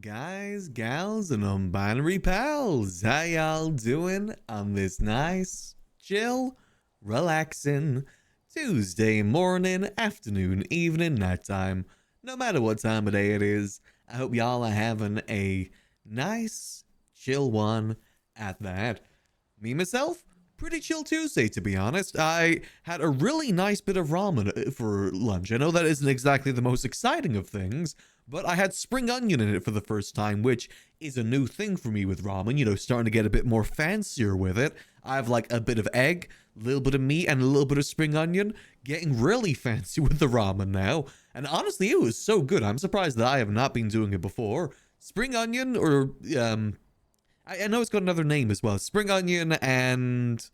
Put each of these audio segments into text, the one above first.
Guys, gals, and non-binary pals? How y'all doing on this nice, chill, relaxing Tuesday morning, afternoon, evening, nighttime? No matter what time of day it is, I hope y'all are having a nice, chill one at that. Me, myself, pretty chill Tuesday, to be honest. I had a really nice bit of ramen for lunch. I know that isn't exactly the most exciting of things, but I had spring onion in it for the first time, which is a new thing for me with ramen, starting to get a bit more fancier with it. I have like a bit of egg, a little bit of meat, and a little bit of spring onion, getting really fancy with the ramen now. And honestly, it was so good. I'm surprised that I have not been doing it before. Spring onion, or, I know it's got another name as well. Spring onion and...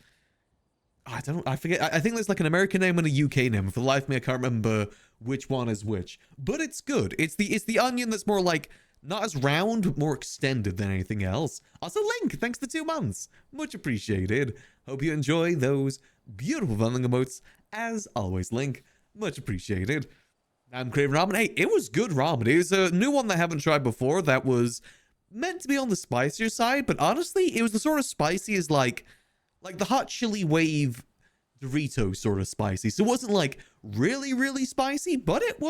I forget. I think there's like an American name and a UK name. For the life of me, I can't remember which one is which. But it's good. It's the onion that's more like, not as round, but more extended than anything else. Also, Link, thanks for 2 months. Much appreciated. Hope you enjoy those beautiful vending emotes. As always, Link, much appreciated. I'm craving ramen. Hey, it was good ramen. It was a new one that I haven't tried before that was meant to be on the spicier side, but honestly, it was the sort of spicy as like the hot chili wave Dorito sort of spicy. So it wasn't like really, really spicy, but it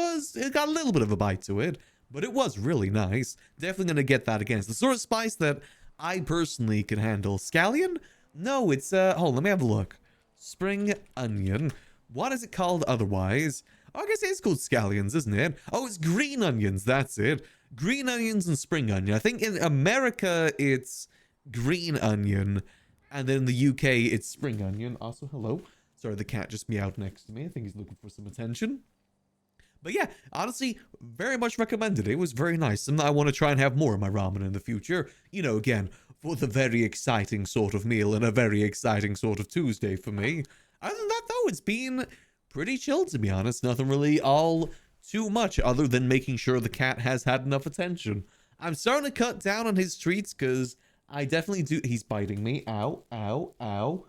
got a little bit of a bite to it, but it was really nice. Definitely going to get that again. It's the sort of spice that I personally can handle. Scallion? No, it's, hold on, let me have a look. Spring onion. What is it called otherwise? Oh, I guess it's called scallions, isn't it? Oh, it's green onions. That's it. Green onions and spring onion. I think in America, it's green onion. And then in the UK, it's spring onion. Also, hello. Sorry, the cat just meowed next to me. I think he's looking for some attention. But yeah, honestly, very much recommended. It was very nice. And I want to try and have more of my ramen in the future. Again, for the very exciting sort of meal and a very exciting sort of Tuesday for me. Other than that, though, it's been pretty chill, to be honest. Nothing really all too much other than making sure the cat has had enough attention. I'm starting to cut down on his treats because... I definitely do. He's biting me. Ow, ow, ow.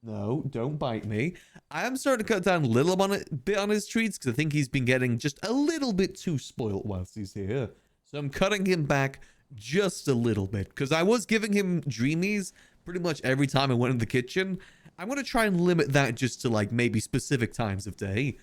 No, don't bite me. I am starting to cut down a little bit on his treats because I think he's been getting just a little bit too spoiled whilst he's here. So I'm cutting him back just a little bit because I was giving him dreamies pretty much every time I went in the kitchen. I'm going to try and limit that just to like maybe specific times of day.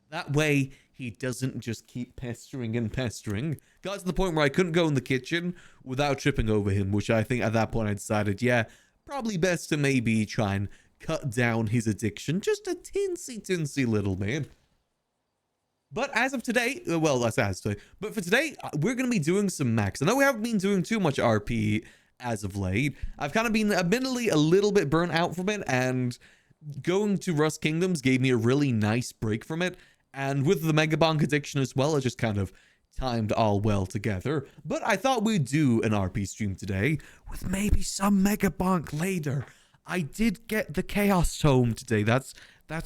That way, he doesn't just keep pestering and pestering. Got to the point where I couldn't go in the kitchen without tripping over him, which I think at that point I decided, yeah, probably best to maybe try and cut down his addiction just a tinsy little bit. But as of today, well, that's as today, but for today, we're going to be doing some Max. I know we haven't been doing too much RP as of late. I've kind of been admittedly a little bit burnt out from it, and going to Rust Kingdoms gave me a really nice break from it. And with the Mega Bonk addiction as well, it just kind of timed all well together. But I thought we'd do an RP stream today with maybe some Mega Bonk later. I did get the Chaos Tome today. That's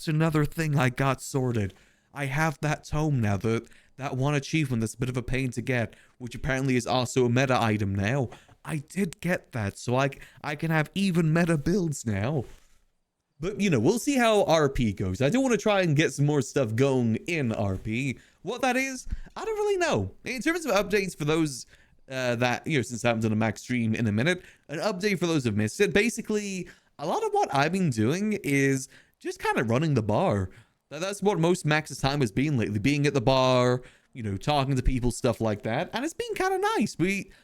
another thing I got sorted. I have that tome now, that one achievement that's a bit of a pain to get, which apparently is also a meta item now. I did get that, so I can have even meta builds now. But, we'll see how RP goes. I do want to try and get some more stuff going in RP. What that is, I don't really know. In terms of updates for those that, since I haven't done a max stream in a minute, an update for those who've missed it. Basically, a lot of what I've been doing is just kind of running the bar. That's what most Max's time has been lately. Being at the bar, talking to people, stuff like that. And it's been kind of nice.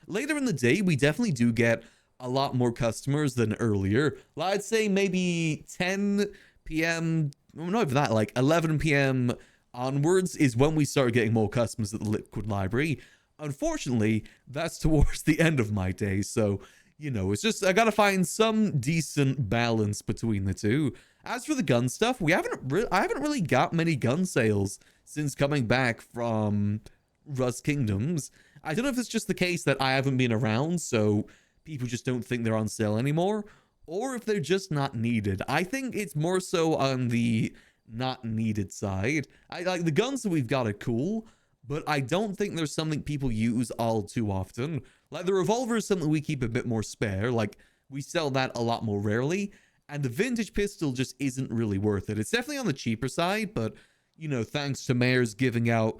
Later in the day, we definitely do get a lot more customers than earlier. I'd say maybe 10 p.m. Not even that, like 11 p.m. onwards is when we start getting more customers at the Liquid Library. Unfortunately, that's towards the end of my day. So, it's just, I gotta find some decent balance between the two. As for the gun stuff, I haven't really got many gun sales since coming back from Rust Kingdoms. I don't know if it's just the case that I haven't been around, so people just don't think they're on sale anymore, or if they're just not needed. I think it's more so on the not needed side. I like the guns that we've got are cool, but I don't think there's something people use all too often. Like the revolver is something we keep a bit more spare. Like we sell that a lot more rarely, and the vintage pistol just isn't really worth it. It's definitely on the cheaper side, but thanks to Mayors giving out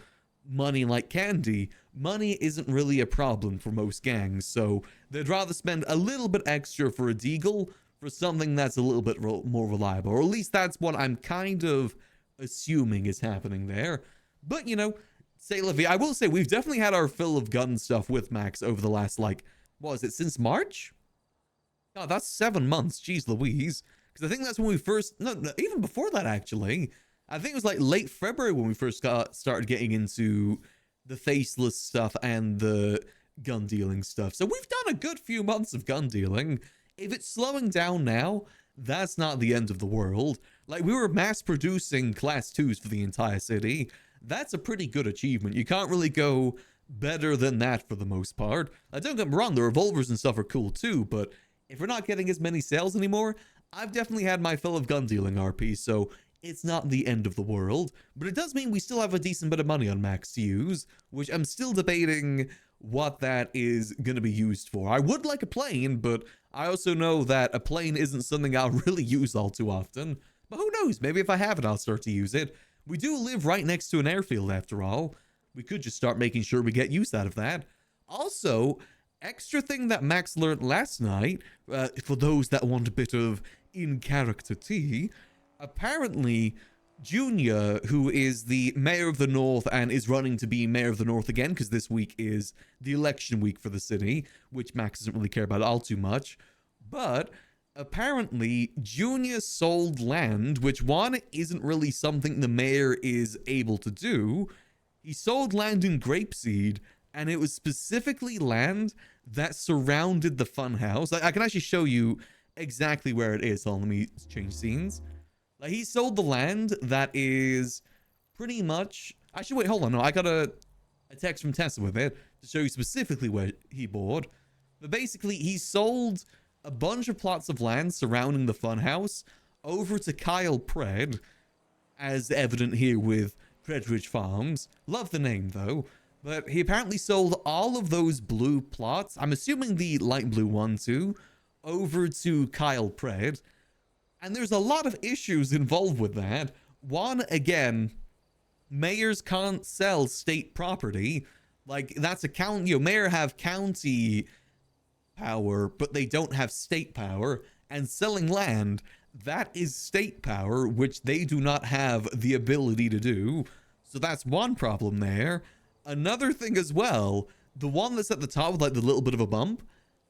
money like candy, money isn't really a problem for most gangs, so they'd rather spend a little bit extra for a deagle for something that's a little bit more reliable, or at least that's what I'm kind of assuming is happening there. But, you know, say la vie. I will say we've definitely had our fill of gun stuff with Max over the last, like, what is it, since March? Oh, that's 7 months. Jeez Louise. Because I think that's when we first, no, even before that, actually. I think it was like late February when we first started getting into the faceless stuff and the gun dealing stuff. So we've done a good few months of gun dealing. If it's slowing down now, that's not the end of the world. Like, we were mass producing class 2s for the entire city. That's a pretty good achievement. You can't really go better than that for the most part. Don't get me wrong, the revolvers and stuff are cool too, but if we're not getting as many sales anymore, I've definitely had my fill of gun dealing RP, so it's not the end of the world. But it does mean we still have a decent bit of money on Max to use, which I'm still debating what that is going to be used for. I would like a plane, but I also know that a plane isn't something I'll really use all too often. But who knows, maybe if I have it, I'll start to use it. We do live right next to an airfield after all. We could just start making sure we get use out of that. Also, extra thing that Max learned last night, for those that want a bit of in-character tea, apparently Junior, who is the mayor of the North and is running to be mayor of the North again, because this week is the election week for the city, which Max doesn't really care about all too much, but apparently Junior sold land, which one, isn't really something the mayor is able to do. He sold land in Grapeseed, and it was specifically land that surrounded the funhouse. I can actually show you exactly where it is. So let me change scenes. Like, he sold the land that is pretty much... Actually, wait, hold on. No, I got a text from Tessa with it to show you specifically where he bought. But basically, he sold a bunch of plots of land surrounding the funhouse over to Kyle Pred, as evident here with Predridge Farms. Love the name, though. But he apparently sold all of those blue plots, I'm assuming the light blue one too, over to Kyle Pred. And there's a lot of issues involved with that. One, again, mayors can't sell state property. Like, that's a county, you know, mayor have county power, but they don't have state power. And selling land, that is state power, which they do not have the ability to do. So that's one problem there. Another thing as well, the one that's at the top with like the little bit of a bump,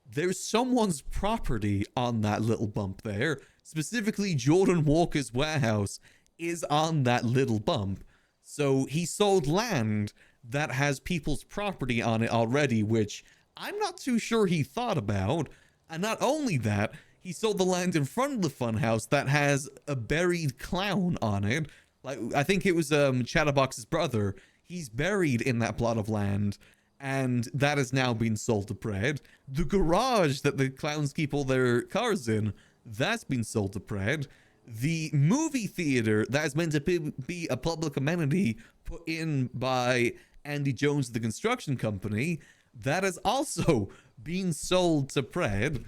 there's someone's property on that little bump there. Specifically, Jordan Walker's warehouse is on that little bump. So he sold land that has people's property on it already, which I'm not too sure he thought about. And not only that, he sold the land in front of the funhouse that has a buried clown on it. Like, I think it was Chatterbox's brother. He's buried in that plot of land, and that has now been sold to Pred. The garage that the clowns keep all their cars in, that's been sold to Pred. The movie theater that is meant to be a public amenity put in by Andy Jones, the construction company, that has also been sold to Pred.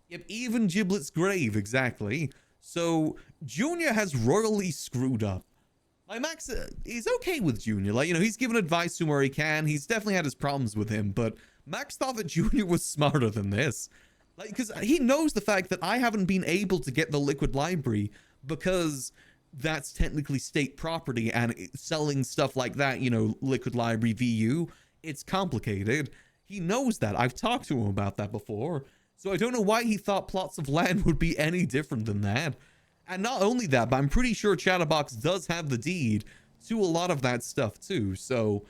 Yep, even Giblet's grave, exactly. So Junior has royally screwed up. Like, Max is okay with Junior. Like, you know, he's given advice to him where he can. He's definitely had his problems with him, but Max thought that Junior was smarter than this. Like, because he knows the fact that I haven't been able to get the Liquid Library because that's technically state property, and selling stuff like that, you know, Liquid Library VU, it's complicated. He knows that. I've talked to him about that before. So I don't know why he thought plots of land would be any different than that. And not only that, but I'm pretty sure Chatterbox does have the deed to a lot of that stuff too. So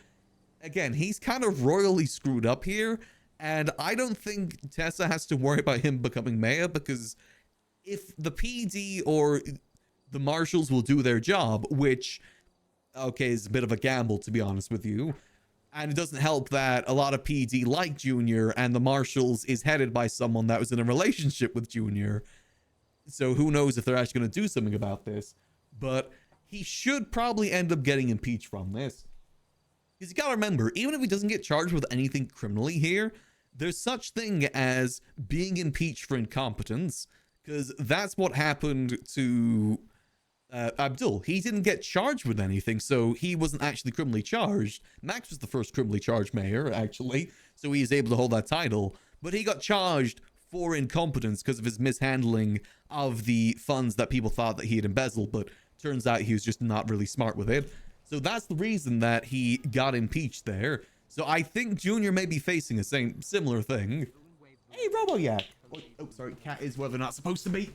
again, he's kind of royally screwed up here. And I don't think Tessa has to worry about him becoming mayor, because if the PD or the marshals will do their job, which, okay, is a bit of a gamble, to be honest with you. And it doesn't help that a lot of PD like Junior, and the marshals is headed by someone that was in a relationship with Junior. So who knows if they're actually going to do something about this. But he should probably end up getting impeached from this. Because you gotta remember, even if he doesn't get charged with anything criminally here, there's such thing as being impeached for incompetence. Because that's what happened to Abdul, he didn't get charged with anything, so he wasn't actually criminally charged. Max was the first criminally charged mayor, actually, so he is able to hold that title. But he got charged for incompetence because of his mishandling of the funds that people thought that he had embezzled, but turns out he was just not really smart with it. So that's the reason that he got impeached there. So I think Junior may be facing a similar thing. Hey, RoboYak. Oh, sorry, cat is where they're not supposed to be.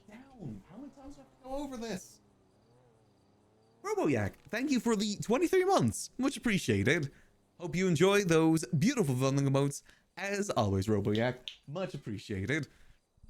Down. How many times do I have to go over this? RoboYak, thank you for the 23 months. Much appreciated. Hope you enjoy those beautiful funding emotes. As always, RoboYak, much appreciated.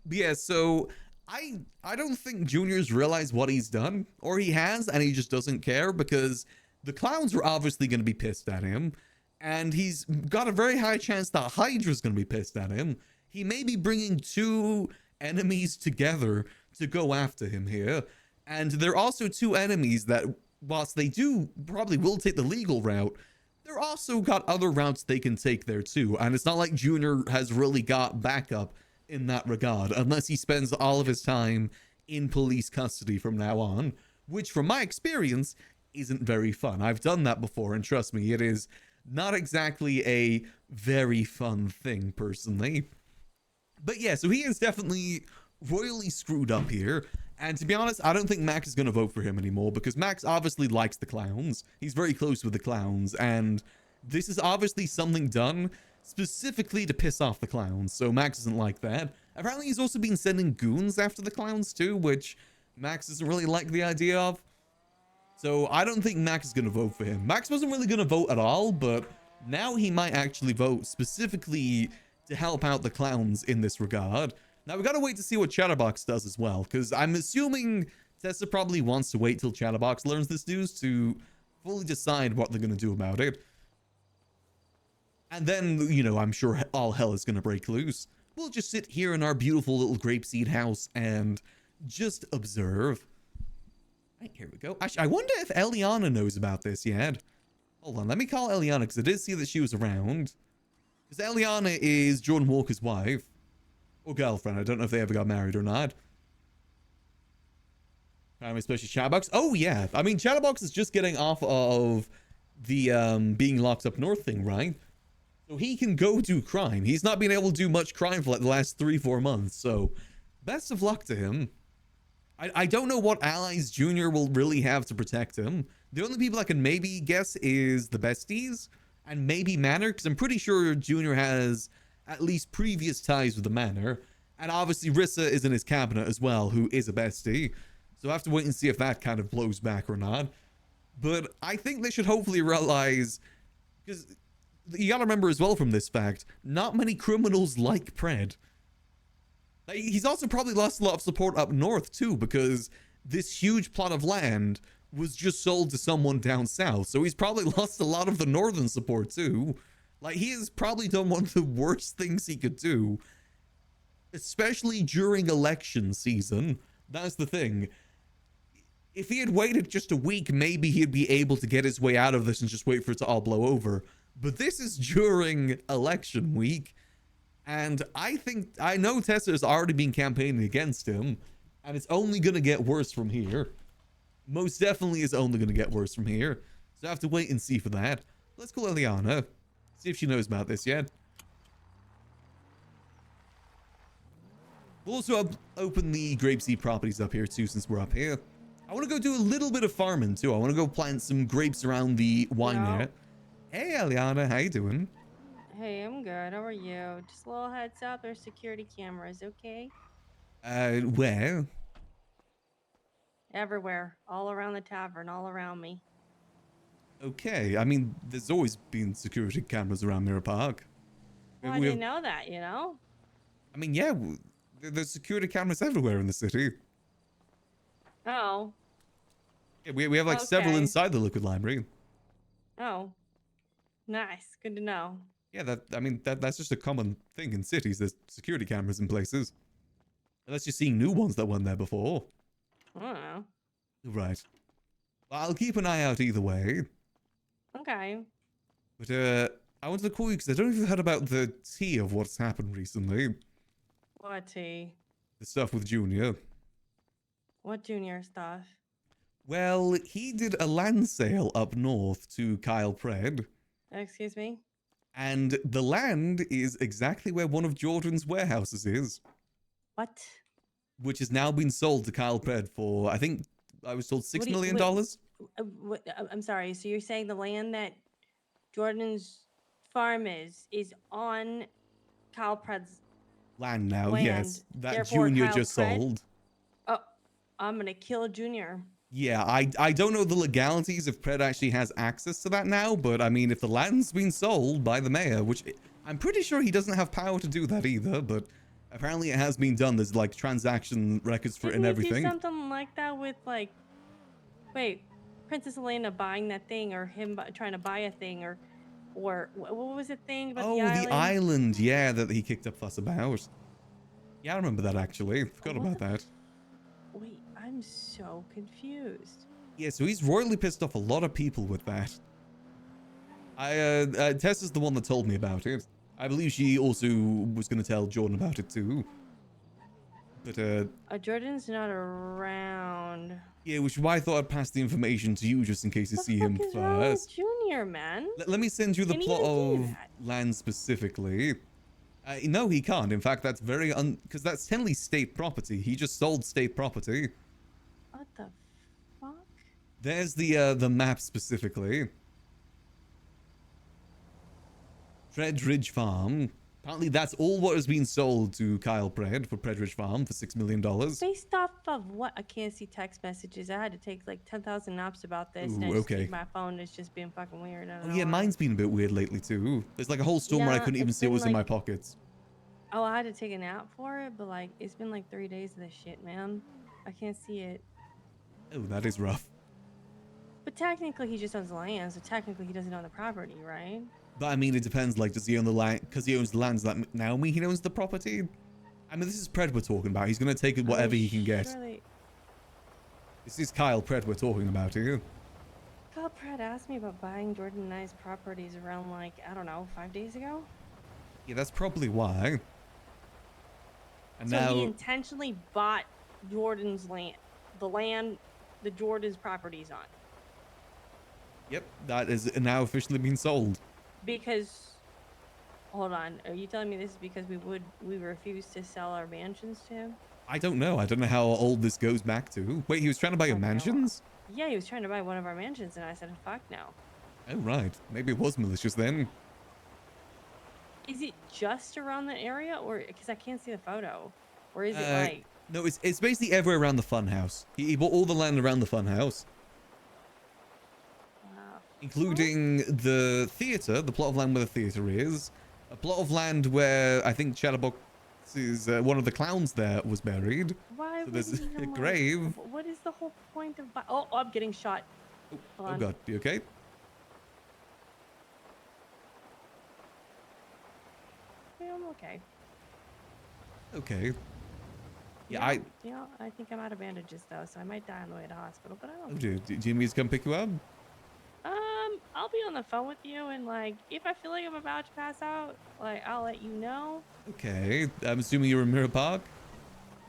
But yeah, so I don't think Junior's realized what he's done, or he has, and he just doesn't care, because the clowns are obviously going to be pissed at him, and he's got a very high chance that Hydra's going to be pissed at him. He may be bringing two enemies together to go after him here, and there are also two enemies that, whilst they do probably will take the legal route, they're also got other routes they can take there too, and it's not like Junior has really got backup in that regard, unless he spends all of his time in police custody from now on, which from my experience isn't very fun. I've done that before, and trust me, it is not exactly a very fun thing personally. But yeah, so he is definitely royally screwed up here. And to be honest, I don't think Max is going to vote for him anymore, because Max obviously likes the clowns. He's very close with the clowns, and this is obviously something done specifically to piss off the clowns, so Max doesn't like that. Apparently he's also been sending goons after the clowns too, which Max doesn't really like the idea of. So I don't think Max is going to vote for him. Max wasn't really going to vote at all, but now he might actually vote specifically to help out the clowns in this regard. Now we got to wait to see what Chatterbox does as well, because I'm assuming Tessa probably wants to wait till Chatterbox learns this news to fully decide what they're going to do about it. And then, you know, I'm sure all hell is going to break loose. We'll just sit here in our beautiful little grapeseed house and just observe. Right, here we go. Actually, I wonder if Eliana knows about this yet. Hold on, let me call Eliana, because I did see that she was around. Because Eliana is Jordan Walker's wife. Or girlfriend. I don't know if they ever got married or not. Especially Chatterbox. Oh, yeah. I mean, Chatterbox is just getting off of the being locked up north thing, right? So he can go do crime. He's not been able to do much crime for like the last 3-4 months. So best of luck to him. I don't know what allies Junior will really have to protect him. The only people I can maybe guess is the besties and maybe Manor, because I'm pretty sure Junior has at least previous ties with the Manor. And obviously Rissa is in his cabinet as well, who is a bestie. So I have to wait and see if that kind of blows back or not. But I think they should hopefully realize, because you gotta remember as well from this fact, not many criminals like Pred. He's also probably lost a lot of support up north too, because this huge plot of land was just sold to someone down south. So he's probably lost a lot of the northern support too. Like, he has probably done one of the worst things he could do, especially during election season. That's the thing. If he had waited just a week, maybe he'd be able to get his way out of this and just wait for it to all blow over. But this is during election week. And I know Tessa has already been campaigning against him. And it's only going to get worse from here. Most definitely is only going to get worse from here. So I have to wait and see for that. Let's call Eliana. See if she knows about this yet. We'll also open the grapeseed properties up here too, since we're up here. I want to go do a little bit of farming too. I want to go plant some grapes around the wine area. Hey, Eliana, how you doing? Hey, I'm good. How are you? Just a little heads up, there's security cameras, okay? Where? Everywhere. All around the tavern, all around me. Okay, I mean, there's always been security cameras around Mirror Park. Well, I didn't know that, you know? I mean, yeah, there's security cameras everywhere in the city. Oh. Yeah, we have like several inside the Liquid Library. Oh. Nice. Good to know. Yeah, that's just a common thing in cities. There's security cameras in places. Unless you're seeing new ones that weren't there before. I don't know. Right. Well, I'll keep an eye out either way. Okay. But I wanted to call you because I don't know if you've heard about the tea of what's happened recently. What tea? The stuff with Junior. What junior stuff? Well, he did a land sale up north to Kyle Pred, Excuse me? and the land is exactly where one of Jordan's warehouses is, What? which has now been sold to Kyle Pred for, I think I was told What $6 do you, million. wait, I'm sorry. So you're saying the land that Jordan's farm is on Kyle Pred's Land now, land. yes. That Therefore, Junior Kyle just Pred. sold. Oh, I'm gonna kill Junior. Yeah, I don't know the legalities if Pred actually has access to that now, but I mean, if the land's been sold by the mayor, which I'm pretty sure he doesn't have power to do that either, but apparently it has been done. There's like transaction records for it Didn't and he do everything. something like that with like, wait, Princess Elena buying that thing, or him trying to buy a thing, or what was the thing about the Oh, the island? island, yeah, that he kicked up fuss about. Yeah, I remember that actually. Forgot What about the? that. Wait, I'm so confused. Yeah, so he's royally pissed off a lot of people with that. Tessa's the one that told me about it. I believe she also was going to tell Jordan about it too. But, Jordan's not around. yeah, which is why I thought I'd pass the information to you just in case you What the see fuck him is wrong with first. Junior, man? Let me send you the Can he plot even do of that? land specifically. No, he can't. In fact, that's very because that's technically state property. He just sold state property. What the fuck? There's the map specifically. Predridge Farm. Apparently, that's all what has been sold to Kyle Pred for Predridge Farm for $6 million. Based off of what? I can't see text messages. I had to take like 10,000 naps about this, and I Ooh, just okay. think my phone is just being fucking weird. I don't Oh know yeah, why. mine's been a bit weird lately too. There's like a whole storm where I Yeah, couldn't even it's see what been was in my like- pockets. Oh, I had to take a nap for it, but like it's been like 3 days of this shit, man. I can't see it. Oh, that is rough. But technically, he just owns the land, so technically he doesn't own the property, right? But I mean, it depends. Like, does he own the land? Because he owns the land, does that now mean he owns the property? I mean, this is Pred we're talking about. He's gonna take whatever he can get. Surely... This is Kyle Pred we're talking about here. Kyle Pratt asked me about buying Jordan and I's properties around like, I don't know, 5 days ago. Yeah, that's probably why. And So now, he intentionally bought Jordan's land, the land the Jordan's property's on, yep, that is now officially been sold. because, hold on, are you telling me this is because we refuse to sell our mansions to him? I don't know. I don't know how old this goes back to. Wait, he was trying to buy your Okay, well- mansions? Yeah, he was trying to buy one of our mansions, and I said, fuck no. Oh, right. Maybe it was malicious then. Is it just around the area, or because I can't see the photo, or is it like? No, it's basically everywhere around the funhouse. He bought all the land around the funhouse, including the theater, the plot of land where the theater is, a plot of land where I think Chatterbox is one of the clowns there was buried. Why? So there's would he a even, like- grave. What is the whole point of? Oh, I'm getting shot. Hold Oh on. god, you okay? Yeah, I'm okay. Okay. Yeah, I think I'm out of bandages though, so I might die on the way to hospital. But I oh, don't. do you need me to come pick you up? I'll be on the phone with you, and like, if I feel like I'm about to pass out, like, I'll let you know. Okay, I'm assuming you're in Mirror Park.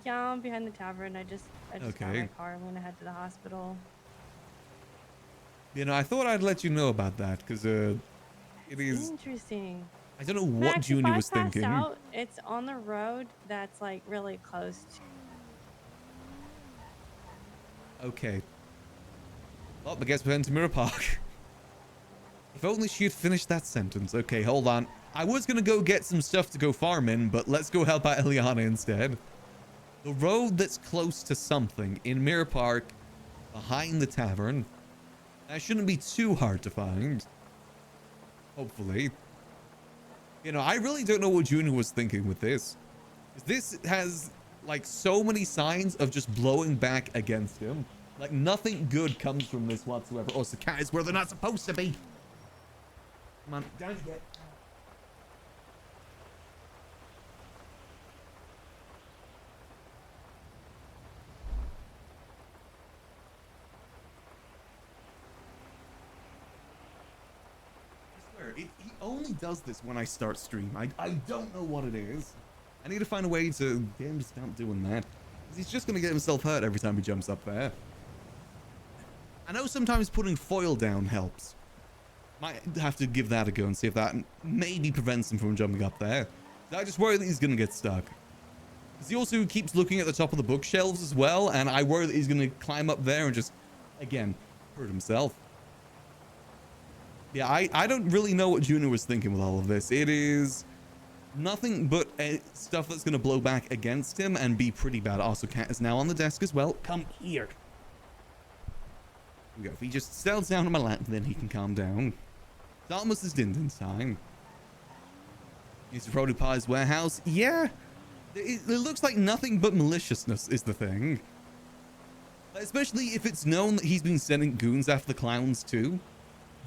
Yeah, I'm behind the tavern. I just got Okay. my car. I'm gonna head to the hospital. You know, I thought I'd let you know about that because it is. Interesting. I don't know what Max, Junior if was I pass thinking. out, it's on the road that's like really close to. Okay. Well, I guess we're heading to Mirror Park. If only she'd finished that sentence. Okay, hold on. I was gonna go get some stuff to go farming, but let's go help out Eliana instead. The road that's close to something in Mirror Park, behind the tavern. That shouldn't be too hard to find. Hopefully. You know, I really don't know what Junior was thinking with this. This has, like, so many signs of just blowing back against him. Like, nothing good comes from this whatsoever. Oh, so the cat is where they're not supposed to be. Come on, down you get. I swear, he only does this when I start stream. I don't know what it is. I need to find a way to get him to stop doing that. 'Cause he's just going to get himself hurt every time he jumps up there. I know sometimes putting foil down helps. Might have to give that a go and see if that maybe prevents him from jumping up there. I just worry that he's going to get stuck. Because he also keeps looking at the top of the bookshelves as well, and I worry that he's going to climb up there and just, again, hurt himself. Yeah, I don't really know what Junior was thinking with all of this. It is nothing but stuff that's going to blow back against him and be pretty bad. Also, Cat is now on the desk as well. Come here. Here we go. If he just settles down on my lap, then he can calm down. It's almost his Dindin time. He's a Roddy Pie's warehouse. Yeah, it looks like nothing but maliciousness is the thing. Especially if it's known that he's been sending goons after the clowns too.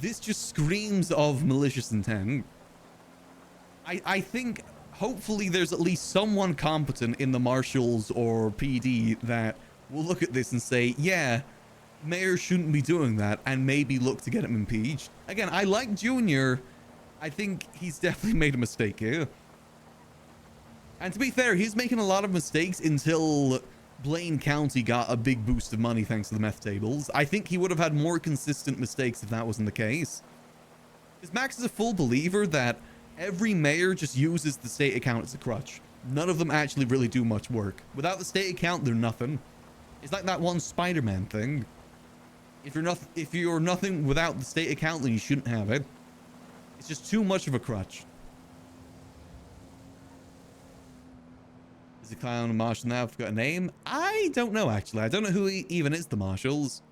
This just screams of malicious intent. I think hopefully there's at least someone competent in the marshals or PD that will look at this and say, yeah, Mayor shouldn't be doing that, and maybe look to get him impeached. Again, I like Junior. I think he's definitely made a mistake here. And to be fair, he's making a lot of mistakes until Blaine County got a big boost of money thanks to the meth tables. I think he would have had more consistent mistakes if that wasn't the case. Because Max is a full believer that every mayor just uses the state account as a crutch. None of them actually really do much work. Without the state account, they're nothing. It's like that one Spider-Man thing. If you're nothing without the state account, then you shouldn't have it. It's just too much of a crutch. Is the clown a marshal now? I've got a name. I don't know, actually. I don't know who even is the marshals.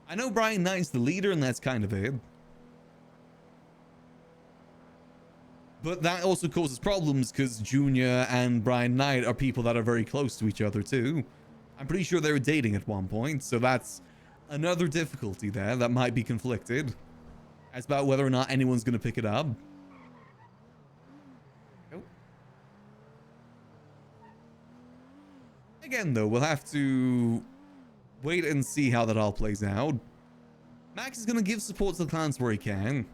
I know Brian Knight's the leader, and that's kind of it. But that also causes problems because Junior and Brian Knight are people that are very close to each other too. I'm pretty sure they were dating at one point, so that's another difficulty there that might be conflicted. As about whether or not anyone's going to pick it up. Oh. Again, though, we'll have to wait and see how that all plays out. Max is going to give support to the clans where he can.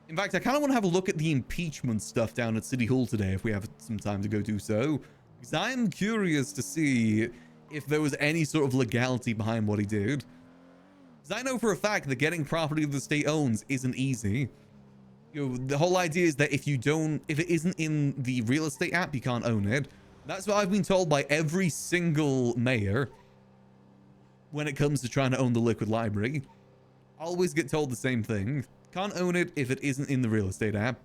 In fact, I kind of want to have a look at the impeachment stuff down at City Hall today if we have some time to go do so. Because I'm curious to see if there was any sort of legality behind what he did. Because I know for a fact that getting property the state owns isn't easy. You know, the whole idea is that if it isn't in the real estate app, you can't own it. That's what I've been told by every single mayor when it comes to trying to own the liquid library. I always get told the same thing. Can't own it if it isn't in the real estate app.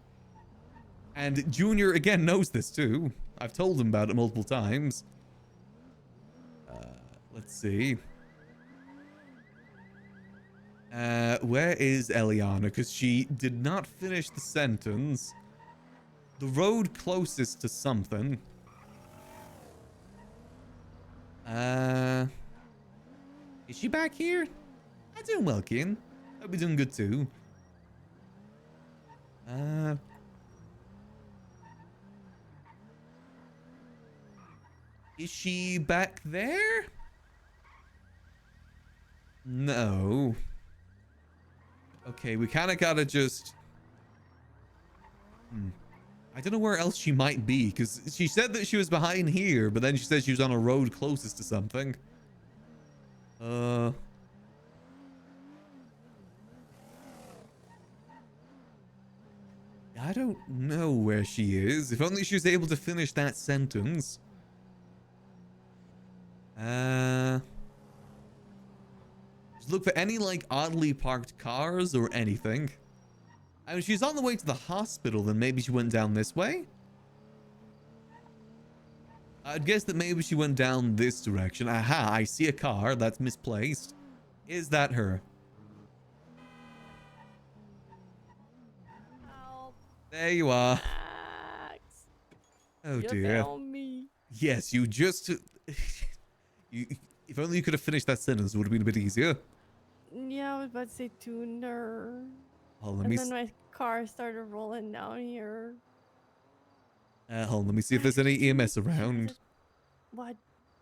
And Junior, again, knows this too. I've told him about it multiple times. Let's see. Where is Eliana? Because she did not finish the sentence. The road closest to something. Is she back here? I'm doing well, Kin. Hope you're doing good too. Is she back there? No. Okay, we kind of gotta just... I don't know where else she might be, because she said that she was behind here, but then she said she was on a road closest to something. I don't know where she is. If only she was able to finish that sentence. Just look for any, like, oddly parked cars or anything. I mean, she's on the way to the hospital, then maybe she went down this way? I'd guess that maybe she went down this direction. Aha, I see a car that's misplaced. Is that her? Help. There you are. Max. Oh You dear. found me. Yes, you just... if only you could have finished that sentence, it would have been a bit easier. Yeah, I was about to say tuner. Oh, let And me... then my car started rolling down here. hold on, let me see if there's any EMS around. What?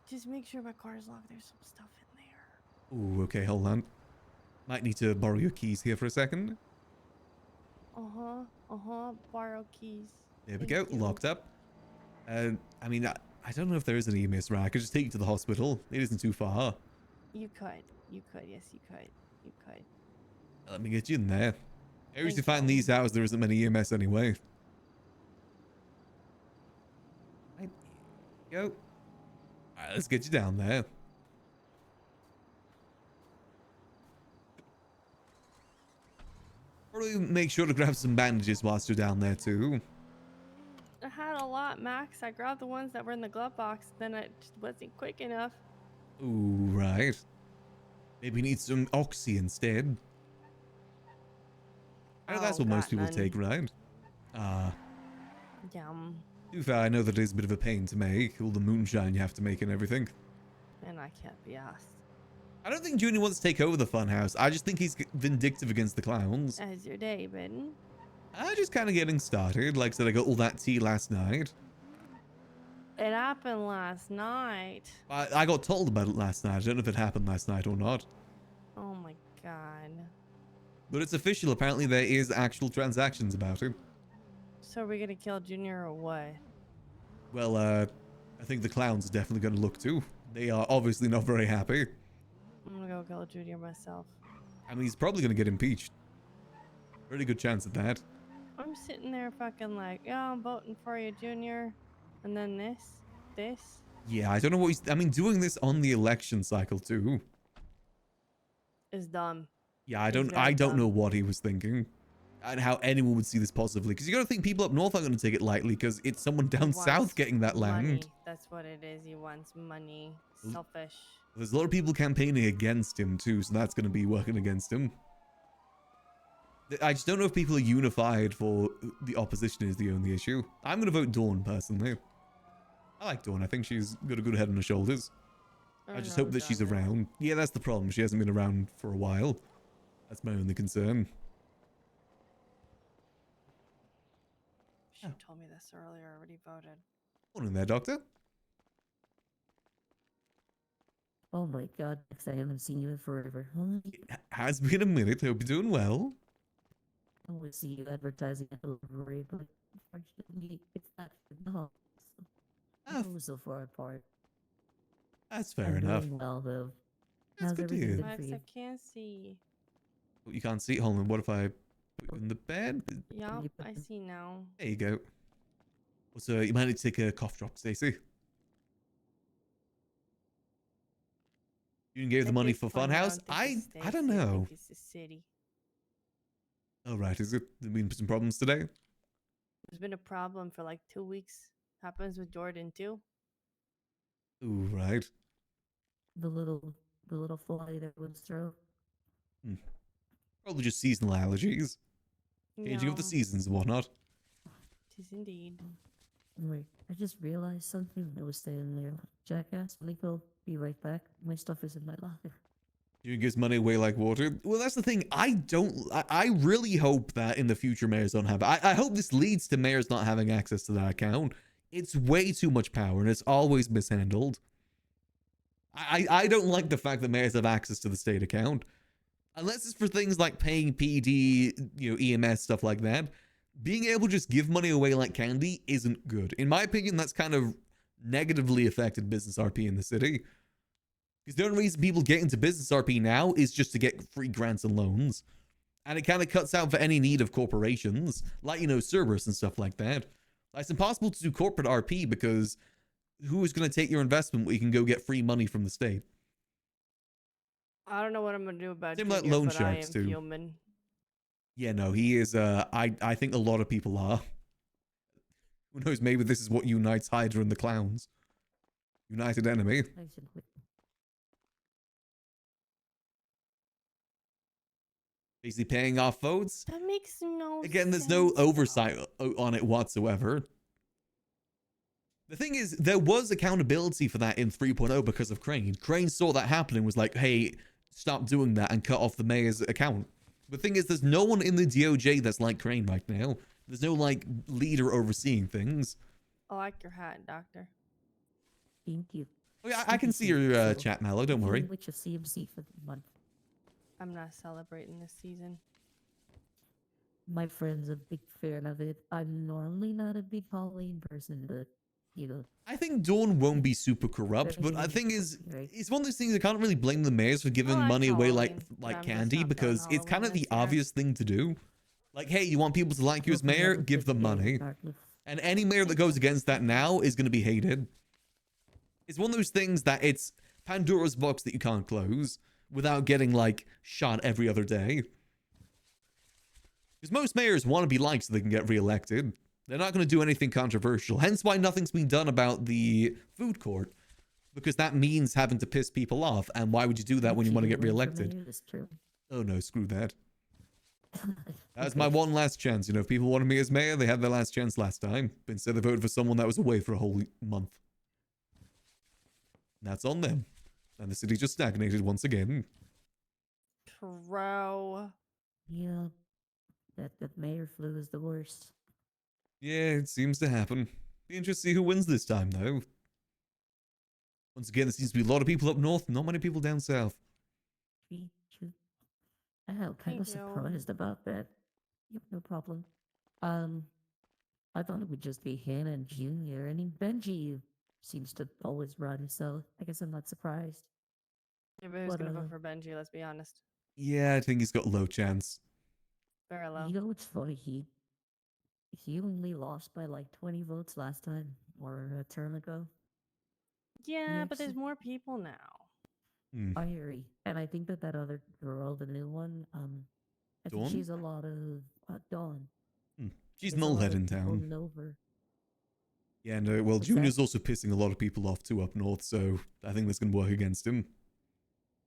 Just make sure my car is locked. There's some stuff in there. Ooh, okay, hold on. Might need to borrow your keys here for a second. Borrow keys. There we Thank go, you. locked up. I mean, I don't know if there is an EMS around. I could just take you to the hospital. It isn't too far. You could. You could. Yes, you could. You could. Let me get you in there. I usually Thank find you. these hours there isn't many EMS anyway. Right, here you go. Alright, let's get you down there. Probably make sure to grab some bandages whilst you're down there too. I had a lot, Max. I grabbed the ones that were in the glove box, then it just wasn't quick enough. Ooh, right. Maybe you need some oxy instead. I know that's Oh, what most got people none. take, right? Yum. To be fair, I know that it is a bit of a pain to make, all the moonshine you have to make and everything. And I can't be asked. I don't think Junior wants to take over the funhouse. I just think he's vindictive against the clowns. How's your day been? Just kind of getting started. Like I said, I got all that tea last night. It happened last night. I got told about it last night. I don't know if it happened last night or not. Oh my god. But it's official. Apparently there is actual transactions about it. So are we gonna kill Junior or what? Well, I think the clowns are definitely going to look too. They are obviously not very happy. I'm gonna go kill Junior myself. I mean, he's probably going to get impeached. Pretty good chance of that. I'm sitting there fucking like, yeah, I'm voting for you, Junior. And then this. Yeah, I don't know what he's... I mean, doing this on the election cycle too. Is dumb. Yeah, I It's don't very dumb. know what he was thinking. And how anyone would see this positively. Because you got to think people up north aren't going to take it lightly because it's someone down He wants south getting that land. money. That's what it is. He wants money. Selfish. There's a lot of people campaigning against him too, so that's going to be working against him. I just don't know if people are unified for the opposition is the only issue. I'm going to vote Dawn, personally. I like Dawn. I think she's got a good head on her shoulders. I just hope that she's around. Yeah, that's the problem. She hasn't been around for a while. That's my only concern. She told me this earlier. I already voted. Morning there, Doctor. Oh my god, I haven't seen you in forever. It has been a minute. Hope you're doing well. I always see you advertising at the library, but unfortunately, it's not in the house. Ah, We're so far apart. That's fair I'm enough. doing well, though. That's How's good to everything hear. been Max, for you? I can't see. Oh, you can't see it. Hold on. What if I put you in the bed? Yup, I see now. There you go. So you might need to take a cough drop, Stacey. You can give the At money this for point, Funhouse. I don't think it's I don't Stacy, I know. think it's the city. Oh right, is it? There's been some problems today. There's been a problem for like 2 weeks. Happens with Jordan too. Ooh, right. The little fly that was thrown. Probably just seasonal allergies. Changing of the No, seasons and whatnot. tis indeed. Wait, I just realized something that was staying there. Jackass, let me go. Be right back. My stuff is in my locker. You gives money away like water. Well, that's the thing. I really hope that in the future mayors don't have it. I hope this leads to mayors not having access to that account. It's way too much power and it's always mishandled. I don't like the fact that mayors have access to the state account. Unless it's for things like paying PD, EMS, stuff like that. Being able to just give money away like candy isn't good. In my opinion, that's kind of negatively affected business RP in the city. Because the only reason people get into business RP now is just to get free grants and loans. And it kind of cuts out for any need of corporations, like, Cerberus and stuff like that. It's impossible to do corporate RP because who is going to take your investment when you can go get free money from the state? I don't know what I'm gonna do about Same Junior, like loan but I sharks, am too. human. Yeah, no, he is, I think a lot of people are. Who knows, maybe this is what unites Hydra and the clowns. United enemy. I should quit. Basically paying off votes. That makes no Again, there's sense. no oversight on it whatsoever. The thing is, there was accountability for that in 3.0 because of Crane. Crane saw that happen and was like, hey, stop doing that and cut off the mayor's account. The thing is, there's no one in the DOJ that's like Crane right now. There's no, leader overseeing things. I like your hat, Doctor. Thank you. Oh, yeah, I can see your chat, Mallow. Don't worry. Which of CMC for the month. I'm not celebrating this season. My friend's a big fan of it. I'm normally not a big Halloween person, but you know, I think Dawn won't be super corrupt, but the everything thing is is, right. it's one of those things I can't really blame the mayors for I giving like money away like Halloween, but like I'm just candy not feeling because it's kind Halloween of the this year. obvious thing to do. Like, hey, you want people to like you as Hope we mayor? have a Give good them day money. regardless. And any mayor that Thank goes you. against that now is going to be hated. It's one of those things that it's Pandora's box that you can't close without getting like shot every other day. Because most mayors want to be liked so they can get reelected. They're not going to do anything controversial. Hence why nothing's been done about the food court. Because that means having to piss people off. And why would you do that when you want to get Cheating win for reelected? mayor this term. Oh no, screw that. That was Okay. my one last chance. You know, if people wanted me as mayor, they had their last chance last time. But instead they voted for someone that was away for a whole month. And that's on them. And the city just stagnated once again. True. Yeah, that mayor flu is the worst. Yeah, it seems to happen. Be interested to see who wins this time, though. Once again, there seems to be a lot of people up north, not many people down south. I'm kind of Hey, Joe. surprised about that. Yep, no problem. Um, I thought it would just be Hannah and Junior. I mean, Benji seems to always run, so I guess I'm not surprised. Everybody was But, gonna vote for Benji. Let's be honest. Yeah, I think he's got a low chance. Very low. You know what's funny? He only lost by like 20 votes last time or a term ago. Yeah, but there's actually- more people now. Hmm. I agree, and I think that other girl, the new one, I think Dawn? she's a lot of Dawn. She's There's a lot nullhead of in people town. know her. Yeah, no, well, What's Junior's that? also pissing a lot of people off too up north, so I think that's going to work against him.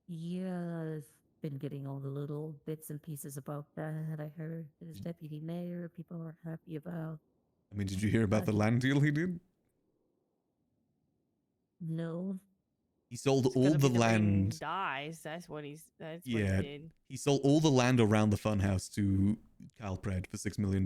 Yeah, I've been getting all the little bits and pieces about that. I heard his deputy mayor, people are happy about. I mean, did you hear about I the think- land deal he did? No, He sold It's all gonna the be the ring land. dies. That's what he's. That's what Yeah, he did. he sold all the land around the funhouse to Kyle Pred for $6 million.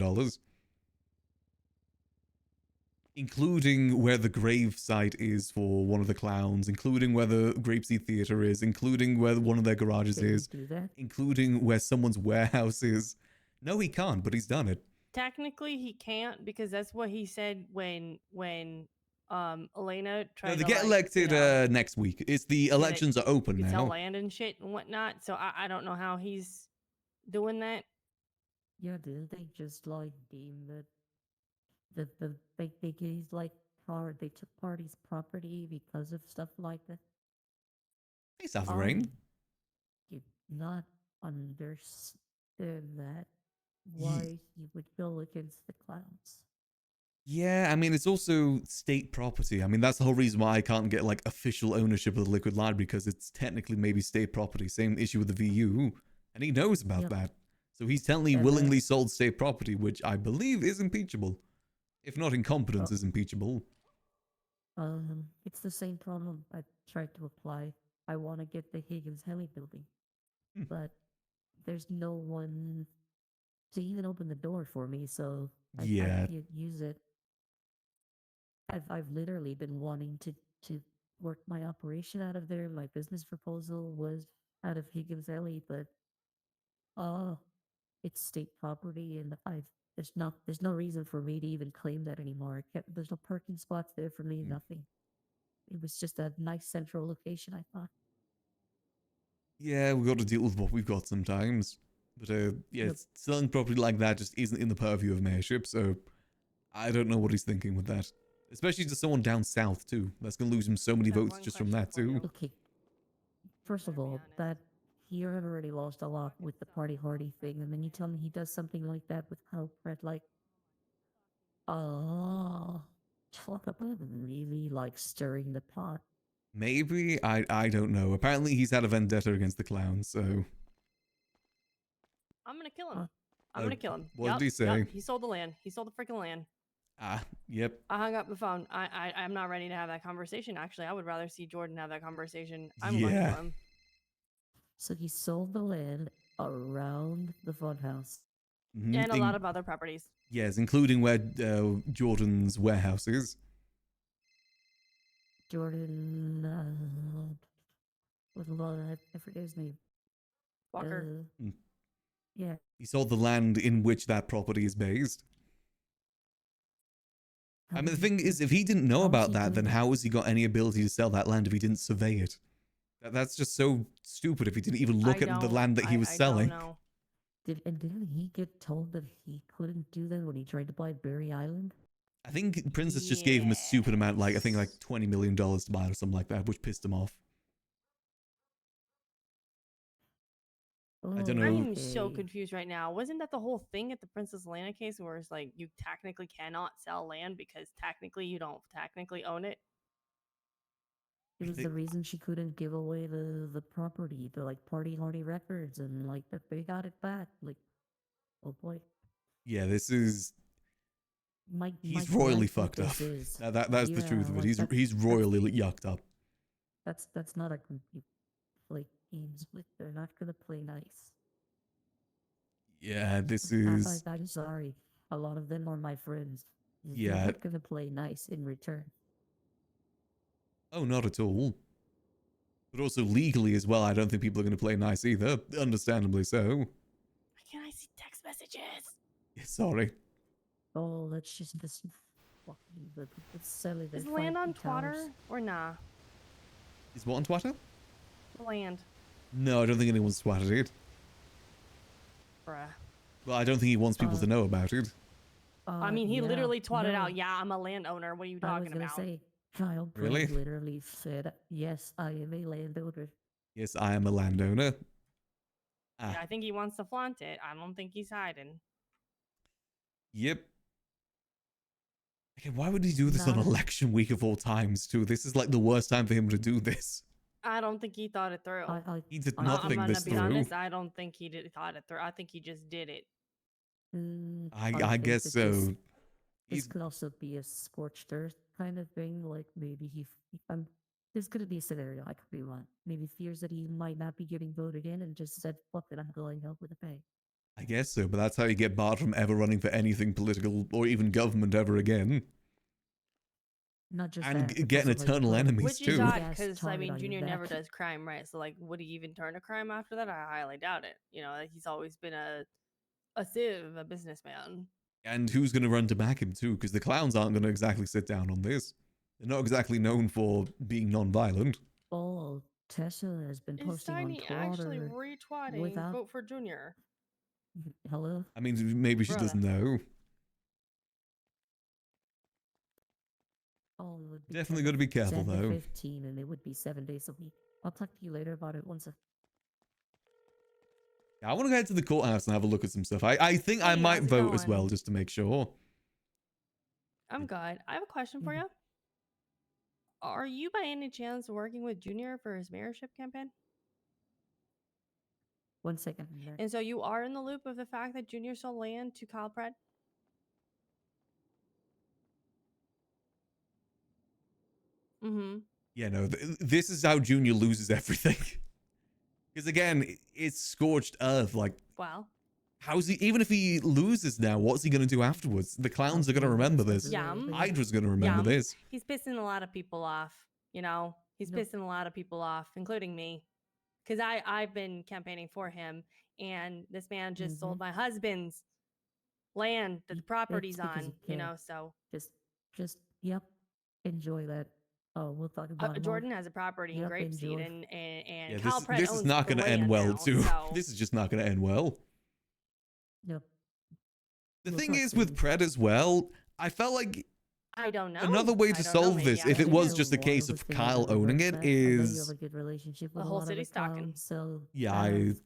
Including where the grave site is for one of the clowns, including where the Grapeseed Theater is, including where one of their garages can he is, do that? including where someone's warehouse is. No, he can't, but he's done it. Technically, he can't because that's what he said when Elena tried No, they to get like, elected next week. It's the that elections are open you could sell now. land and shit and whatnot. So I don't know how he's doing that. Yeah, didn't they just like deem that they gave like they took parties' property because of stuff like that? Hey, Sovereign. Did not understand that why he would go against the clowns. Yeah, I mean, it's also state property. I mean, that's the whole reason why I can't get like official ownership of the Liquid Library because it's technically maybe state property. Same issue with the VU, and he knows about Yep. that. So he's technically And willingly sold state property, which I believe is impeachable. If not incompetence Oh. is impeachable. It's the same problem I tried to apply. I want to get the Higgins Heli building, Hmm. but there's no one to even open the door for me, so I Yeah. can't use it. I've literally been wanting to work my operation out of there. My business proposal was out of Higgins Alley, but it's state property, and there's no reason for me to even claim that anymore. There's no parking spots there for me. Hmm. Nothing. It was just a nice central location, I thought. Yeah, we've got to deal with what we've got sometimes. But yeah, Yep. selling property like that just isn't in the purview of mayorship, so I don't know what he's thinking with that. Especially to someone down south too. That's gonna lose him so many I have votes one just from question that for you. too. Okay. First of Better be all, honest. that he already lost a lot with the party hardy thing, and then you tell me he does something like that with Kyle Pratt, like, oh, talk about really like stirring the pot. Maybe I don't know. Apparently he's had a vendetta against the clown, so I'm gonna kill him. Huh. I'm gonna kill him. what did he say? He sold the land. He sold the freaking land. Yep. I hung up the phone. I'm not ready to have that conversation. Actually, I would rather see Jordan have that conversation. I'm going to Yeah. kill him. So he sold the land around the funhouse. Mhm. And a lot of other properties. Yes, including where Jordan's warehouse is. Jordan, I forget his name. Walker. Yeah, He sold the land in which that property is based. I How mean, the did thing is, if he didn't know how is about he that, doing then that? how has he got any ability to sell that land if he didn't survey it? That's just so stupid if he didn't even look at the land that he was I selling. don't know. Didn't he get told that he couldn't do that when he tried to buy Berry Island? I think Princess just gave him a stupid amount, like, I think like Yes. $20 million to buy it or something like that, which pissed him off. I don't Oh, know. I'm so okay. confused right now. Wasn't that the whole thing at the Princess Elena case where it's like you technically cannot sell land because technically you don't technically own it? It I was think, the reason she couldn't give away the property, the like Party Hardy Records, and like that they got it back. Like, oh boy, yeah, this is, my he's royally gripe with fucked up. this is, That's the yeah, truth of it. like He's royally yucked up. that's not a group you play games with. They're not gonna play nice. Yeah, this is, I'm sorry. A lot of them are my friends. They're yeah. not gonna play nice in return. Oh, not at all. But also legally as well, I don't think people are going to play nice either. Understandably so. Why can't I see text messages? Yeah, sorry. Oh, let's just this fucking let's sell it Is at land on 5 towers. Twitter or nah? Is what on Twitter? Land, No, I don't think anyone's twatted it. bruh. Well, I don't think he wants people Uh, to know about it. I mean, he Yeah, literally twatted no. out, yeah, I'm a landowner. What are you I was talking gonna about? say, Kyle Really? Brand literally said, "Yes, I am a landowner." Yes, I am a landowner. Yeah, Ah, I think he wants to flaunt it. I don't think he's hiding. yep. Okay, why would he do this on Not a election week of all times, too? This is like the worst time for him to do this. I don't think he thought it through. He did I not I'm think gonna this be through. honest. I don't think he did thought it through. I think he just did it. I I think guess that so. this He's, could also be a scorched earth kind of thing. Like maybe this could be a scenario I could be wrong. Maybe fears that he might not be getting voted in and just said, "Fuck it, I'm going help with the pay." I guess so, but that's how you get barred from ever running for anything political or even government ever again. Not just And that, but getting also like, eternal well, enemies Which is too. odd gas because I tired mean, on your Junior never back. does crime, right? So like, would he even turn a crime after that? I highly doubt it. You know, like, he's always been a civ, a businessman. And who's going to run to back him too? Because the clowns aren't going to exactly sit down on this. They're not exactly known for being non-violent. Oh, Tessa has been Is posting on Tiny actually Twitter retweeting without vote for Junior? hello. I mean, maybe she Brother. doesn't know. Oh, it would be Definitely got to be careful 10 to though. 15, and it would be 7 days a week. I'll talk to you later about it once. Yeah, I want to head to the courthouse and have a look at some stuff. I think I Hey, might how's it vote as going? well, just to make sure. I'm good. I have a question for Mhm. you. Are you by any chance working with Junior for his mayorship campaign? 1 second. I'm there. And so you are in the loop of the fact that Junior sold land to Kyle Pratt? Mm-hmm. Yeah, no, this is how Junior loses everything. Because again, it's scorched earth. Like, Well, how's he, even if he loses now, what's he going to do afterwards? The clowns are going to remember this. Yum. Hydra's going to remember Yum. this. He's pissing a lot of people off. You know, he's Nope. pissing a lot of people off, including me, because I've been campaigning for him, and this man just sold my husband's land that the It's property's because on. you You care. know, so Yep. Enjoy that. Oh, we'll talk about it more. Jordan has a property in Yep, Grapeseed, enjoy. and Yeah, Kyle Pratt this is owns not the going to end land well now, too. So This is just not going to end well. Yep. The We'll thing talk is with soon. Pred as well, I felt like I don't know. another way I to don't know, solve maybe this, ask if it Maybe was Junior. just a the case wireless of thing Kyle will owning revert it, back. I know you have is a good relationship The with a whole lot of the city's talking. clowns, so yeah,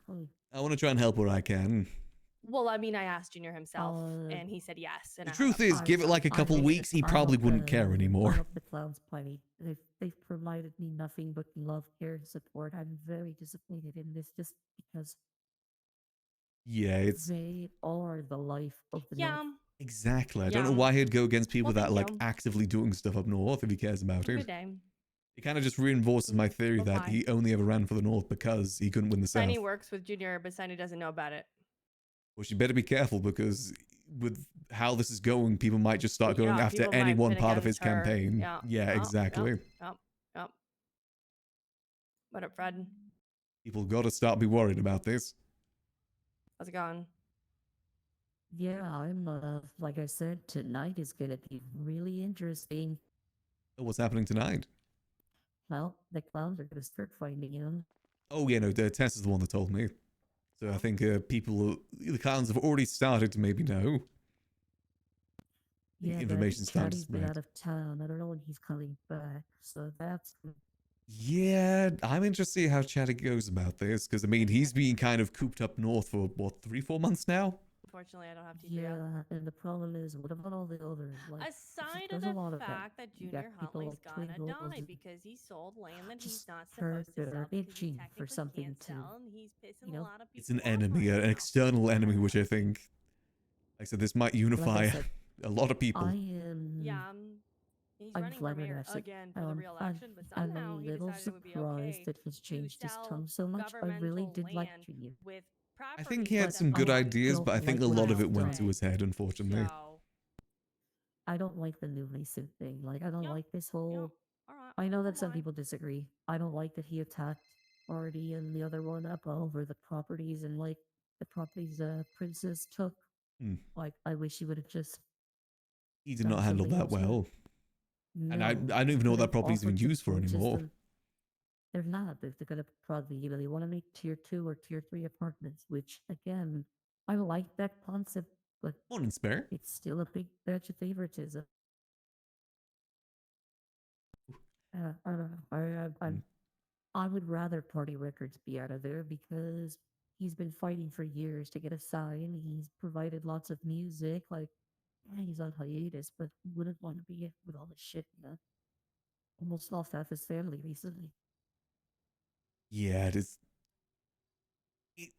probably- I want to try and help where I can. Well, I mean, I asked Junior himself, Uh, and he said yes. And The I hung truth up is, on give it him. like a couple hope weeks, he I probably hope wouldn't care I anymore. hope the clowns plenty. They've provided me nothing but love, care, and support. I'm very disappointed in this just because Yeah, it's they are the life of the North. Yeah. exactly. I don't know Yeah. why he'd go against people Well, that thank like you. actively doing stuff up north if he cares about Have a it. good day. It kind of just reinforces my theory that Bye-bye. he only ever ran for the north because he couldn't win the Sunny south. works with Junior, but Sunny doesn't know about it. Well, she better be careful because with how this is going, people might just start going Yeah, after people any might one pin part of his against her. campaign. Yeah. Yeah, Yep, exactly. Yep. What up, Fred? People got to start be worried about this. How's it going? Yeah, I'm, like I said, tonight is gonna be really interesting. Oh, what's happening tonight? Well, the clowns are gonna start finding him. Oh, yeah, no, Tess is the one that told me. So I think the clowns have already started to maybe know. The Yeah, but information's starting to Chatty's been spread. out of town. I don't know when he's coming back, so that's Yeah, I'm interested to see how Chatty goes about this, because, I mean, he's been kind of cooped up north for, what, 3, 4 months now? Unfortunately, I don't have T3 on. yeah. And the problem is, what about all the others? Like, Aside of there's a the lot of that. fact that You got Junior people Huntley's like gonna Twinkles die and because he sold land that he's just not her supposed to that sell are because he itching for technically something can't to, sell, and he's pissing you a know, lot of It's an people off enemy, right an now. external enemy, which I think, like I said, this might like I unify said, a lot of I people. Yeah, am. he's I'm running for mayor flabbergasted. again for the re-election, but I'm a somehow he little decided it would be surprised okay that he's to changed his sell tone so much. I really governmental did like land Junior, with I think he properties had but that some good I ideas, but don't I think like a what lot of he's it went to done. his head, unfortunately. So, I don't like the new Mason thing. Like, I don't yep, like this yep. whole. All right, I know I that don't some mind. people disagree. I don't like that he attacked Artie and the other one up over the properties and like the properties Princess took. Hmm. Like, I wish he would have just He did done not handle something that else with it. well. And I No, don't he even know what could that have property's even offered to used for purchase anymore. them. They're not. They're gonna probably, they want to make tier 2 or tier 3 apartments, which again, I like that concept, but One in spare. it's still a big batch of favoritism. I don't know. Hmm. I would rather Party Records be out of there because he's been fighting for years to get a sign. He's provided lots of music. Like, yeah, he's on hiatus, but wouldn't want to be with all this shit, Almost lost half his family recently. Yeah, it is.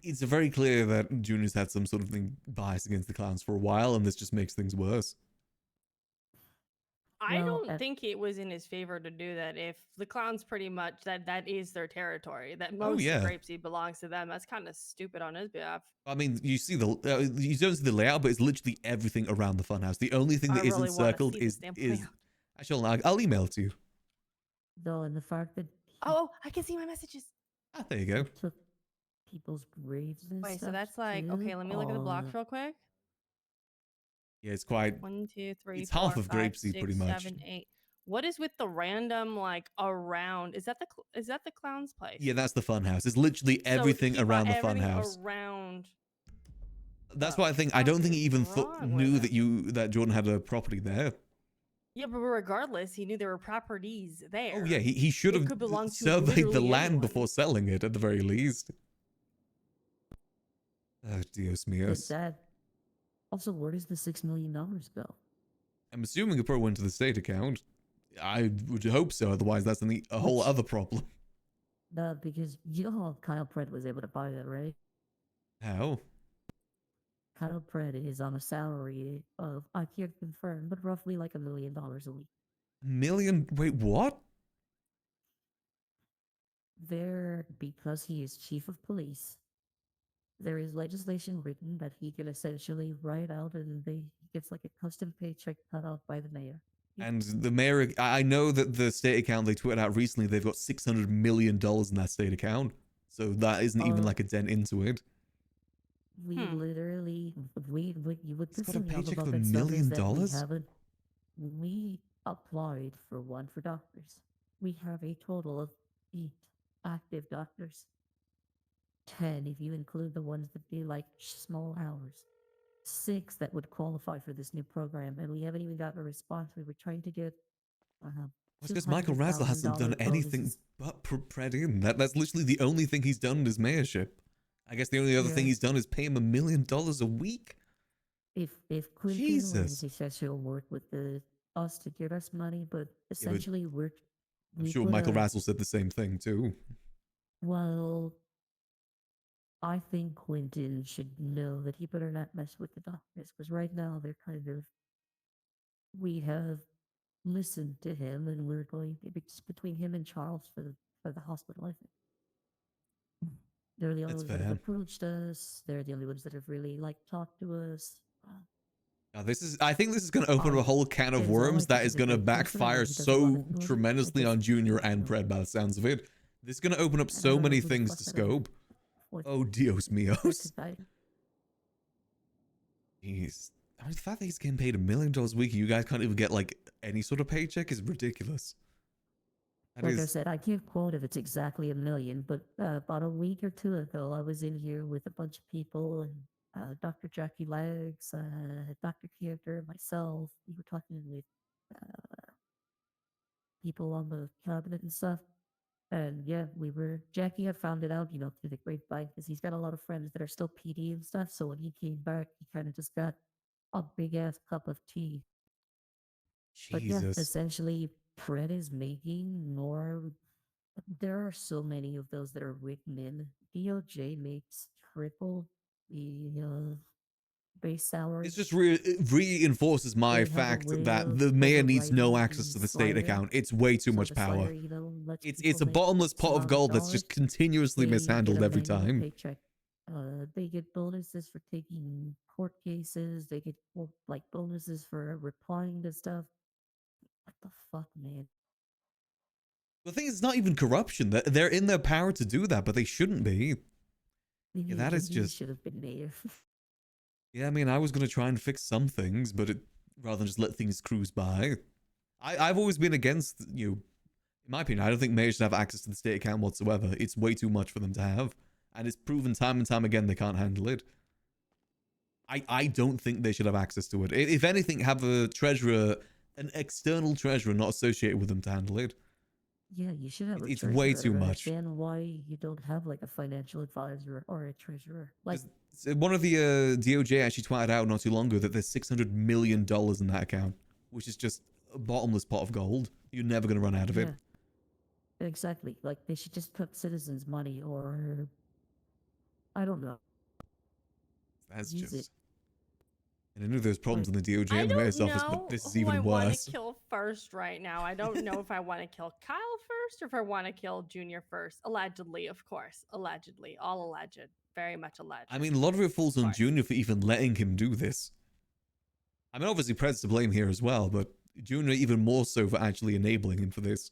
It's very clear that Junior's had some sort of thing bias against the clowns for a while, and this just makes things worse. I Well, don't think it was in his favor to do that. If the clowns pretty much that is their territory, that Oh most of yeah, Grapeseed belongs to them. That's kind of stupid on his behalf. I mean, you don't see the layout, but it's literally everything around the funhouse. The only thing I that isn't really want to circled see this damn is layout. actually I'll email it to you. though, and the fact that Oh, I can see my messages. Ah, there you he go. took people's graves and Wait, so stuff that's like too. okay. Let me look at the blocks real quick. Yeah, it's quite. 1, 2, 3, It's half 4, of 5, Grapeseed, pretty 6, much. 7, 8. What is with the random like around? Is that the clown's place? Yeah, that's the funhouse. It's literally So everything he bought around the everything funhouse. around. That's The why I think I fuck don't think he is even wrong with knew him? that Jordan had a property there. Yeah, but regardless, he knew there were properties Oh yeah, there. he should It have could belong to surveyed the literally land anyone. before selling it at the very least. Oh, Dios Did míos. that. Also, where does the $6 million go? I'm assuming it probably went to the state account. I would hope so, otherwise that's a whole Which, other problem. because you know how Kyle Pratt was able to buy that, right? How? Kyle Pratt is on a salary of, I can't confirm, but roughly like $1 million a week. Million? Wait, what? There, because he is chief of police, there is legislation written that he can essentially write out and he gets like a custom paycheck cut off by the mayor. And the mayor, I know that the state account they tweeted out recently, they've got $600 million in that state account. So that isn't even Uh, like a dent into it. we Hmm. literally, what you would He's got a piss me off paycheck of about $1 that stuff is million? that we applied for one for doctors. We have a total of 8 active doctors. 10 if you include the ones that do like small hours. 6 that would qualify for this new program, and we haven't even gotten a response. We were trying to get That's because Michael Razzle hasn't done $200,000 anything bonuses. but pred in. That's literally the only thing he's done in his mayorship. I guess the only other thing Yeah, he's done is pay him $1 million a week. if Quentin wins, Jesus. he says he'll work with us to get us money, but Yeah, but essentially I'm we sure put Michael a Razzle said the same thing too. well. I think Quentin should know that he better not mess with the doctors because right now they're kind of we have listened to him and we're going it's between him and Charles for the hospital. I think they're the only That's ones that have fair. approached us. They're the only ones that have really like talked to us. Now, I think this is going to open up a I whole can of Denzel, I worms think that he's is a going to good person. I know backfire he does a lot so of good. I tremendously just on Junior you and know, Pred by the sounds of it. This is going to open up and I so don't know many who the things fuck to that I scope. what Oh, Dios yeah, míos. because I Jeez. I mean, the fact that he's getting paid $1 million a week and you guys can't even get like any sort of paycheck is ridiculous. That Like I is. said, I can't quote if it's exactly 1 million, but about a week or two ago, I was in here with a bunch of people and Dr. Jackie Legs, Dr. Character, myself. We were talking with people on the cabinet and stuff. And yeah, Jackie had found it out, through the grapevine because he's got a lot of friends that are still PD and stuff. So when he came back, he kind of just got a big ass cup of tea. But yeah, Jesus. essentially, Pred is making more. There are so many of those that are written in. DOJ makes triple the base salary. This just reinforces my They have a fact way that of the mayor needs no overriding access the to the state slider. account. It's way too So much the power. slider, lets It's people a make bottomless X pot of amount of gold that's just dollars. continuously They get mishandled a every manual time. paycheck. They get bonuses for taking court cases. They get like bonuses for replying to stuff. What the fuck, man? The thing is, it's not even corruption. They're in their power to do that, but they shouldn't be. Yeah, that is Maybe he just. should have been mayor. Yeah, I mean, I was gonna try and fix some things, but rather than just let things cruise by. I've always been against, in my opinion, I don't think mayors should have access to the state account whatsoever. It's way too much for them to have. And it's proven time and time again they can't handle it. I don't think they should have access to it. If anything, have a treasurer, an external treasurer not associated with them to handle it. Yeah, you should have a It's treasurer. way I too don't much. understand why you don't have like a financial advisor or a treasurer. Like, Because one of the DOJ actually tweeted out not too long ago that there's $600 million in that account, which is just a bottomless pot of gold. You're never going to run out of it. yeah, exactly. Like they should just put citizens' money, or I don't know, That's use it. just. And I knew there was problems Like, in the DOJ I and the mayor's don't office, but know this is who I even want worse. to kill first right now. I don't know if I want to kill Kyle first or if I want to kill Junior first. Allegedly, of course. Allegedly. All alleged. Very much alleged. I mean, a lot of it falls Of on course. Junior for even letting him do this. I mean, obviously, Pred's to blame here as well, but Junior even more so for actually enabling him for this.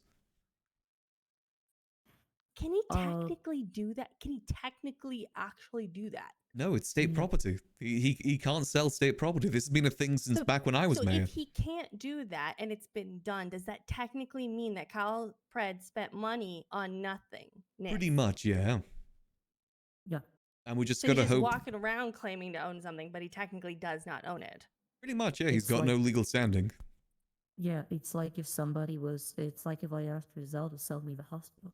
Can he technically do that? Can he technically actually do that? No, it's state No. property. He can't sell state property. This has been a thing since back when I was So mayor. if he can't do that and it's been done, does that technically mean that Kyle Pred spent money on nothing? Pretty much, yeah. Yeah. And we just So he's gotta just hope. walking around claiming to own something, but he technically does not own it. Pretty much, yeah. He's It's got like- no legal standing. Yeah, it's like if somebody was. It's like if I asked Rizal to sell me the hospital.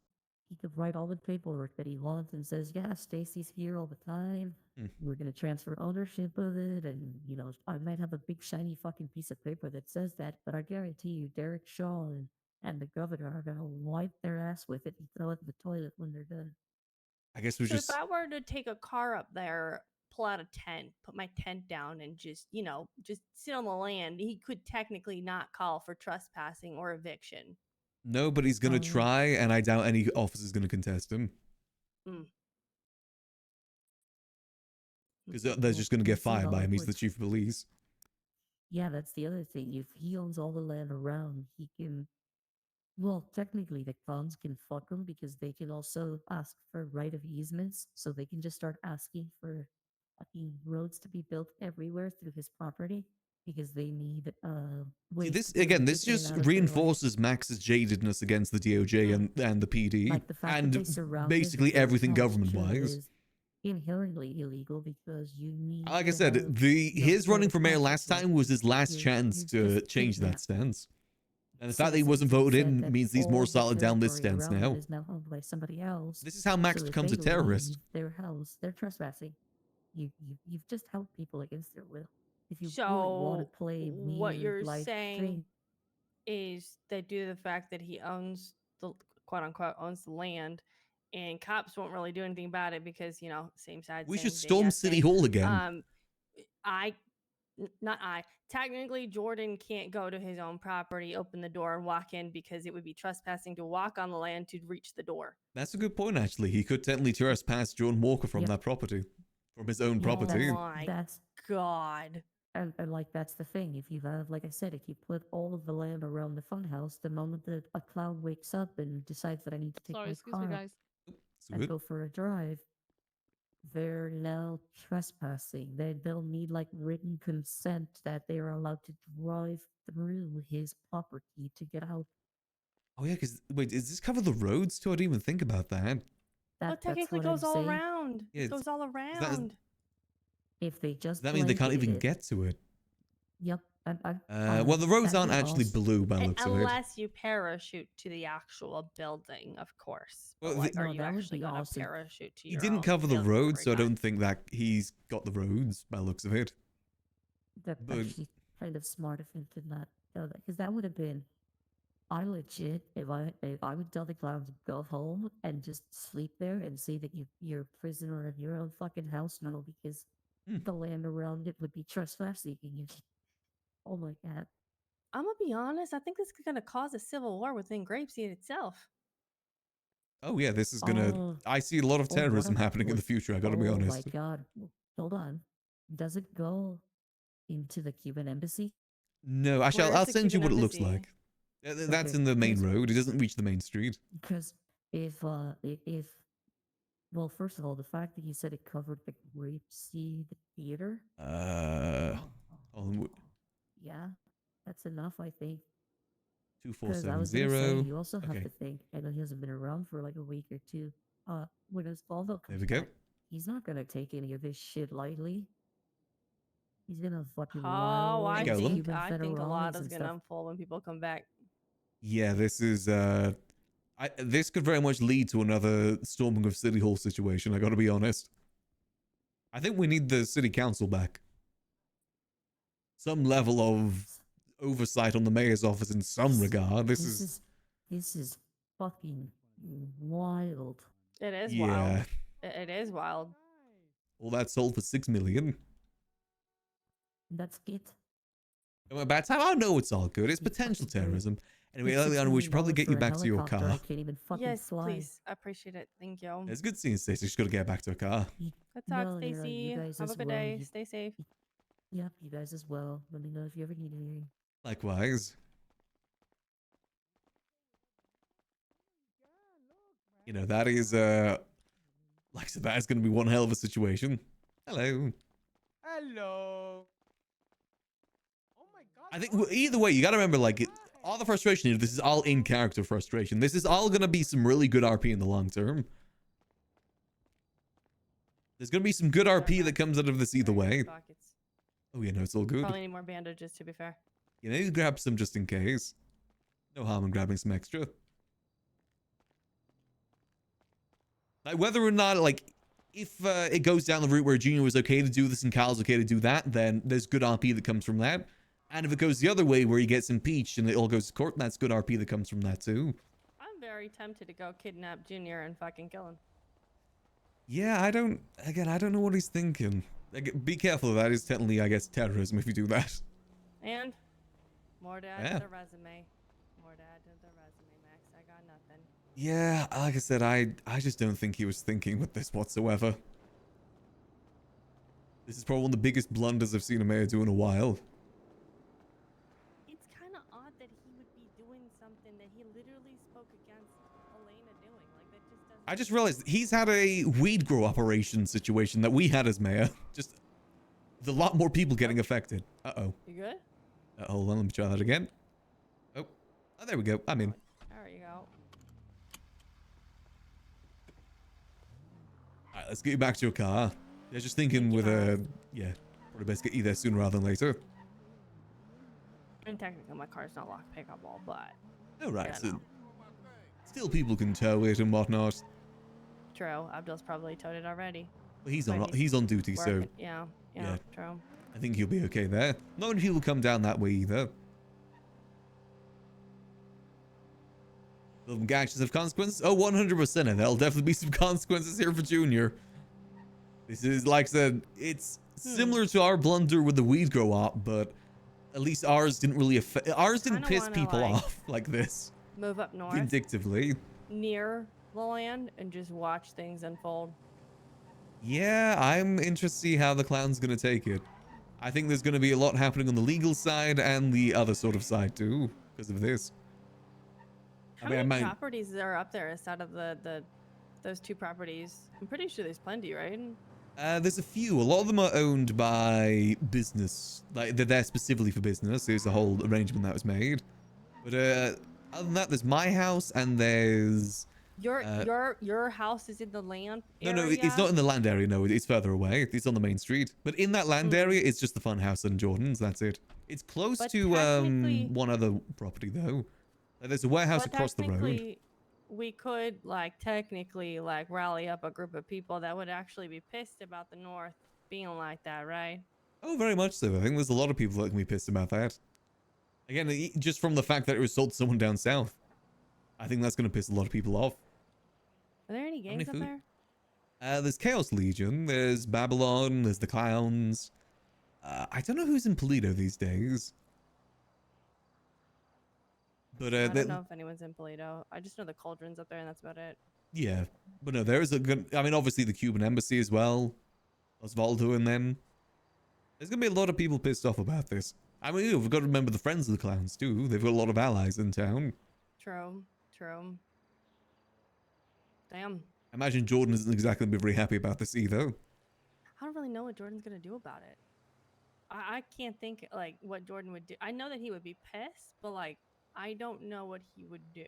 He could write all the paperwork that he wants and says, "Yeah, Stacy's here all the time. We're gonna transfer ownership of it, and I might have a big shiny fucking piece of paper that says that, but I guarantee you, Derek Shaw and the governor are gonna wipe their ass with it and throw it in the toilet when they're done." I guess we So just. if I were to take a car up there, pull out a tent, put my tent down, and just sit on the land, he could technically not call for trespassing or eviction. Nobody's gonna try, and I doubt any officer's gonna contest him. Because they're just gonna get We'll see fired how by it him. He's the works. chief of police. Yeah, that's the other thing. If he owns all the land around, he can. Well, technically, the cons can fuck him because they can also ask for right of easements, so they can just start asking for fucking roads to be built everywhere through his property because they need See, ways this to be able again, to this get in and just out of their land. reinforces Max's jadedness against the DOJ and the PD, Like the fact that they and surround basically it with everything village government-wise. is inherently illegal because you need. Like I to said, have, his running certain for mayor process, last like, time was his last you're- chance you're to just change that kidnapped. stance. And the fact that he Citizens wasn't have voted said in that means he's all more the solid down this territory stance around now. it is now owned by somebody else. This is how Max So if becomes a they terrorist. leave their house, they're trespassing. You've just held people against their will. If you really want to So play what weird, you're like saying is that due to the fact that he owns the quote unquote owns the land, and cops won't really do anything about it because same side. We same should thing, storm yes, City same. Hall again. Not I. Technically, Jordan can't go to his own property, open the door, and walk in because it would be trespassing to walk on the land to reach the door. That's a good point, actually. He could technically trespass John Walker from that property, from his own property. Oh my god! And like that's the thing. If you have, like I said, if you put all of the land around the funhouse, the moment that a clown wakes up and decides that I need to take my car and good. go for a drive, they're now trespassing. They'll need like written consent that they are allowed to drive through his property to get out. Oh yeah, because wait, does this cover the roads too? I didn't even think about that. Well, That's technically what I'm goes all saying. around. Yeah, It goes all is that, around. If they does just that mean they can't blanketed even it, get to it? yep. Well, the roads That aren't would actually also blue by looks of it. Unless you parachute to the actual building, of course. But Well, like, are no, you that would actually be gonna awesome. parachute to he your didn't own cover the building roads, every so I time? don't think that he's got the roads by looks of it. That's But actually kind of smart of him to not know that, because that would have been. I legit, if I would tell the clowns to go home and just sleep there and say that you're a prisoner in your own fucking house now because Hmm. the land around it would be trespassing and you. Oh my god. I'm gonna be honest. I think this is gonna cause a civil war within Grapeseed itself. oh yeah, this is gonna. Oh, I see a lot of oh, what terrorism a happening in the future. I gotta be oh my honest. god. Hold on. Does it go into the Cuban embassy? No, actually, Where I'll is the send you Cuban what it looks embassy? like. That's Okay, in the main because road. It doesn't reach the main street. because if well, first of all, the fact that you said it covered the Grapeseed Theater. On Yeah, that's enough, I think. two four Because I seven was gonna say, zero. you also have Okay, to think. I know he hasn't been around for like a week or two. When Osvaldo there comes we go. back, he's not gonna take any of this shit lightly. He's gonna fucking Oh, rile Hey, I his Golem. think Cuban I think a lot federales is and gonna stuff. unfold when people come back. Yeah, this is this could very much lead to another storming of City Hall situation. I gotta be honest. I think we need the city council back. Some level of oversight on the mayor's office in some regard. This is fucking wild. It is wild. Yeah. It is wild. All that sold for 6 million. That's it. And by the time I know it's all good. It's You potential fucking great. terrorism. Anyway, It's early on, we should probably $6 get you million back for to a your helicopter. car. I can't even fucking Yes, fly. please. I appreciate it. Thank you. It's good seeing Stacey. She's got to get back to her car. Good talk, No, you Stacy. guys Have a as good well. day. Stay safe. Yep, you guys as well. Let me know if you ever need anything. Likewise. You know, that is, like I said, that is going to be one hell of a situation. Hello. Hello. Oh my god. I think either way, you got to remember, like, all the frustration here, this is all in character frustration. This is all going to be some really good RP in the long term. There's going to be some good RP that comes out of this either way. Pockets. Oh, yeah, no, it's all good. Probably need more bandages, to be fair. You know, you grab some just in case. No harm in grabbing some extra. Like, whether or not, like, if it goes down the route where Junior was okay to do this and Kyle's okay to do that, then there's good RP that comes from that. And if it goes the other way where he gets impeached and it all goes to court, that's good RP that comes from that too. I'm very tempted to go kidnap Junior and fucking kill him. Yeah, I don't know what he's thinking. Like, be careful, that is technically, I guess, terrorism if you do that. And more to add Yeah. to the resume. More to add to the resume, Max. I got nothing. Yeah, like I said, I just don't think he was thinking with this whatsoever. This is probably one of the biggest blunders I've seen a mayor do in a while. It's kind of odd that he would be doing something that he literally spoke against Elena doing. Like, that just doesn't. I just realized he's had a weed grow operation situation that we had as mayor. Just with a lot more people getting affected. Uh-oh. You good? Hold on, let me try that again. Oh, there we go. I'm in. There you go. All right, let's get you back to your car. Yeah, just thinking Thank you, with Max. yeah, probably best get you there sooner rather than later. And technically, my car's not locked pickable, but Oh, right. Yeah, So no. still people can tow it and whatnot. true. Abdul's probably towed it already. But he's But on he's on duty, so Working. Yeah, yeah. true. I think he'll be okay there. Not many people come down that way either. Will them actions have consequences? Oh, 100%. And there'll definitely be some consequences here for Junior. This is, like I said, it's similar to our blunder with the weed grow op, but at least ours didn't really affect. Ours didn't Kinda piss wanna, people like, off like this. Move up north Vindictively. near the land and just watch things unfold. Yeah, I'm interested to see how the clown's gonna take it. I think there's gonna be a lot happening on the legal side and the other sort of side too, because of this. How I mean, many I might. properties are up there instead of those two properties? I'm pretty sure there's plenty, right? There's a few. A lot of them are owned by business. Like, they're there specifically for business. There's a whole arrangement that was made. But other than that, there's my house and there's... Your house is in the land No, area? no, it's not in the land area. No, it's further away. It's on the main street. But in that land area, it's just the fun house and Jordan's. That's it. It's close But to technically- one other property, though. There's a warehouse But across the road. technically, we could, like, technically, like, rally up a group of people that would actually be pissed about the North being like that, right? Oh, very much so. I think there's a lot of people that can be pissed about that. Again, just from the fact that it was sold to someone down south. I think that's going to piss a lot of people off. Are there any gangs up food? there? There's Chaos Legion, there's Babylon, there's the Clowns. I don't know who's in Polito these days. But I don't know if anyone's in Polito. I just know the Cauldron's up there, and that's about it. yeah, but no, there is a good. I mean, obviously the Cuban embassy as well. Osvaldo and them. There's gonna be a lot of people pissed off about this. I mean, we've got to remember the Friends of the Clowns too. They've got a lot of allies in town. True. Damn. I imagine Jordan isn't exactly gonna be very happy about this either. I don't really know what Jordan's gonna do about it. I can't think, like, what Jordan would do. I know that he would be pissed, but, like, I don't know what he would do,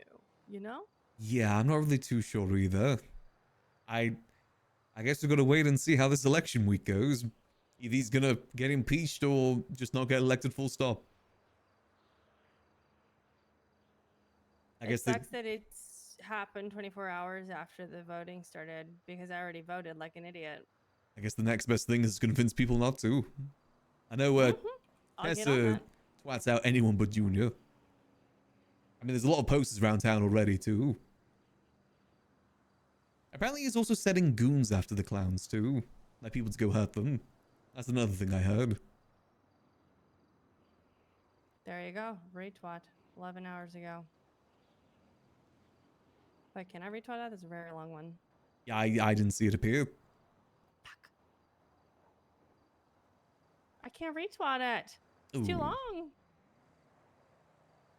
you know? Yeah, I'm not really too sure either. I guess we've got to wait and see how this election week goes. Either he's gonna get impeached or just not get elected full stop. I guess It sucks that it's happened 24 hours after the voting started, because I already voted like an idiot. I guess the next best thing is convince people not to. I know I'll get on Tessa that. twats out anyone but Junior. I mean, there's a lot of posters around town already too. Apparently he's also setting goons after the Clowns too. Like people to go hurt them. That's another thing I heard. There you go. Retweet. 11 hours ago. Wait, can I retweet that? That's a very long one. Yeah, I didn't see it appear. Fuck. I can't retweet it. It's too Ooh. long.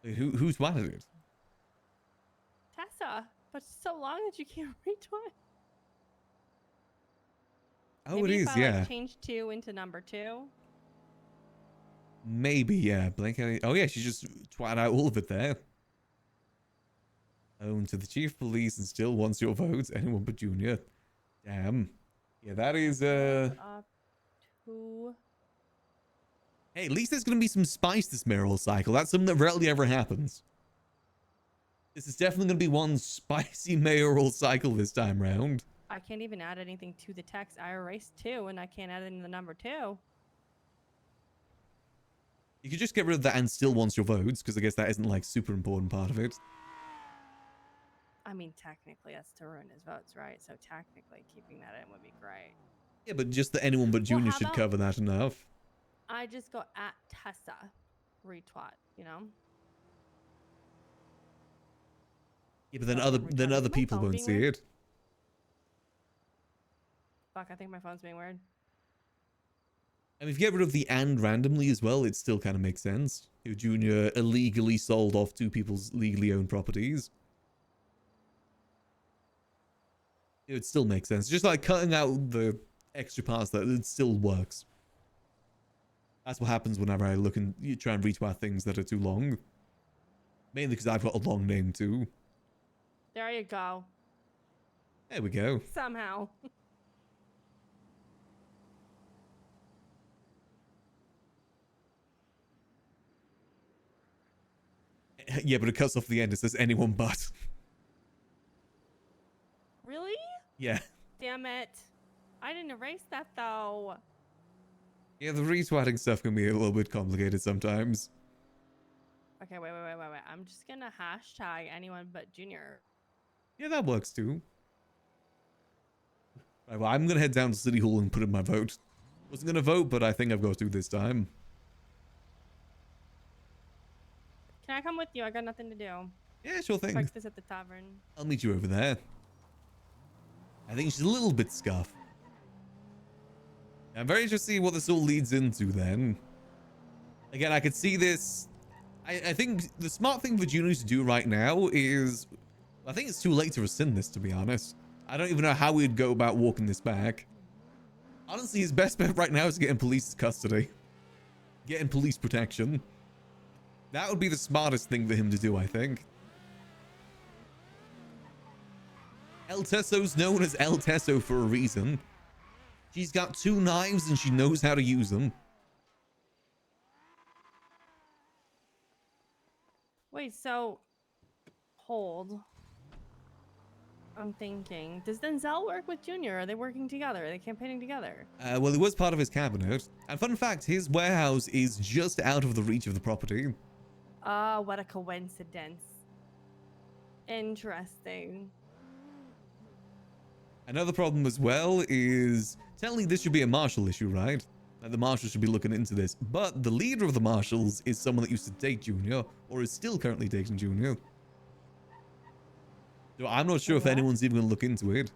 Wait, who's wanted it? Tessa. But it's so long that you can't retweet. Oh, Maybe it if is, I, yeah. like, change 2 into number 2. Maybe, yeah. Blank. Oh, yeah, she just twat out all of it there. Own to the chief of police and still wants your votes. Anyone but Junior. Damn. Yeah, that is, Up to... Hey, at least there's going to be some spice this mayoral cycle. That's something that rarely ever happens. This is definitely going to be one spicy mayoral cycle this time round. I can't even add anything to the text. I erased 2, and I can't add it in the number 2. You could just get rid of that and still wants your votes, because I guess that isn't, like, super important part of it. I mean, technically, that's to ruin his votes, right? So technically, keeping that in would be great. Yeah, but just that anyone but Junior how should about- cover that enough. I just go at Tessa, retweet, you know? Yeah, but then Oh, retarded. other My people phone won't being see weird? it. Fuck, I think my phone's being weird. And if you get rid of the and randomly as well, it still kind of makes sense. If Junior illegally sold off 2 people's legally owned properties. It would still make sense. Just like cutting out the extra parts that it still works. That's what happens whenever I look and you try and retweet things that are too long. Mainly because I've got a long name too. There you go. There we go. Somehow. Yeah, but it cuts off the end. It says anyone but. Really? Yeah. Damn it. I didn't erase that, though. Yeah, the retweeting stuff can be a little bit complicated sometimes. Okay, wait. I'm just gonna hashtag anyone but Junior. Yeah, that works too. Right, well, I'm gonna head down to City Hall and put in my vote. Wasn't gonna vote, but I think I've got to this time. Can I come with you? I got nothing to do. Yeah, sure thing. Breakfast at the tavern. I'll meet you over there. I think she's a little bit scuffed. I'm very interested to see what this all leads into then. Again, I could see this. I think the smart thing for Juno to do right now is... I think it's too late to rescind this, to be honest. I don't even know how we'd go about walking this back. Honestly, his best bet right now is getting police custody. Getting police protection. That would be the smartest thing for him to do, I think. El Tesso's known as El Tesso for a reason. She's got 2 knives and she knows how to use them. Wait, so hold. I'm thinking, does Denzel work with Junior? Are they working together? Are they campaigning together? Well, he was part of his cabinet. And fun fact, his warehouse is just out of the reach of the property. Ah, what a coincidence. Interesting. Another problem as well is, technically this should be a marshal issue, right? Like the marshal should be looking into this. But the leader of the marshals is someone that used to date Junior, or is still currently dating Junior. So I'm not sure if What? anyone's even going to look into it.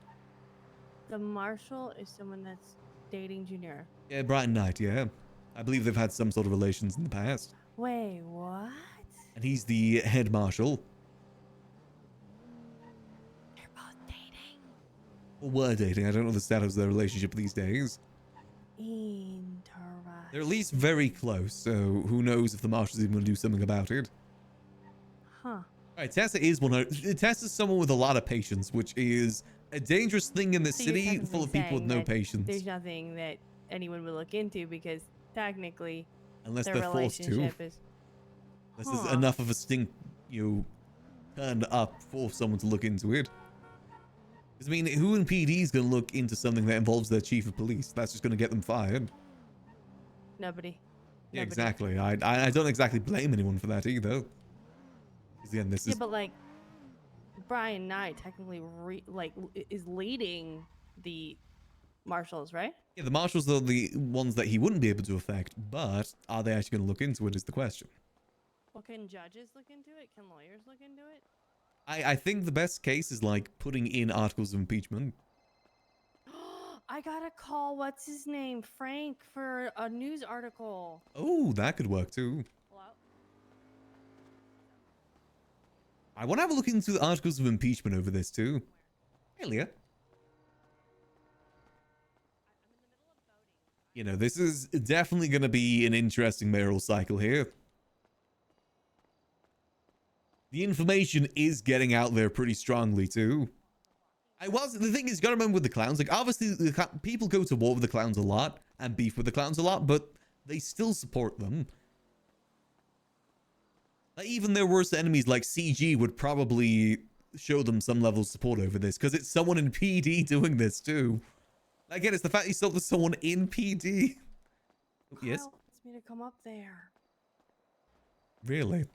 The marshal is someone that's dating Junior. Yeah, Brian Knight, yeah. I believe they've had some sort of relations in the past. Wait, what? And he's the head marshal. They're both dating. Or were dating. I don't know the status of their relationship these days. Interesting. They're at least very close, so who knows if the marshal's even going to do something about it. Huh. Alright, Tessa is Tessa's someone with a lot of patience, which is a dangerous thing in this So you're city full of technically people with saying no that patience. There's nothing that anyone would look into because technically Unless their they're forced to. relationship is. Unless there's Huh. enough of a stink, turned up for someone to look into it. Because, I mean, who in PD is going to look into something that involves their chief of police? That's just going to get them fired. Nobody. Yeah, Nobody. exactly. I don't exactly blame anyone for that either. Because, again, this Yeah, is... but like Brian Knight technically is leading the marshals, right? Yeah, the marshals are the ones that he wouldn't be able to affect, but are they actually going to look into it is the question. Well, can judges look into it? Can lawyers look into it? I think the best case is, like, putting in articles of impeachment. I got a call. What's his name? Frank for a news article. Oh, that could work too. Hello? I want to have a look into the articles of impeachment over this too. Hey, Leah. You know, this is definitely going to be an interesting mayoral cycle here. The information is getting out there pretty strongly too. The thing is, you gotta remember with the clowns, like obviously people go to war with the clowns a lot and beef with the clowns a lot, but they still support them. Like even their worst enemies like CG would probably show them some level of support over this because it's someone in PD doing this too. Again, it's the fact you saw there's someone in PD. Oh, yes? Kyle wants me to come up there. Really?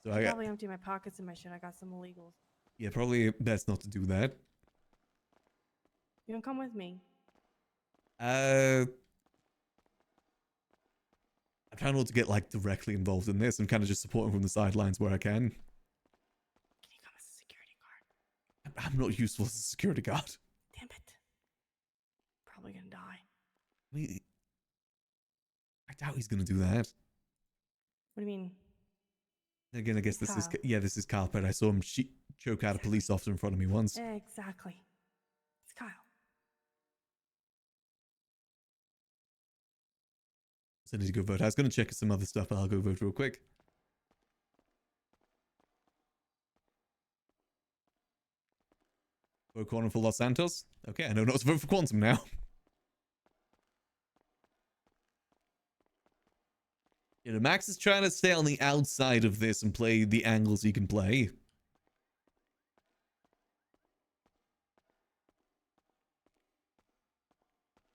So I'll probably empty my pockets and my shit. I got some illegals. yeah, probably best not to do that. You can come with me. I'm trying not to get like directly involved in this. I'm kind of just supporting from the sidelines where I can. Can you come as a security guard? I'm not useful as a security guard. Damn it. Probably gonna die. I doubt he's gonna do that. What do you mean? Again, I guess this is Kyle. this is Kyle Pitt. I saw him choke out a police officer in front of me once. Exactly. It's Kyle. So I need to go vote. I was gonna check some other stuff, but I'll go vote real quick. Vote Quantum for Los Santos. Okay, I know not to vote for Quantum now. You know, Max is trying to stay on the outside of this and play the angles he can play.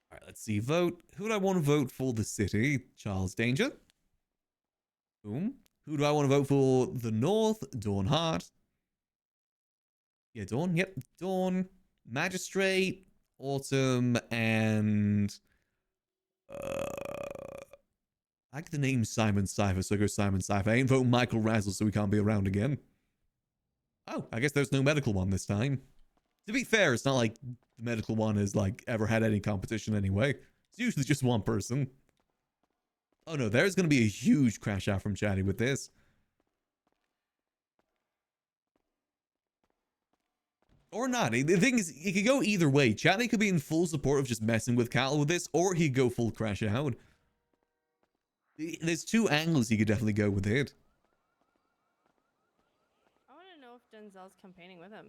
Alright, let's see. Vote. Who do I want to vote for the city? Charles Danger. Boom. Who do I want to vote for the north? Dawn Hart. Yeah, Dawn. Yep, Dawn. Magistrate. Autumn. And... I like the name Simon Cypher, so I go Simon Cypher. I ain't voting Michael Razzle, so he can't be around again. Oh, I guess there's no medical one this time. To be fair, it's not like the medical one has, like, ever had any competition anyway. It's usually just one person. Oh no, there's going to be a huge crash out from Chatty with this. Or not. The thing is, it could go either way. Chatney could be in full support of just messing with Cal with this, or he'd go full crash out. There's two angles he could definitely go with it. I want to know if Denzel's campaigning with him.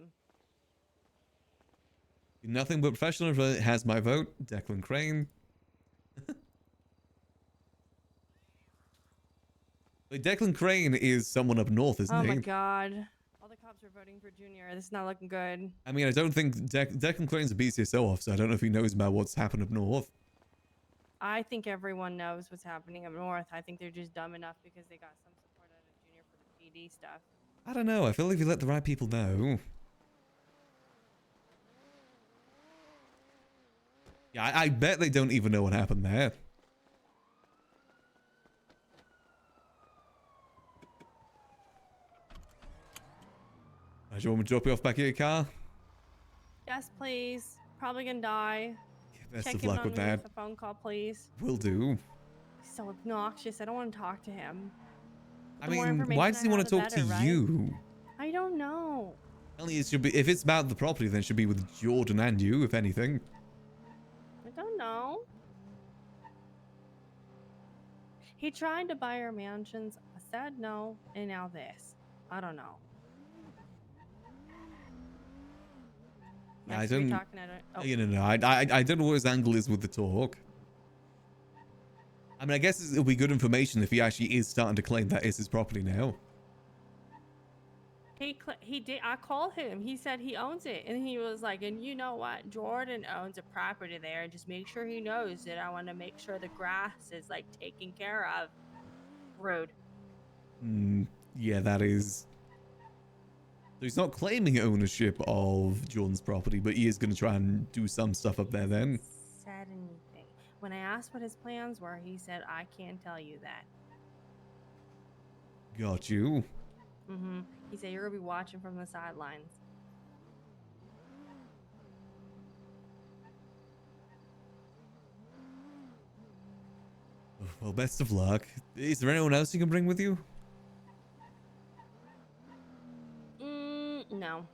Nothing but professional has my vote. Declan Crane. Like Declan Crane is someone up north, isn't Oh he? my god. All the cops are voting for Junior. This is not looking good. I mean, I don't think Declan Crane's a BCSO officer. I don't know if he knows about what's happened up north. I think everyone knows what's happening up north. I think they're just dumb enough because they got some support out of Junior for the PD stuff. I don't know. I feel like if you let the right people know. Yeah, I bet they don't even know what happened there. Do you want me to drop you off back at your car? Yes, please. Probably gonna die. Yeah, best Check of in luck on with me that. with a phone call, please. Will do. He's so obnoxious. I don't want to talk to him. I The more mean, information why does he I want have, to the talk to better, right? you? I don't know. Only it should be, if it's about the property, then it should be with Jordan and you, if anything. I don't know. He tried to buy our mansions. I said no, and now this. I don't know. I Next to be don't. talking, I don't. Oh. You know, I don't know what his angle is with the talk. I mean, I guess it'll be good information if he actually is starting to claim that is his property now. He did. I called him. He said he owns it, and he was like, "And you know what? Jordan owns a property there. Just make sure he knows that I want to make sure the grass is like taken care of." Rude. Yeah, that is. So he's not claiming ownership of Jordan's property, but he is going to try and do some stuff up there then. Said anything? When I asked what his plans were, he said, "I can't tell you that." Got you. He said, "You're gonna be watching from the sidelines." Well, best of luck. Is there anyone else you can bring with you? No.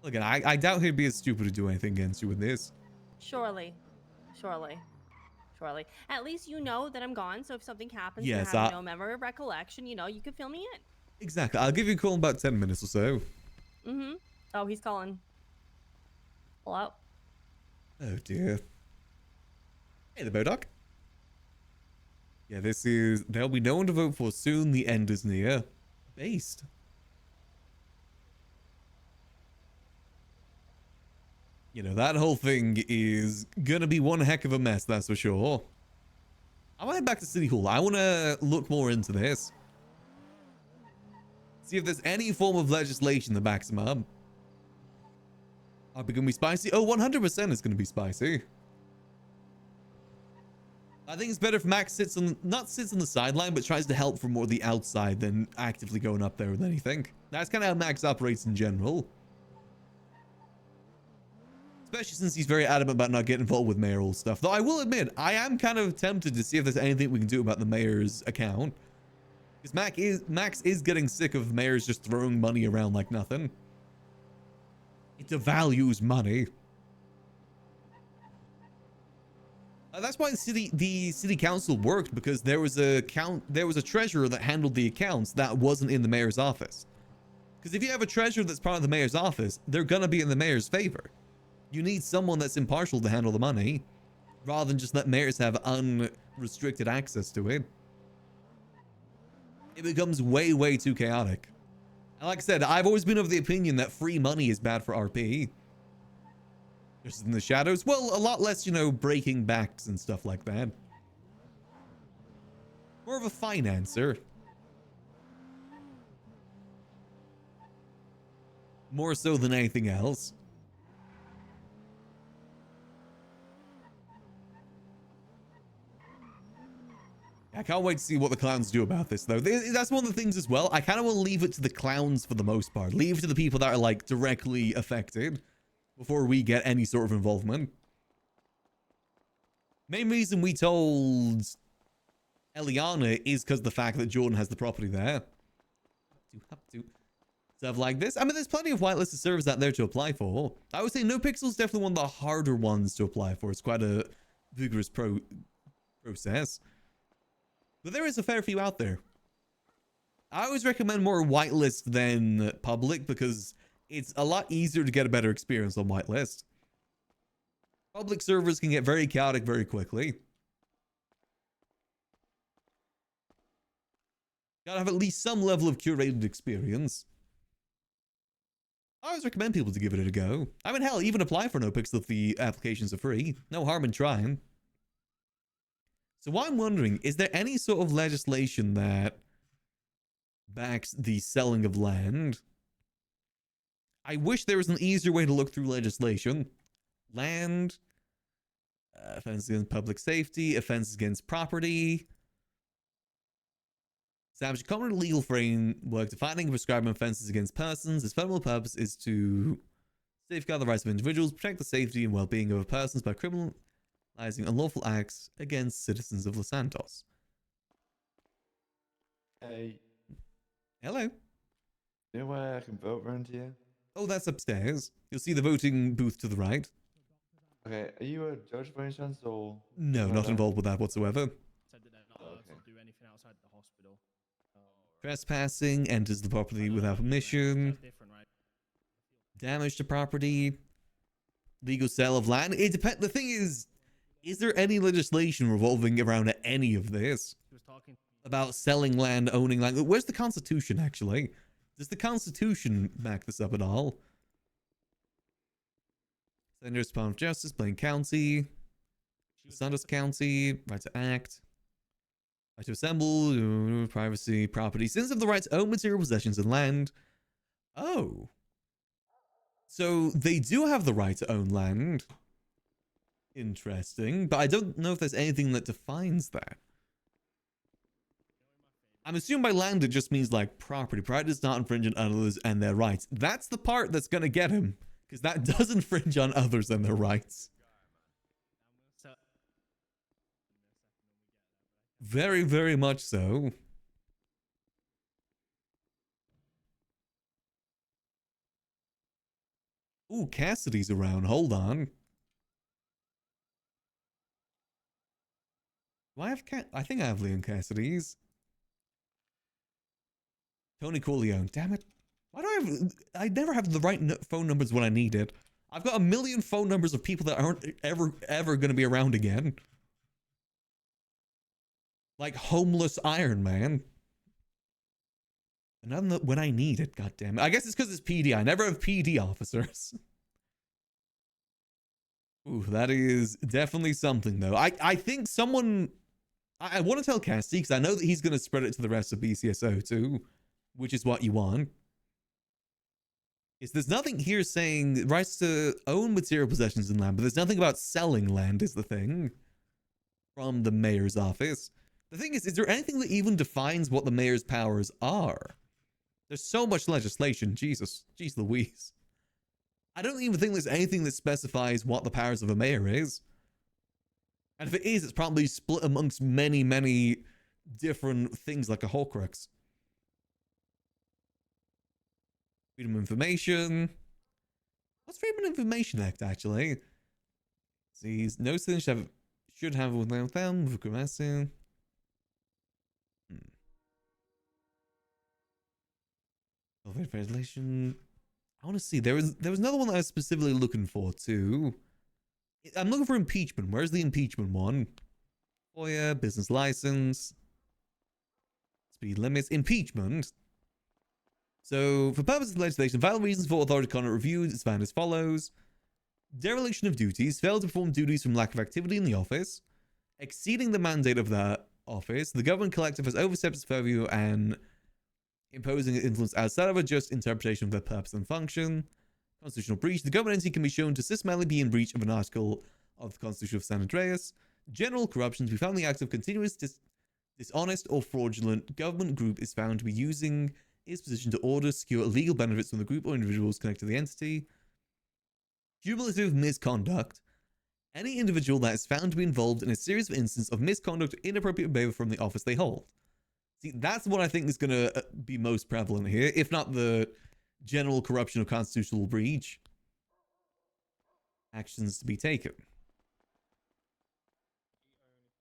Look, I doubt he'd be as stupid to do anything against you with this. Surely. At least you know that I'm gone, so if something happens, Yes, you have no memory or recollection, you know, you can fill me in. Exactly. I'll give you a call in about 10 minutes or so. Oh, he's calling. Hello? Oh, dear. Hey there, Modoc. Yeah, there'll be no one to vote for soon. The end is near. Based. You know, that whole thing is gonna be one heck of a mess, that's for sure. I want to head back to City Hall. I want to look more into this. See if there's any form of legislation that backs him up. Are we gonna be spicy? Oh, 100% it's gonna be spicy. I think it's better if Max not sits on the sideline, but tries to help from more the outside than actively going up there with anything. That's kind of how Max operates in general. Especially since he's very adamant about not getting involved with mayoral stuff. Though I will admit, I am kind of tempted to see if there's anything we can do about the mayor's account. Because Max is getting sick of mayors just throwing money around like nothing. It devalues money. That's why the city council worked, because there was a treasurer that handled the accounts that wasn't in the mayor's office. Because if you have a treasurer that's part of the mayor's office, they're gonna be in the mayor's favor. You need someone that's impartial to handle the money, rather than just let mayors have unrestricted access to it. It becomes way, way too chaotic. And like I said, I've always been of the opinion that free money is bad for RP. Just in the shadows. Well, a lot less, you know, breaking backs and stuff like that. More of a financer. More so than anything else. I can't wait to see what the clowns do about this, though. That's one of the things as well. I kind of want to leave it to the clowns for the most part. Leave it to the people that are, like, directly affected before we get any sort of involvement. Main reason we told Eliana is because of the fact that Jordan has the property there. stuff like this. I mean, there's plenty of whitelisted servers out there to apply for. I would say NoPixel is definitely one of the harder ones to apply for. It's quite a vigorous process. But there is a fair few out there. I always recommend more whitelist than public because it's a lot easier to get a better experience on whitelist. Public servers can get very chaotic very quickly. Gotta have at least some level of curated experience. I always recommend people to give it a go. I mean, hell, even apply for NoPixel if the applications are free. No harm in trying. So what I'm wondering, is there any sort of legislation that backs the selling of land? I wish there was an easier way to look through legislation. Land, offenses against public safety, offenses against property. Establish a common legal framework defining and prescribing offenses against persons. Its fundamental purpose is to safeguard the rights of individuals, protect the safety and well-being of persons by criminalizing unlawful acts against citizens of Los Santos. Hey, Hello. you know where I can vote around here? Oh, that's upstairs. You'll see the voting booth to the right. Okay, are you a judge by any chance, or? No, not involved with that whatsoever. Said that they're not allowed to do anything outside the hospital. Trespassing, enters the property without permission, Different, right? damage to property, legal sale of land. It depends. The thing is there any legislation revolving around any of this? She was talking. About selling land, owning land? Where's the Constitution, actually? Does the Constitution back this up at all? Senators, Department of Justice, Blaine County, Santos County, right to act. Right to assemble, privacy, property. Citizens have the right to own material possessions and land. Oh. So they do have the right to own land. Interesting. But I don't know if there's anything that defines that. I'm assuming by land it just means like property. Property does not infringe on others and their rights. That's the part that's going to get him. Because that does infringe on others and their rights. Very, very much so. Ooh, Cassidy's around. Hold on. Do I have I think I have Leon Cassidy's. Tony Corleone. Damn it. Why do I never have the right phone numbers when I need it. I've got a million phone numbers of people that aren't ever going to be around again. Like homeless Iron Man. And when I need it, goddammit. I guess it's because it's PD. I never have PD officers. Ooh, that is definitely something, though. I think someone... I want to tell Cassidy, because I know that he's going to spread it to the rest of BCSO, too. Which is what you want. There's nothing here saying rights to own material possessions in land, but there's nothing about selling land is the thing. From the mayor's office. The thing is there anything that even defines what the mayor's powers are? There's so much legislation. Jesus. Jeez Louise. I don't even think there's anything that specifies what the powers of a mayor is. And if it is, it's probably split amongst many, many different things like a Horcrux. Freedom of Information. What's Freedom of Information Act, actually? See, no citizen should have without them, requesting. Translation. I want to see. There was another one that I was specifically looking for too. I'm looking for impeachment. Where's the impeachment one? FOIA, business license, speed limits, impeachment. So, for purposes of legislation, vital reasons for authority conduct review is found as follows: dereliction of duties, failed to perform duties from lack of activity in the office, exceeding the mandate of the office, the government collective has overstepped its purview and imposing influence outside of a just interpretation of their purpose and function. Constitutional breach. The government entity can be shown to systematically be in breach of an article of the Constitution of San Andreas. General corruption. To be found in the act of continuous dishonest or fraudulent government group is found to be using its position to order, secure illegal benefits from the group or individuals connected to the entity. Cumulative misconduct. Any individual that is found to be involved in a series of instances of misconduct or inappropriate behavior from the office they hold. See, that's what I think is going to be most prevalent here, if not the general corruption or constitutional breach. Actions to be taken.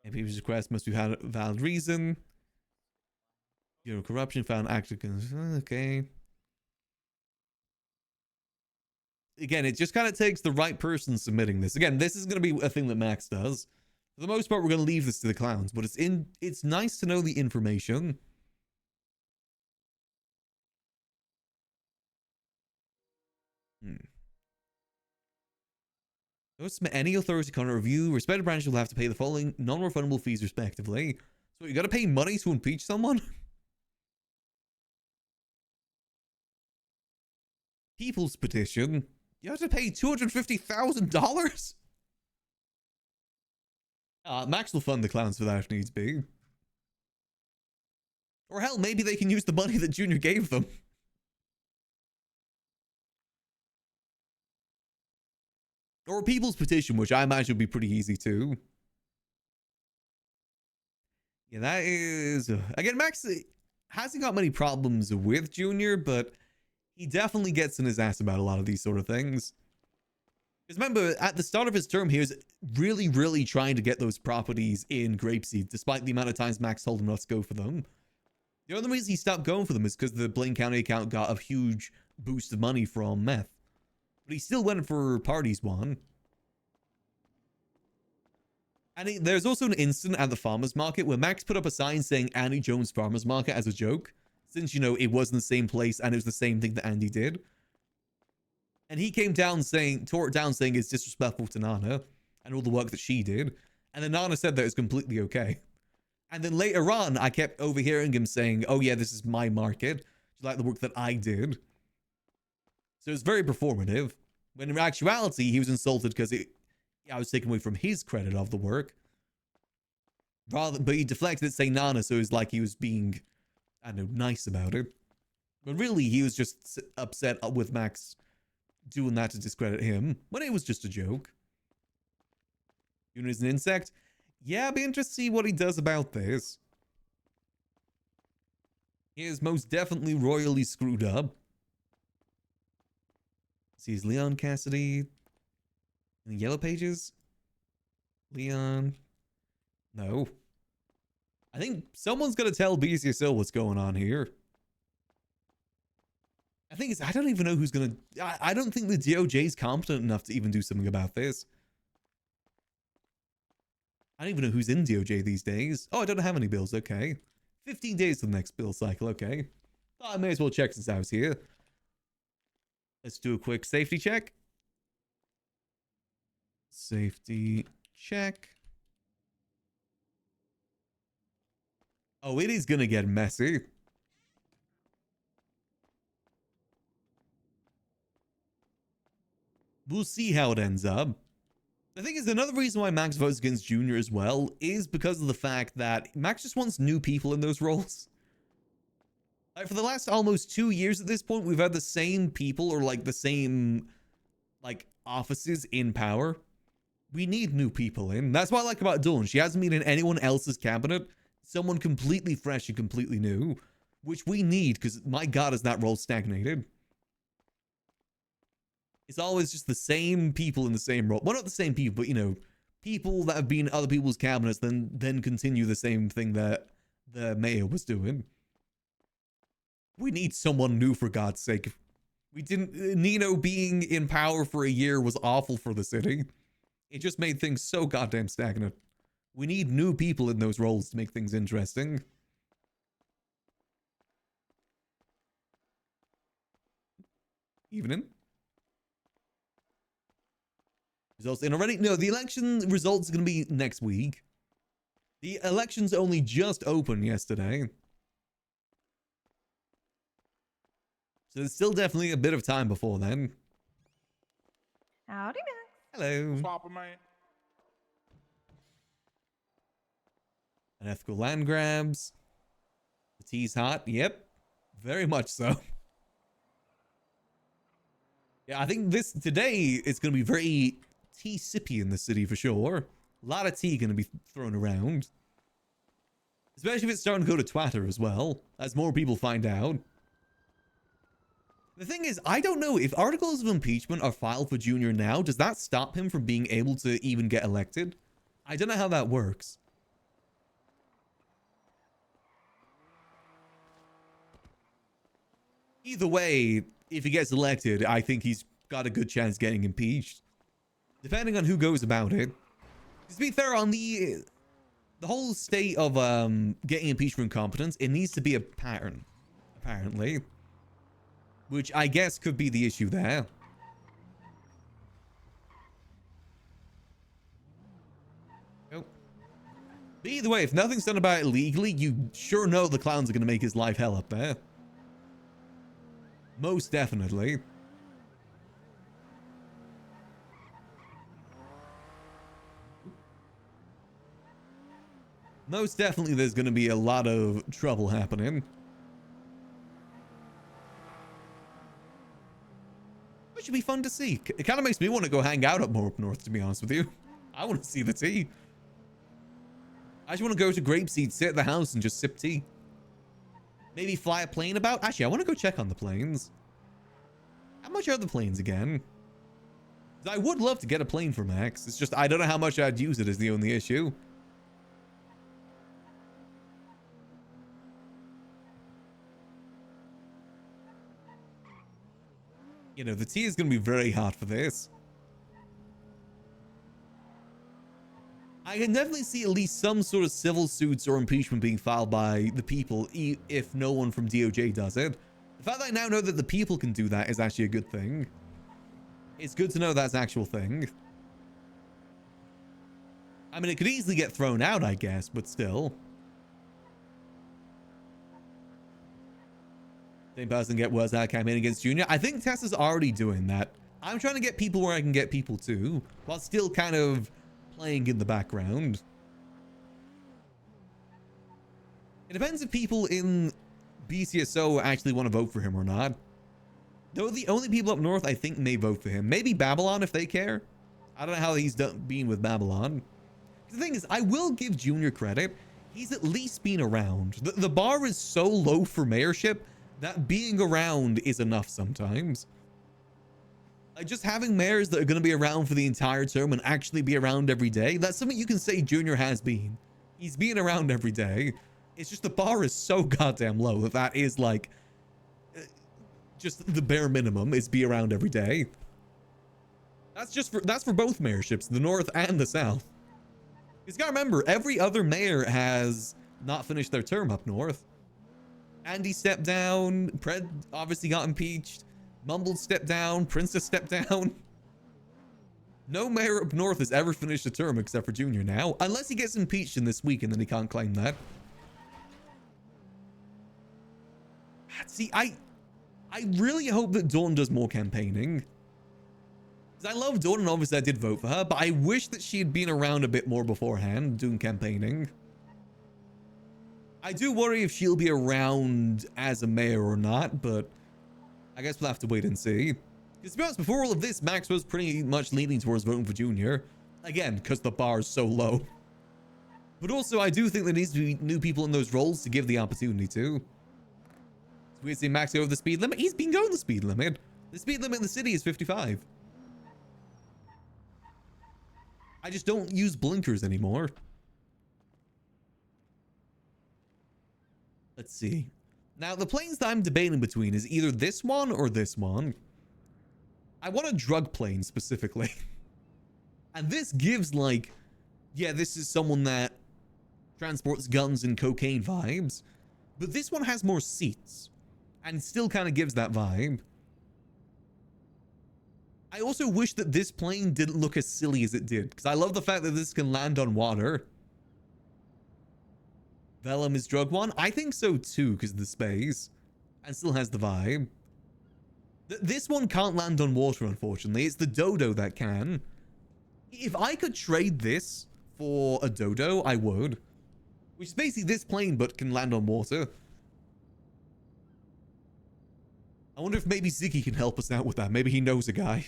A previous request must be had a valid reason. General corruption found active. Okay. Again, it just kind of takes the right person submitting this. Again, this is going to be a thing that Max does. For the most part, we're going to leave this to the clowns, but it's nice to know the information. Any authority can review. Respected branch will have to pay the following non-refundable fees respectively. So you got to pay money to impeach someone? People's petition. You have to pay $250,000? Max will fund the clowns for that if needs be. Or hell, maybe they can use the money that Junior gave them. Or a people's petition, which I imagine would be pretty easy too. Yeah, that is... Again, Max hasn't got many problems with Junior, but he definitely gets in his ass about a lot of these sort of things. Because remember, at the start of his term, he was really, really trying to get those properties in Grapeseed, despite the amount of times Max told him not to go for them. The only reason he stopped going for them is because the Blaine County account got a huge boost of money from meth. But he still went for Parties one. And there's also an incident at the farmer's market where Max put up a sign saying Andy Jones Farmer's Market as a joke. Since, you know, it wasn't the same place and it was the same thing that Andy did. And he came down saying, tore it down saying it's disrespectful to Nana and all the work that she did. And then Nana said that it's completely okay. And then later on, I kept overhearing him saying, oh yeah, this is my market. Do you like the work that I did? So it's very performative. When in actuality, he was insulted because I was taken away from his credit of the work. But he deflected it saying Nana, so it was like he was being, I don't know, nice about it. But really, he was just upset with Max doing that to discredit him, when it was just a joke. Junior is an insect? Yeah, I'd be interested to see what he does about this. He is most definitely royally screwed up. See, is Leon Cassidy in the yellow pages? Leon? No. I think someone's gonna tell BCSO what's going on here. I think I don't even know who's gonna... I don't think the DOJ is competent enough to even do something about this. I don't even know who's in DOJ these days. Oh, I don't have any bills. Okay. 15 days to the next bill cycle. Okay. Thought I may as well check since I was here. Let's do a quick safety check. Safety check. Oh, it is gonna get messy. We'll see how it ends up. The thing is, another reason why Max votes against Junior as well is because of the fact that Max just wants new people in those roles. Like, for the last almost 2 years at this point, we've had the same people or like the same like offices in power. We need new people in. That's what I like about Dawn. She hasn't been in anyone else's cabinet. Someone completely fresh and completely new, which we need because my God, is that role stagnated. It's always just the same people in the same role. Well, not the same people, but, you know, people that have been in other people's cabinets then continue the same thing that the mayor was doing. We need someone new, for God's sake. Nino being in power for a year was awful for the city. It just made things so goddamn stagnant. We need new people in those roles to make things interesting. Evening. Results in already? No, the election results are going to be next week. The elections only just opened yesterday. So there's still definitely a bit of time before then. Howdy, Max. Hello. Swapper, man. Unethical land grabs. The tea's hot. Yep. Very much so. Yeah, I think today is going to be very tea sippy in the city for sure. A lot of tea going to be thrown around. Especially if it's starting to go to Twitter as well, as more people find out. The thing is, I don't know if articles of impeachment are filed for Junior now. Does that stop him from being able to even get elected? I don't know how that works. Either way, if he gets elected, I think he's got a good chance getting impeached. Depending on who goes about it. To be fair, on the whole state of getting impeached for incompetence, it needs to be a pattern, apparently. Which I guess could be the issue there. Nope. But either way, if nothing's done about it legally, you sure know the clowns are going to make his life hell up there. Most definitely. Most definitely there's going to be a lot of trouble happening. Which should be fun to see. It kind of makes me want to go hang out up north, to be honest with you. I want to see the tea. I just want to go to Grapeseed, sit at the house and just sip tea. Maybe fly a plane about. Actually, I want to go check on the planes. How much are the planes again? I would love to get a plane for Max. It's just I don't know how much I'd use it is the only issue. You know, the tea is going to be very hot for this. I can definitely see at least some sort of civil suits or impeachment being filed by the people if no one from DOJ does it. The fact that I now know that the people can do that is actually a good thing. It's good to know that's an actual thing. I mean, it could easily get thrown out, I guess, but still. Same person get worse out campaign against Junior. I think Tessa's already doing that. I'm trying to get people where I can get people to, while still kind of playing in the background. It depends if people in BCSO actually want to vote for him or not. Though the only people up north I think may vote for him. Maybe Babylon if they care. I don't know how he's been with Babylon. The thing is, I will give Junior credit. He's at least been around. The bar is so low for mayorship that being around is enough sometimes. Like just having mayors that are going to be around for the entire term and actually be around every day, that's something you can say Junior has been. He's been around every day. It's just the bar is so goddamn low that that is like just the bare minimum is be around every day. That's for both mayorships, the north and the south. You gotta remember, every other mayor has not finished their term up north. Andy stepped down. Pred obviously got impeached. Mumbled stepped down. Princess stepped down. No mayor up north has ever finished a term except for Junior now. Unless he gets impeached in this week and then he can't claim that. See, I really hope that Dawn does more campaigning. Because I love Dawn and obviously I did vote for her, but I wish that she had been around a bit more beforehand doing campaigning. I do worry if she'll be around as a mayor or not, but I guess we'll have to wait and see. Because to be honest, before all of this, Max was pretty much leaning towards voting for Junior. Again, because the bar is so low. But also, I do think there needs to be new people in those roles to give the opportunity to. It's weird seeing Max go over the speed limit. He's been going the speed limit. The speed limit in the city is 55. I just don't use blinkers anymore. Let's see. Now, the planes that I'm debating between is either this one or this one. I want a drug plane specifically. And this gives like, yeah, this is someone that transports guns and cocaine vibes. But this one has more seats and still kind of gives that vibe. I also wish that this plane didn't look as silly as it did, because I love the fact that this can land on water. Vellum is drug one? I think so too, because of the space. And still has the vibe. This one can't land on water, unfortunately. It's the Dodo that can. If I could trade this for a Dodo, I would. Which is basically this plane, but can land on water. I wonder if maybe Ziggy can help us out with that. Maybe he knows a guy.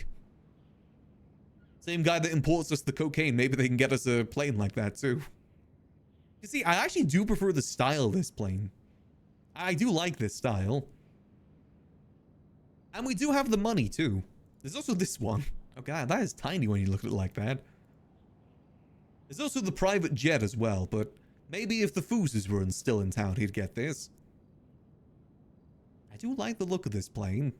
Same guy that imports us the cocaine. Maybe they can get us a plane like that too. You see, I actually do prefer the style of this plane. I do like this style. And we do have the money too. There's also this one. Oh god, that is tiny when you look at it like that. There's also the private jet as well, but maybe if the Foozes were still in town, he'd get this. I do like the look of this plane.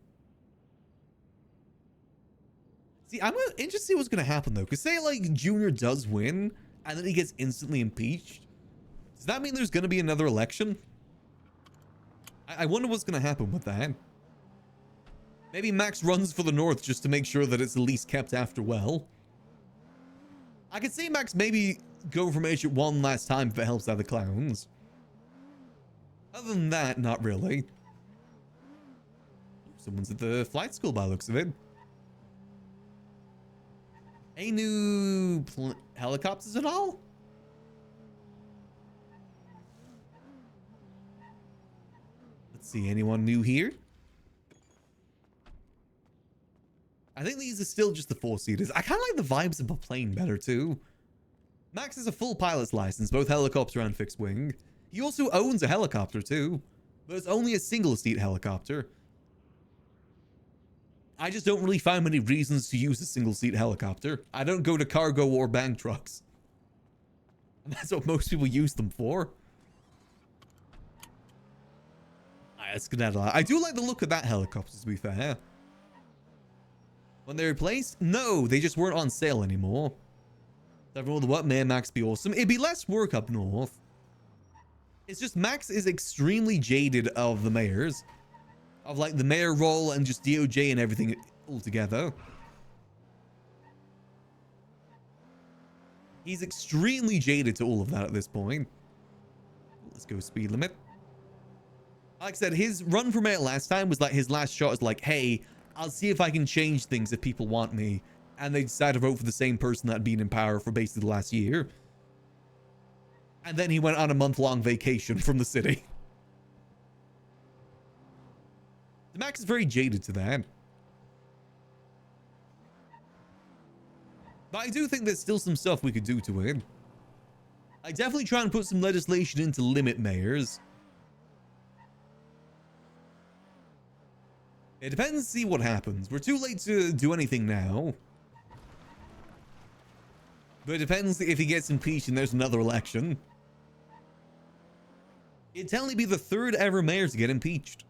See, I'm interested to see what's going to happen, though. Because say, like, Junior does win, and then he gets instantly impeached. Does that mean there's going to be another election? I wonder what's going to happen with that. Maybe Max runs for the North just to make sure that it's at least kept after well. I could see Max maybe go from Agent 1 last time if it helps out the clowns. Other than that, not really. Someone's at the flight school by the looks of it. Any new helicopters at all? Let's see, anyone new here? I think these are still just the 4-seaters. I kind of like the vibes of a plane better too. Max has a full pilot's license, both helicopter and fixed wing. He also owns a helicopter too, but it's only a single-seat helicopter. I just don't really find many reasons to use a single-seat helicopter. I don't go to cargo or bank trucks. And that's what most people use them for. Let's get out of that. I do like the look of that helicopter, to be fair. When they replaced? No, they just weren't on sale anymore. Everyone would what? May Max be awesome. It'd be less work up north. It's just Max is extremely jaded of the mayors. Of like the mayor role and just DOJ and everything altogether. He's extremely jaded to all of that at this point. Let's go speed limit. Like I said, his run for mayor last time was like his last shot is like, hey, I'll see if I can change things if people want me. And they decided to vote for the same person that had been in power for basically the last year. And then he went on a month-long vacation from the city. Max is very jaded to that. But I do think there's still some stuff we could do to it. I definitely try and put some legislation in to limit mayors. It depends, see what happens. We're too late to do anything now. But it depends if he gets impeached and there's another election. It'd technically be the 3rd ever mayor to get impeached.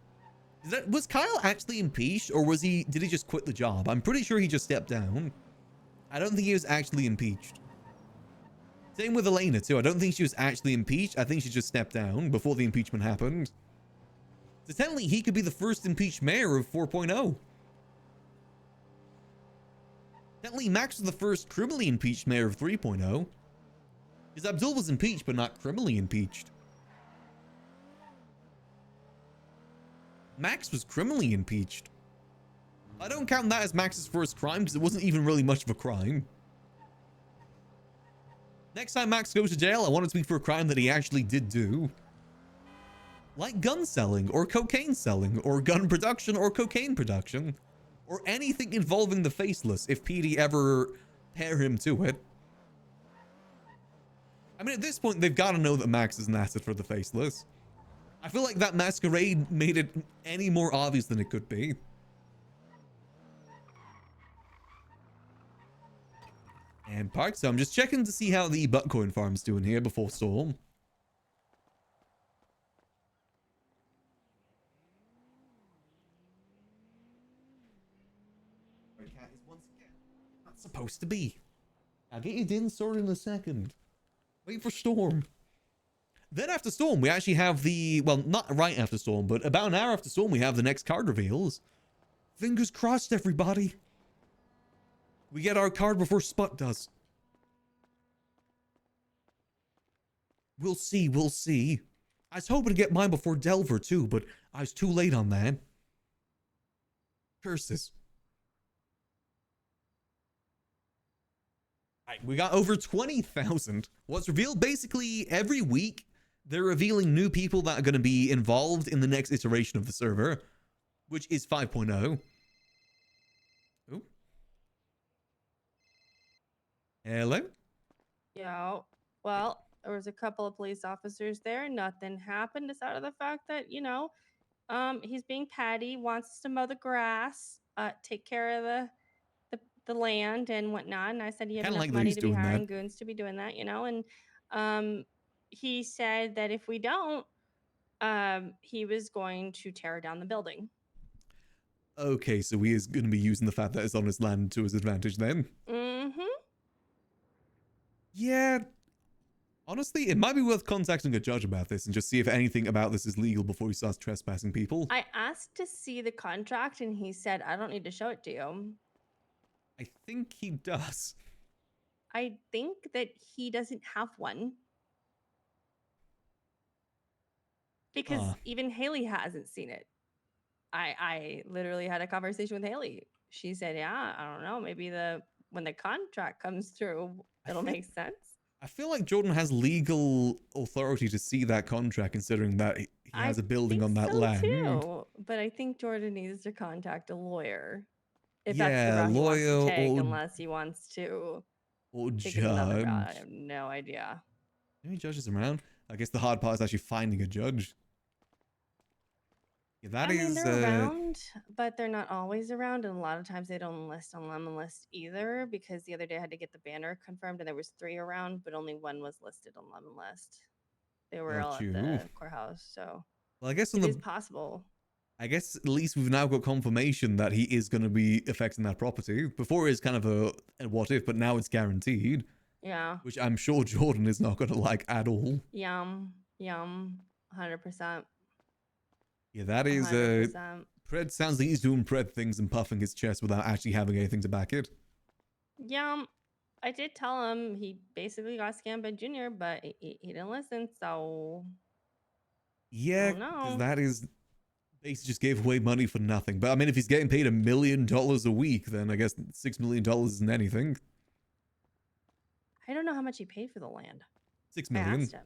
Was Kyle actually impeached, or did he just quit the job? I'm pretty sure he just stepped down. I don't think he was actually impeached. Same with Elena too. I don't think she was actually impeached. I think she just stepped down before the impeachment happened. So technically he could be the first impeached mayor of 4.0. Technically Max was the first criminally impeached mayor of 3.0. Because Abdul was impeached but not criminally impeached. Max was criminally impeached. I don't count that as Max's first crime because it wasn't even really much of a crime. Next time Max goes to jail, I want it to be for a crime that he actually did do. Like gun selling, or cocaine selling, or gun production, or cocaine production. Or anything involving the Faceless, if PD ever pair him to it. I mean, at this point, they've got to know that Max is an asset for the Faceless. I feel like that masquerade made it any more obvious than it could be. And park, so I'm just checking to see how the Buttcoin farm's doing here before Storm. Cat is once again not supposed to be. I'll get you din sorted in a second. Wait for Storm. Then after Storm, we actually have the... Well, not right after Storm, but about an hour after Storm, we have the next card reveals. Fingers crossed, everybody. We get our card before Sput does. We'll see, we'll see. I was hoping to get mine before Delver, too, but I was too late on that. Curses. Alright, we got over 20,000. What's revealed basically every week, they're revealing new people that are going to be involved in the next iteration of the server, which is 5.0. Ooh. Hello? Yo, well, there was a couple of police officers there. Nothing happened aside of the fact that, you know, He's being petty, wants to mow the grass, take care of the land and whatnot. And I said you have Kind of enough like that money he's to be doing hiring that. goons to be doing that, you know. And he said that if we don't, he was going to tear down the building. Okay, so he is going to be using the fact that it's on his land to his advantage then. Mm-hmm. Yeah. Honestly, it might be worth contacting a judge about this and just see if anything about this is legal before he starts trespassing people. I asked to see the contract and he said, I don't need to show it to you. I think he does. I think that he doesn't have one. Because even Haley hasn't seen it. I literally had a conversation with Haley. She said, yeah, I don't know. Maybe when the contract comes through, it'll make sense. I feel like Jordan has legal authority to see that contract, considering that he has a building on that land. Too, but I think Jordan needs to contact a lawyer. If that's Yeah, the route he wants to lawyer take, or unless he wants to take judge. another route. I have no idea. Any judges around? I guess the hard part is actually finding a judge. Yeah, I mean, they're around, but they're not always around, and a lot of times they don't list on Lemon List either. Because the other day I had to get the banner confirmed, and there was 3 around, but only 1 was listed on Lemon List. They were all at the courthouse, so well, I guess it is possible. I guess at least we've now got confirmation that he is going to be affecting that property. Before it was kind of a what if, but now it's guaranteed. Yeah. Which I'm sure Jordan is not going to like at all. Yum. 100%. Yeah, that is Pred sounds like he's doing Pred things and puffing his chest without actually having anything to back it. Yeah, I did tell him he basically got scammed by Junior, but he didn't listen, so yeah, because that is basically just gave away money for nothing. But I mean, if he's getting paid $1 million a week, then I guess $6 million isn't anything. I don't know how much he paid for the land. $6 million. I asked him.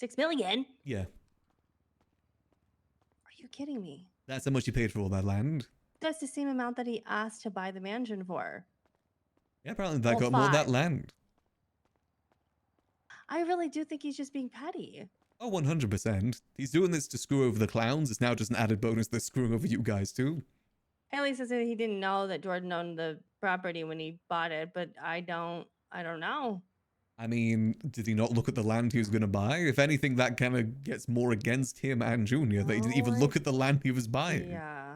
$6 million? Yeah. Are you kidding me? That's how much he paid for all that land. That's the same amount that he asked to buy the mansion for. Yeah, apparently that got more of that land. I really do think he's just being petty. Oh, 100%. He's doing this to screw over the clowns. It's now just an added bonus they're screwing over you guys too. Haley says that he didn't know that Jordan owned the property when he bought it, but I don't know. I mean, did he not look at the land he was going to buy? If anything, that kind of gets more against him and Junior. They didn't even look at the land he was buying. Yeah.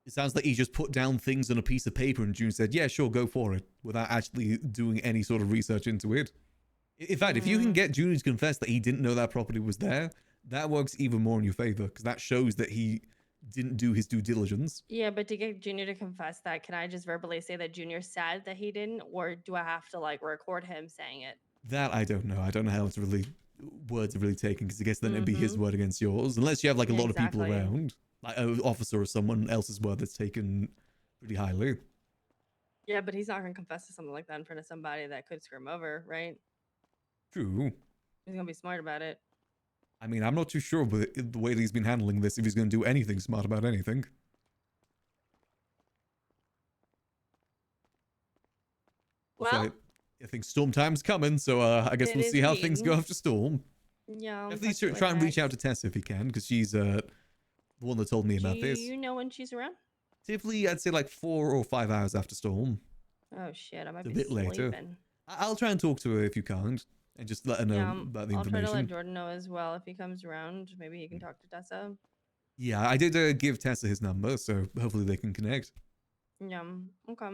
It sounds like he just put down things on a piece of paper and June said, yeah, sure, go for it, without actually doing any sort of research into it. In fact, if you can get Junior to confess that he didn't know that property was there, that works even more in your favor, because that shows that he didn't do his due diligence. Yeah, but to get Junior to confess that, can I just verbally say that Junior said that he didn't, or do I have to like record him saying it? That I don't know. I don't know how it's really words are really taken, because I guess then it'd be his word against yours, unless you have like a lot of people around, like an officer or someone else's word that's taken pretty highly. Yeah, but he's not gonna confess to something like that in front of somebody that could screw him over, right? True. He's gonna be smart about it. I mean, I'm not too sure with the way that he's been handling this, if he's going to do anything smart about anything. Well, so I think storm time's coming, so I guess we'll see how things go after storm. Yeah. Definitely try and reach out to Tessa if you can, because she's the one that told me about this. Do you know when she's around? Typically, I'd say like 4 or 5 hours after storm. Oh shit, I might it's be a bit later. sleeping. I'll try and talk to her if you can't, and just let her know about the information. I'll try to let Jordan know as well if he comes around. Maybe he can talk to Tessa. Yeah, I did give Tessa his number, so hopefully they can connect. Yeah, okay.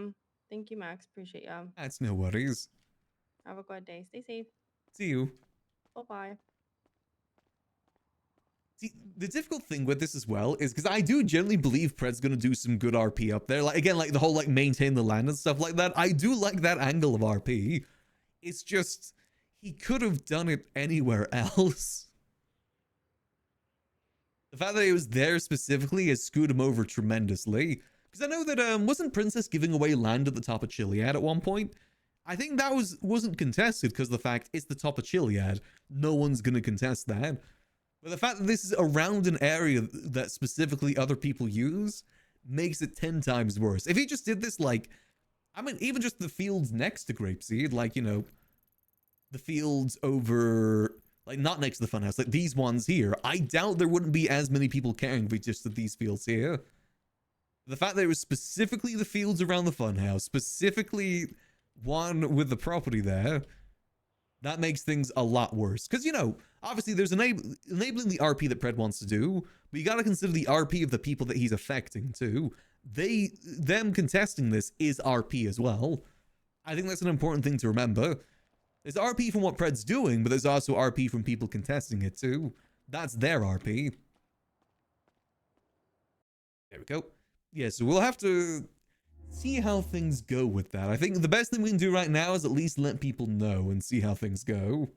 Thank you, Max. Appreciate you. That's no worries. Have a good day. Stay safe. See you. Bye-bye. See, the difficult thing with this as well is because I do generally believe Pred's going to do some good RP up there. Like, again, like the whole, like, maintain the land and stuff like that. I do like that angle of RP. It's just, he could have done it anywhere else. The fact that he was there specifically has screwed him over tremendously. Because I know that, wasn't Princess giving away land at the top of Chiliad at one point? I think that wasn't contested because of the fact it's the top of Chiliad. No one's going to contest that. But the fact that this is around an area that specifically other people use makes it 10 times worse. If he just did this, like, I mean, even just the fields next to Grapeseed, like, you know, the fields over, Like, not next to the funhouse, like these ones here. I doubt there wouldn't be as many people caring if we just did these fields here. The fact that it was specifically the fields around the funhouse, specifically one with the property there, that makes things a lot worse. Because, you know, obviously there's enabling the RP that Pred wants to do, but you got to consider the RP of the people that he's affecting too. Them contesting this is RP as well. I think that's an important thing to remember. There's RP from what Pred's doing, but there's also RP from people contesting it too. That's their RP. There we go. Yeah, so we'll have to see how things go with that. I think the best thing we can do right now is at least let people know and see how things go.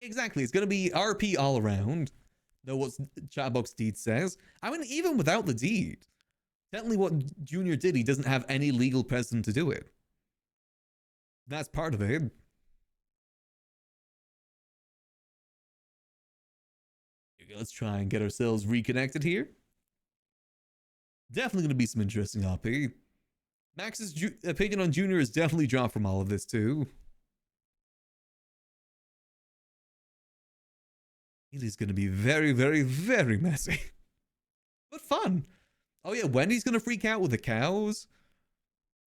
Exactly, it's going to be RP all around. Know what Chatbox deed says. I mean, even without the deed, technically what Junior did, he doesn't have any legal precedent to do it. That's part of it. Let's try and get ourselves reconnected here. Definitely going to be some interesting RP. Max's opinion on Junior is definitely dropped from all of this too. It is going to be very, very, very messy. But fun. Oh yeah, Wendy's going to freak out with the cows.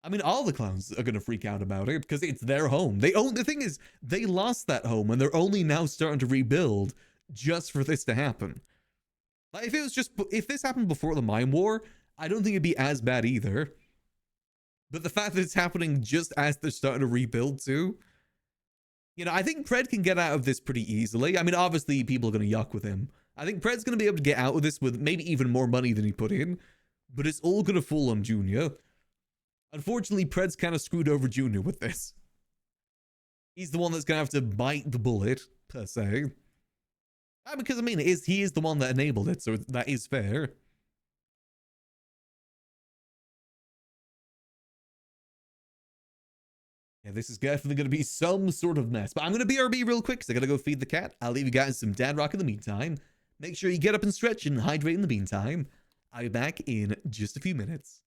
I mean, all the clowns are going to freak out about it because it's their home. The thing is, they lost that home and they're only now starting to rebuild just for this to happen. Like, if this happened before the Mine War, I don't think it'd be as bad either. But the fact that it's happening just as they're starting to rebuild too, you know, I think Pred can get out of this pretty easily. I mean, obviously people are going to yuck with him. I think Pred's going to be able to get out of this with maybe even more money than he put in, but it's all going to fall on Junior. Unfortunately, Pred's kind of screwed over Junior with this. He's the one that's going to have to bite the bullet, per se. Because, I mean, he is the one that enabled it, so that is fair. Yeah, this is definitely going to be some sort of mess. But I'm going to BRB real quick because I got to go feed the cat. I'll leave you guys some dad rock in the meantime. Make sure you get up and stretch and hydrate in the meantime. I'll be back in just a few minutes.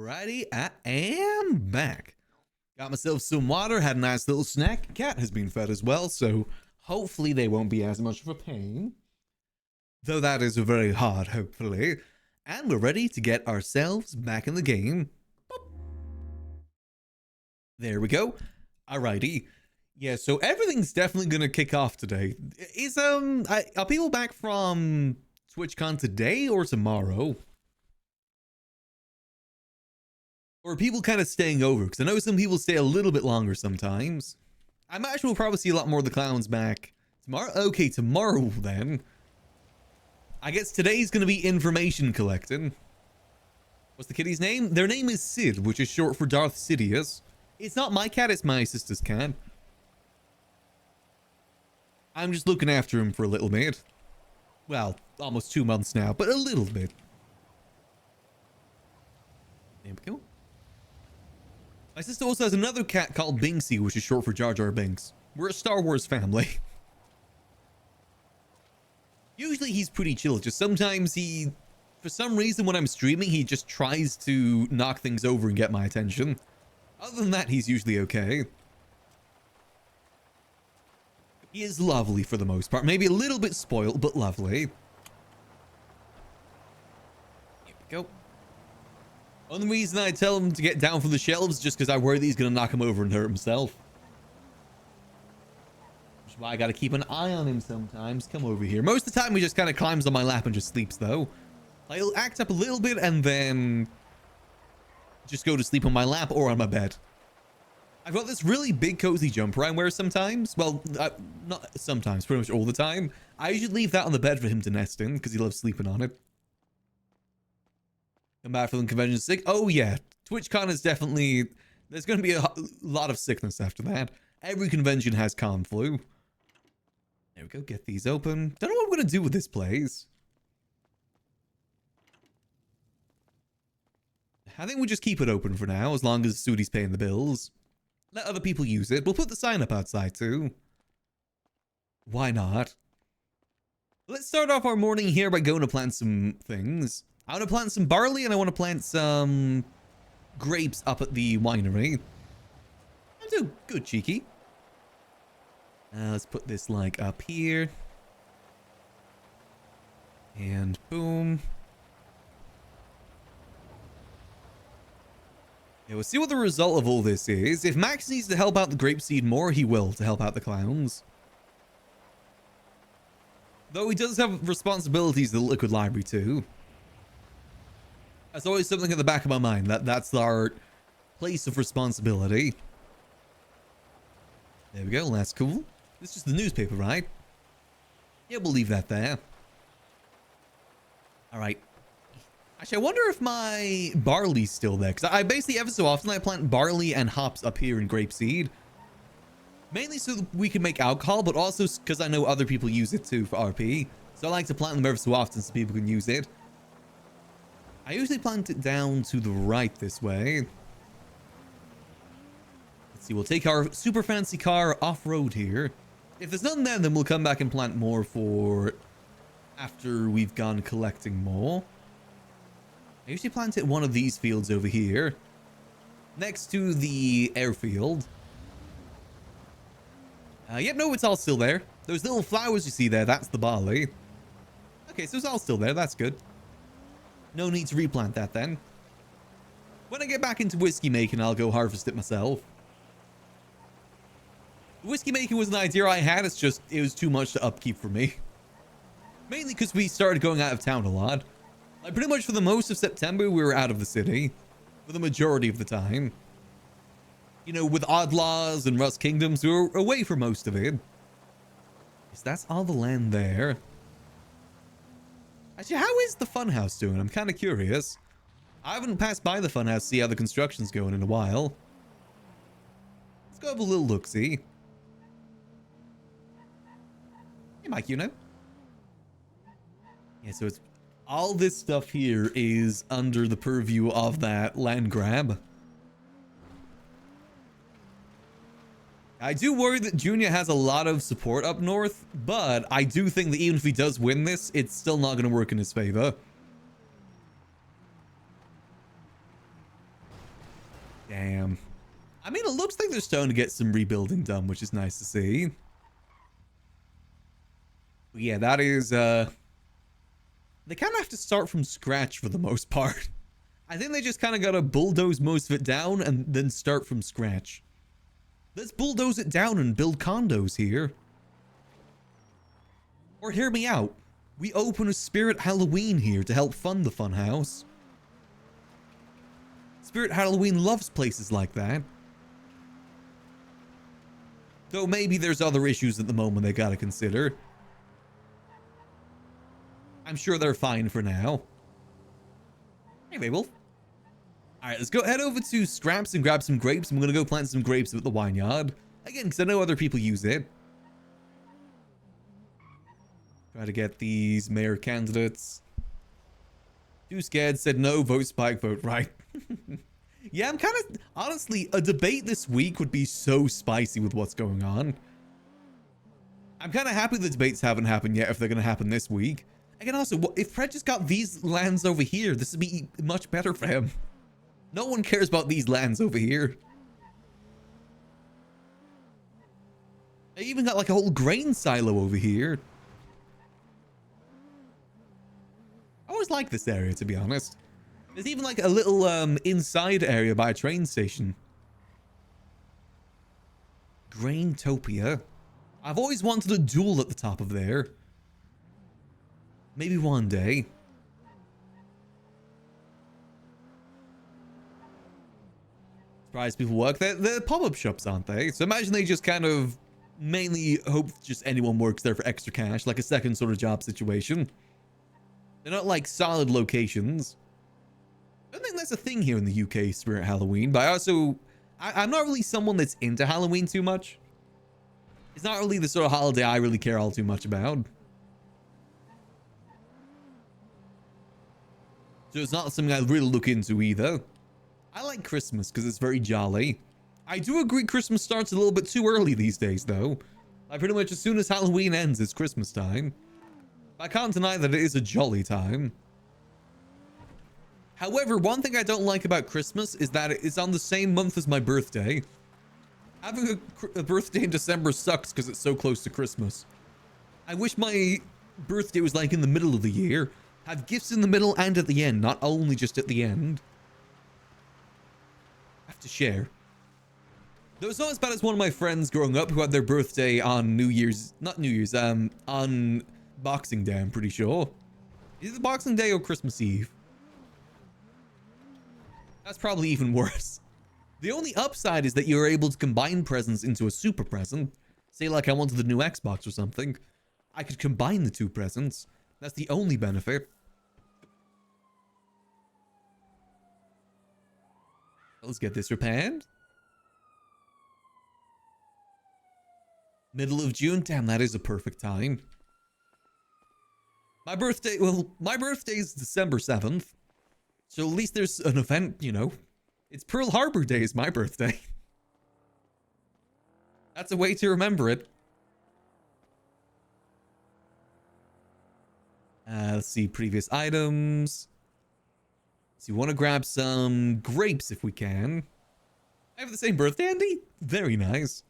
Alrighty, I am back. Got myself some water, had a nice little snack. Cat has been fed as well, so hopefully they won't be as much of a pain. Though that is very hard, hopefully. And we're ready to get ourselves back in the game. Boop. There we go. Alrighty. Yeah, so everything's definitely gonna kick off today. Is are people back from TwitchCon today or tomorrow? Or are people kind of staying over? Because I know some people stay a little bit longer sometimes. I imagine we'll probably see a lot more of the clowns back tomorrow. Okay, tomorrow then. I guess today's going to be information collecting. What's the kitty's name? Their name is Sid, which is short for Darth Sidious. It's not my cat, it's my sister's cat. I'm just looking after him for a little bit. Well, almost 2 months now, but a little bit. There we go. My sister also has another cat called Binksy, which is short for Jar Jar Binks. We're a Star Wars family. Usually he's pretty chill, just sometimes he, for some reason when I'm streaming, he just tries to knock things over and get my attention. Other than that, he's usually okay. He is lovely for the most part, maybe a little bit spoiled, but lovely. Here we go. Only reason I tell him to get down from the shelves is just because I worry that he's going to knock him over and hurt himself. Which is why I got to keep an eye on him sometimes. Come over here. Most of the time he just kind of climbs on my lap and just sleeps though. Like, he'll act up a little bit and then just go to sleep on my lap or on my bed. I've got this really big cozy jumper I wear sometimes. Well, not sometimes, pretty much all the time. I usually leave that on the bed for him to nest in because he loves sleeping on it. Come back from the convention sick. Oh yeah, TwitchCon is definitely, there's going to be a lot of sickness after that. Every convention has con flu. There we go, get these open. Don't know what I'm going to do with this place. I think we'll just keep it open for now, as long as Sudi's paying the bills. Let other people use it. We'll put the sign up outside too. Why not? Let's start off our morning here by going to plant some things. I want to plant some barley and I want to plant some grapes up at the winery. I'm doing good, cheeky. Let's put this like up here. And boom. Yeah, we'll see what the result of all this is. If Max needs to help out the grapeseed more, he will to help out the clowns. Though he does have responsibilities to the Liquid Library too. That's always something in the back of my mind. That's our place of responsibility. There we go. That's cool. This is just the newspaper, right? Yeah, we'll leave that there. All right. Actually, I wonder if my barley's still there. Because I basically, ever so often, I plant barley and hops up here in grapeseed. Mainly so that we can make alcohol, but also because I know other people use it too for RP. So I like to plant them ever so often so people can use it. I usually plant it down to the right this way. Let's see, we'll take our super fancy car off-road here. If there's none there, then we'll come back and plant more for after we've gone collecting more. I usually plant it in one of these fields over here. Next to the airfield. Yep, no, it's all still there. Those little flowers you see there, that's the barley. Okay, so it's all still there, that's good. No need to replant that then. When I get back into whiskey making, I'll go harvest it myself. Whiskey making was an idea I had, it's just, it was too much to upkeep for me. Mainly because we started going out of town a lot. Like pretty much for the most of September, we were out of the city. For the majority of the time. You know, with Oddlaws and Rust Kingdoms, we were away for most of it. Yes, that's all the land there. Actually, how is the funhouse doing? I'm kind of curious. I haven't passed by the funhouse to see how the construction's going in a while. Let's go have a little look-see. Hey, Mike, you know? Yeah, so it's... all this stuff here is under the purview of that land grab. I do worry that Junior has a lot of support up north, but I do think that even if he does win this, it's still not going to work in his favor. Damn. I mean, it looks like they're starting to get some rebuilding done, which is nice to see. But yeah, that is, they kind of have to start from scratch for the most part. I think they just kind of got to bulldoze most of it down and then start from scratch. Let's bulldoze it down and build condos here. Or hear me out. We open a Spirit Halloween here to help fund the funhouse. Spirit Halloween loves places like that. Though maybe there's other issues at the moment they gotta consider. I'm sure they're fine for now. Anyway, well. Alright, let's go head over to Scraps and grab some grapes. I'm gonna go plant some grapes at the vineyard. Again, because I know other people use it. Try to get these mayor candidates. Too scared, said no, vote Spike, vote right. Yeah, I'm kind of... Honestly, a debate this week would be so spicy with what's going on. I'm kind of happy the debates haven't happened yet if they're going to happen this week. Again, also, if Fred just got these lands over here, this would be much better for him. No one cares about these lands over here. I even got like a whole grain silo over here. I always like this area, to be honest. There's even like a little inside area by a train station. Graintopia. I've always wanted a duel at the top of there. Maybe one day. Surprised people work there. They're pop-up shops, aren't they? So imagine they just kind of mainly hope just anyone works there for extra cash, like a second sort of job situation. They're not like solid locations. I don't think that's a thing here in the UK, Spirit Halloween, but I'm not really someone that's into Halloween too much. It's not really the sort of holiday I really care all too much about. So it's not something I really look into either. I like Christmas because it's very jolly. I do agree Christmas starts a little bit too early these days, though. Like pretty much as soon as Halloween ends, it's Christmas time. I can't deny that it is a jolly time. However, one thing I don't like about Christmas is that it's on the same month as my birthday. Having a birthday in December sucks because it's so close to Christmas. I wish my birthday was like in the middle of the year. Have gifts in the middle and at the end, not only just at the end. I have to share. Though it's not as bad as one of my friends growing up who had their birthday on on Boxing Day, I'm pretty sure. Is it Boxing Day or Christmas Eve? That's probably even worse. The only upside is that you're able to combine presents into a super present. Say like I wanted the new Xbox or something. I could combine the two presents. That's the only benefit. Let's get this repaired. Middle of June. Damn, that is a perfect time. My birthday is December 7th. So at least there's an event, you know. It's Pearl Harbor Day is my birthday. That's a way to remember it. Let's see, previous items. So you want to grab some grapes if we can. I have the same birthday, Andy? Very nice.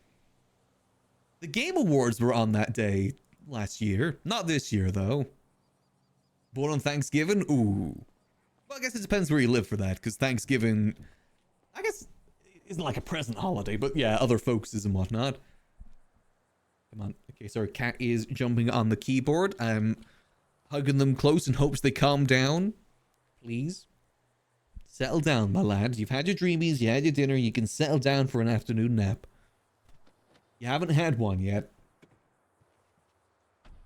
The Game Awards were on that day last year. Not this year, though. Born on Thanksgiving? Ooh. Well, I guess it depends where you live for that, because Thanksgiving, I guess, isn't like a present holiday, but yeah, other focuses and whatnot. Come on. Okay, sorry, cat is jumping on the keyboard. I'm hugging them close in hopes they calm down. Please. Settle down, my lad. You've had your dreamies, you had your dinner, you can settle down for an afternoon nap. You haven't had one yet.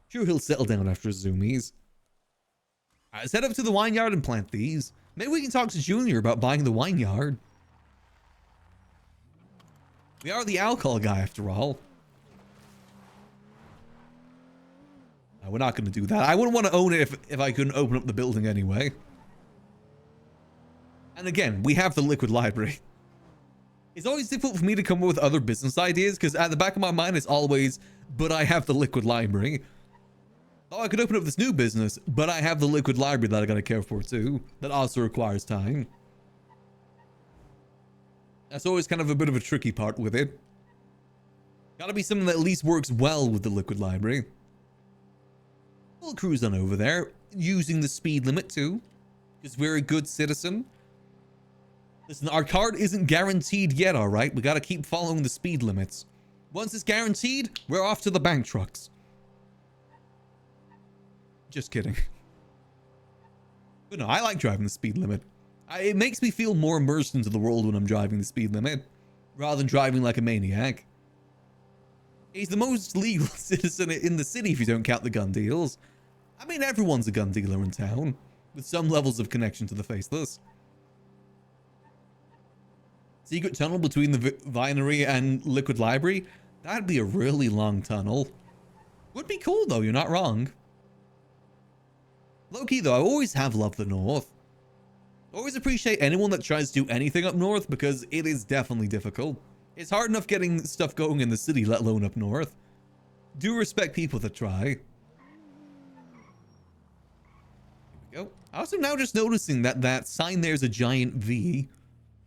Sure, he'll settle down after his zoomies. Alright, let's head up to the vineyard and plant these. Maybe we can talk to Junior about buying the vineyard. We are the alcohol guy after all. No, we're not going to do that. I wouldn't want to own it if I couldn't open up the building anyway. And again, we have the liquid library. It's always difficult for me to come up with other business ideas because at the back of my mind it's always, but I have the liquid library. Oh, I could open up this new business, but I have the liquid library that I gotta care for too. That also requires time. That's always kind of a bit of a tricky part with it. Gotta be something that at least works well with the liquid library. We'll cruise on over there, using the speed limit too, because we're a good citizen. Listen, our card isn't guaranteed yet, alright? We gotta keep following the speed limits. Once it's guaranteed, we're off to the bank trucks. Just kidding. But no, I like driving the speed limit. It makes me feel more immersed into the world when I'm driving the speed limit, rather than driving like a maniac. He's the most legal citizen in the city if you don't count the gun deals. I mean, everyone's a gun dealer in town, with some levels of connection to the faceless. Secret tunnel between the Vinery and Liquid Library? That'd be a really long tunnel. Would be cool though, you're not wrong. Low-key though, I always have loved the North. Always appreciate anyone that tries to do anything up north because it is definitely difficult. It's hard enough getting stuff going in the city, let alone up north. Do respect people that try. Here we go. Also now just noticing that that sign there's a giant V.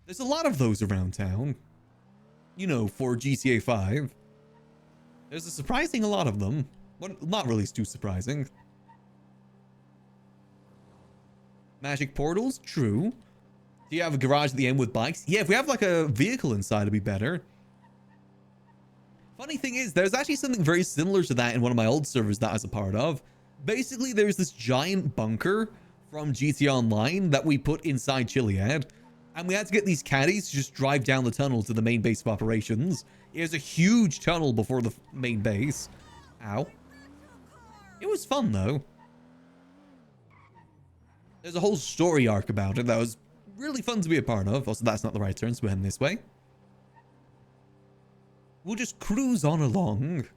There's a lot of those around town. You know, for GTA 5. There's a surprising a lot of them. Well, not really too surprising. Magic portals? True. Do you have a garage at the end with bikes? Yeah, if we have like a vehicle inside, it'd be better. Funny thing is, there's actually something very similar to that in one of my old servers that I was a part of. Basically, there's this giant bunker from GTA Online that we put inside Chiliad. And we had to get these caddies to just drive down the tunnel to the main base of operations. It was a huge tunnel before the main base. Ow. It was fun, though. There's a whole story arc about it that was really fun to be a part of. Also, that's not the right turn, so we're heading this way. We'll just cruise on along.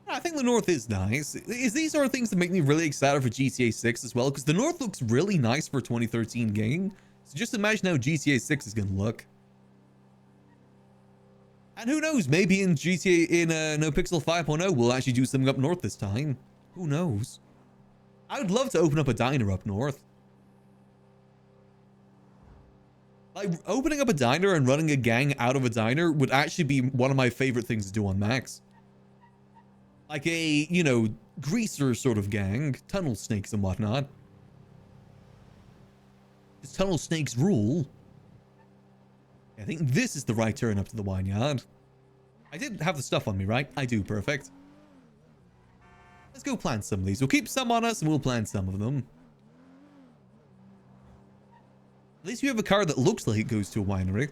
I think the North is nice. These are things that make me really excited for GTA 6 as well, because the North looks really nice for a 2013 game. So just imagine how GTA 6 is going to look. And who knows, maybe in GTA, in NoPixel 5.0, we'll actually do something up north this time. Who knows? I would love to open up a diner up north. Like, opening up a diner and running a gang out of a diner would actually be one of my favorite things to do on Max. Like a, you know, greaser sort of gang, tunnel snakes and whatnot. Because tunnel snakes rule. I think this is the right turn up to the vineyard. I did have the stuff on me, right? I do, perfect. Let's go plant some of these. We'll keep some on us and we'll plant some of them. At least you have a car that looks like it goes to a winery.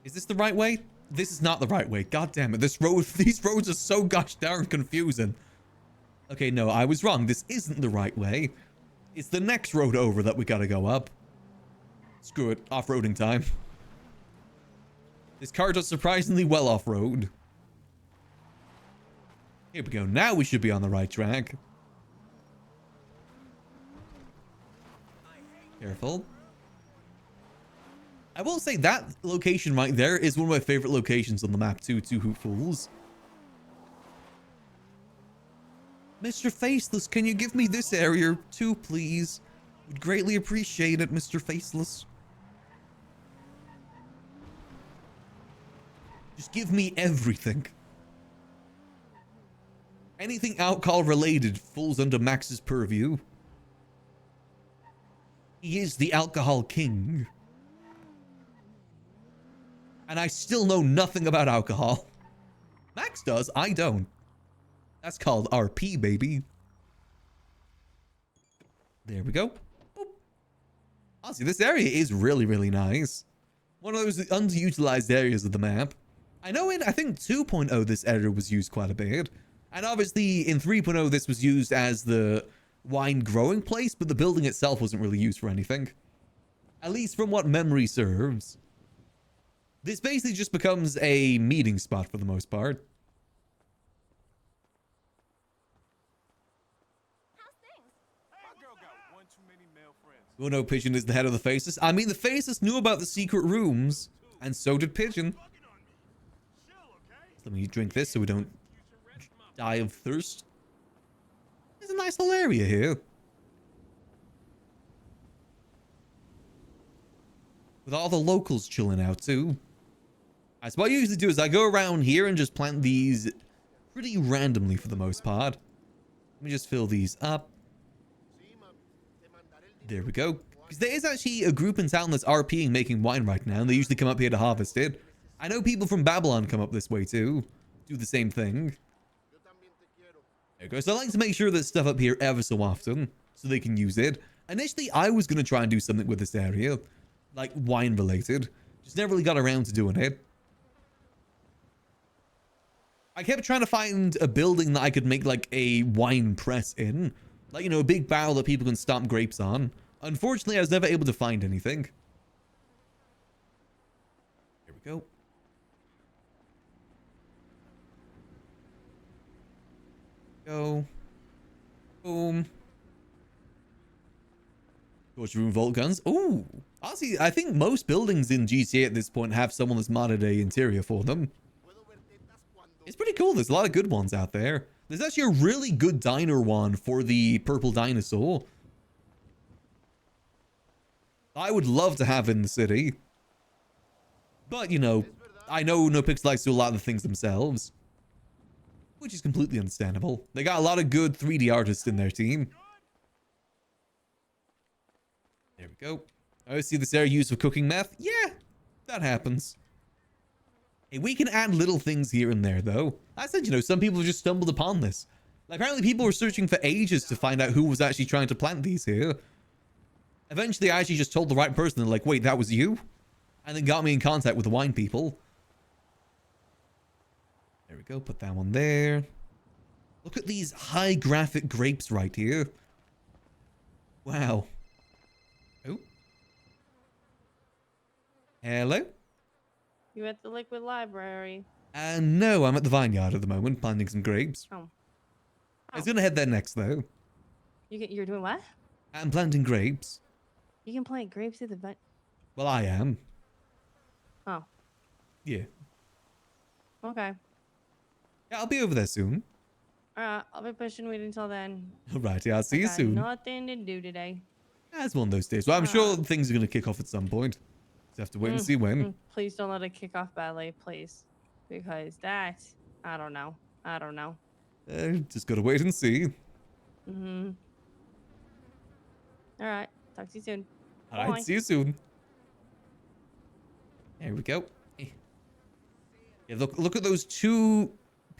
Is this the right way? This is not the right way. God damn it. This road, these roads are so gosh darn confusing. Okay, no, I was wrong. This isn't the right way. It's the next road over that we gotta go up. Screw it. Off-roading time. This car does surprisingly well off-road. Here we go. Now we should be on the right track. Careful. I will say that location right there is one of my favorite locations on the map too, Two Hoot Fools. Mr. Faceless, can you give me this area too, please? Would greatly appreciate it, Mr. Faceless. Just give me everything. Anything alcohol related falls under Max's purview. He is the alcohol king. And I still know nothing about alcohol. Max does, I don't. That's called RP, baby. There we go. Boop. Honestly, this area is really, really nice. One of those underutilized areas of the map. I know in, I think 2.0 this area was used quite a bit. And obviously in 3.0 this was used as the wine growing place, but the building itself wasn't really used for anything. At least from what memory serves. This basically just becomes a meeting spot for the most part. Oh no, Pigeon is the head of the Faceless. I mean, the Faceless knew about the secret rooms, and so did Pigeon. Let me drink this so we don't die of thirst. nice little area here. With all the locals chilling out too. So what I usually do is I go around here and just plant these pretty randomly for the most part. Let me just fill these up. There we go. Because there is actually a group in town that's RPing making wine right now, and they usually come up here to harvest it. I know people from Babylon come up this way too. Do the same thing. There we go. So I like to make sure there's stuff up here ever so often, so they can use it. Initially, I was going to try and do something with this area, like wine related. Just never really got around to doing it. I kept trying to find a building that I could make like a wine press in. Like, you know, a big barrel that people can stomp grapes on. Unfortunately, I was never able to find anything. Here we go. Go. Boom. Torch room vault guns. Ooh. Honestly, I think most buildings in GTA at this point have someone that's modded a interior for them. It's pretty cool. There's a lot of good ones out there. There's actually a really good diner one for the purple dinosaur. I would love to have in the city. But, you know, I know NoPixel likes to do a lot of the things themselves. Which is completely understandable. They got a lot of good 3D artists in their team. There we go. I see this area used for cooking meth. Yeah, that happens. Hey, we can add little things here and there, though. I said, you know, some people just stumbled upon this. Like, apparently people were searching for ages to find out who was actually trying to plant these here. Eventually, I actually just told the right person, and like, wait, that was you? And then got me in contact with the wine people. There we go. Put that one there. Look at these high graphic grapes right here. Wow. Oh. Hello? You at the liquid library? No, I'm at the vineyard at the moment, planting some grapes. Oh. I was gonna head there next, though. You're doing what? I'm planting grapes. You can plant grapes at the vine. Well, I am. Oh. Yeah. Okay. Yeah, I'll be over there soon. Alright, I'll be pushing weed until then. Alright, yeah, I'll see you Got soon. Nothing to do today. That's one of those days. Well, I'm sure things are gonna kick off at some point. Just have to wait and see when. Please don't let it kick off badly, please. Because that, I don't know. I don't know. Just gotta wait and see. Mm-hmm. Alright, talk to you soon. Alright, Bye. see you soon. There we go. Yeah, look at those two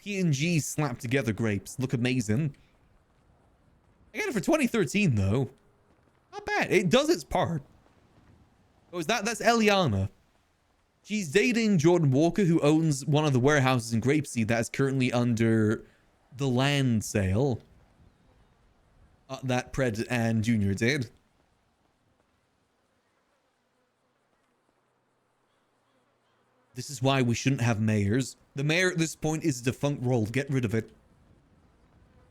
PNG slapped together grapes. Look amazing. I got it for 2013 though. Not bad. It does its part. Oh, that's Eliana. She's dating Jordan Walker, who owns one of the warehouses in Grapeseed that is currently under the land sale. That Pred and Junior did. This is why we shouldn't have mayors. The mayor at this point is a defunct role. Get rid of it.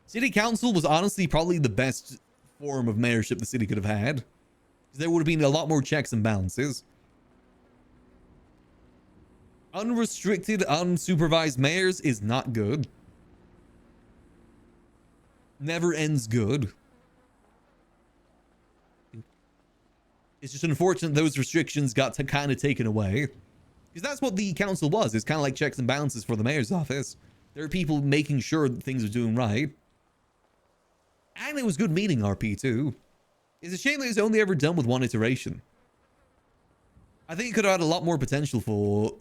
City council was honestly probably the best form of mayorship the city could have had. There would have been a lot more checks and balances. Unrestricted, unsupervised mayors is not good. Never ends good. It's just unfortunate those restrictions got kind of taken away. Because that's what the council was. It's kind of like checks and balances for the mayor's office. There are people making sure that things are doing right. And it was good meeting RP too. It's a shame that it's only ever done with one iteration. I think it could have had a lot more potential for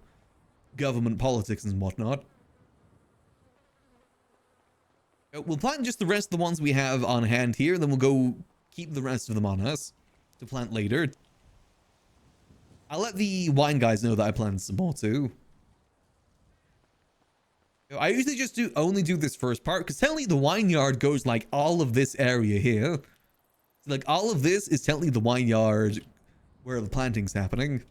government politics and whatnot. We'll plant just the rest of the ones we have on hand here, then we'll go keep the rest of them on us to plant later. I'll let the wine guys know that I planted some more too. I usually just only do this first part because technically the vineyard goes like all of this area here. So like all of this is technically the vineyard where the planting's happening.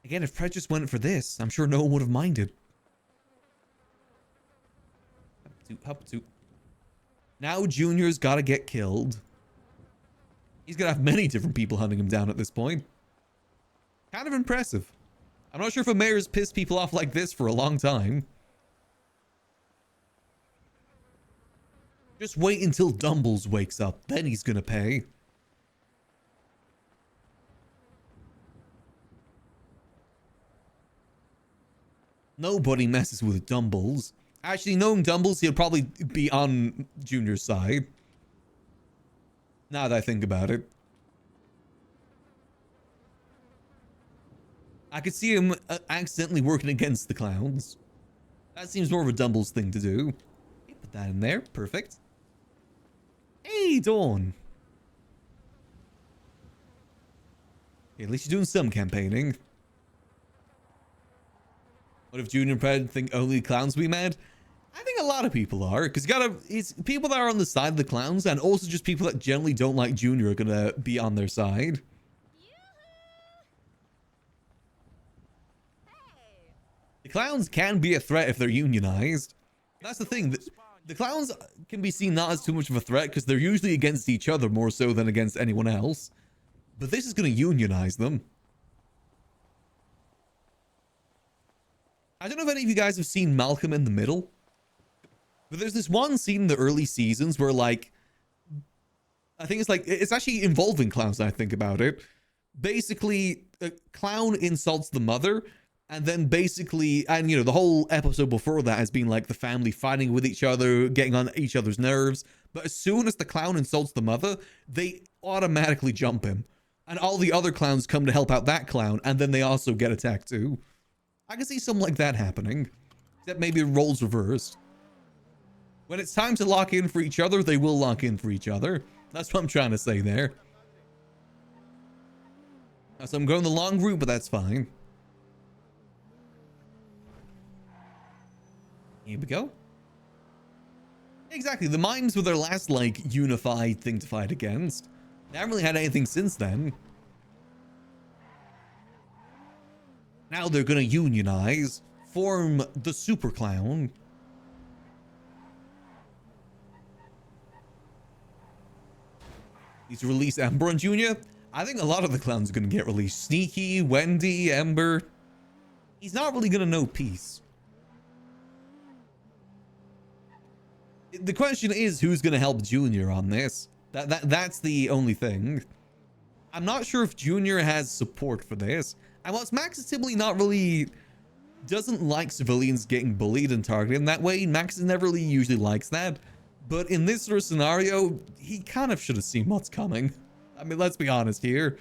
Again, if Pred just went for this, I'm sure no one would have minded. Up to. Now Junior's got to get killed. He's going to have many different people hunting him down at this point. Kind of impressive. I'm not sure if a mayor's pissed people off like this for a long time. Just wait until Dumbles wakes up, then he's gonna pay. Nobody messes with Dumbles. Actually, knowing Dumbles, he'll probably be on Junior's side. Now that I think about it. I could see him accidentally working against the clowns. That seems more of a Dumbles thing to do. Okay, put that in there. Perfect. Hey, Dawn. Okay, at least you're doing some campaigning. What if Junior and Pred think only clowns will be mad? I think a lot of people are, because it's people that are on the side of the clowns, and also just people that generally don't like Junior are gonna be on their side. The clowns can be a threat if they're unionized. That's the thing. The clowns can be seen not as too much of a threat because they're usually against each other more so than against anyone else. But this is going to unionize them. I don't know if any of you guys have seen Malcolm in the Middle. But there's this one scene in the early seasons where, like, I think it's actually involving clowns now I think about it. Basically, a clown insults the mother. And then basically, and you know, the whole episode before that has been like the family fighting with each other, getting on each other's nerves. But as soon as the clown insults the mother, they automatically jump him. And all the other clowns come to help out that clown, and then they also get attacked too. I can see something like that happening. Except maybe the roles reversed. When it's time to lock in for each other, they will lock in for each other. That's what I'm trying to say there. So I'm going the long route, but that's fine. Here we go. Exactly, the mimes were their last, like, unified thing to fight against. They haven't really had anything since then. Now they're gonna unionize, form the Super Clown. Need to release Ember and Junior. I think a lot of the clowns are gonna get released. Sneaky, Wendy, Ember. He's not really gonna know peace. The question is, who's going to help Junior on this? That's the only thing. I'm not sure if Junior has support for this. And whilst Max is typically not really... doesn't like civilians getting bullied and targeted in that way, Max never really usually likes that. But in this sort of scenario, he kind of should have seen what's coming. I mean, let's be honest here.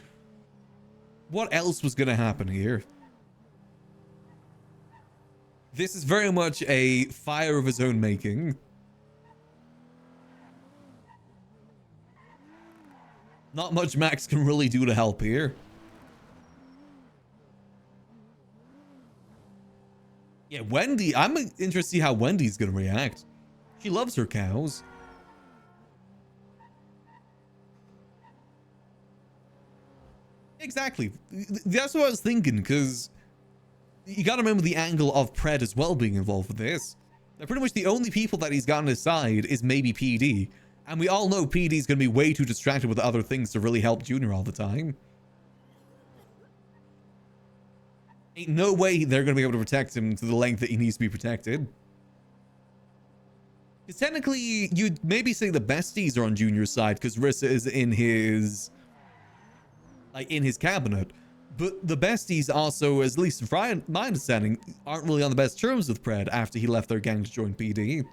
What else was going to happen here? This is very much a fire of his own making. Not much Max can really do to help here. Yeah, Wendy. I'm interested to see how Wendy's going to react. She loves her cows. Exactly. That's what I was thinking, because you got to remember the angle of Pred as well being involved with this. Now, pretty much the only people that he's got on his side is maybe PD. And we all know PD's going to be way too distracted with other things to really help Junior all the time. Ain't no way they're going to be able to protect him to the length that he needs to be protected. Because technically, you'd maybe say the besties are on Junior's side because Rissa is in his... like, in his cabinet. But the besties also, at least from my understanding, aren't really on the best terms with Pred after he left their gang to join PD.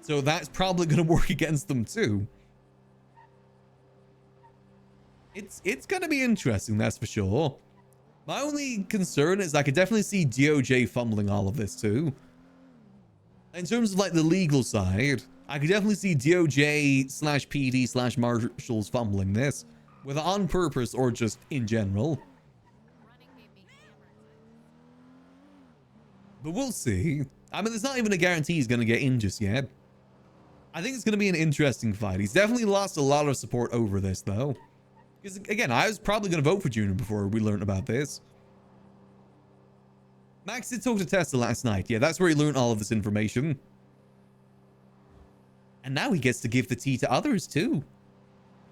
So that's probably going to work against them too. It's going to be interesting, that's for sure. My only concern is I could definitely see DOJ fumbling all of this too. In terms of like the legal side, I could definitely see DOJ/PD/Marshals fumbling this. Whether on purpose or just in general. But we'll see. I mean, there's not even a guarantee he's going to get in just yet. I think it's going to be an interesting fight. He's definitely lost a lot of support over this, though. Because, again, I was probably going to vote for Junior before we learned about this. Max did talk to Tessa last night. Yeah, that's where he learned all of this information. And now he gets to give the tea to others, too.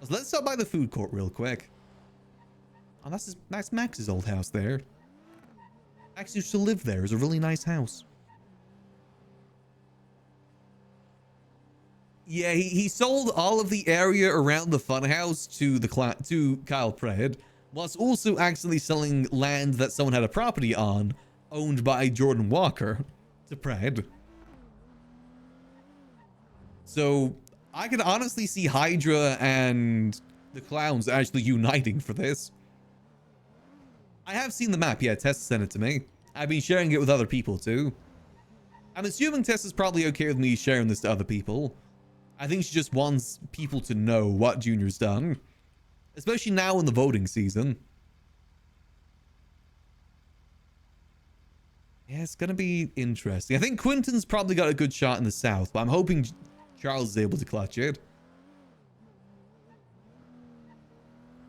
So let's stop by the food court real quick. Oh, that's Max's old house there. Max used to live there. It's a really nice house. Yeah, he sold all of the area around the funhouse to to Kyle Pred, whilst also accidentally selling land that someone had a property on, owned by Jordan Walker, to Pred. So I could honestly see Hydra and the clowns actually uniting for this. I have seen the map, yeah, Tessa sent it to me. I've been sharing it with other people too. I'm assuming Tessa's probably okay with me sharing this to other people. I think she just wants people to know what Junior's done. Especially now in the voting season. Yeah, it's gonna be interesting. I think Quinton's probably got a good shot in the south, but I'm hoping Charles is able to clutch it.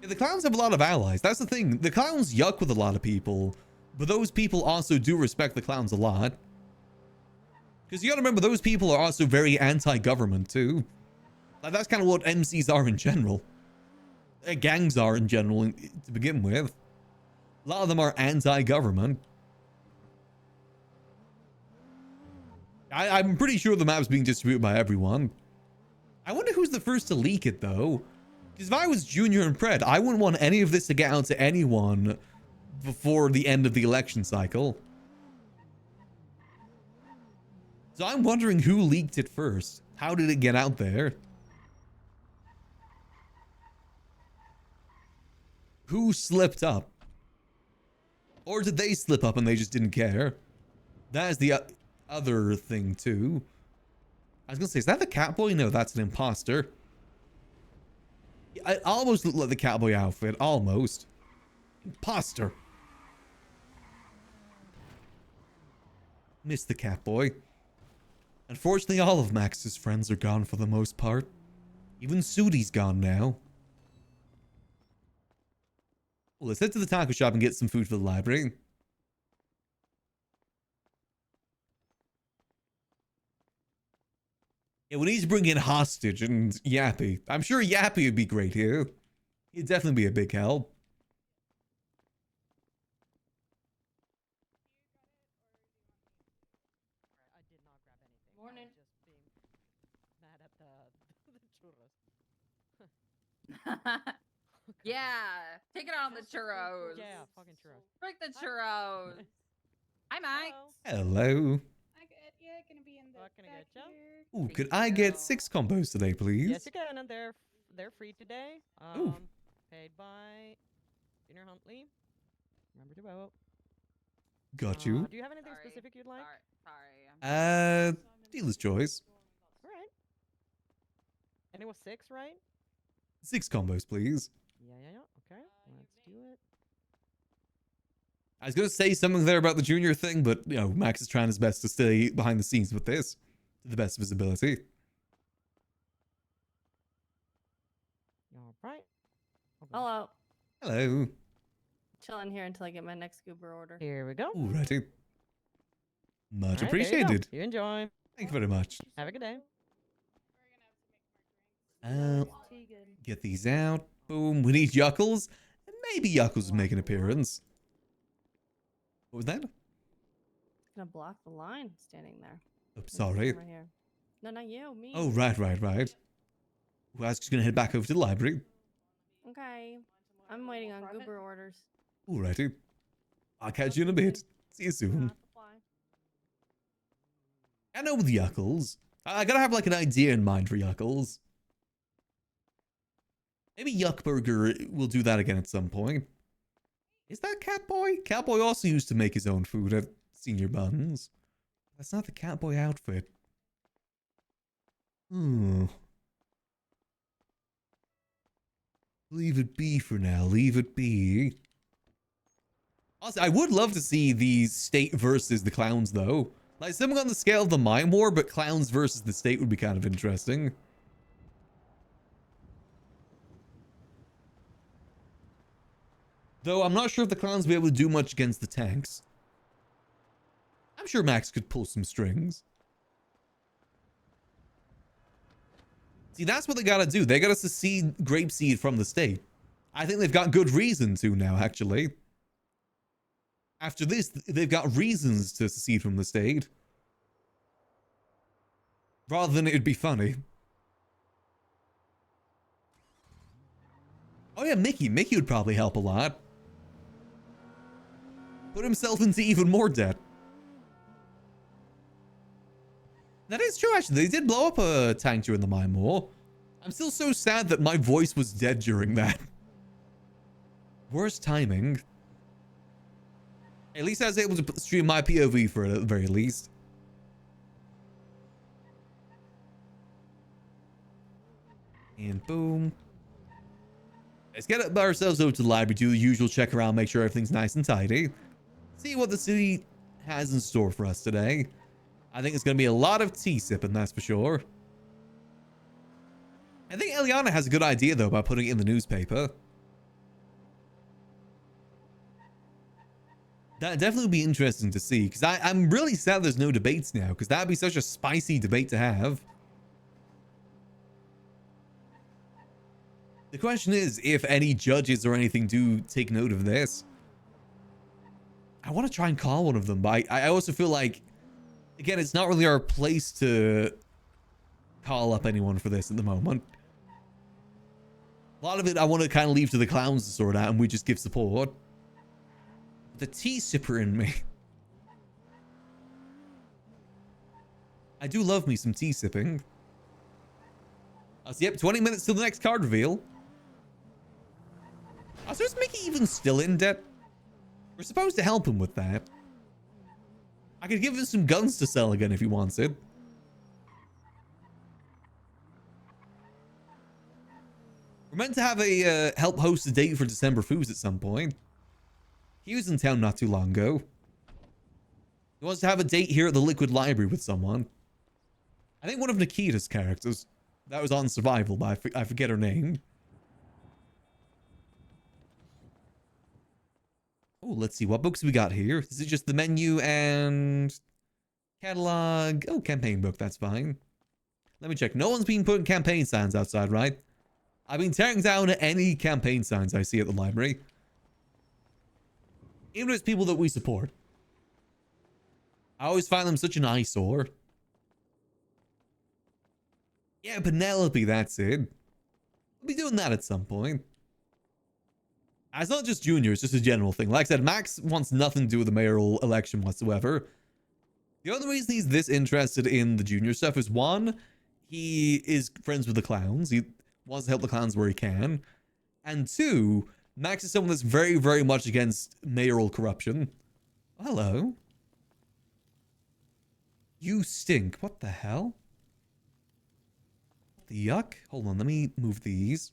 Yeah, the clowns have a lot of allies. That's the thing. The clowns yuck with a lot of people, but those people also do respect the clowns a lot. Because you gotta remember, those people are also very anti-government too. Like, that's kind of what MCs are in general. Gangs are in general to begin with. A lot of them are anti-government. I'm pretty sure the map's being distributed by everyone. I wonder who's the first to leak it though. Because if I was Junior and Pred, I wouldn't want any of this to get out to anyone before the end of the election cycle. So I'm wondering who leaked it first. How did it get out there? Who slipped up? Or did they slip up and they just didn't care? That is the other thing too. I was gonna say, is that the Catboy? No, that's an imposter. I almost look like the Catboy outfit. Almost. Imposter. Missed the Catboy. Unfortunately, all of Max's friends are gone for the most part. Even Sudi's gone now. Well, let's head to the taco shop and get some food for the library. Yeah, we need to bring in Hostage and Yappy. I'm sure Yappy would be great here. He'd definitely be a big help. I did not grab anything. Morning. I was just being mad at the churros. Yeah, take it on the churros. Yeah, fucking churros. Break the churros. Hi, Mike. Hello. I get, yeah, gonna be in the What can I back get ya? here. Ooh, Thank could I get you. 6 combos today, please? Yes, you can, and they're free today. Ooh. Paid by Junior Huntley. Remember to vote. Got you. Do you have anything Sorry. specific you'd like? Sorry. Dealer's choice. All right. And it was 6, right? 6 combos, please. Yeah. Okay, let's do it. I was going to say something there about the Junior thing, but, you know, Max is trying his best to stay behind the scenes with this to the best of his ability. All right. Hello. Hello. Chilling here until I get my next Uber order. Here we go. Alrighty. Much All right, there you go. appreciated. You enjoy. Thank you very much. Have a good day. Get these out. Boom. We need Yuckles. And maybe Yuckles will make an appearance. What was that? Gonna block the line standing there. Oh, There's sorry. someone here. No, not you. Me. Oh, right. Well, I was just going to head back over to the library. Okay. I'm waiting on Uber orders. Alrighty. I'll catch you in a bit. See you soon. I know with Yuckles. I gotta have like an idea in mind for Yuckles. Maybe Yuckburger will do that again at some point. Is that Catboy? Catboy also used to make his own food at Senior Buns. That's not the Catboy outfit. Leave it be for now. Leave it be. Also, I would love to see the state versus the clowns, though. Like, something on the scale of the Mime War, but clowns versus the state would be kind of interesting. Though I'm not sure if the clowns will be able to do much against the tanks. I'm sure Max could pull some strings. See, that's what they gotta do. They gotta secede Grapeseed from the state. I think they've got good reason to now, actually. After this, they've got reasons to secede from the state. Rather than it'd be funny. Oh yeah, Mickey. Mickey would probably help a lot. Put himself into even more debt. That is true, actually. They did blow up a tank during the mine war. I'm still so sad that my voice was dead during that. Worst timing. At least I was able to stream my POV for it at the very least. And boom. Let's get ourselves over to the library, do the usual check around, make sure everything's nice and tidy. See what the city has in store for us today. I think it's going to be a lot of tea sipping, that's for sure. I think Eliana has a good idea, though, about putting it in the newspaper. That'd definitely be interesting to see, because I'm really sad there's no debates now, because that'd be such a spicy debate to have. The question is if any judges or anything do take note of this. I want to try and call one of them, but I also feel like, again, it's not really our place to call up anyone for this at the moment. A lot of it I want to kind of leave to the clowns to sort out, and we just give support. The tea sipper in me. I do love me some tea sipping. So yep, 20 minutes till the next card reveal. So is Mickey even still in debt? We're supposed to help him with that. I could give him some guns to sell again if he wants it. We're meant to have a help host a date for December Foods at some point. He was in town not too long ago. He wants to have a date here at the Liquid Library with someone. I think one of Nikita's characters. That was on Survival, but I forget her name. Oh, let's see. What books we got here? Is it just the menu and catalog? Oh, campaign book. That's fine. Let me check. No one's been putting campaign signs outside, right? I've been tearing down any campaign signs I see at the library. Even if it's people that we support. I always find them such an eyesore. Yeah, Penelope, that's it. We'll be doing that at some point. It's not just Junior, it's just a general thing. Like I said, Max wants nothing to do with the mayoral election whatsoever. The only reason he's this interested in the Junior stuff is, one, he is friends with the clowns. He wants to help the clowns where he can. And two, Max is someone that's very, very much against mayoral corruption. Hello. You stink. What the hell? The yuck? Hold on, let me move these.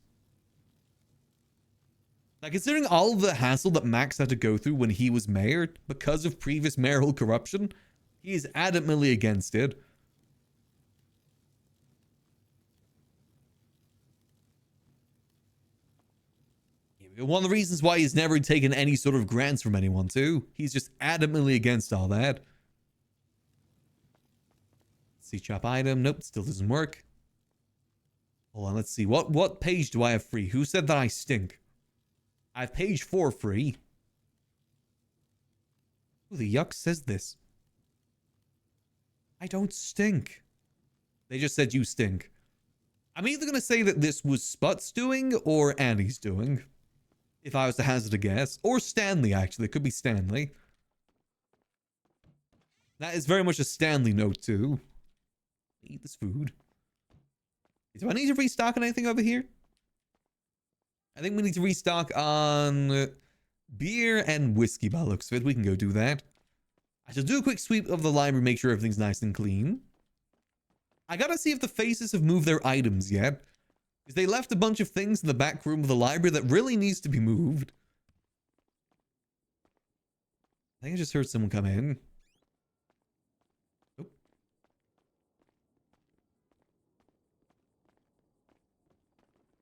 Now, considering all of the hassle that Max had to go through when he was mayor because of previous mayoral corruption, he is adamantly against it. One of the reasons why he's never taken any sort of grants from anyone, too. He's just adamantly against all that. See, shop item. Nope, still doesn't work. Hold on, let's see. What page do I have free? Who said that I stink? I have page 4 free. Who the yuck says this? I don't stink. They just said you stink. I'm either going to say that this was Sput's doing or Annie's doing. If I was to hazard a guess. Or Stanley, actually. It could be Stanley. That is very much a Stanley note, too. Eat this food. Do I need to restock on anything over here? I think we need to restock on beer and whiskey by the looks of it. We can go do that. I shall do a quick sweep of the library, make sure everything's nice and clean. I gotta see if the faces have moved their items yet. Because they left a bunch of things in the back room of the library that really needs to be moved. I think I just heard someone come in. Oh.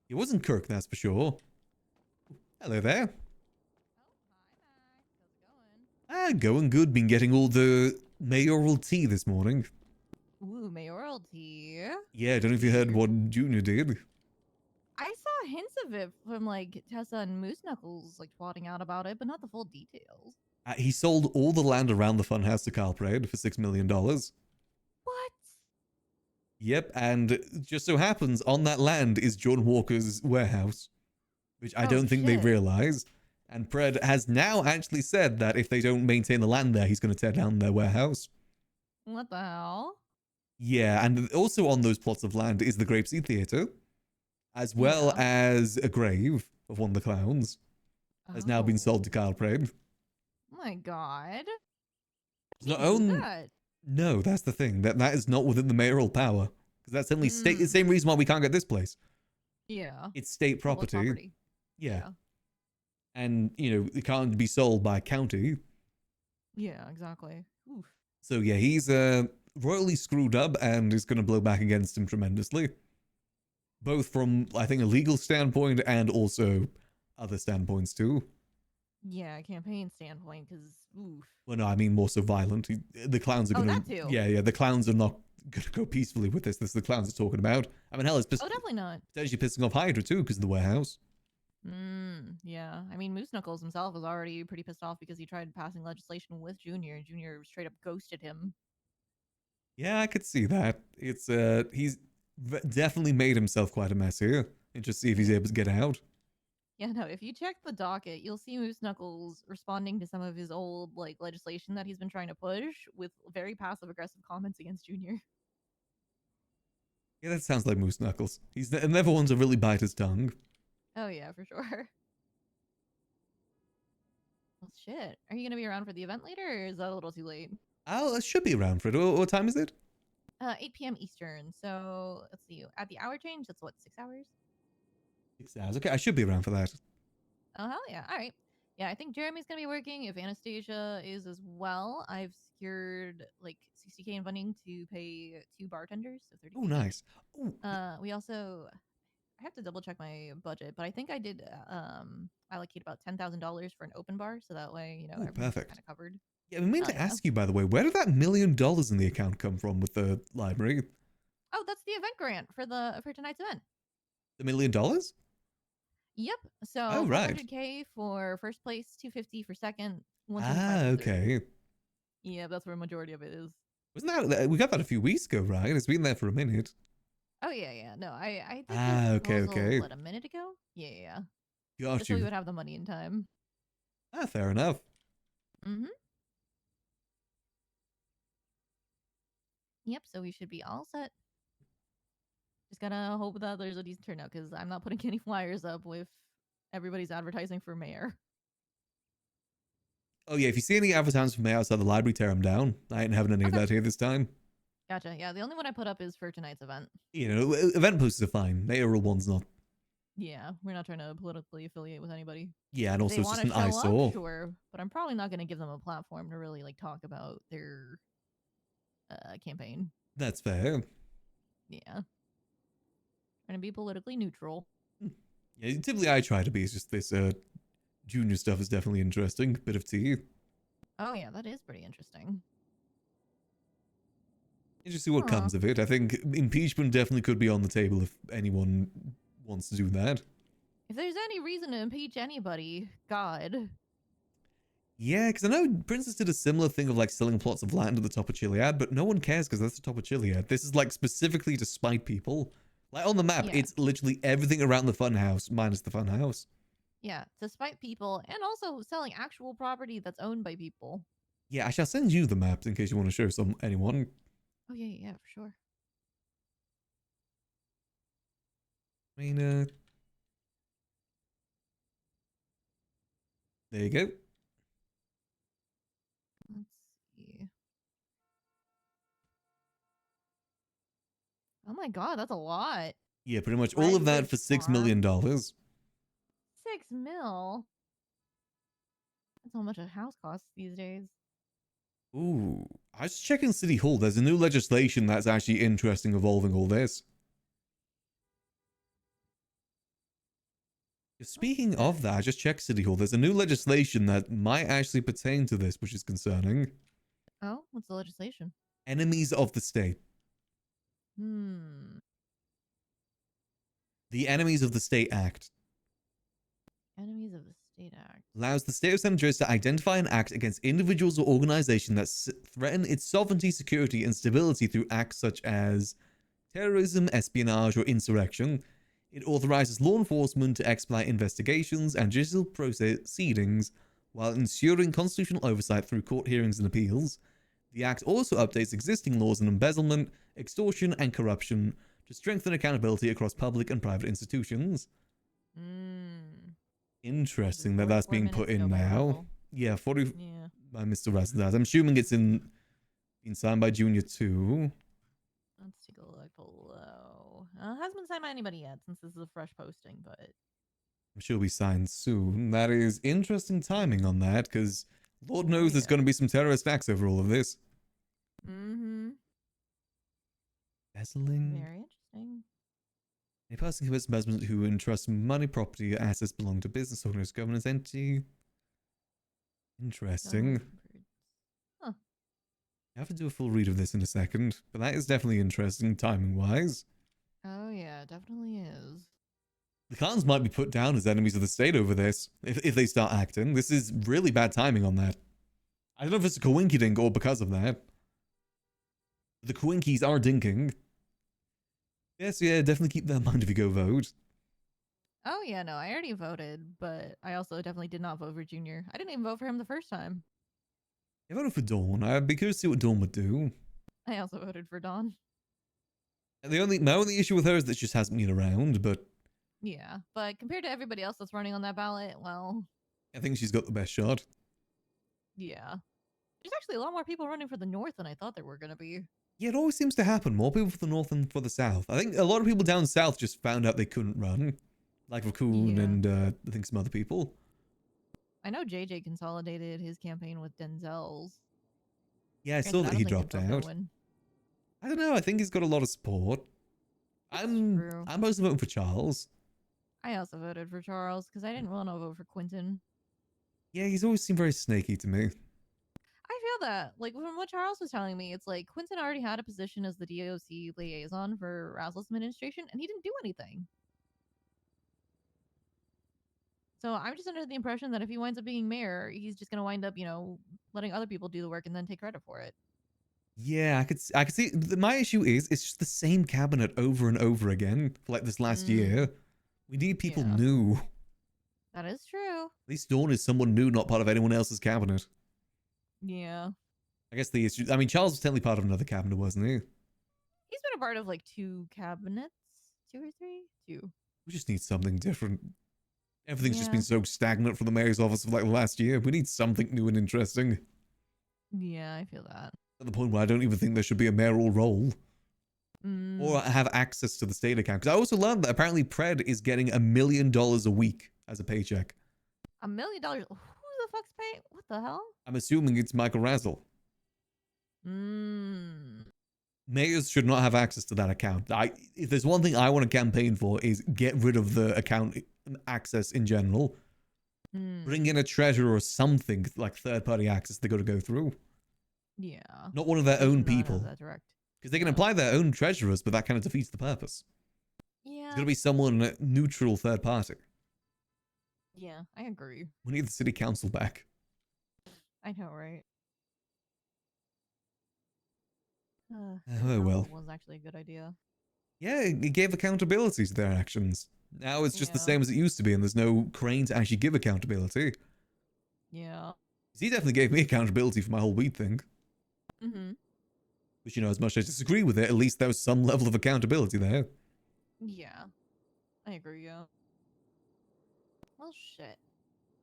It wasn't Kirk, that's for sure. Hello there. Going good. Been getting all the mayoral tea this morning. Ooh, mayoral tea. Yeah, I don't know if you heard what Junior did. I saw hints of it from like Tessa and Moose Knuckles like twatting out about it, but not the full details. He sold all the land around the funhouse to Carl Praed for $6 million. What? Yep, and just so happens on that land is John Walker's warehouse. which I Oh, don't think they shit. realize. And Pred has now actually said that if they don't maintain the land there, he's going to tear down their warehouse. What the hell? Yeah, and also on those plots of land is the Grapeseed Theatre, as well Yeah. as a grave of one of the clowns. Has now been sold to Oh. Kyle Pred. Oh my god. It's not Can't do own. that. No, that's the thing. That is not within the mayoral power. Because that's only state. The same reason why we can't get this place. Yeah. It's state Public property. Yeah. Yeah. And, you know, it can't be sold by county. Yeah, exactly. Oof. So, yeah, he's royally screwed up and is going to blow back against him tremendously. Both from, I think, a legal standpoint and also other standpoints, too. Yeah, campaign standpoint, because oof. Well, no, I mean more so violent. The clowns are Oh, going that too. Yeah, the clowns are not going to go peacefully with this. This is the clowns are talking about. I mean, hell, it's Oh, definitely not. potentially pissing off Hydra, too, because of the warehouse. Yeah. I mean, Moose Knuckles himself was already pretty pissed off because he tried passing legislation with Junior, and Junior straight up ghosted him. Yeah, I could see that. It's he's definitely made himself quite a mess here. And just see if he's able to get out. Yeah, no, if you check the docket, you'll see Moose Knuckles responding to some of his old like legislation that he's been trying to push with very passive aggressive comments against Junior. Yeah, that sounds like Moose Knuckles. He's never one to really bite his tongue. Oh yeah, for sure. Well, shit. Are you gonna be around for the event later, or is that a little too late? I should be around for it. What time is it? 8 p.m. Eastern. So let's see. At the hour change, that's what, 6 hours? 6 hours. Okay, I should be around for that. Oh hell yeah! All right. Yeah, I think Jeremy's gonna be working. If Anastasia is as well, I've secured like 60K in funding to pay 2 bartenders. So 30K. Oh, nice. Ooh. We also, I have to double check my budget, but I think I did allocate about $10,000 for an open bar, so that way you know everyone's perfect. kind of covered. Yeah, I meant Oh, to yeah. ask you, by the way, where did that $1 million in the account come from with the library? Oh, that's the event grant for tonight's event. The $1 million? Yep. So Oh, right. 100K for first place, 250 for second, 125 for third. Okay. Yeah, that's where a majority of it is. Wasn't that we got that a few weeks ago, right? It's been there for a minute. Oh yeah. No, I did this Okay, proposal, okay. what, a minute ago? Yeah. Got Just so we you. would have the money in time. Fair enough. Mm-hmm. Yep. So we should be all set. Just gotta hope that there's a decent turnout because I'm not putting any flyers up with everybody's advertising for mayor. Oh yeah, if you see any advertisements from me outside the library, tear them down. I ain't having any of that here this time. Gotcha. Yeah, the only one I put up is for tonight's event. You know, event posters are fine. Mayoral one's not. Yeah, we're not trying to politically affiliate with anybody. Yeah, and also They it's just wanna an show eyesore. up, sure, but I'm probably not going to give them a platform to really like talk about their campaign. That's fair. Yeah, trying to be politically neutral. Yeah, typically I try to be. It's just this junior stuff is definitely interesting. Bit of tea. Oh yeah, that is pretty interesting. You just see what comes of it. I think impeachment definitely could be on the table if anyone wants to do that. If there's any reason to impeach anybody, God. Yeah, because I know Princess did a similar thing of like selling plots of land at the top of Chiliad, but no one cares because that's the top of Chiliad. This is like specifically to spite people. Like on the map, Yeah. it's literally everything around the funhouse minus the funhouse. Yeah, to spite people and also selling actual property that's owned by people. Yeah, I shall send you the maps in case you want to show anyone. Oh yeah, for sure. I mean, there you go. Let's see. Oh my god, that's a lot. Yeah, pretty much all of that for $6 million. 6 mil? That's how much a house costs these days. Ooh, I was checking City Hall. There's a new legislation that's actually interesting evolving all this. Speaking of that, I just checked City Hall. There's a new legislation that might actually pertain to this, which is concerning. Oh, what's the legislation? Enemies of the state. Hmm. The Enemies of the State Act Enemies of the State Act. allows the state of San Andreas to identify and act against individuals or organizations that threaten its sovereignty, security, and stability through acts such as terrorism, espionage, or insurrection. It authorizes law enforcement to expedite investigations and judicial proceedings while ensuring constitutional oversight through court hearings and appeals. The Act also updates existing laws on embezzlement, extortion, and corruption to strengthen accountability across public and private institutions. Interesting that that's being put in now. Yeah, 40 by Mr. Rasdaz. I'm assuming it's being signed by Junior too. Let's take a look below. Hasn't been signed by anybody yet since this is a fresh posting, but I'm sure it'll be signed soon. That is interesting timing on that, because Lord knows there's going to be some terrorist acts over all of this. Embezzling. Very interesting. A person commits embezzlement who entrusts money, property, or assets belonging to business owners, governance entity. Interesting. Huh. I have to do a full read of this in a second, but that is definitely interesting timing-wise. Oh yeah, it definitely is. The Khans might be put down as enemies of the state over this, if they start acting. This is really bad timing on that. I don't know if it's a coinkydink or because of that. The Coinkies are dinking. Yes, yeah, definitely keep that in mind if you go vote. Oh yeah, no, I already voted, but I also definitely did not vote for Junior. I didn't even vote for him the first time. I voted for Dawn. I'd be curious to see what Dawn would do. I also voted for Dawn. My only issue with her is that she just hasn't been around, but Yeah, but compared to everybody else that's running on that ballot, well, I think she's got the best shot. yeah. There's actually a lot more people running for the North than I thought there were going to be. Yeah, it always seems to happen. More people for the North than for the South. I think a lot of people down South just found out they couldn't run. Like Raccoon and I think some other people. I know JJ consolidated his campaign with Denzel's. Yeah, I saw that he dropped out. Win. I don't know. I think he's got a lot of support. I'm mostly voting for Charles. I also voted for Charles because I didn't want to vote for Quentin. Yeah, he's always seemed very snaky to me. I feel that. Like, from what Charles was telling me, it's like Quentin already had a position as the DOC liaison for Razzle's administration, and he didn't do anything. So I'm just under the impression that if he winds up being mayor, he's just going to wind up, letting other people do the work and then take credit for it. Yeah, I could see. My issue is it's just the same cabinet over and over again for like this last year. We need people new. That is true. At least Dawn is someone new, not part of anyone else's cabinet. Yeah. I guess the issue. I mean, Charles was technically part of another cabinet, wasn't he? He's been a part of like 2 cabinets, 2 or 3, 2. We just need something different. Everything's just been so stagnant for the mayor's office for like the last year. We need something new and interesting. Yeah, I feel that. At the point where I don't even think there should be a mayoral role. Or have access to the state account. Because I also learned that apparently Pred is getting $1 million a week as a paycheck. $1 million? Who the fuck's paying? What the hell? I'm assuming it's Michael Razzle. Mayors should not have access to that account. If there's one thing I want to campaign for is get rid of the account access in general. Bring in a treasurer or something like third-party access they got to go through. Yeah. Not one of their own people. That's direct. Because they can apply their own treasurers, but that kind of defeats the purpose. Yeah. It's got to be someone neutral third party. Yeah, I agree. We need the city council back. I know, right? Oh, well. Was actually a good idea. Yeah, it gave accountability to their actions. Now it's just the same as it used to be, and there's no Crane to actually give accountability. Yeah. He definitely gave me accountability for my whole weed thing. Which, as much as I disagree with it, at least there was some level of accountability there. Yeah. I agree, yeah. Well, shit.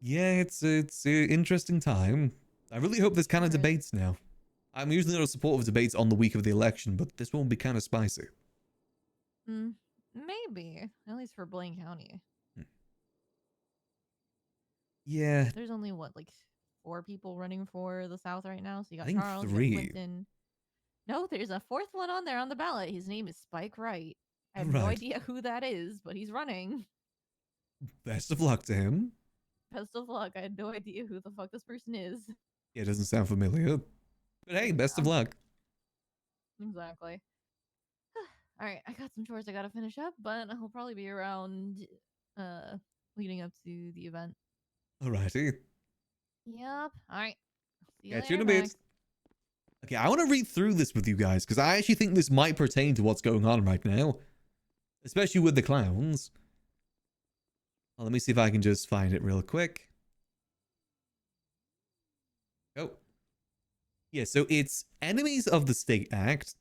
Yeah, it's an interesting time. I really hope there's kind of debates now. I'm usually not a supporter of debates on the week of the election, but this one will be kind of spicy. Maybe. At least for Blaine County. Yeah. There's only, 4 people running for the South right now? So you got I think Charles, 3. you got Clinton. No, there's a 4th one on there on the ballot. His name is Spike Wright. I have no idea who that is, but he's running. Best of luck to him. Best of luck. I had no idea who the fuck this person is. Yeah, it doesn't sound familiar. But hey, best of luck. Exactly. Alright, I got some chores I gotta finish up, but I'll probably be around leading up to the event. Alrighty. Yep. Alright. See you Catch later, you in a bit. Max. Okay, I want to read through this with you guys, because I actually think this might pertain to what's going on right now. Especially with the clowns. Let me see if I can just find it real quick. Oh. Yeah, so it's Enemies of the State Act.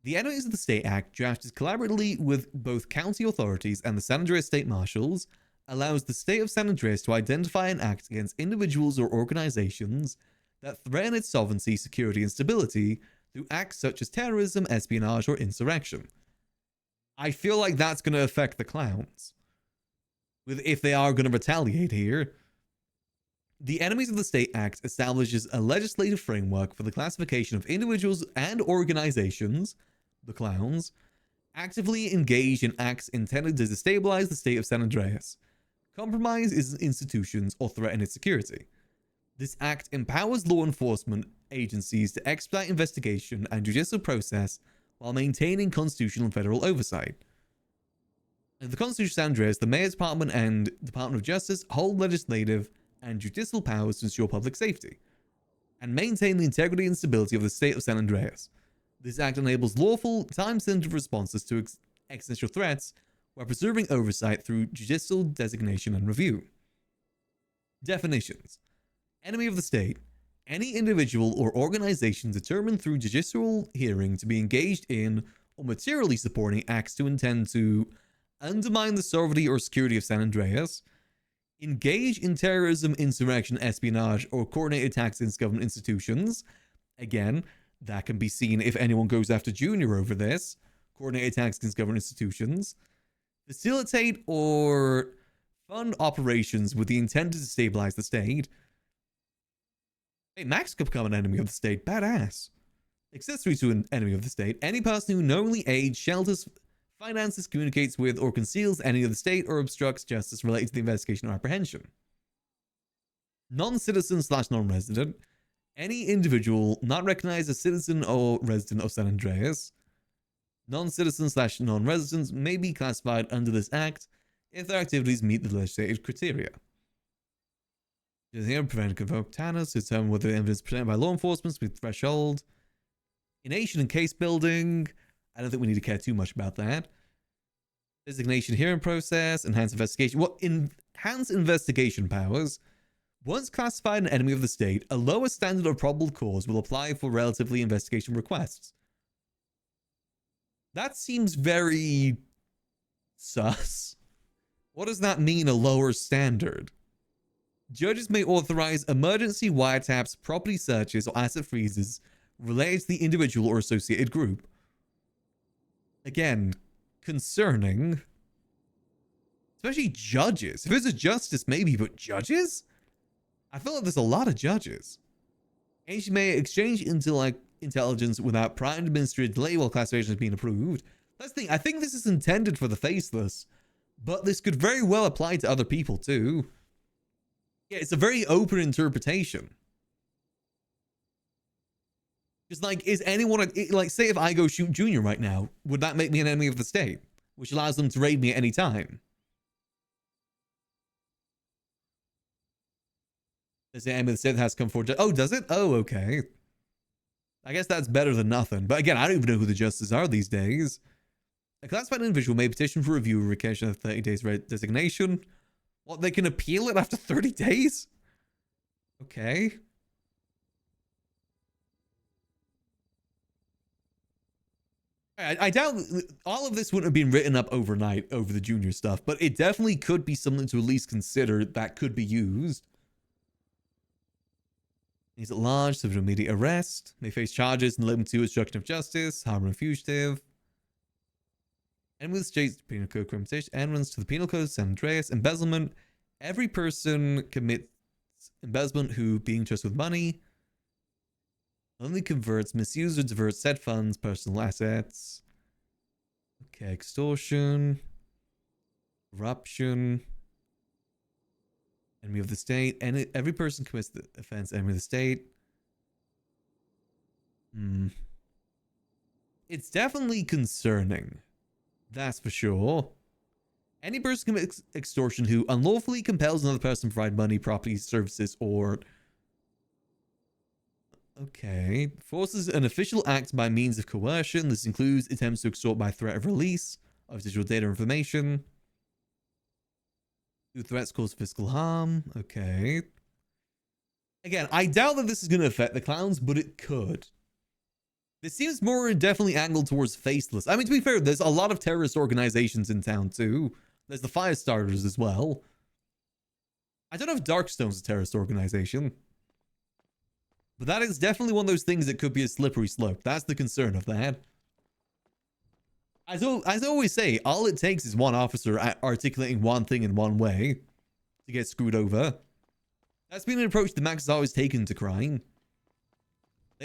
The Enemies of the State Act, drafted collaboratively with both county authorities and the San Andreas State Marshals, allows the state of San Andreas to identify and act against individuals or organizations that threaten its sovereignty, security, and stability through acts such as terrorism, espionage, or insurrection. I feel like that's going to affect the clowns. If they are going to retaliate here. The Enemies of the State Act establishes a legislative framework for the classification of individuals and organizations, the clowns, actively engaged in acts intended to destabilize the state of San Andreas, compromise its institutions, or threaten its security. This act empowers law enforcement agencies to expedite investigation and judicial process while maintaining constitutional and federal oversight. In the Constitution of San Andreas, the Mayor's Department and Department of Justice hold legislative and judicial powers to ensure public safety and maintain the integrity and stability of the state of San Andreas. This act enables lawful, time-sensitive responses to existential threats while preserving oversight through judicial designation and review. Definitions. Enemy of the state. Any individual or organization determined through judicial hearing to be engaged in or materially supporting acts to intend to undermine the sovereignty or security of San Andreas, engage in terrorism, insurrection, espionage, or coordinated attacks against government institutions. Again, that can be seen if anyone goes after Junior over this. Coordinated attacks against government institutions. Facilitate or fund operations with the intent to destabilize the state. Hey, Max could become an enemy of the state. Badass. Accessory to an enemy of the state. Any person who knowingly aids, shelters, finances, communicates with, or conceals any of the state or obstructs justice related to the investigation or apprehension. Non-citizen / non-resident. Any individual not recognized as citizen or resident of San Andreas. Non-citizen / non-residents may be classified under this act if their activities meet the legislative criteria. Here, prevent convoke TANAs to determine whether evidence presented by law enforcement meets the threshold. Ination and case building. I don't think we need to care too much about that. Designation hearing process, enhanced investigation. Well, enhanced investigation powers. Once classified an enemy of the state, a lower standard of probable cause will apply for relatively investigation requests. That seems very sus. What does that mean, a lower standard? Judges may authorize emergency wiretaps, property searches, or asset freezes related to the individual or associated group. Again, concerning. Especially judges. If it's a justice, maybe, but judges? I feel like there's a lot of judges. Agency may exchange intelligence without prior administrative delay while classification is being approved. That's the thing. I think this is intended for the faceless, but this could very well apply to other people too. Yeah, it's a very open interpretation. Just like, is anyone, like, say if I go shoot Junior right now, would that make me an enemy of the state? Which allows them to raid me at any time. There's an enemy of the state that has come forward. Oh, does it? Oh, okay. I guess that's better than nothing. But again, I don't even know who the justices are these days. A classified individual may petition for review or revocation of 30 days designation. What, they can appeal it after 30 days? Okay. I doubt all of this wouldn't have been written up overnight over the Junior stuff, but it definitely could be something to at least consider that could be used. He's at large, subject to immediate arrest, may face charges in relation to obstruction of justice, harm and fugitive. And with the state's penal code criminalization, entrance to the penal code of San Andreas, embezzlement. Every person commits embezzlement who, being trusted with money, only converts, misuse, or diverts said funds, personal assets. Okay, extortion, corruption, enemy of the state. And every person commits the offense, enemy of the state. It's definitely concerning. That's for sure. Any person commits extortion who unlawfully compels another person to provide money, property, services, or... Okay. Forces an official act by means of coercion. This includes attempts to extort by threat of release of digital data or information. Do threats cause physical harm? Okay. Again, I doubt that this is going to affect the clowns, but it could. This seems more definitely angled towards faceless. I mean, to be fair, there's a lot of terrorist organizations in town too. There's the Firestarters as well. I don't know if Darkstone's a terrorist organization. But that is definitely one of those things that could be a slippery slope. That's the concern of that. As I always say, all it takes is one officer articulating one thing in one way to get screwed over. That's been an approach that Max has always taken to crime.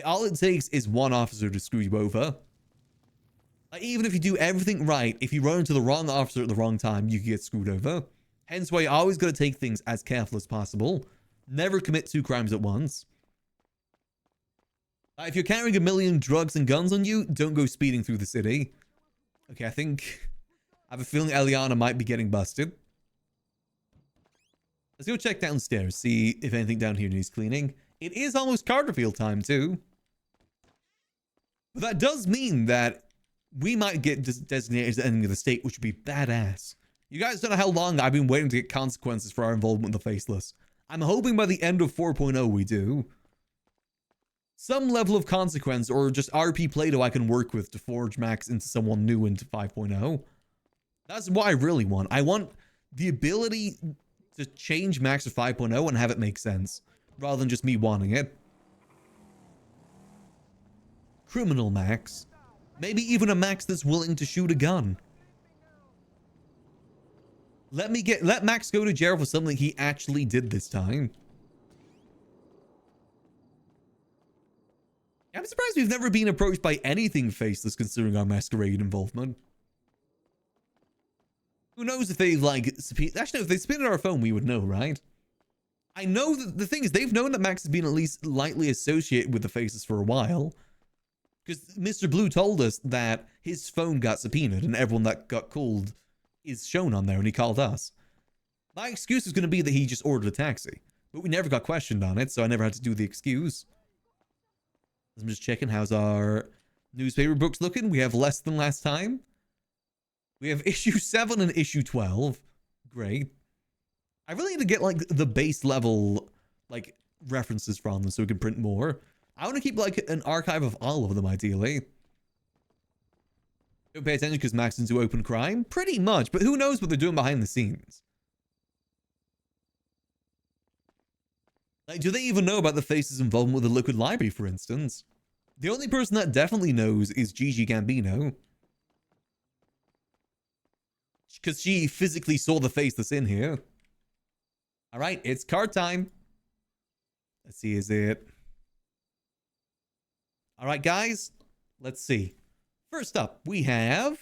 All it takes is one officer to screw you over. Like, even if you do everything right, if you run into the wrong officer at the wrong time, you can get screwed over. Hence why you always got to take things as careful as possible. Never commit 2 crimes at once. If you're carrying 1 million drugs and guns on you, don't go speeding through the city. Okay, I have a feeling Eliana might be getting busted. Let's go check downstairs, see if anything down here needs cleaning. It is almost Carterfield time, too. But that does mean that we might get designated as the enemy of the state, which would be badass. You guys don't know how long I've been waiting to get consequences for our involvement with the Faceless. I'm hoping by the end of 4.0 we do. Some level of consequence or just RP Play-Doh I can work with to forge Max into someone new into 5.0. That's what I really want. I want the ability to change Max to 5.0 and have it make sense, rather than just me wanting it. Criminal Max. Maybe even a Max that's willing to shoot a gun. Let Max go to jail for something he actually did this time. I'm surprised we've never been approached by anything faceless considering our masquerade involvement. Who knows if they like... Actually, no, if they subpoenaed our phone, we would know, right? I know that the thing is, they've known that Max has been at least lightly associated with the faces for a while. Because Mr. Blue told us that his phone got subpoenaed and everyone that got called is shown on there and he called us. My excuse was going to be that he just ordered a taxi. But we never got questioned on it, so I never had to do the excuse. I'm just checking how's our newspaper books looking. We have less than last time. We have issue 7 and issue 12. Great. I really need to get like the base level like references from them so we can print more. I want to keep like an archive of all of them ideally. Don't pay attention because Max is into open crime? Pretty much, but who knows what they're doing behind the scenes? Like, do they even know about the Face's involvement with the Liquid Library, for instance? The only person that definitely knows is Gigi Gambino. Because she physically saw the face that's in here. Alright, it's card time. Let's see, is it... Alright, guys. Let's see. First up, we have...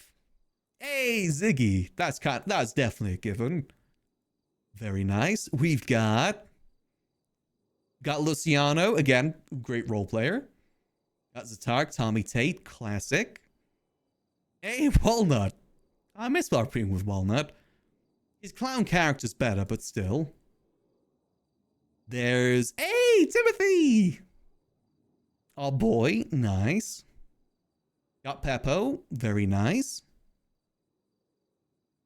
Hey, Ziggy. That's definitely a given. Very nice. We've got Luciano. Again, great role player. Got Zatark, Tommy Tate. Classic. Hey, Walnut. I miss RPing with Walnut. His clown character's better, but still. There's... Hey, Timothy! Oh boy, nice. Got Peppo, very nice.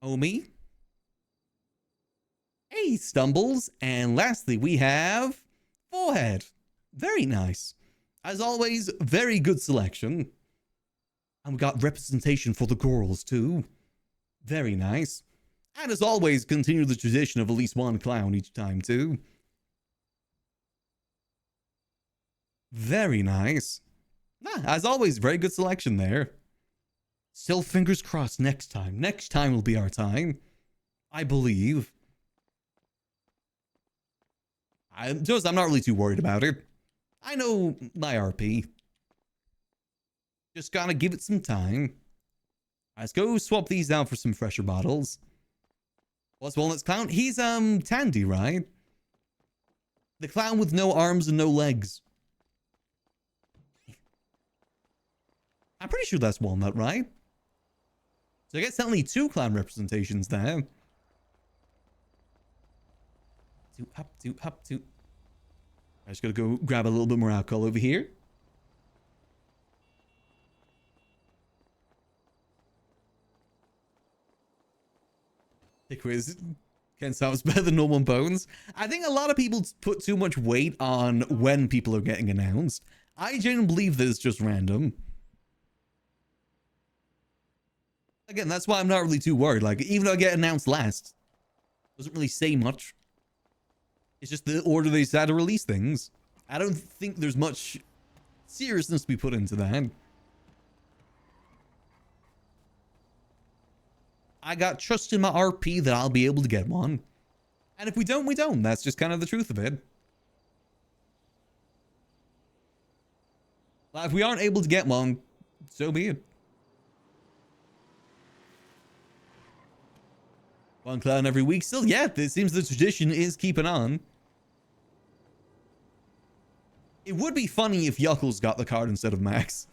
Omi. Hey, Stumbles. And lastly, we have... Forehead. Very nice. As always, very good selection. And we got representation for the girls, too. Very nice. And as always, continue the tradition of at least one clown each time, too. Very nice. As always, very good selection there. Still fingers crossed next time. Next time will be our time. I believe. I'm not really too worried about it. I know my RP. Just gotta give it some time. Let's go swap these out for some fresher bottles. What's Walnut's clown? He's, Tandy, right? The clown with no arms and no legs. I'm pretty sure that's Walnut, right? So I guess only 2 clown representations there. Up. I just gotta go grab a little bit more alcohol over here. Ken sounds better than normal bones. I think a lot of people put too much weight on when people are getting announced. I genuinely believe that it's just random. Again, that's why I'm not really too worried. Like, even though I get announced last, doesn't really say much. It's just the order they decide to release things. I don't think there's much seriousness to be put into that. I got trust in my RP that I'll be able to get one. And if we don't, we don't. That's just kind of the truth of it. Like, if we aren't able to get one, so be it. One clown every week. Still, yeah, it seems the tradition is keeping on. It would be funny if Yuckles got the card instead of Max.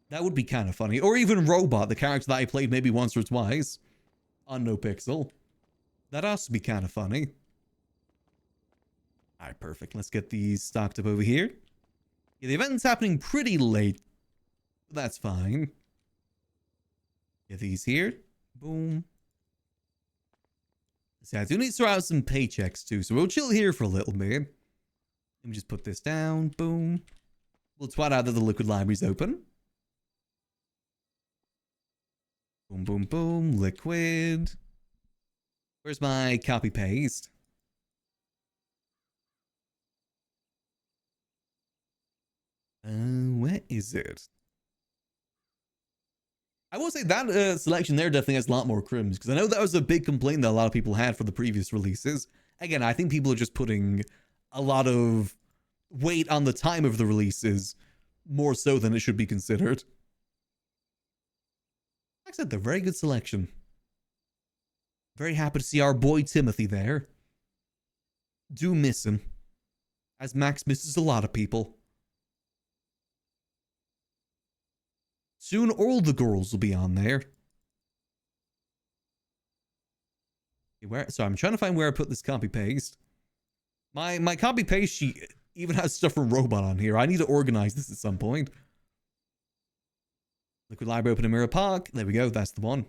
That would be kind of funny. Or even Robot, the character that I played maybe once or twice on NoPixel. That'd also be kind of funny. Alright, perfect. Let's get these stocked up over here. Yeah, the event's happening pretty late. That's fine. Get these here. Boom. See, I do need to throw out some paychecks too, so we'll chill here for a little bit. Let me just put this down. Boom. We'll twat out that the liquid library's open. Boom, boom, boom. Liquid. Where's my copy paste? Where is it? I will say that selection there definitely has a lot more crims, because I know that was a big complaint that a lot of people had for the previous releases. Again, I think people are just putting a lot of weight on the time of the releases, more so than it should be considered. Like I said, they're very good selection. Very happy to see our boy Timothy there. Do miss him, as Max misses a lot of people. Soon all the girls will be on there. So I'm trying to find where I put this copy paste. My copy paste sheet even has stuff from Robot on here. I need to organize this at some point. Liquid Library open in Mirror Park. There we go. That's the one.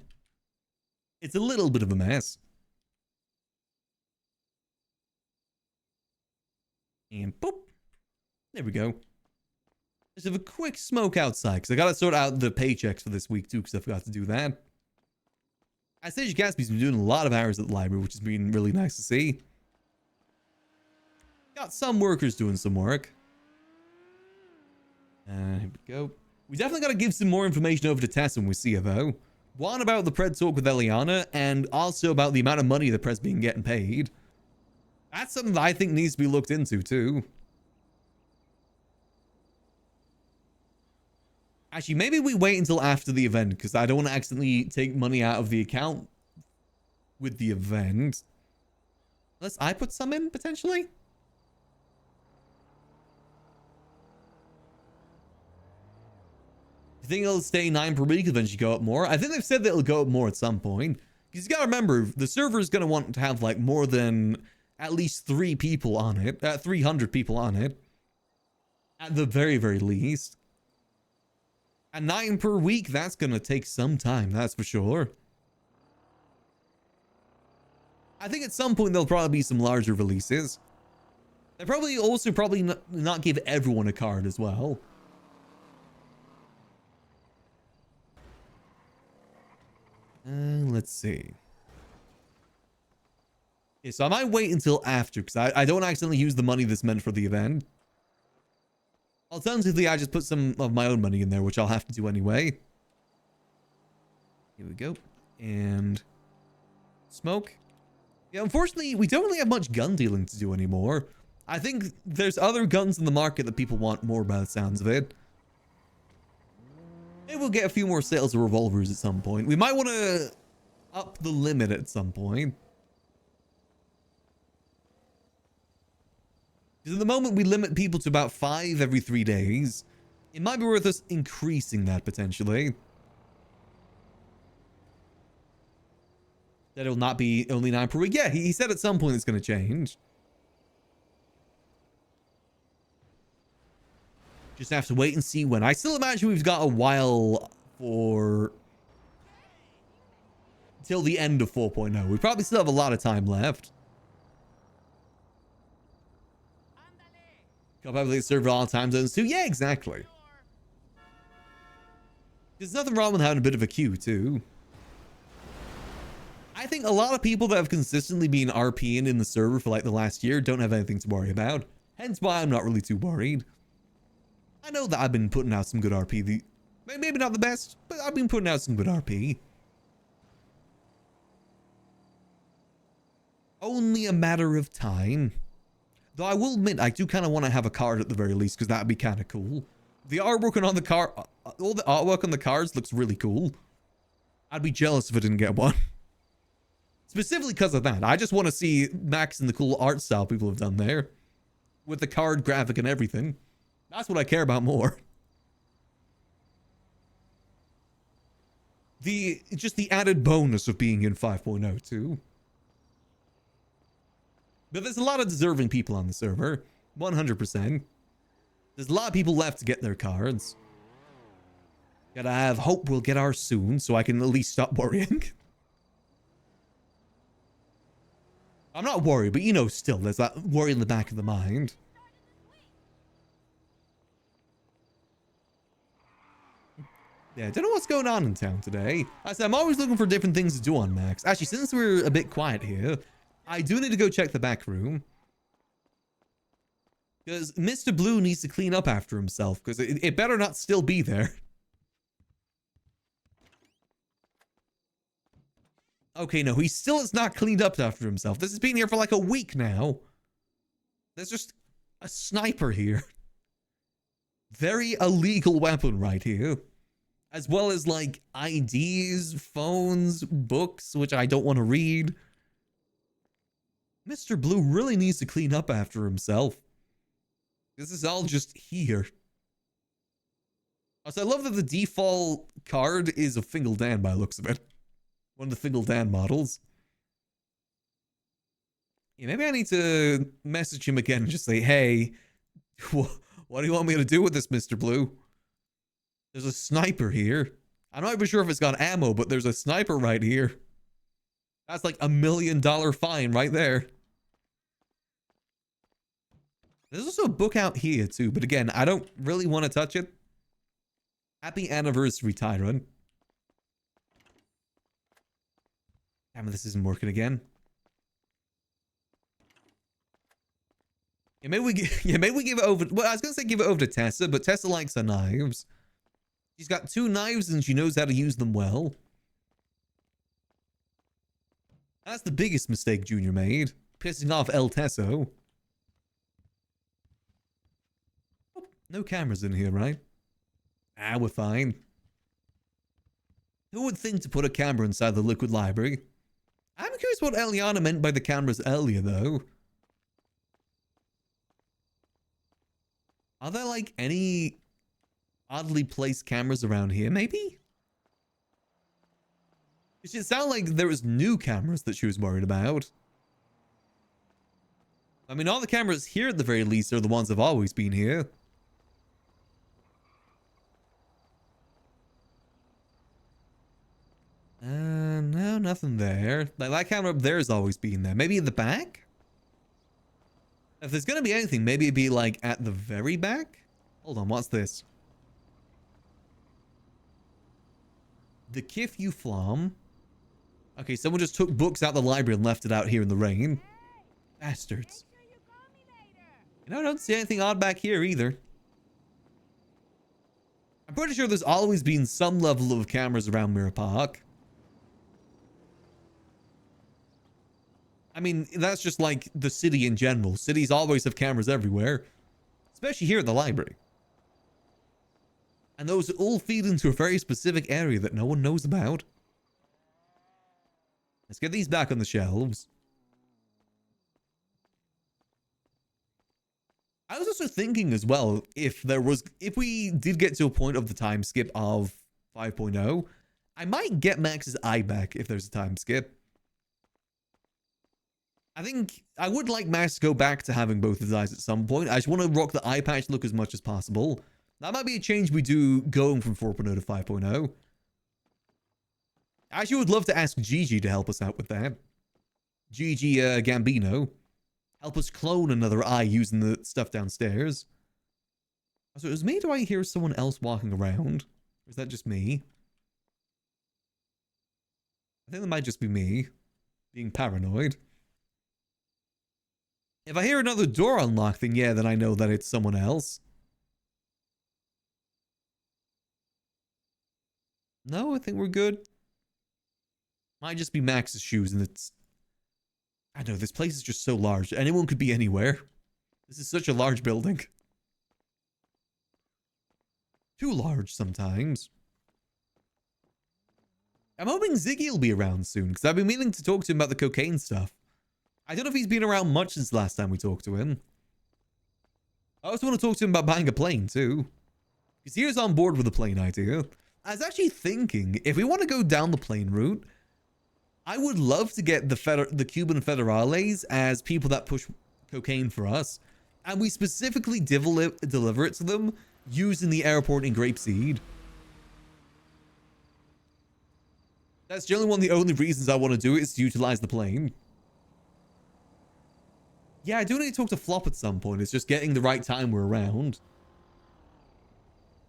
It's a little bit of a mess. And boop. There we go. Let's have a quick smoke outside, because I got to sort out the paychecks for this week, too, because I forgot to do that. Anastasia Gatsby's been doing a lot of hours at the library, which has been really nice to see. Got some workers doing some work. Here we go. We definitely got to give some more information over to Tess when we see her, though. One, about the Pred talk with Eliana, and also about the amount of money the Pred's been getting paid. That's something that I think needs to be looked into, too. Actually, maybe we wait until after the event, because I don't want to accidentally take money out of the account with the event. Unless I put some in, potentially? You think it'll stay 9 per week, eventually go up more? I think they've said that it'll go up more at some point. Because you gotta remember, the server is gonna want to have, like, more than at least 3 people on it. 300 people on it. At the very, very least. At 9 per week, that's gonna take some time, that's for sure. I think at some point there'll probably be some larger releases. They'll probably also not give everyone a card as well. Let's see. Okay, so I might wait until after, because I don't accidentally use the money that's meant for the event. Alternatively, I just put some of my own money in there, which I'll have to do anyway. Here we go. And smoke. Yeah, unfortunately, we don't really have much gun dealing to do anymore. I think there's other guns in the market that people want more by the sounds of it. Maybe we'll get a few more sales of revolvers at some point. We might want to up the limit at some point. Because at the moment, we limit people to about 5 every 3 days. It might be worth us increasing that, potentially. That it'll not be only 9 per week. Yeah, he said at some point it's going to change. Just have to wait and see when. I still imagine we've got a while for till the end of 4.0. We probably still have a lot of time left. Compatibility server all time zones too. Yeah, exactly. There's nothing wrong with having a bit of a queue too. I think a lot of people that have consistently been RPing in the server for like the last year don't have anything to worry about. Hence why I'm not really too worried. I know that I've been putting out some good RP. Maybe not the best, but I've been putting out some good RP. Only a matter of time. Though I will admit, I do kind of want to have a card at the very least, because that'd be kind of cool. The artwork on the car, all the artwork on the cards looks really cool. I'd be jealous if I didn't get one. Specifically because of that. I just want to see Max and the cool art style people have done there. With the card graphic and everything. That's what I care about more. Just the added bonus of being in 5.0 too. But there's a lot of deserving people on the server. 100%. There's a lot of people left to get their cards. Gotta have hope we'll get ours soon so I can at least stop worrying. I'm not worried, but you know, still, there's that worry in the back of the mind. Yeah, I don't know what's going on in town today. I said I'm always looking for different things to do on Max. Actually, since we're a bit quiet here, I do need to go check the back room. Because Mr. Blue needs to clean up after himself, because it better not still be there. Okay, no, he still is not cleaned up after himself. This has been here for like a week now. There's just a sniper here. Very illegal weapon right here. As well as like IDs, phones, books, which I don't want to read. Mr. Blue really needs to clean up after himself. This is all just here. Also, I love that the default card is a Fingal Dan by the looks of it. One of the Fingal Dan models. Yeah, maybe I need to message him again and just say, hey, what do you want me to do with this, Mr. Blue? There's a sniper here. I'm not even sure if it's got ammo, but there's a sniper right here. That's like $1 million fine right there. There's also a book out here too, but again, I don't really want to touch it. Happy anniversary, Tyrant. Damn, this isn't working again. Yeah, maybe we give it over. Well, I was gonna say give it over to Tessa, but Tessa likes her knives. She's got 2 knives and she knows how to use them well. That's the biggest mistake Junior made, pissing off El Tesso. Oh, no cameras in here, right? Ah, we're fine. Who would think to put a camera inside the liquid library? I'm curious what Eliana meant by the cameras earlier, though. Are there, like, any oddly placed cameras around here, maybe? It should sound like there was new cameras that she was worried about. I mean, all the cameras here, at the very least, are the ones that have always been here. No, nothing there. Like, that camera up there has always been there. Maybe in the back? If there's gonna be anything, maybe it'd be, like, at the very back? Hold on, what's this? The Kif You Flom. Okay, someone just took books out the library and left it out here in the rain. Bastards. You know, I don't see anything odd back here either. I'm pretty sure there's always been some level of cameras around Mirror Park. I mean, that's just like the city in general. Cities always have cameras everywhere. Especially here at the library. And those all feed into a very specific area that no one knows about. Let's get these back on the shelves. I was also thinking as well, if we did get to a point of the time skip of 5.0, I might get Max's eye back if there's a time skip. I think I would like Max to go back to having both his eyes at some point. I just want to rock the eye patch look as much as possible. That might be a change we do going from 4.0 to 5.0. I actually would love to ask Gigi to help us out with that. Gigi Gambino. Help us clone another eye using the stuff downstairs. So it was me, do I hear someone else walking around? Or is that just me? I think that might just be me. Being paranoid. If I hear another door unlock, then yeah, then I know that it's someone else. No, I think we're good. Might just be Max's shoes, and it's... I know, this place is just so large. Anyone could be anywhere. This is such a large building. Too large sometimes. I'm hoping Ziggy will be around soon, because I've been meaning to talk to him about the cocaine stuff. I don't know if he's been around much since the last time we talked to him. I also want to talk to him about buying a plane, too. Because he was on board with the plane idea. I was actually thinking, if we want to go down the plane route, I would love to get the Cuban federales as people that push cocaine for us. And we specifically deliver it to them using the airport in Grapeseed. That's generally one of the only reasons I want to do it, is to utilize the plane. Yeah, I do need to talk to Flop at some point. It's just getting the right time we're around.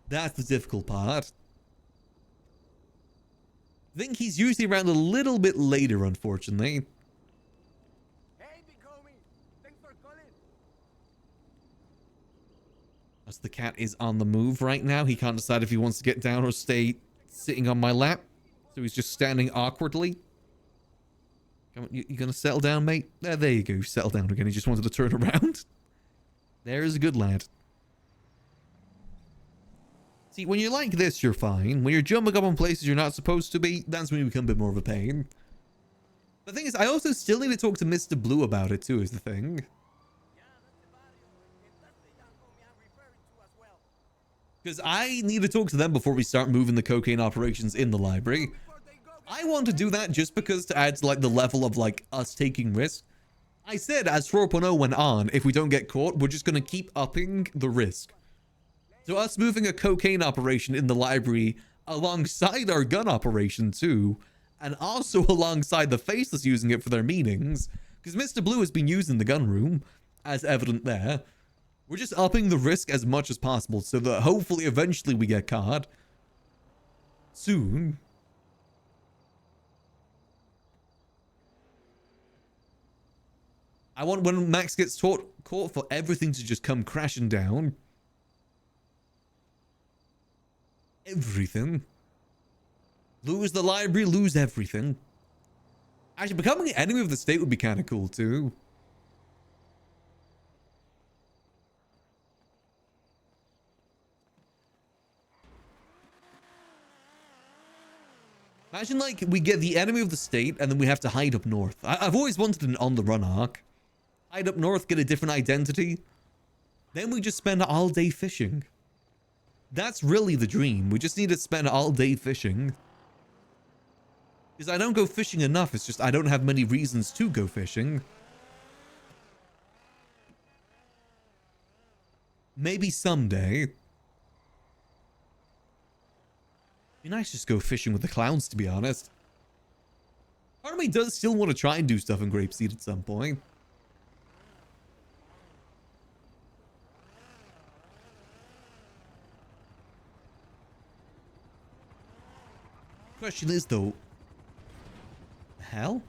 That's the difficult part. I think he's usually around a little bit later, unfortunately. Hey, big homie. Thanks for calling. As the cat is on the move right now, he can't decide if he wants to get down or stay sitting on my lap. So he's just standing awkwardly. Come on, you gonna settle down, mate? There you go. Settle down again. He just wanted to turn around. There's a good lad. See, when you're like this, you're fine. When you're jumping up on places you're not supposed to be, that's when you become a bit more of a pain. The thing is, I also still need to talk to Mr. Blue about it, too, is the thing. Because I need to talk to them before we start moving the cocaine operations in the library. I want to do that just because to add to, like, the level of, like, us taking risks. I said, as 4.0 went on, if we don't get caught, we're just going to keep upping the risk. So us moving a cocaine operation in the library alongside our gun operation, too, and also alongside the Faceless using it for their meetings, because Mr. Blue has been using the gun room, as evident there. We're just upping the risk as much as possible so that hopefully eventually we get caught. Soon. I want when Max gets caught for everything to just come crashing down. Everything. Lose the library, lose everything. Actually, becoming an enemy of the state would be kind of cool too. Imagine, like, we get the enemy of the state and then we have to hide up north. I've always wanted an on-the-run arc. Hide up north, get a different identity. Then we just spend all day fishing. That's really the dream. We just need to spend all day fishing. Because I don't go fishing enough. It's just I don't have many reasons to go fishing. Maybe someday. Be nice just go fishing with the clowns, to be honest. Part of me does still want to try and do stuff in Grapeseed at some point. Question is, though, the hell?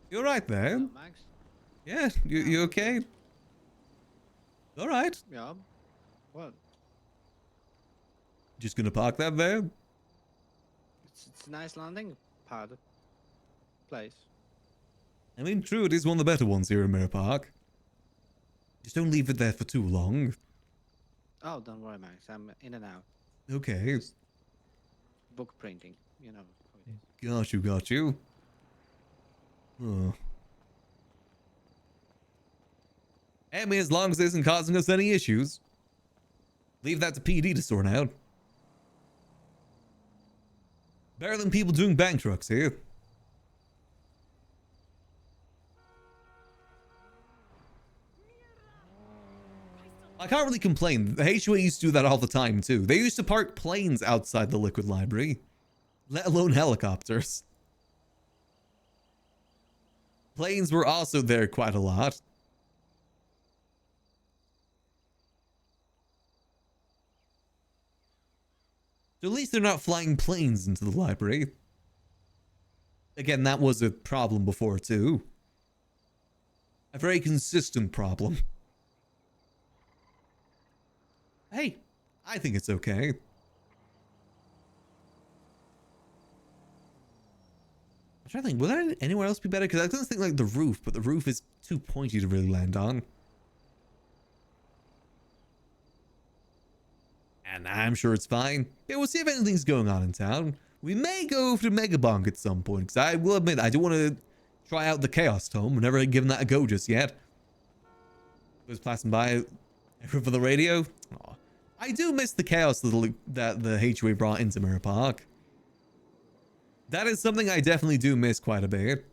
You're right there. Max? Yeah, you okay? All right. Yeah. What? Just gonna park that there? It's a nice landing pad place. I mean, true, it is one of the better ones here in Mirror Park. Just don't leave it there for too long. Oh, don't worry, Max. I'm in and out. Okay. Just book printing, you know how it is. Got you, got you. Oh. I mean, as long as it isn't causing us any issues. Leave that to PD to sort out. Better than people doing bank trucks here. can't really complain. The HOA used to do that all the time too. They used to park planes outside the Liquid Library, let alone helicopters. Planes were also there quite a lot. So at least they're not flying planes into the library. Again, that was a problem before too. A very consistent problem. Hey, I think it's okay. I'm trying to think, would there anywhere else be better? Because I don't think like the roof, but the roof is too pointy to really land on. And I'm sure it's fine. Yeah, we'll see if anything's going on in town. We may go over to Megabonk at some point, because I will admit, I do want to try out the Chaos Tome. We've never given that a go just yet. Was passing by for the radio. Aw. I do miss the chaos that the HOA brought into Mirror Park. That is something I definitely do miss quite a bit.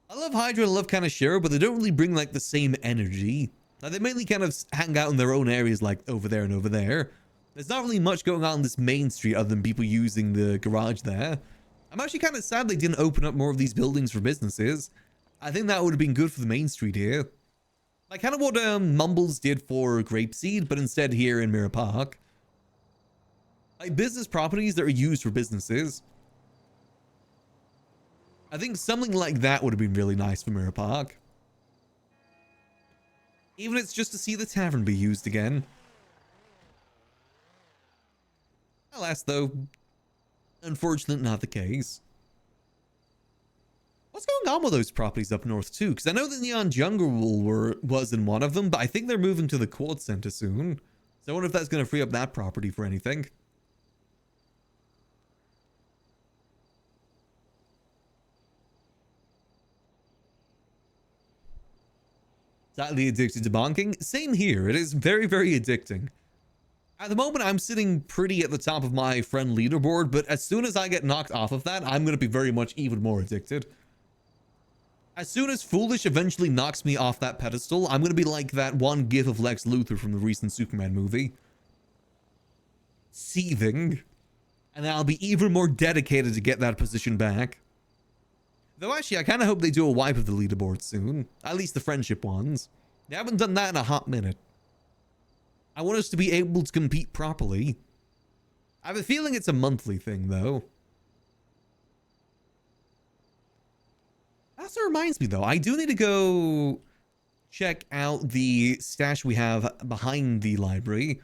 I love Hydra and I love kind of Shiro, but they don't really bring like the same energy. Like, they mainly kind of hang out in their own areas, like over there and over there. There's not really much going on this main street other than people using the garage there. I'm actually kind of sad they didn't open up more of these buildings for businesses. I think that would have been good for the main street here. Like kind of what Mumbles did for Grapeseed, but instead here in Mirror Park. Like business properties that are used for businesses. I think something like that would have been really nice for Mirror Park. Even if it's just to see the tavern be used again. Alas though, unfortunately not the case. What's going on with those properties up north too? Because I know the Neon Jungle was in one of them, but I think they're moving to the Quad Center soon. So I wonder if that's going to free up that property for anything. Sadly addicted to bonking. Same here. It is very, very addicting. At the moment, I'm sitting pretty at the top of my friend leaderboard, but as soon as I get knocked off of that, I'm going to be very much even more addicted. As soon as Foolish eventually knocks me off that pedestal, I'm going to be like that one gif of Lex Luthor from the recent Superman movie. Seething. And I'll be even more dedicated to get that position back. Though actually, I kind of hope they do a wipe of the leaderboard soon. At least the friendship ones. They haven't done that in a hot minute. I want us to be able to compete properly. I have a feeling it's a monthly thing, though. That also reminds me, though, I do need to go check out the stash we have behind the library.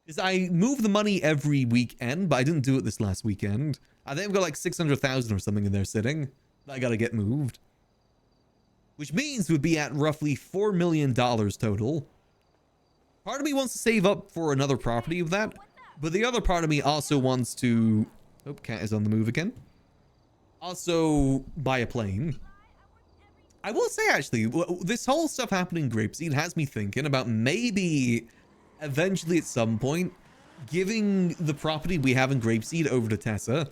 Because I move the money every weekend, but I didn't do it this last weekend. I think I've got like 600,000 or something in there sitting that I gotta get moved. Which means we'd be at roughly $4 million total. Part of me wants to save up for another property of that, but the other part of me also wants to... Oh, cat is on the move again. Also, buy a plane. I will say, actually, this whole stuff happening in Grapeseed has me thinking about maybe eventually at some point giving the property we have in Grapeseed over to Tessa.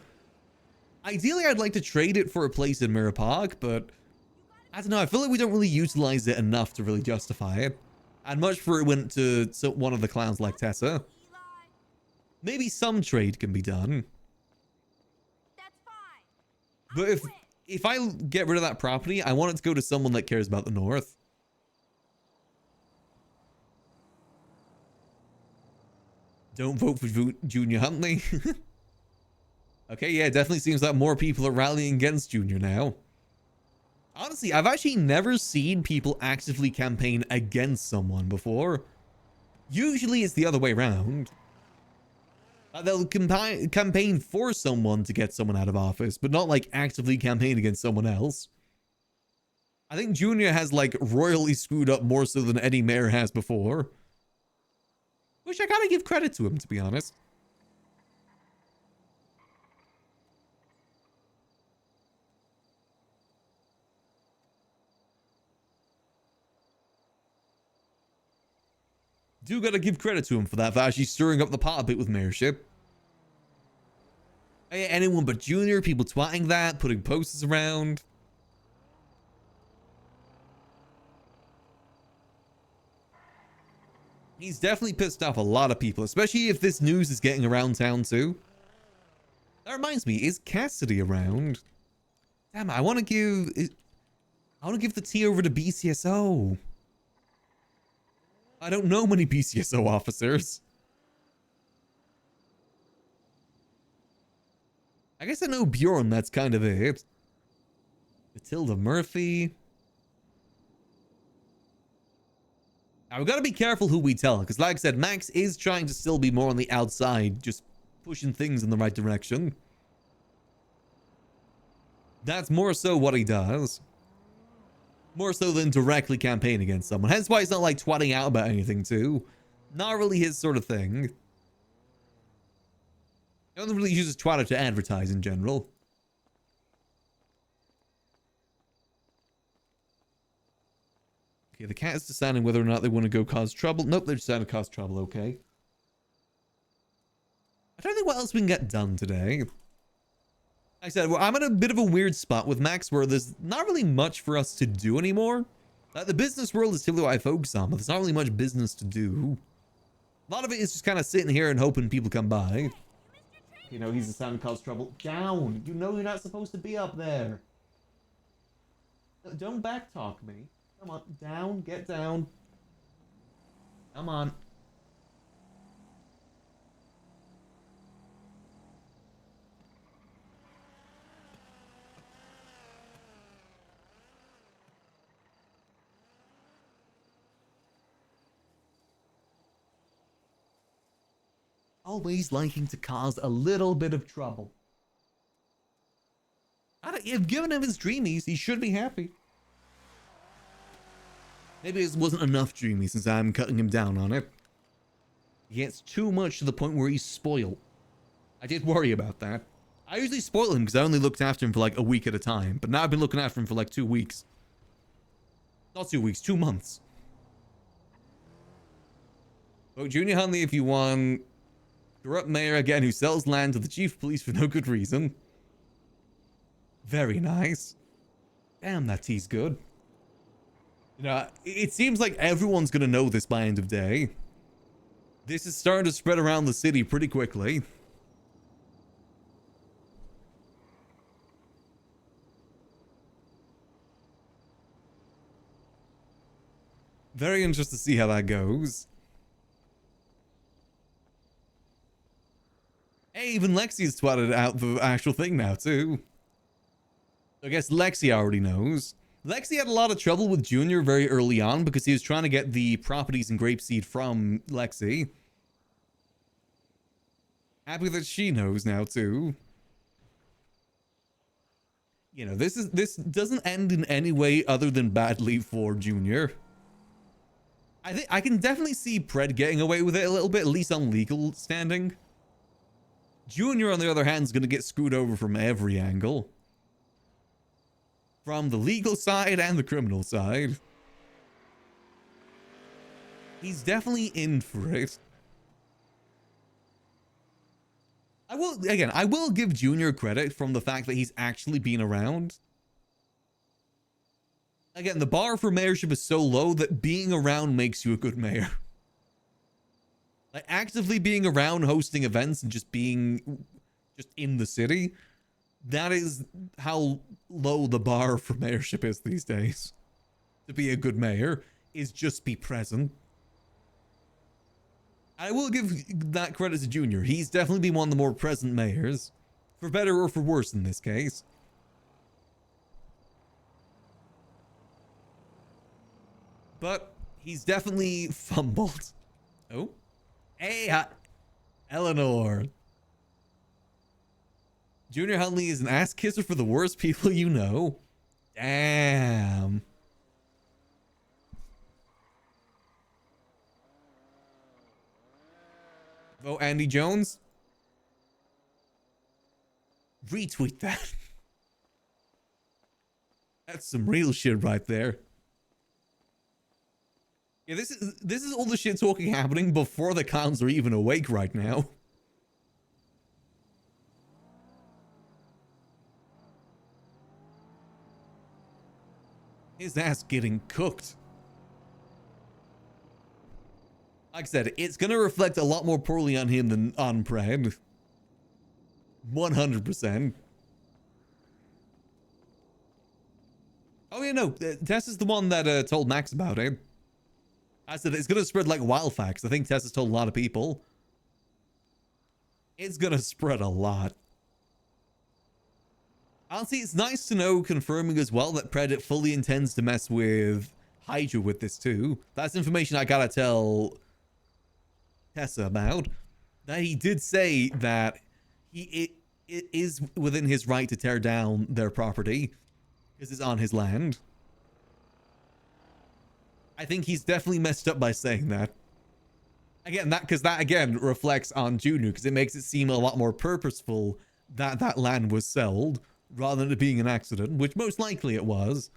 Ideally, I'd like to trade it for a place in Mirror Park, but I don't know. I feel like we don't really utilize it enough to really justify it. I'd much prefer it went to one of the clowns like Tessa. Maybe some trade can be done. But if I get rid of that property, I want it to go to someone that cares about the North. Don't vote for Junior Huntley. Okay, yeah, it definitely seems like more people are rallying against Junior now. Honestly, I've actually never seen people actively campaign against someone before. Usually it's the other way around. They'll campaign for someone to get someone out of office, but not like actively campaign against someone else. I think Junior has like royally screwed up more so than any mayor has before. Which I gotta give credit to him, to be honest. Do gotta give credit to him for that, for actually stirring up the pot a bit with mayorship. Hey, anyone but Junior, people twatting that, putting posters around. He's definitely pissed off a lot of people, especially if this news is getting around town too. That reminds me, is Cassidy around? Damn, I want to give the tea over to BCSO. I don't know many BCSO officers. I guess I know Bjorn, that's kind of it. Matilda Murphy. Now, we've got to be careful who we tell, because like I said, Max is trying to still be more on the outside, just pushing things in the right direction. That's more so what he does. More so than directly campaign against someone. Hence why he's not like twatting out about anything too. Not really his sort of thing. He doesn't really use Twitter to advertise in general. Okay, the cat is deciding whether or not they want to go cause trouble. Nope, they're deciding to cause trouble, okay. I don't think what else we can get done today. Like I said, well, I'm in a bit of a weird spot with Max where there's not really much for us to do anymore. Like, the business world is typically what I focus on, but there's not really much business to do. A lot of it is just kind of sitting here and hoping people come by. You know, he's deciding to cause trouble. Down! You know you're not supposed to be up there. Don't backtalk me. Come on, down, get down. Come on. Always liking to cause a little bit of trouble. You've given him his dreamies, he should be happy. Maybe it wasn't enough dreamy since I'm cutting him down on it. He gets too much to the point where he's spoiled. I did worry about that. I usually spoil him because I only looked after him for like a week at a time. But now I've been looking after him for like 2 weeks. Not 2 weeks, 2 months. Vote Junior Hunley if you want. Corrupt mayor again who sells land to the chief of police for no good reason. Very nice. Damn, that tea's good. You know, it seems like everyone's gonna know this by end of day. This is starting to spread around the city pretty quickly. Very interested to see how that goes. Hey, even Lexi's twatted out the actual thing now, too. I guess Lexi already knows. Lexi had a lot of trouble with Junior very early on because he was trying to get the properties in Grapeseed from Lexi. Happy that she knows now, too. You know, this doesn't end in any way other than badly for Junior. I think I can definitely see Pred getting away with it a little bit, at least on legal standing. Junior, on the other hand, is going to get screwed over from every angle. From the legal side and the criminal side. He's definitely in for it. I will give Junior credit from the fact that he's actually been around. Again, the bar for mayorship is so low that being around makes you a good mayor. Like, actively being around, hosting events, and just being in the city, that is how low the bar for mayorship is these days. To be a good mayor is just be present. I will give that credit to Junior. He's definitely been one of the more present mayors. For better or for worse in this case. But he's definitely fumbled. Oh. Hey, Eleanor. Junior Hunley is an ass kisser for the worst people you know. Damn. Vote Andy Jones. Retweet that. That's some real shit right there. Yeah, this is all the shit talking happening before the clowns are even awake right now. His ass getting cooked. Like I said, it's going to reflect a lot more poorly on him than on Pred. 100%. Oh, yeah, no. Tess is the one that told Max about it. I said it's going to spread like wildfire, because I think Tess has told a lot of people. It's going to spread a lot. Honestly, it's nice to know, confirming as well, that Pred fully intends to mess with Hydra with this too. That's information I gotta tell Tessa about. That he did say that it is within his right to tear down their property, because it's on his land. I think he's definitely messed up by saying that. Again, that again reflects on Junior, because it makes it seem a lot more purposeful that that land was sold, rather than it being an accident, which most likely it was.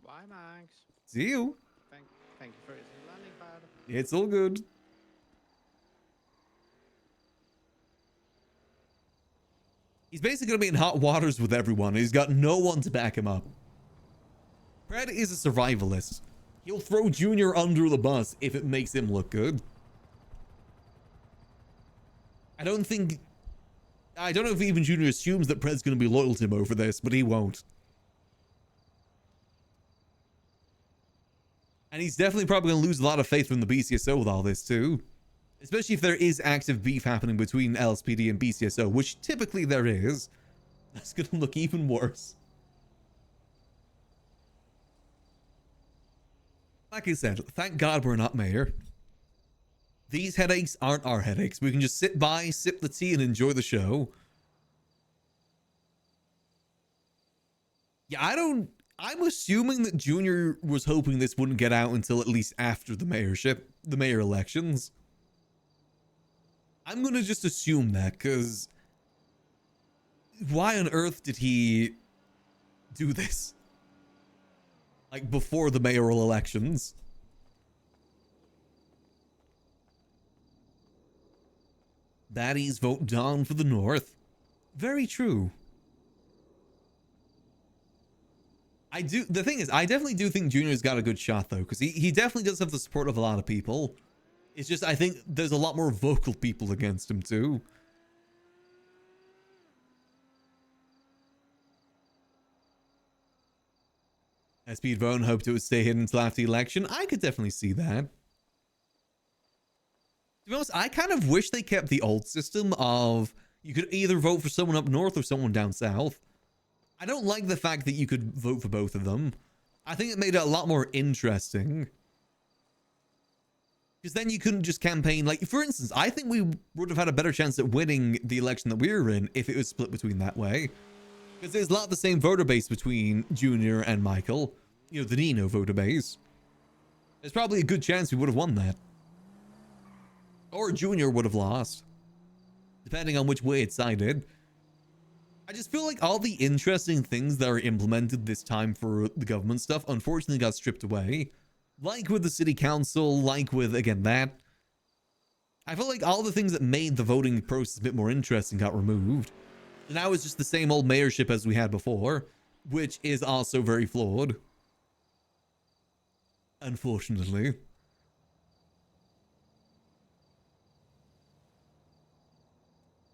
Bye, Max. See you. Thank you for your landing pad. It's all good. He's basically going to be in hot waters with everyone. He's got no one to back him up. Pred is a survivalist. He'll throw Junior under the bus if it makes him look good. I don't know if even Junior assumes that Pred's going to be loyal to him over this, but he won't. And he's definitely probably going to lose a lot of faith from the BCSO with all this too. Especially if there is active beef happening between LSPD and BCSO, which typically there is. That's going to look even worse. Like I said, thank God we're not mayor. These headaches aren't our headaches. We can just sit by, sip the tea, and enjoy the show. Yeah, I'm assuming that Junior was hoping this wouldn't get out until at least after the mayor elections. I'm gonna just assume that, because why on earth did he do this? Like, before the mayoral elections? Baddies vote down for the North. Very true. The thing is, I definitely do think Junior's got a good shot, though, because he definitely does have the support of a lot of people. It's just, I think there's a lot more vocal people against him, too. Speed Bone hoped it would stay hidden until after the election. I could definitely see that. To be honest, I kind of wish they kept the old system of you could either vote for someone up north or someone down south. I don't like the fact that you could vote for both of them. I think it made it a lot more interesting. Because then you couldn't just campaign. Like, for instance, I think we would have had a better chance at winning the election that we were in if it was split between that way. Because there's a lot of the same voter base between Junior and Michael. You know, the Nino voter base. There's probably a good chance we would have won that. Or Junior would have lost. Depending on which way it sided. I just feel like all the interesting things that are implemented this time for the government stuff unfortunately got stripped away. Like with the city council, like with, again, that. I feel like all the things that made the voting process a bit more interesting got removed. And now it's just the same old mayorship as we had before, which is also very flawed. Unfortunately.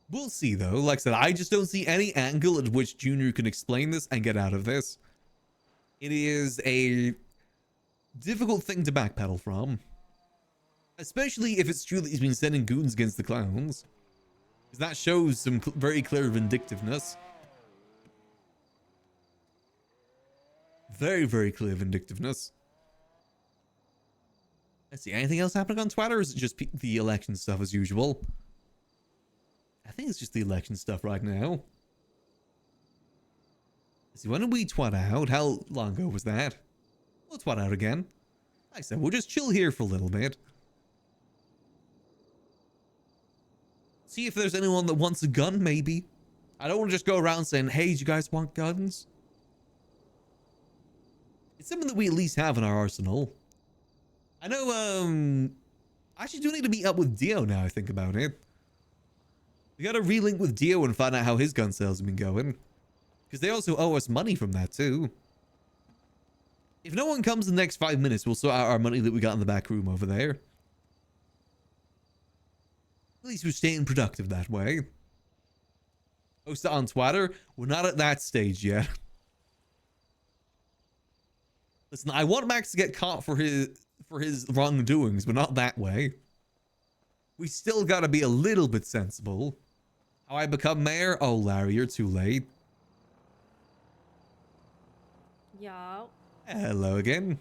We'll see, though. Like I said, I just don't see any angle at which Junior can explain this and get out of this. It is a difficult thing to backpedal from. Especially if it's true that he's been sending goons against the clowns. Because that shows some very clear vindictiveness. Very, very clear vindictiveness. Let's see, anything else happening on Twitter, or is it just the election stuff as usual? I think it's just the election stuff right now. Let's see, when did we twat out? How long ago was that? We'll twat out again. Like I said, we'll just chill here for a little bit. See if there's anyone that wants a gun, maybe. I don't want to just go around saying, hey, do you guys want guns? It's something that we at least have in our arsenal. I know, I actually do need to meet up with Dio now I think about it. We gotta relink with Dio and find out how his gun sales have been going. Because they also owe us money from that too. If no one comes in the next 5 minutes, we'll sort out our money that we got in the back room over there. At least we're staying productive that way. Post it on Twitter. We're not at that stage yet. Listen, I want Max to get caught for his wrongdoings, but not that way. We still gotta be a little bit sensible. How I become mayor? Oh, Larry, you're too late. Yo, Hello again.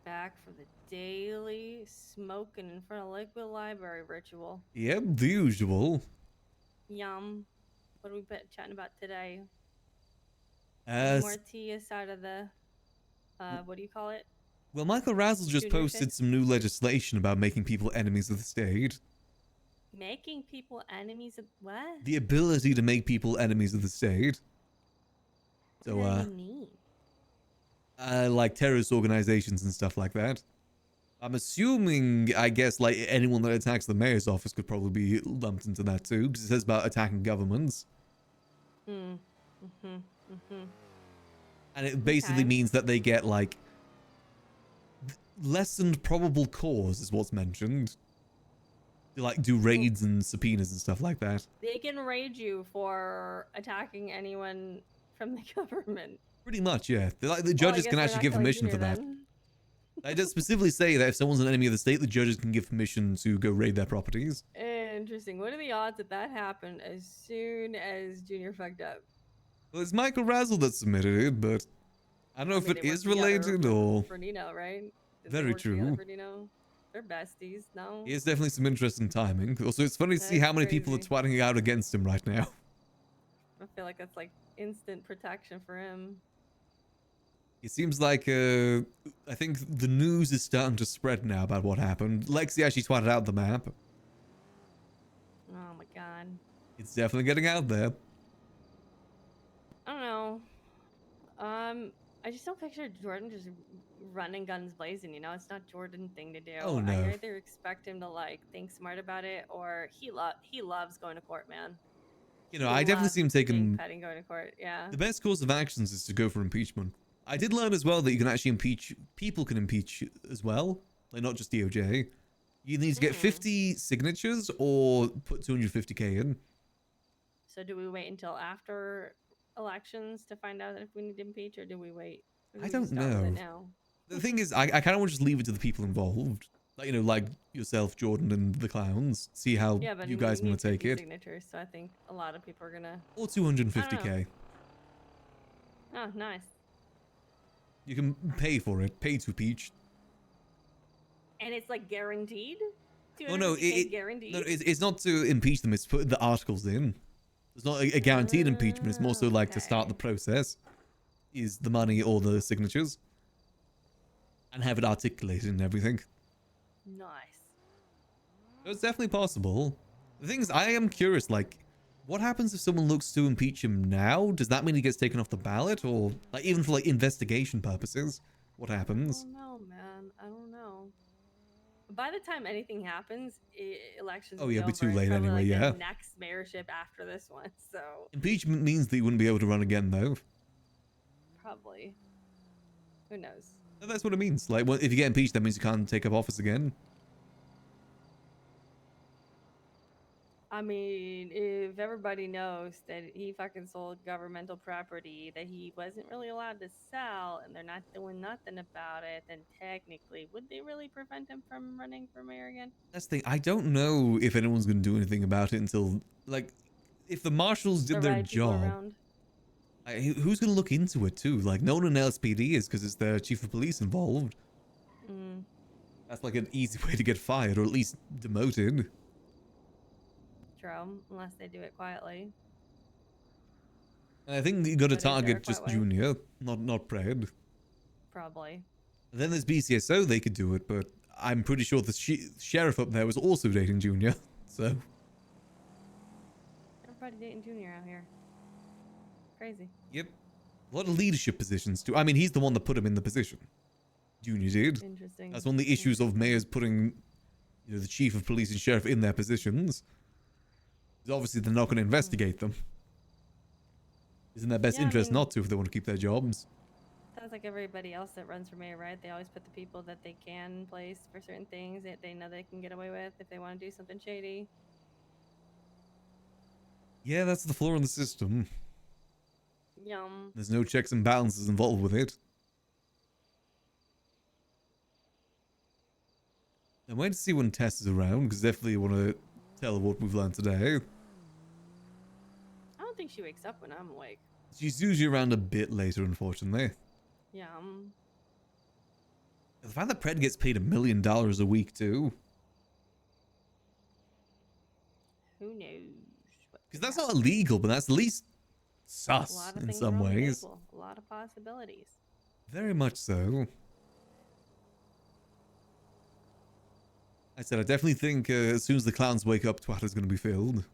back for the daily smoking in front of Liquid Library ritual. Yep, the usual. Yum. What are we chatting about today? Uh, More tea aside of the, what do you call it? well, Michael Razzle just Junior posted thing? some new legislation about making people enemies of the state. Making people enemies of what? The ability to make people enemies of the state. So, What does that mean? like terrorist organizations and stuff like that. I'm assuming, I guess, like anyone that attacks the mayor's office could probably be lumped into that too, because it says about attacking governments. And it basically Okay. means that they get like lessened probable cause is what's mentioned. They like do raids and subpoenas and stuff like that. They can raid you for attacking anyone from the government. Pretty much, yeah. They're like the Well, I judges guess can we're actually not give killing permission for Junior that. then. I just specifically say that if someone's an enemy of the state, the judges can give permission to go raid their properties. Interesting. What are the odds that that happened as soon as Junior fucked up? Well, it's Michael Razzle that submitted it, but I don't know if mean, it they is work together related or... for Nino, right? Did they Very work together true. For Nino? They're besties, no? He has definitely some interesting timing. Also, it's funny to see That's how many people are crazy. twatting out against him right now. I feel like that's like instant protection for him. It seems like, I think the news is starting to spread now about what happened. Lexi actually twatted out the map. Oh my god. It's definitely getting out there. I don't know. I just don't picture Jordan just running guns blazing, you know? It's not Jordan thing to do. Oh, no. I either expect him to like think smart about it or he loves going to court, man. You know, I definitely see him taking... Petting going to court, yeah. The best course of actions is to go for impeachment. I did learn as well that you can actually impeach... People can impeach as well. Like, not just DOJ. You need to get 50 signatures or put 250k in. So do we wait until after elections to find out if we need to impeach, or do we wait? Or do I we don't just start with know. it now? The thing is, I kind of want to just leave it to the people involved. Like, you know, like yourself, Jordan, and the clowns. See how Yeah, but you we guys want need to take 50 it. signatures, so I think a lot of people are gonna. Or 250k. Oh, nice. You can pay for it. Pay to impeach. And it's like guaranteed. Oh no, 250K guaranteed. no, it's not to impeach them. It's to put the articles in. It's not a guaranteed impeachment. It's more so like to start the process. Is the money or the signatures, and have it articulated and everything. Nice. So it's definitely possible. The thing is, I am curious. Like, what happens if someone looks to impeach him now? Does that mean he gets taken off the ballot, or like even for like investigation purposes? What happens? I don't know, man. I don't know. By the time anything happens, elections. Oh, will yeah, it'll be too over. late Probably, anyway, like, yeah. The next mayorship after this one, so Impeachment means that you wouldn't be able to run again, though. probably. Who knows? No, that's what it means. Like, well, if you get impeached, that means you can't take up office again. I mean, if everybody knows that he fucking sold governmental property that he wasn't really allowed to sell, and they're not doing nothing about it, then technically, would they really prevent him from running for mayor again? That's the thing. I don't know if anyone's going to do anything about it until, like, if the marshals did The their right people job. around? Who's going to look into it too? Like, no one in LSPD is because it's their chief of police involved. Mm. That's like an easy way to get fired or at least demoted. True, unless they do it quietly. And I think you got to But is there a target just quiet way? Junior, not Pred. Probably. And then there's BCSO, they could do it, but I'm pretty sure the sheriff up there was also dating Junior. So Everybody dating Junior out here. Crazy. yep, a lot of leadership positions too. I mean, he's the one that put him in the position. Junior did. Interesting. That's one of the issues of mayors putting, you know, the chief of police and sheriff in their positions. Is obviously they're not going to investigate them. It's in their best Yeah, I interest mean- not to if they want to keep their jobs. Sounds like everybody else that runs for mayor, right? They always put the people that they can place for certain things that they know they can get away with if they want to do something shady. Yeah, that's the flaw in the system. Yum. There's no checks and balances involved with it. I'm waiting to see when Tess is around, because definitely want to tell her what we've learned today. I don't think she wakes up when I'm awake. She's usually around a bit later, unfortunately. Yum. The fact that Pred gets paid $1 million a week, too. Who knows? Because that's not illegal, but that's at least A sus lot of in things some are on the ways. table. A lot of possibilities. Very much so. I said, I definitely think as soon as the clowns wake up, Twatter's going to be filled.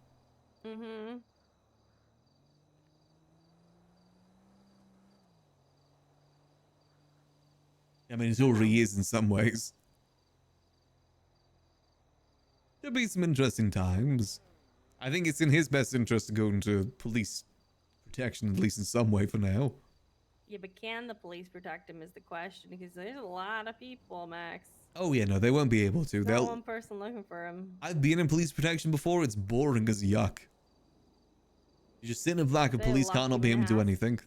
Mm-hmm. I mean, it already is in some ways. There'll be some interesting times. I think it's in his best interest to go into police protection, at least in some way for now. Yeah, but can the police protect him is the question, because there's a lot of people, Max. Oh yeah, no, they won't be able to. Not They'll. one person looking for him. I've been in police protection before. It's boring as yuck. You just sit in a black, and They police lock can't you not be in able the to do house. anything.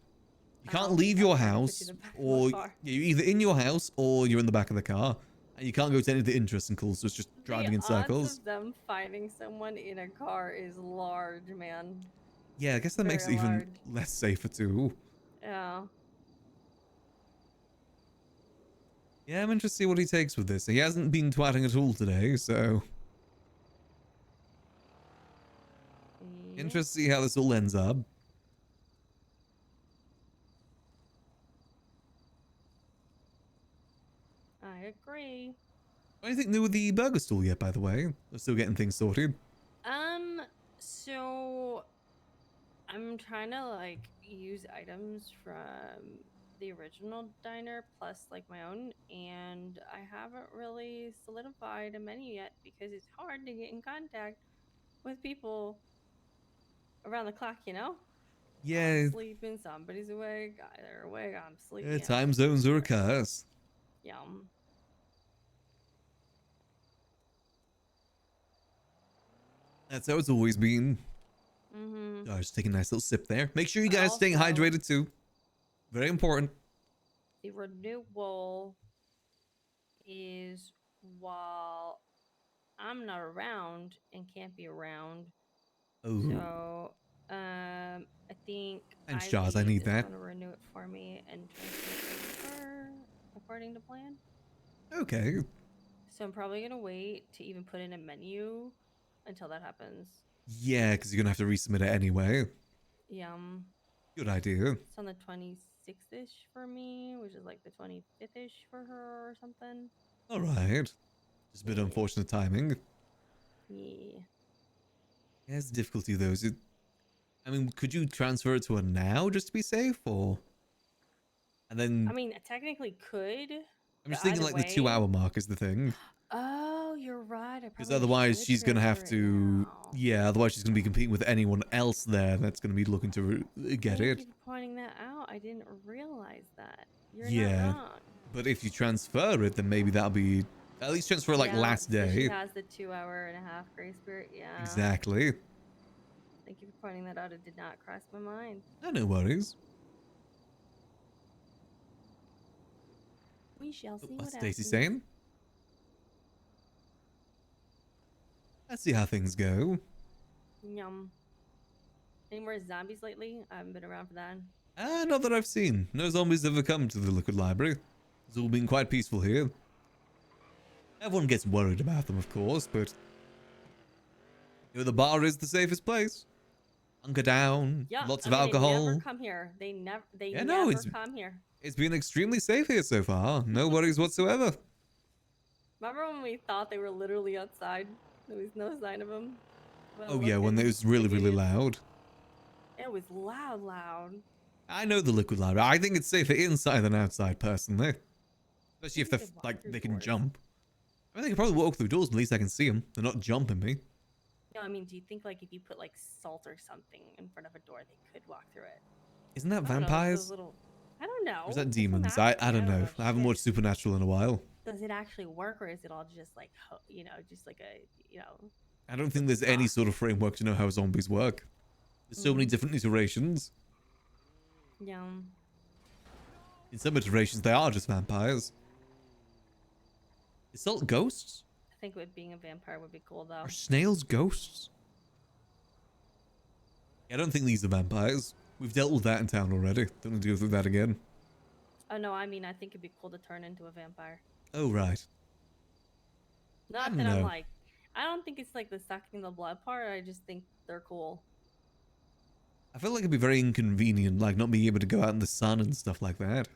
You can't Oh, leave I your was gonna put you house, in the back of the or car. you're either in your house or you're in the back of the car, and you can't go to any of the interesting calls. So it's just driving in The circles. odds of them finding someone in a car is large, man. Yeah, I guess that makes it Very even large. less safer too. Yeah. Yeah, I'm interested to see what he takes with this. He hasn't been twatting at all today, so Yeah. interested to see how this all ends up. I agree. Anything new with the burger stall yet, by the way? We're still getting things sorted. So I'm trying to like use items from the original diner plus like my own, and I haven't really solidified a menu yet because it's hard to get in contact with people around the clock, you know? Yeah, I'm sleeping, somebody's awake, they're awake, I'm sleeping. time zones are a curse. Yum. That's how it's always been. Mm-hmm. Oh, just take a nice little sip there. Make sure you guys staying Also- hydrated too. Very important. The renewal is while I'm not around and can't be around. Oh, So, I think Thanks, Jaws, I Ivy need is that. going to renew it for me and transfer according to plan. okay. So I'm probably going to wait to even put in a menu until that happens. Yeah, because you're gonna have to resubmit it anyway. Yum. Good idea. It's on the 26th-ish for me, which is like the 25th-ish for her or something. All right. Just a bit unfortunate timing. Yeah. Yeah, it's a difficulty though. Is it? I mean, could you transfer it to her now just to be safe, or? And then I mean, I technically could. I'm just but thinking either like the way- 2-hour mark is the thing. Oh, you're right. I Because probably otherwise should she's gonna have transfer it to. now. Yeah, otherwise she's gonna be competing with anyone else there that's gonna be looking to get Thank it. you for pointing that out. I didn't realize that. You're Yeah. not wrong. But if you transfer it, then maybe that'll be at least transfer like Yeah, last so she day. has the 2.5-hour grace period. Yeah. Exactly. Thank you for pointing that out. It did not cross my mind. Oh, no worries. We shall see what What's happens. Stacy saying? Let's see how things go. Yum. Any more zombies lately? I haven't been around for that. Not that I've seen. No zombies ever come to the Liquid Library. It's all been quite peaceful here. Everyone gets worried about them, of course, but you know, the bar is the safest place. Hunker down, Yeah. lots I of mean, alcohol. They never come here. They never. They Yeah, no, never come here. It's been extremely safe here so far. No worries whatsoever. Remember when we thought they were literally outside? There was no sign of them. Oh yeah, when it was really, really loud. It was loud, loud. I know the Liquid Library. I think it's safer inside than outside, personally. Especially if They they're, could walk like, through they can doors. jump. I mean, they can probably walk through doors, at least I can see them. They're not jumping me. No, I mean, do you think like if you put like salt or something in front of a door, they could walk through it? Isn't that I don't know, it's vampires? those little... I don't know. Or is that It's demons? not- I don't know. I haven't shit. watched Supernatural in a while. Does it actually work, or is it all just like, just like a, I don't think there's any sort of framework to know how zombies work. There's so many different iterations. Yeah. In some iterations, they are just vampires. Is salt ghosts? I think being a vampire would be cool though. Are snails ghosts? I don't think these are vampires. We've dealt with that in town already. Don't want to deal with that again. Oh no, I mean I think it'd be cool to turn into a vampire. Oh, right. Not don't that I'm know. like, I don't think it's like the sucking the blood part. I just think they're cool. I feel like it'd be very inconvenient, like not being able to go out in the sun and stuff like that.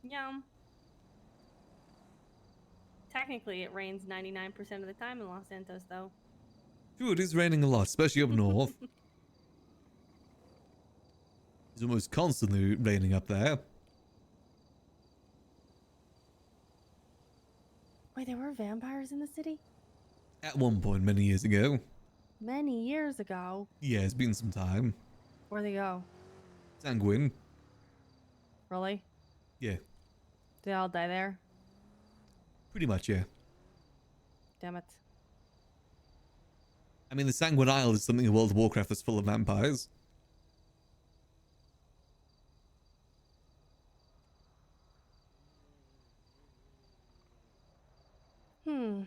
Yeah. Technically, it rains 99% of the time in Los Santos, though. True, it is raining a lot, especially up north. It's almost constantly raining up there. Wait, there were vampires in the city? At one point, many years ago. Many years ago. Yeah, it's been some time. Where'd they go? Sanguine. Really? Yeah, Did they all die there? pretty much, yeah. Damn it. I mean, the Sanguine Isle is something in World of Warcraft that's full of vampires. Hmm.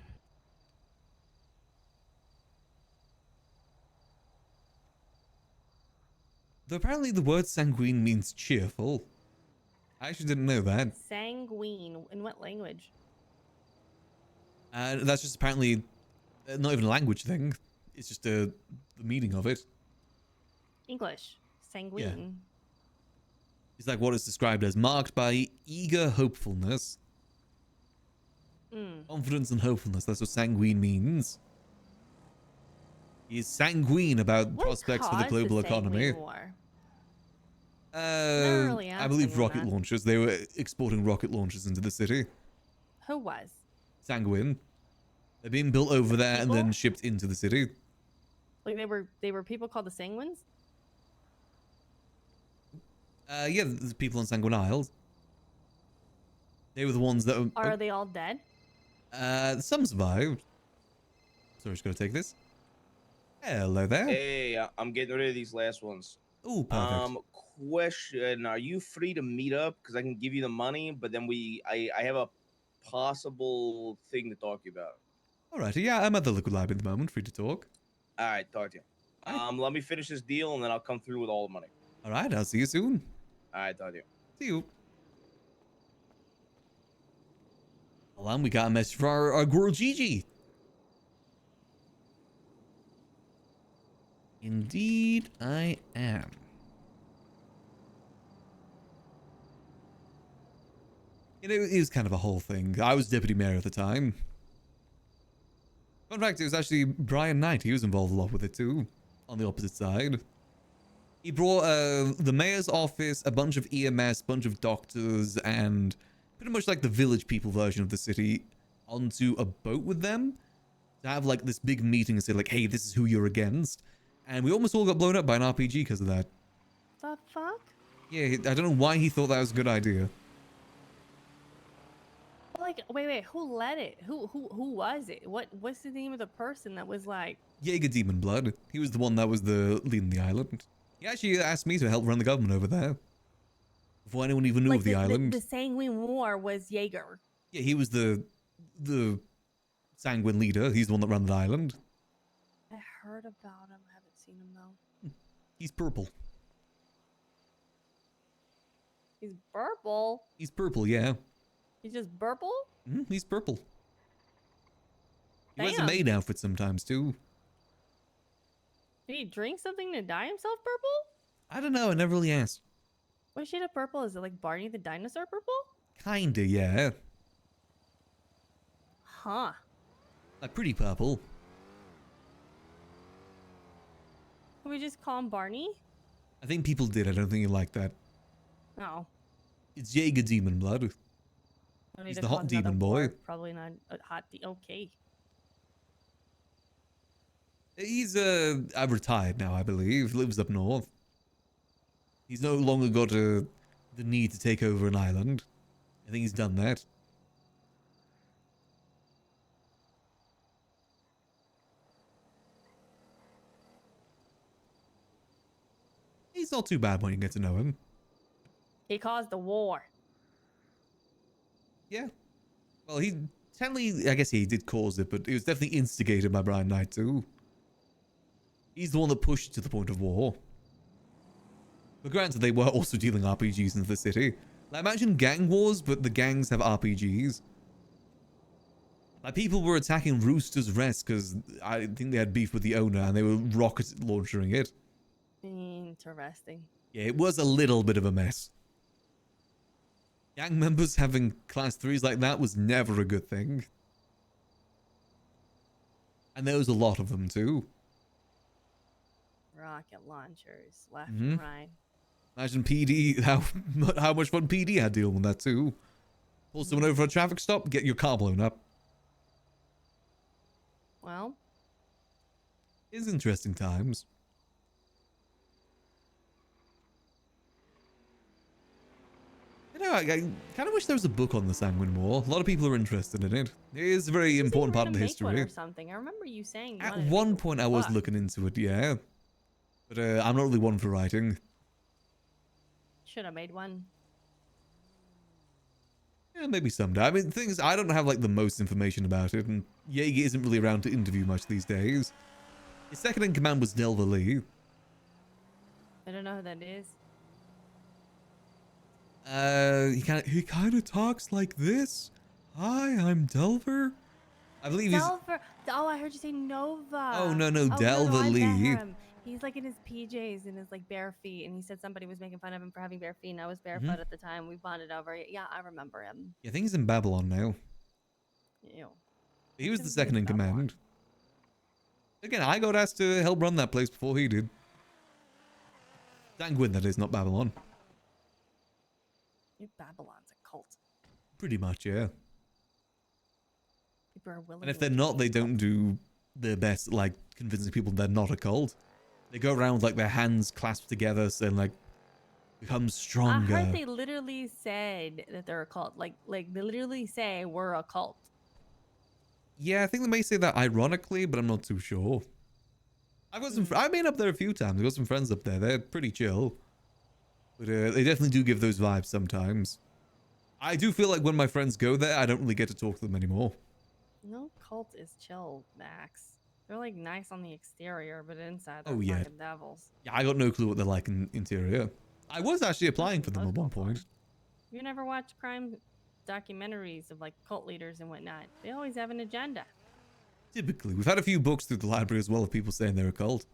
Though apparently the word sanguine means cheerful. I actually didn't know that. Sanguine. In what language? That's just apparently not even a language thing. It's just the meaning of it. English. Sanguine. It's like what it's described as, marked by eager hopefulness. Confidence and hopefulness. That's what sanguine means. He is sanguine about What prospects for the caused global the Sanguine economy. War? I believe asking rocket that. launchers. They were exporting rocket launchers into the city. Who was? Sanguine. They're being built over there and then People? shipped into the city. Like they were people called the Sanguines? Yeah, the people on Sanguine Isle. They were the ones that were... Are they all dead? Some survived. Sorry, just gonna take this. Hello there. Hey, I'm getting rid of these last ones. Oh, perfect. Question: are you free to meet up? Because I can give you the money, but then I have a possible thing to talk to you about. Alright, yeah, I'm at the Liquid Lab at the moment, free to talk. All right, talk to you. Let me finish this deal, and then I'll come through with all the money. Alright, I'll see you soon. All right, talk to you. See you. Hold on, we got a message for our girl Gigi. Indeed, I am. You know, it was kind of a whole thing. I was deputy mayor at the time. Fun fact, it was actually Brian Knight. He was involved a lot with it too, on the opposite side. He brought the mayor's office, a bunch of EMS, bunch of doctors, and pretty much like the village people version of the city onto a boat with them to have like this big meeting and say like, hey, this is who you're against. And we almost all got blown up by an RPG because of that. The fuck? Yeah, I don't know why he thought that was a good idea. Like, wait, who led it? Who was it? What's the name of the person that was like? Jaeger Demon Blood. He was the one that was the leading the island. He actually asked me to help run the government over there. Before anyone even knew like of the island. The Sanguine War was Jaeger. Yeah, he was the sanguine leader. He's the one that ran the island. I heard about him. I haven't seen him though. He's purple. He's purple. He's purple, yeah. He's just purple? He's purple. He wears a Damn. maid outfit sometimes too. Did he drink something to dye himself purple? I don't know, I never really asked. What shade of purple is it? Like Barney the dinosaur purple? Kinda, yeah. Huh. Like pretty purple. Can we just call him Barney? I think people did, I don't think you like that. No. It's Jaeger Demon Blood. Don't need He's to the call hot another demon boy. war. Probably not a hot okay. He's retired now, I believe. Lives up north. He's no longer got the need to take over an island. I think he's done that. He's not too bad when you get to know him. He caused the war. Yeah. Well, he technically, I guess he did cause it, but it was definitely instigated by Brian Knight too. He's the one that pushed it to the point of war. But granted, they were also dealing RPGs into the city. Like, imagine gang wars, but the gangs have RPGs. Like, people were attacking Rooster's Rest because I think they had beef with the owner and they were rocket launchering it. Interesting. Yeah, it was a little bit of a mess. Gang members having class 3s like that was never a good thing. And there was a lot of them too. Rocket launchers, left Mhm. and right. Imagine PD, how much fun PD had dealing with that too. Pull someone over for a traffic stop, get your car blown up. Well, It's interesting times. You know, I kind of wish there was a book on the Sanguine War. A lot of people are interested in it. It is a very important part of the history. Or something. I remember you saying you At wanted to one make a point, I was book. looking into it, yeah. But I'm not really one for writing. Should have made one. Yeah, maybe someday. I mean, the thing is, I don't have like the most information about it, and Jaeger isn't really around to interview much these days. His second in command was Delver Lee. I don't know who that is. He kind of talks like this. Hi, I'm Delver. I believe he's. Delver. Oh, I heard you say Nova. Oh, no, Oh, Delver I met Lee. him. He's like in his PJs and his like bare feet, and he said somebody was making fun of him for having bare feet, and I was barefoot at the time. We bonded over it. Yeah, I remember him. Yeah, I think he's in Babylon now. Ew. He was the He's second in Babylon. command. Again, I got asked to help run that place before he did. Sanguine, that is, not Babylon. Babylon's a cult. Pretty much, yeah. People are willing. And if they're not, they don't do their best at, like, convincing people they're not a cult. They go around with, like, their hands clasped together saying, like, become stronger. I heard they literally said that they're a cult. Like they literally say we're a cult. Yeah, I think they may say that ironically, but I'm not too sure. I've got some. I've been up there a few times. I've got some friends up there. They're pretty chill, but they definitely do give those vibes sometimes. I do feel like when my friends go there, I don't really get to talk to them anymore. No cult is chill, Max. They're like nice on the exterior, but inside they're Oh, yeah. fucking devils. Yeah, I got no clue what they're like in interior. I was actually applying for them at one point. You never watch crime documentaries of like cult leaders and whatnot. They always have an agenda. Typically, we've had a few books through the library as well of people saying they're a cult.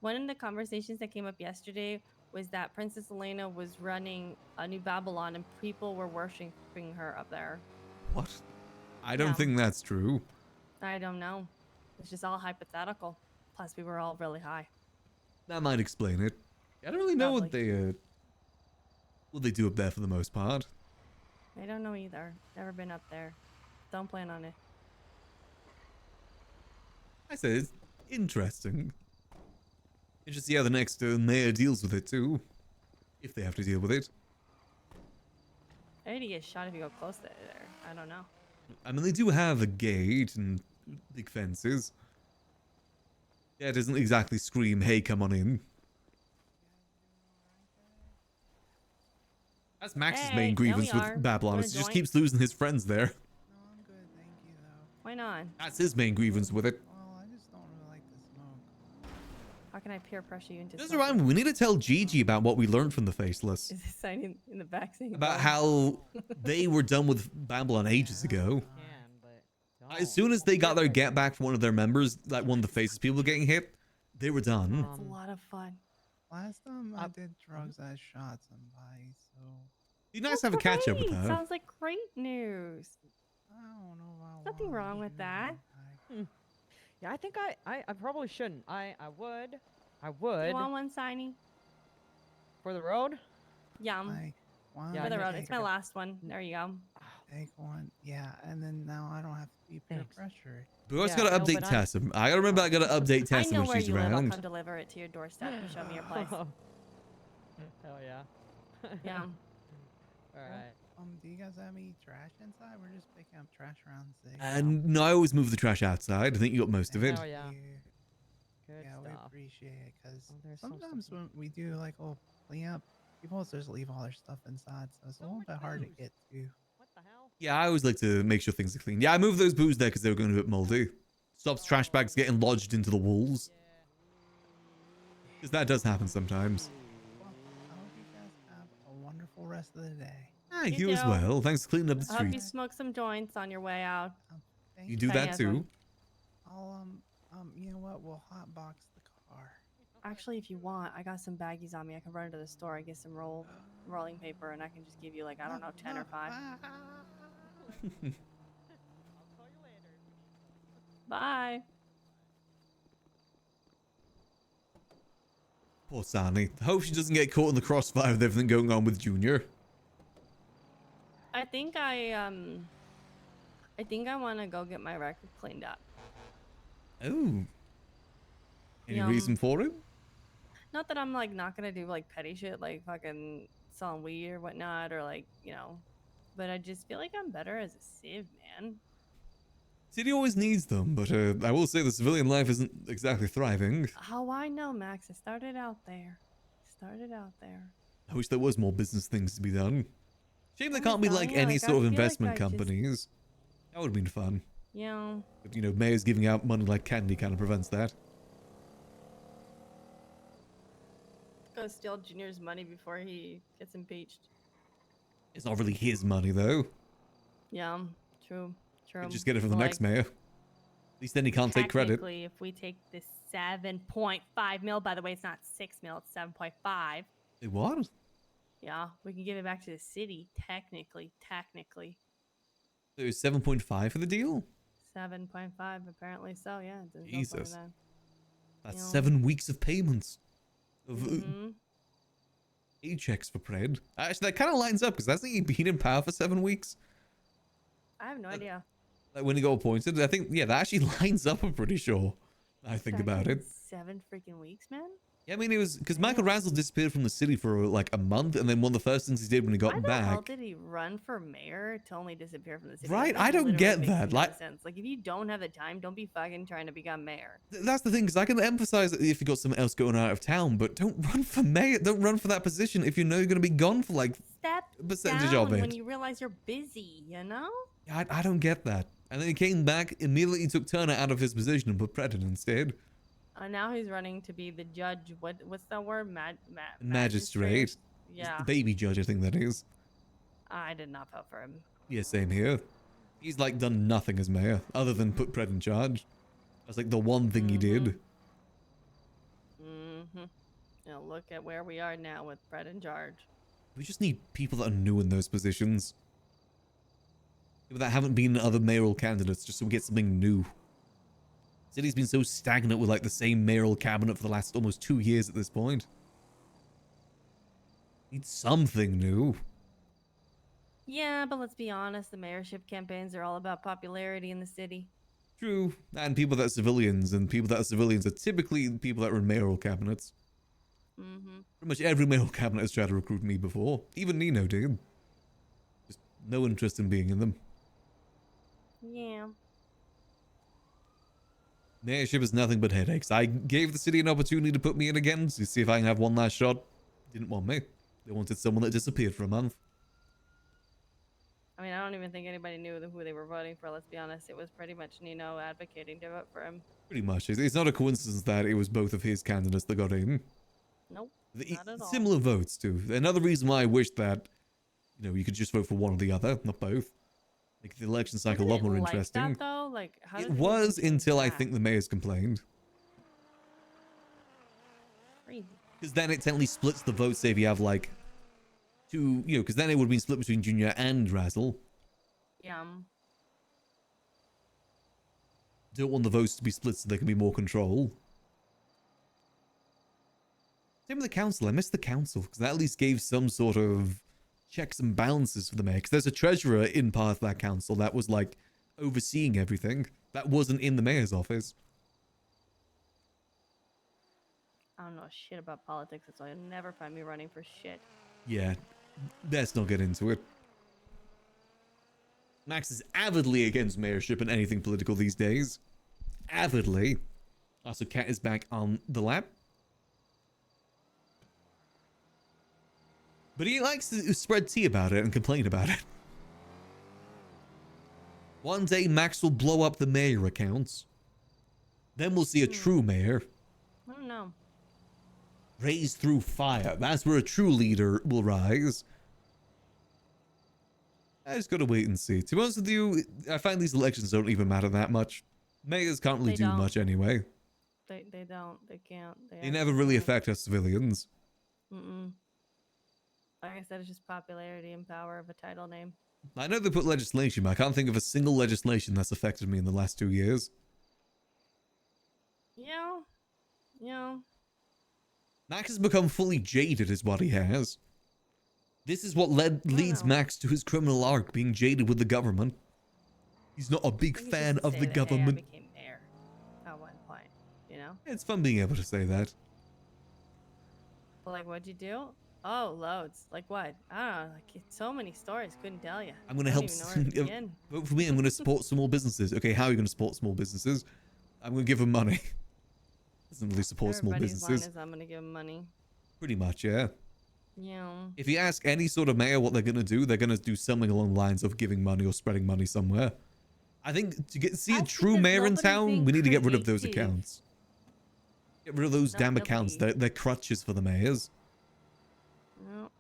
One of the conversations that came up yesterday was that Princess Elena was running a New Babylon and people were worshiping her up there. What? I don't Yeah. think that's true. I don't know. It's just all hypothetical. Plus, we were all really high. That might explain it. I don't really know what Probably. they do up there for the most part. I don't know either. Never been up there. Don't plan on it. I said it's interesting. You should see how the next mayor deals with it too, if they have to deal with it. I heard you get shot if you go close to there. I don't know. I mean, they do have a gate and big fences. Yeah, it doesn't exactly scream, "Hey, come on in." That's Max's Hey, main there grievance we with are. Babylon. Want Is a he just joint? keeps losing his friends there. Why not? That's his main grievance with it. How can I peer pressure you into Just something? around, we need to tell Gigi about what we learned from the Faceless. Is this sign in the back saying About no? how they were done with Babylon ages ago. As soon as they got their get back from one of their members, like one of the Faceless people getting hit, they were done. It's a lot of fun. Last time I did drugs, I shot somebody, so... It'd be nice to have a catch up with Great. her. Sounds like great news. I don't know about Nothing wrong with that. Yeah, I think I probably shouldn't. I would. You want one, Signy? For the road? Yum. Yeah, For the I road. take It's my last one. There you go. Take one, yeah, and then now I don't have to be peer pressured. We always gotta update Tessa. I gotta remember I gotta update I Tessa know when where she's you live. I'll around. come deliver it to your doorstep and show me your place. Hell yeah. Yeah. Alright. Do you guys have any trash inside? We're just picking up trash around the city. And no, I always move the trash outside. I think you got most of it. Oh yeah. Good Yeah, we stuff. appreciate it because Oh, there's sometimes when we do like clean up, people just leave all their stuff inside, so it's a little bit hard to get to. What the hell? Yeah, I always like to make sure things are clean. Yeah, I moved those boots there because they were going a bit moldy. Stops trash bags getting lodged into the walls. Because that does happen sometimes. Well, I hope you guys have a wonderful rest of the day. Ah, You you as too. well. Thanks for cleaning up the I hope you streets. smoke some joints on your way out. Thank You do Tiny that ass too. one. I'll you know what? We'll hotbox the car. Actually, if you want, I got some baggies on me. I can run to the store and get some rolling paper, and I can just give you like I don't know, 10 or 5. Bye. Poor Sani. I hope she doesn't get caught in the crossfire with everything going on with Junior. I think I want to go get my record cleaned up. Oh. Any Yum. reason for it? Not that I'm like not gonna do like petty shit like fucking selling weed or whatnot or like but I just feel like I'm better as a civ, man. City always needs them, but I will say the civilian life isn't exactly thriving. Oh, I know, Max. I started out there. I wish there was more business things to be done. Shame there I'm can't be telling like you, any like, I sort of feel like investment I just- companies. That would have been fun. Yeah. But, mayors giving out money like candy kind of prevents that. Go steal Junior's money before he gets impeached. It's not really his money, though. Yeah, true. You just get it from the But, next mayor. At least then he can't take credit. Technically, if we take this 7.5 mil, by the way, it's not 6 mil, it's 7.5. Wait, what? Yeah, we can give it back to the city, technically. It was 7.5 for the deal? 7.5, apparently so, yeah. There's no point in Jesus. that. That's You know. 7 weeks of payments. Of Mhm. paychecks for Pred. Actually, that kind of lines up, because hasn't he been in power for 7 weeks? I have no idea. Like when he got appointed, I think, yeah, that actually lines up, I'm pretty sure. I think about it. 7 freaking weeks, man? Yeah, I mean, it was because Michael Razzle disappeared from the city for like a month, and then one of the first things he did when he got Why the hell back. did he run for mayor to only disappear from the city? Right, That I don't literally get makes that, no like- sense. Like, if you don't have the time, don't be fucking trying to become mayor. That's the thing, because I can empathize that if you got someone else going out of town, but don't run for mayor. Don't run for that position if you know you're going to be gone for like Step a percentage down of it. when you realize you're busy, you know? I don't get that. And then he came back, immediately took Turner out of his position and put Pred in instead. Now he's running to be the judge. What's that word? Magistrate. Yeah. The baby judge, I think that is. I did not vote for him. Yeah, same here. He's like done nothing as mayor, other than put Pred in charge. That's like the one thing he did. Look at where we are now with Brett in charge. We just need people that are new in those positions. People that haven't been other mayoral candidates, just so we get something new. City's been so stagnant with like the same mayoral cabinet for the last almost 2 years at this point. Need something new. Yeah, but let's be honest, the mayorship campaigns are all about popularity in the city. True. And people that are civilians, and people that are civilians are typically people that are in mayoral cabinets. Pretty much every mayoral cabinet has tried to recruit me before. Even Nino did. Just no interest in being in them. Yeah. Mayorship is nothing but headaches. I gave the city an opportunity to put me in again to see if I can have one last shot. Didn't want me. They wanted someone that disappeared for a month. I mean, I don't even think anybody knew who they were voting for, let's be honest. It was pretty much Nino advocating to vote for him. Pretty much. It's not a coincidence that it was both of his candidates that got in. Nope. Not at all. Similar votes, too. Another reason why I wish that, you could just vote for one or the other, not both. Make the election cycle a lot more interesting. That, though? Like, how It did they was even until I that? think the mayors complained. Crazy. Because then it technically splits the vote, say if you have like two, because then it would have been split between Junior and Razzle. Yeah. Don't want the votes to be split so there can be more control. Same with the council. I missed the council because that at least gave some sort of checks and balances for the mayor. Because there's a treasurer in part of that council that was like overseeing everything. That wasn't in the mayor's office. I don't know shit about politics, so you'll never find me running for shit. Yeah, let's not get into it. Max is avidly against mayorship and anything political these days. Avidly. So Cat is back on the lap. But he likes to spread tea about it and complain about it. One day Max will blow up the mayor accounts. Then we'll see a true mayor. I don't know. Raised through fire. That's where a true leader will rise. I just gotta wait and see. To be honest with you, I find these elections don't even matter that much. Mayors can't really do much anyway. They don't. They can't. They never really affect us civilians. Like I said, it's just popularity and power of a title name. I know they put legislation, but I can't think of a single legislation that's affected me in the last 2 years. Yeah. Max has become fully jaded is what he has. This is what leads Max to his criminal arc, being jaded with the government. He's not a big fan of the government. I became mayor at one point, you know? It's fun being able to say that. Well, like, what'd you do? Oh, loads. Like what? I don't know. Like, so many stories. Couldn't tell you. I'm going to help. Vote for me. I'm going to support small businesses. Okay, how are you going to support small businesses? I'm going to give them money. Doesn't really support small businesses. Line is I'm going to give them money. Pretty much, yeah. Yeah. If you ask any sort of mayor what they're going to do something along the lines of giving money or spreading money somewhere. I think to see a true mayor in town, we need to get rid of those accounts. Get rid of those damn accounts. They're crutches for the mayors. No.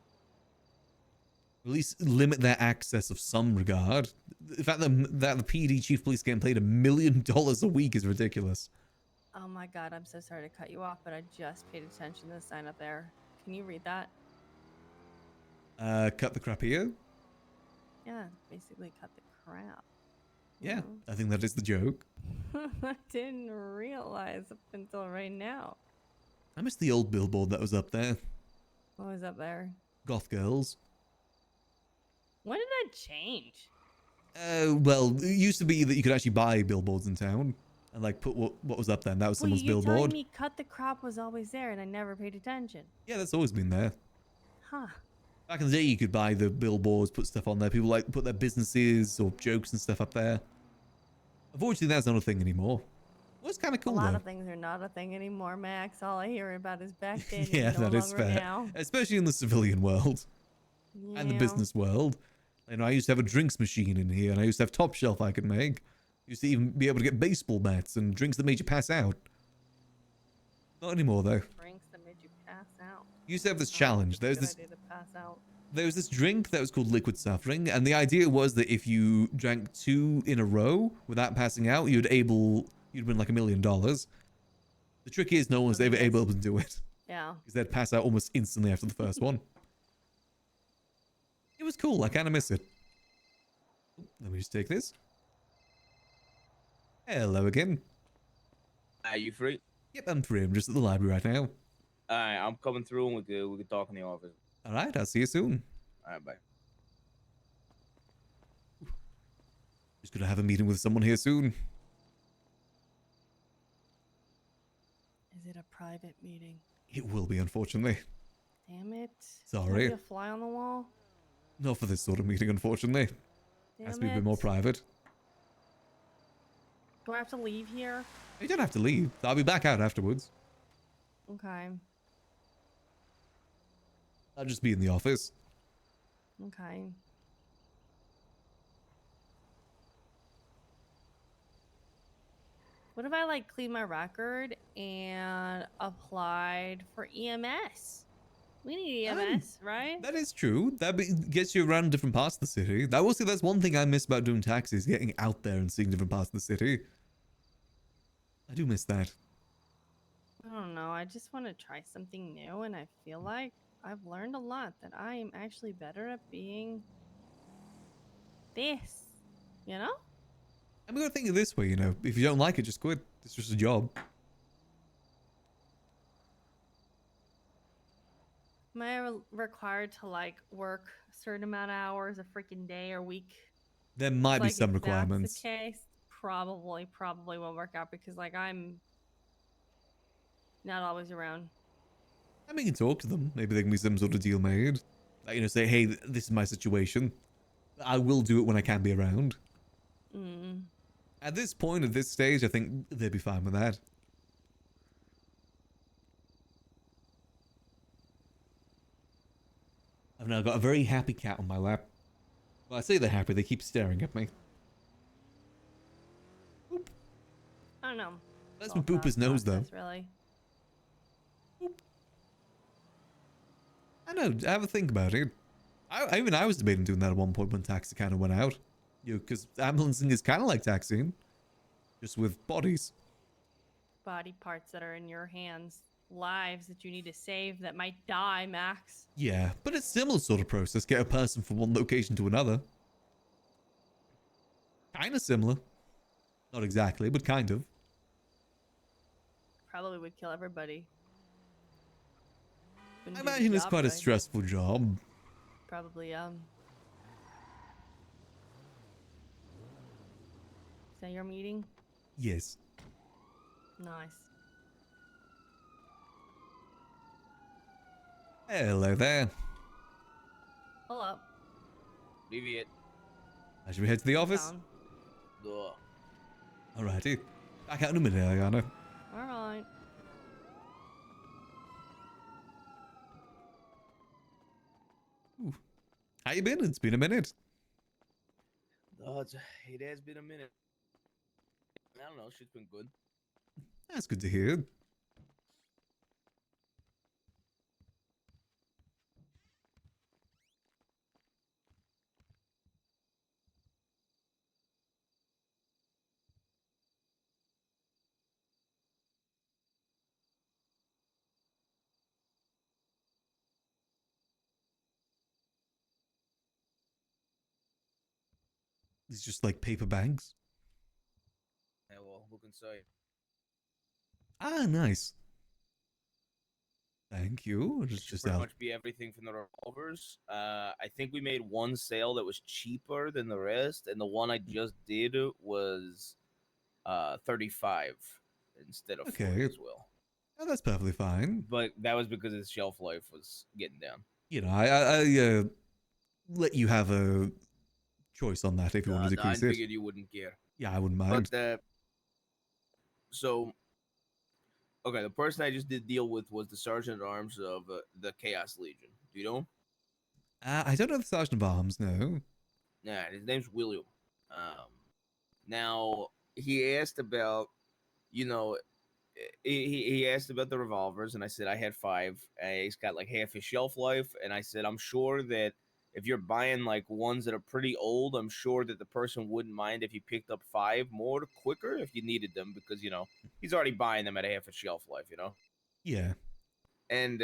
At least limit their access of some regard. The fact that the PD chief police getting paid $1 million a week is ridiculous. Oh my God, I'm so sorry to cut you off, but I just paid attention to the sign up there. Can you read that? Cut the crap here? Yeah, basically cut the crap. Yeah, I think that is the joke. I didn't realize up until right now. I miss the old billboard that was up there. What was up there? Goth girls. When did that change? Well, it used to be that you could actually buy billboards in town and like put what was up there, and that was someone's you're billboard. telling me cut the crop was always there and I never paid attention. Yeah, that's always been there. Huh. Back in the day, you could buy the billboards, put stuff on there. People like put their businesses or jokes and stuff up there. Unfortunately, that's not a thing anymore. Well, it's kind of cool, A lot though. of things are not a thing anymore, Max. All I hear about is back then. Yeah, no that is longer fair. Now. Especially in the civilian world and the business world. You know, I used to have a drinks machine in here, and I used to have top shelf I could make. Used to even be able to get baseball bats and drinks that made you pass out. Not anymore, though. Drinks that made you pass out. Used to have this challenge. There's Good this. idea to pass out. There was this drink that was called liquid suffering, and the idea was that if you drank 2 in a row without passing out, you'd win like $1 million. The trick is no one's ever able to do it. Yeah. Because they'd pass out almost instantly after the first one. It was cool. I kind of miss it. Let me just take this. Hello again. Are you free? Yep, I'm free. I'm just at the library right now. Alright, I'm coming through and we could talk in the office. All right, I'll see you soon. Alright, bye. Just gonna have a meeting with someone here soon. Is it a private meeting? It will be, unfortunately. Damn it. Sorry. Can I be a fly on the wall? Not for this sort of meeting, unfortunately. Has to be a bit more private. Do I have to leave here? You don't have to leave. I'll be back out afterwards. Okay. I'll just be in the office. Okay. What if I like cleaned my record and applied for EMS? We need EMS, right? That is true. That gets you around different parts of the city. I will say that's one thing I miss about doing taxis, getting out there and seeing different parts of the city. I do miss that. I don't know. I just want to try something new, and I feel like I've learned a lot that I am actually better at being this, you know? I'm gonna think of this way, you know. If you don't like it, just quit. It's just a job. Am I required to like work a certain amount of hours a freaking day or week? There might be Like, some if requirements. That's the case, probably won't work out because like I'm not always around. I mean, you can talk to them. Maybe there can be some sort of deal made. Like, you know, say, hey, this is my situation. I will do it when I can be around. Mm. At this point, at this stage, I think they'd be fine with that. I've now got a very happy cat on my lap. Well, I say they're happy, they keep staring at me. Boop. I don't know. Let's me boop his nose, though. Really. Boop. I know, have a think about it. Even I was debating doing that at one point when taxi kind of went out. You know, because ambulancing is kind of like taxiing. Just with bodies. Body parts that are in your hands. Lives that you need to save that might die, Max. Yeah, but it's similar sort of process. Get a person from one location to another. Kind of similar. Not exactly, but kind of. Probably would kill everybody. I imagine it's quite a stressful job. Probably, Is that your meeting? Yes. Nice. Hello there. Hello. Leave it. Should we head to the office? Ugh. Alrighty. Back out in a minute, Ariana. Alright. How you been? It's been a minute. It has been a minute. I don't know. Shit's been good. That's good to hear. It's just like paper bags. Yeah, well, who can say? Ah, nice. Thank you. Just Pretty out. much be everything from the revolvers. I think we made one sale that was cheaper than the rest, and the one I just did was 35 instead of 40 as well. Oh, that's perfectly fine. But that was because its shelf life was getting down. You know, I let you have a choice on that if you want to decrease I it. figured you wouldn't care. Yeah, I wouldn't mind. But so, okay, the person I just did deal with was the Sergeant at Arms of the Chaos Legion. Do you know him? I don't know the Sergeant of Arms, no. Yeah, his name's William. Now he asked about, you know, he asked about the revolvers, and I said I had 5. He's got like half his shelf life, and I said I'm sure that if you're buying like ones that are pretty old, I'm sure that the person wouldn't mind if you picked up 5 more quicker if you needed them, because you know he's already buying them at half a shelf life, you know. Yeah. And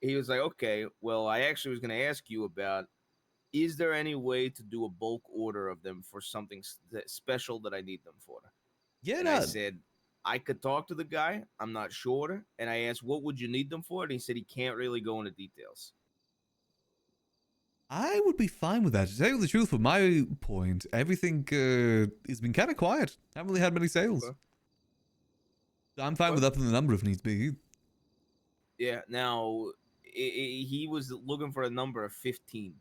he was like, okay, well, I actually was going to ask you about, is there any way to do a bulk order of them for something special that I need them for? Yeah, and I said, I could talk to the guy. I'm not sure. And I asked, what would you need them for? And he said he can't really go into details. I would be fine with that. To tell you the truth, from my point, everything has been kind of quiet. Haven't really had many sales. Okay. So I'm fine with upping the number if needs be. Yeah, now, he was looking for a number of 15.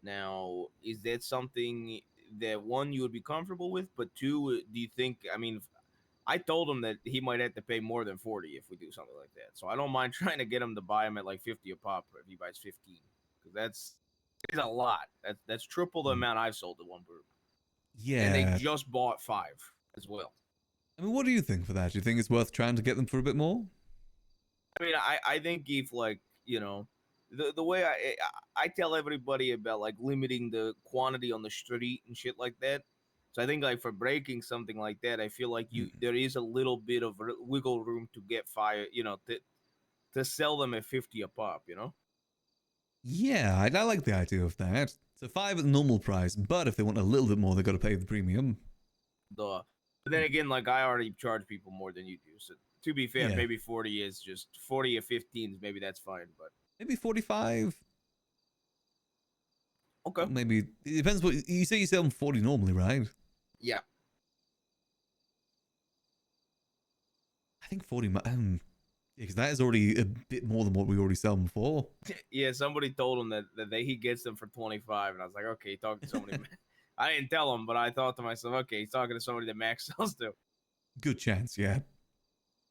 Now, is that something that, one, you would be comfortable with? But two, do you think, I mean, I told him that he might have to pay more than 40 if we do something like that. So I don't mind trying to get him to buy them at like 50 a pop if he buys 15. Because that's a lot. That's triple the amount I've sold to one group. Yeah. And they just bought 5 as well. I mean, what do you think for that? Do you think it's worth trying to get them for a bit more? I mean, I think if, like, you know, the way I tell everybody about, like, limiting the quantity on the street and shit like that. So I think, like, for breaking something like that, I feel like there is a little bit of wiggle room to get fire, you know, to sell them at 50 a pop, you know? Yeah, I like the idea of that. So 5 at the normal price, but if they want a little bit more, they've got to pay the premium. But then again, like, I already charge people more than you do. So to be fair, Yeah. maybe 40 is just 40 or 15s. Maybe that's fine, but maybe 45. Okay. Maybe it depends what you say. You sell them 40 normally, right? Yeah. I think 40. Yeah, because that is already a bit more than what we already sell them for. Yeah, somebody told him that he gets them for 25, and I was like, okay, talk to somebody. I didn't tell him, but I thought to myself, okay, he's talking to somebody that Max sells to. Good chance, yeah.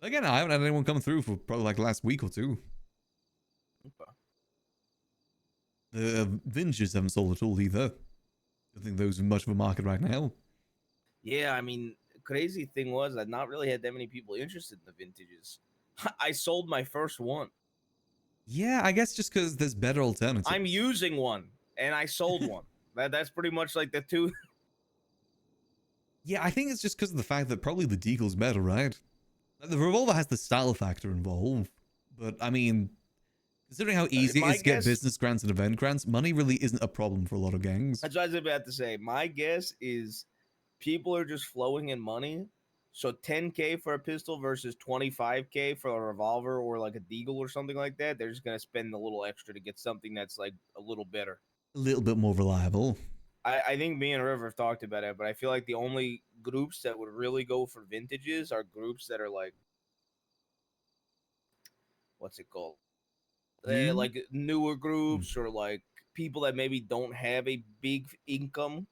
Again, I haven't had anyone come through for probably like the last week or 2. Okay. The vintages haven't sold at all either. I don't think those are much of a market right now. Yeah, I mean, crazy thing was I not really had that many people interested in the vintages. I sold my first one. Yeah, I guess just because there's better alternatives. I'm using one, and I sold one. That's pretty much like the two. Yeah, I think it's just because of the fact that probably the decal's better, right? The revolver has the style factor involved, but I mean, considering how easy it my is to get guess- business grants and event grants, money really isn't a problem for a lot of gangs. That's what I was about to say. My guess is people are just flowing in money. So 10K for a pistol versus 25K for a revolver or like a deagle or something like that. They're just gonna spend a little extra to get something that's like a little better. A little bit more reliable. I think me and River have talked about it, but I feel like the only groups that would really go for vintages are groups that are like, what's it called? New? Like newer groups or like people that maybe don't have a big income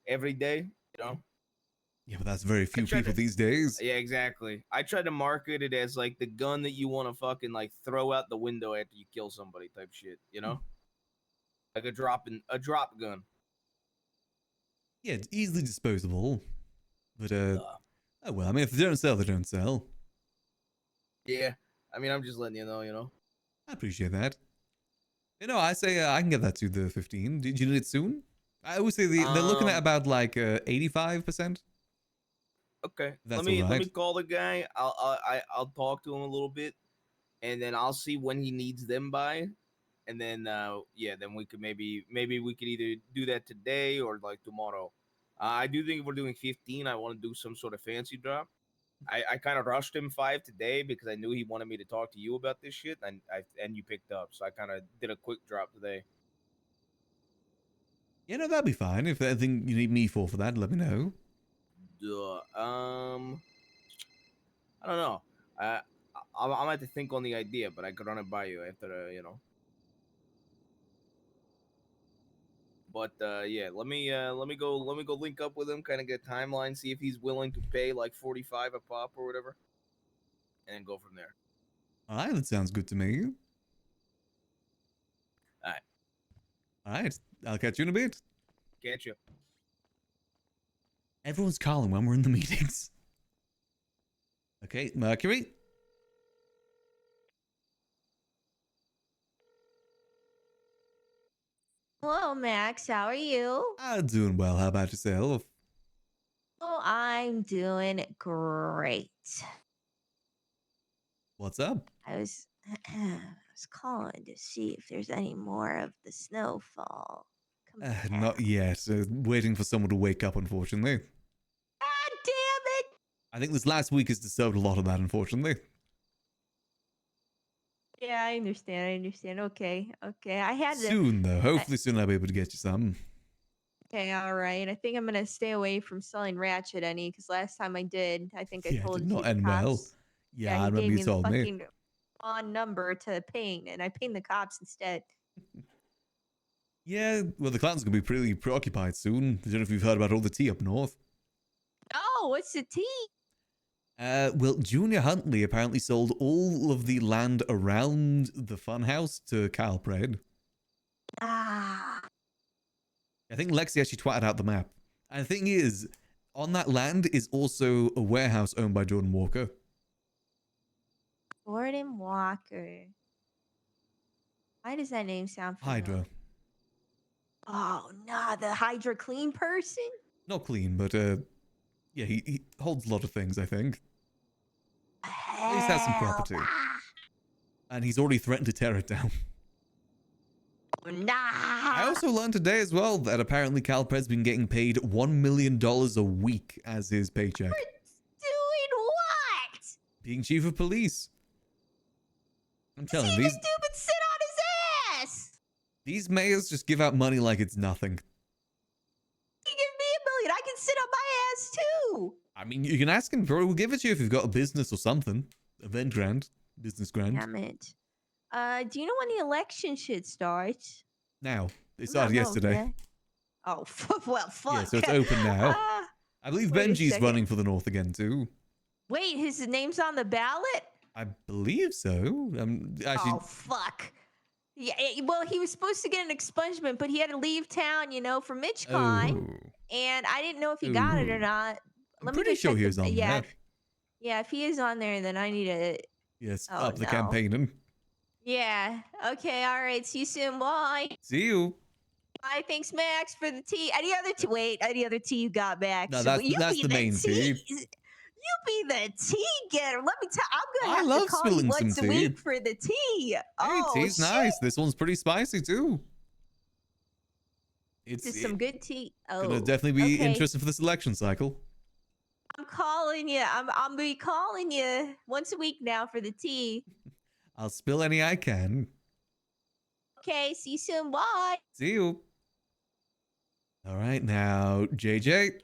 every day, you know? Yeah, but that's very few tried people to- these days. Yeah, exactly. I tried to market it as like the gun that you want to fucking like throw out the window after you kill somebody type shit, you know? Like a drop gun. Yeah, it's easily disposable. But, oh well, I mean, if they don't sell, they don't sell. Yeah. I mean, I'm just letting you know, you know? I appreciate that. You know, I say I can get that to the 15. Do you need it soon? I always say they're looking at about like 85%. Okay. That's let me alright. call the guy. I'll talk to him a little bit, and then I'll see when he needs them by, and then then we could maybe we could either do that today or like tomorrow. I do think if we're doing 15, I want to do some sort of fancy drop. I kind of rushed him 5 today because I knew he wanted me to talk to you about this shit, and you picked up, so I kind of did a quick drop today. Yeah, no, that'd be fine. If there's anything you need me for that, let me know. I don't know. I'm gonna have to think on the idea, but I could run it by you after, you know. But yeah, let me go link up with him, kind of get a timeline, see if he's willing to pay like 45 a pop or whatever, and then go from there. Alright, that sounds good to me. Alright. Alright, I'll catch you in a bit. Catch you. Everyone's calling when we're in the meetings. Okay, Mercury. Hello, Max. How are you? I'm doing well. How about yourself? Oh, I'm doing great. What's up? I was calling to see if there's any more of the snowfall. Not yet. Waiting for someone to wake up, unfortunately. God damn it! I think this last week has disturbed a lot of that, unfortunately. Yeah, I understand. Okay. I had to. Soon, though. Hopefully soon I'll be able to get you some. Okay, all right. I think I'm gonna stay away from selling Ratchet any because last time I did, I think I Yeah, it told did you not the end well. cops. Yeah, I he remember gave you me told the me. fucking on number to ping, and I pinged the cops instead. Yeah, well, the clan's going to be pretty preoccupied soon. I don't know if you've heard about all the tea up north. Oh, what's the tea? Well, Junior Huntley apparently sold all of the land around the funhouse to Kyle Pred. Ah. I think Lexi actually twatted out the map. And the thing is, on that land is also a warehouse owned by Jordan Walker. Gordon Walker. Why does that name sound familiar? Hydra. Oh, nah, the Hydra clean person? Not clean, but yeah, he holds a lot of things, I think. At least has some property. And he's already threatened to tear it down. Nah. I also learned today as well that apparently Cal Pred's been getting paid $1 million a week as his paycheck. Doing what? Being chief of police. I'm telling you, This stupid sit on his ass. these mayors just give out money like it's nothing. He give me $1 million. I can sit on my ass too. I mean, you can ask him, probably will give it to you if you've got a business or something. Event grant, business grant. Damn it. Do you know when the election should start? Now, they started yesterday. Yeah. Oh, well, fuck. Yeah, so it's open now. I believe Wait a Benji's second. running for the North again too. Wait, his name's on the ballot? I believe so. Actually, Oh, fuck. Yeah, well, he was supposed to get an expungement, but he had to leave town, for MitchCon, Oh. and I didn't know if he got it or Ooh. not. I'm Let me pretty go sure check he the. was on Yeah, there. yeah. If he is on there, then I need to. Yes, Oh up the no. campaigning. Yeah. Okay. All right. See you soon. Bye. See you. Bye. Thanks, Max, for the tea. Any other tea? Wait. Any other tea you got, Max? No, that's You be the main tea. You be the tea getter. Let me tell. I'm gonna I have love to call you spilling some once a tea. week for the tea. Hey, Oh, tea's shit. nice. This one's pretty spicy too. This is some good tea. Oh, Gonna definitely be okay. interested for this election cycle. I'm calling you. I'm be calling you once a week now for the tea. I'll spill any I can. Okay, see you soon. Bye. See you. All right, now, JJ.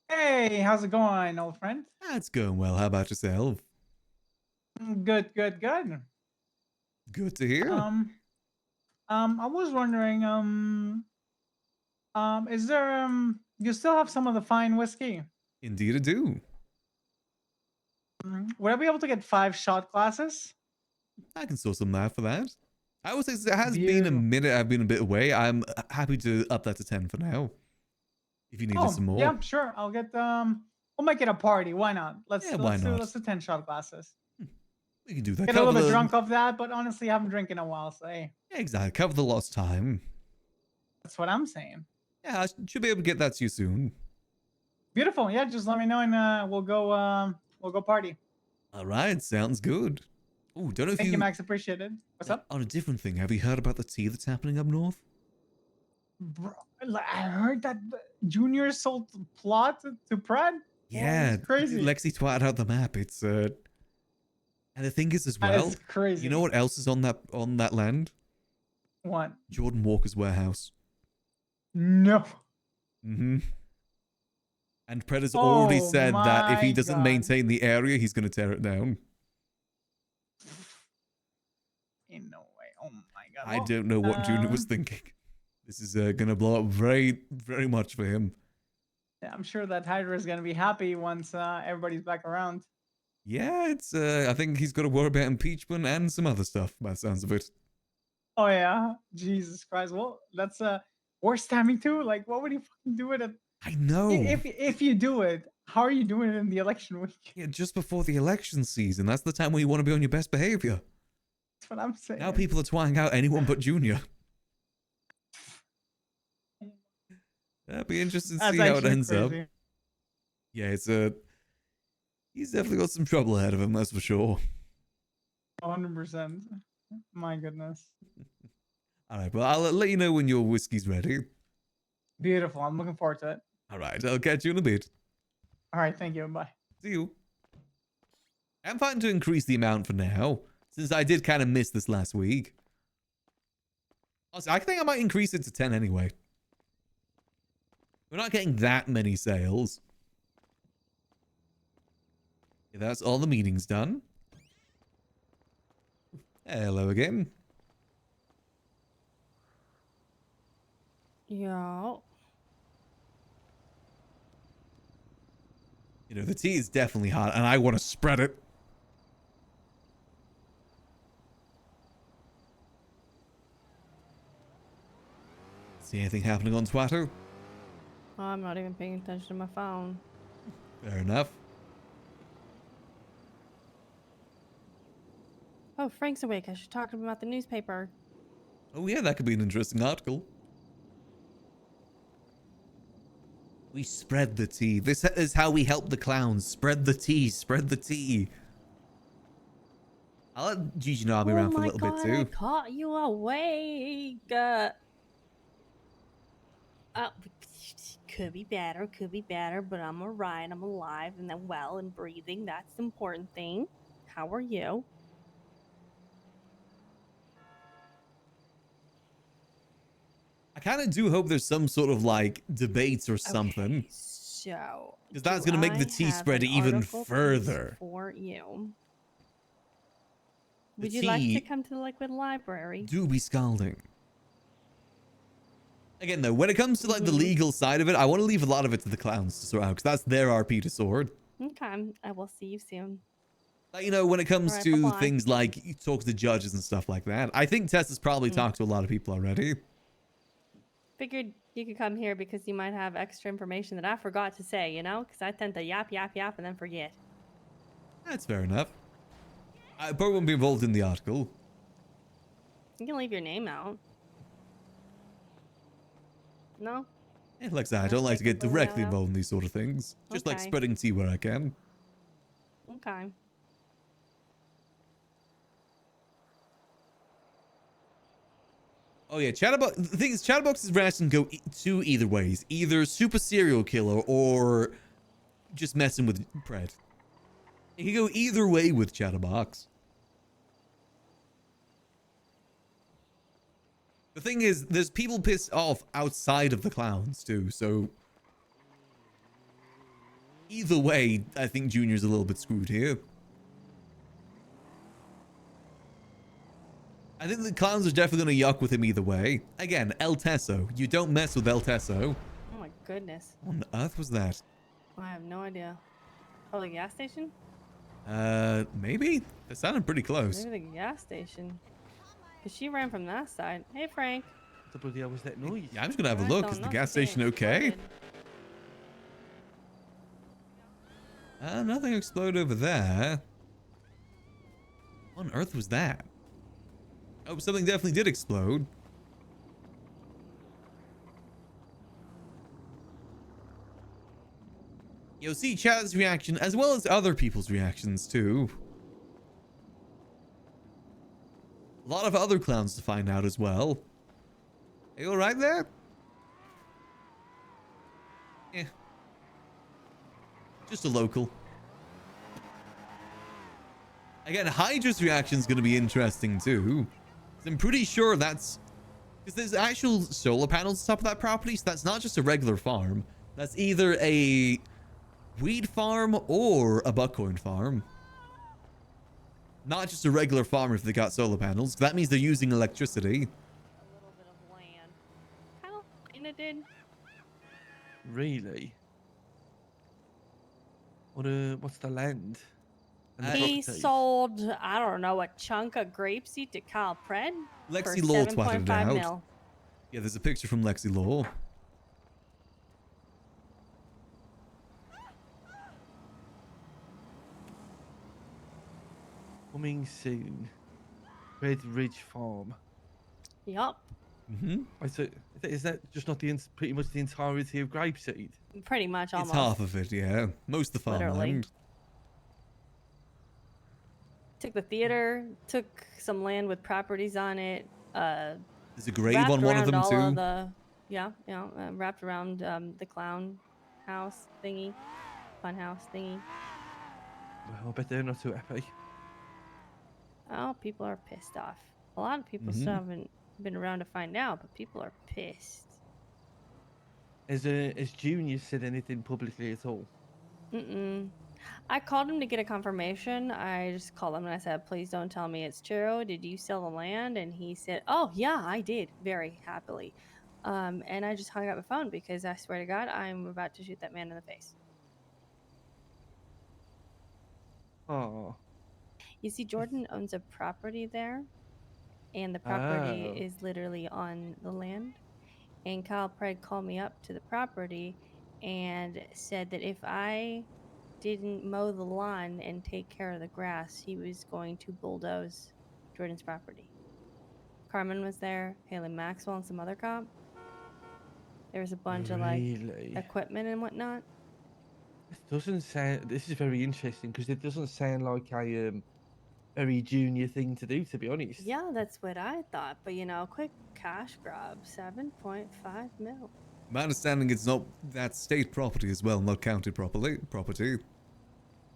Hey, how's it going, old friend? That's going well. How about yourself? Good, good, good. Good to hear. I was wondering, is there, you still have some of the fine whiskey? Indeed, I do. Would I be able to get 5 shot glasses? I can sort some math for that. I would say it has been a minute. I've been a bit away. I'm happy to up that to 10 for now. If you needed some more. Yeah, sure. I'll get, we'll make it a party. Why not? Let's why not? let's do 10 shot glasses. We can do that. Get a little bit drunk off that, but honestly, I haven't drank in a while, so hey. Yeah, exactly. Cover the lost time. That's what I'm saying. Yeah, I should be able to get that to you soon. Beautiful. Yeah, just let me know and we'll go party. All right, sounds good. Oh, don't know if Thank you, Max. Appreciate it. What's up? On a different thing, have you heard about the tea that's happening up north? Bro, I heard that Junior sold the plot to Pratt. Yeah, it's crazy. Lexi twatted out the map. It's and the thing is as That well. is crazy. You know what else is on that land? What? Jordan Walker's warehouse. No. Mm-hmm. And Pred has already said that if he doesn't God. maintain the area, he's going to tear it down. In no way. Oh my God. I don't know what Junior was thinking. This is going to blow up very, very much for him. Yeah, I'm sure that Hydra is gonna be happy once everybody's back around. Yeah, it's. I think he's got to worry about impeachment and some other stuff, by the sounds of it. Oh yeah, Jesus Christ. Well, that's worst timing too. Like, what would you fucking do it at? I know. If you do it, how are you doing it in the election week? Yeah, just before the election season. That's the time when you want to be on your best behavior. That's what I'm saying. Now people are twanging out anyone but Junior. That'd be interesting to see how it ends up. Yeah, it's he's definitely got some trouble ahead of him, that's for sure. 100%. My goodness. All right, but I'll let you know when your whiskey's ready. Beautiful. I'm looking forward to it. All right, I'll catch you in a bit. All right, thank you. Bye. See you. I'm fine to increase the amount for now, since I did kind of miss this last week. Also, I think I might increase it to 10 anyway. We're not getting that many sales. Okay, that's all the meetings done. Hello again. Yeah. You know, the tea is definitely hot, and I want to spread it. See anything happening on Twitter? I'm not even paying attention to my phone. Fair enough. Oh, Frank's awake. I should talk to him about the newspaper. Oh yeah, that could be an interesting article. We spread the tea. This is how we help the clowns. Spread the tea. Spread the tea. I'll let Gigi know I'll be around for a little bit too. I caught you awake. Could be better, but I'm alright. I'm alive and I'm well and breathing. That's the important thing. How are you? I kind of do hope there's some sort of like debates or something. Okay, so because that's going to make the tea spread even further. For you. The Would you like to come to the Liquid Library? Do be scalding. Again, though, when it comes to like the legal side of it, I want to leave a lot of it to the clowns to sort out because that's their RP to sort. Okay, I will see you soon. You know, when it comes Alright, to bye-bye. things like you talk to judges and stuff like that, I think Tess has probably talked to a lot of people already. Figured you could come here because you might have extra information that I forgot to say, you know? Because I tend to yap, yap, yap, and then forget. That's fair enough. I probably won't be involved in the article. You can leave your name out. No? Yeah, like I said, I Wanna don't like stay to get completely out directly of- involved in these sort of things. Just like Okay. spreading tea where I can. Okay. Oh yeah, Chatterbox. The thing is, Chatterbox's reaction go two either ways. Either super serial killer or just messing with Pred. It can go either way with Chatterbox. The thing is, there's people pissed off outside of the clowns too, so either way, I think Junior's a little bit screwed here. I think the clowns are definitely gonna yuck with him either way. Again, El Teso. You don't mess with El Teso. Oh my goodness. What on earth was that? I have no idea. Oh, the gas station? Maybe? That sounded pretty close. Maybe the gas station. Because she ran from that side. Hey, Frank. What the bloody hell was that noise? Yeah, I'm just gonna have a I look. don't Is the know, gas something station okay? exploded. Nothing exploded over there. What on earth was that? Oh, something definitely did explode. You'll see Chad's reaction as well as other people's reactions too. A lot of other clowns to find out as well. Are you alright there? Yeah. Just a local. Again, Hydra's reaction is going to be interesting too. I'm pretty sure that's... Because there's actual solar panels on top of that property, so that's not just a regular farm. That's either a weed farm or a buckcorn farm. Not just a regular farm if they got solar panels. That means they're using electricity. A little bit of land. Kind of did. Really? What's the land? And the He property? sold, I don't know, a chunk of grapeseed to Kyle Pred Lexi for Law twatted it 7.5 out. mil. Yeah, there's a picture from Lexi Law. Coming soon. Red Ridge Farm. Yup. Mm-hmm. Is that just not the pretty much the entirety of grapeseed? Pretty much, almost. It's half of it, yeah. Most of the Literally. farmland. Took the theater, took some land with properties on it. There's a grave wrapped on one of around them all too. Of the, wrapped around the clown house thingy, fun house thingy. Well, I bet they're not too happy. Oh, people are pissed off. A lot of people still haven't been around to find out, but people are pissed. Has Junior said anything publicly at all? I called him to get a confirmation. I just called him and I said, please don't tell me it's true. Did you sell the land? And he said, oh, yeah, I did, very happily. And I just hung up the phone because I swear to God, I'm about to shoot that man in the face. Oh. You see, Jordan owns a property there, and the property is literally on the land. And Kyle Pred called me up to the property and said that if I didn't mow the lawn and take care of the grass, he was going to bulldoze Jordan's property. Carmen was there, Haley Maxwell, and some other cop. There was a bunch of like equipment and whatnot. This is very interesting because it doesn't sound like a very Junior thing to do, to be honest. Yeah, that's what I thought. But you know, quick cash grab, 7.5 mil. My understanding it's not that state property as well, not county property.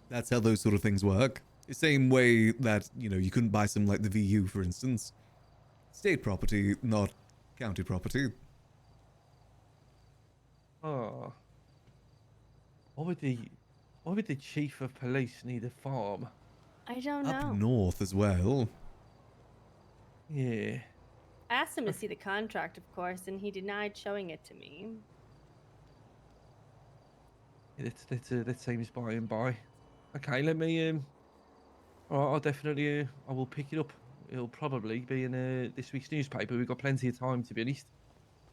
That's how those sort of things work. The same way that, you know, you couldn't buy something like the VU, for instance. State property, not county property. Oh. Why would the chief of police need a farm? I don't know. Up north as well. Yeah. I asked him to see the contract, of course, and he denied showing it to me. Let's say it's by and by. Okay, let me all right, I'll definitely I will pick it up. It'll probably be in this week's newspaper. We've got plenty of time, to be honest.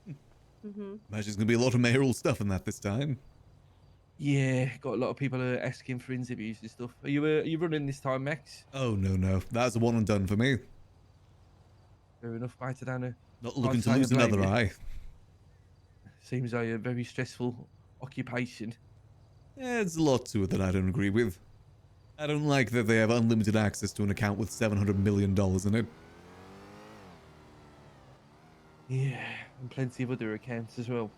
Mm-hmm. Imagine there's gonna be a lot of mayoral stuff in that this time. Yeah, got a lot of people asking for interviews and stuff. Are you running this time, Max? Oh no, that's a one and done for me. Fair enough, mate. I don't know. Not Can't looking to say I lose blame another you. eye. Seems a very stressful occupation. Yeah, there's a lot to it that I don't agree with. I don't like that they have unlimited access to an account with $700 million in it. Yeah, and plenty of other accounts as well.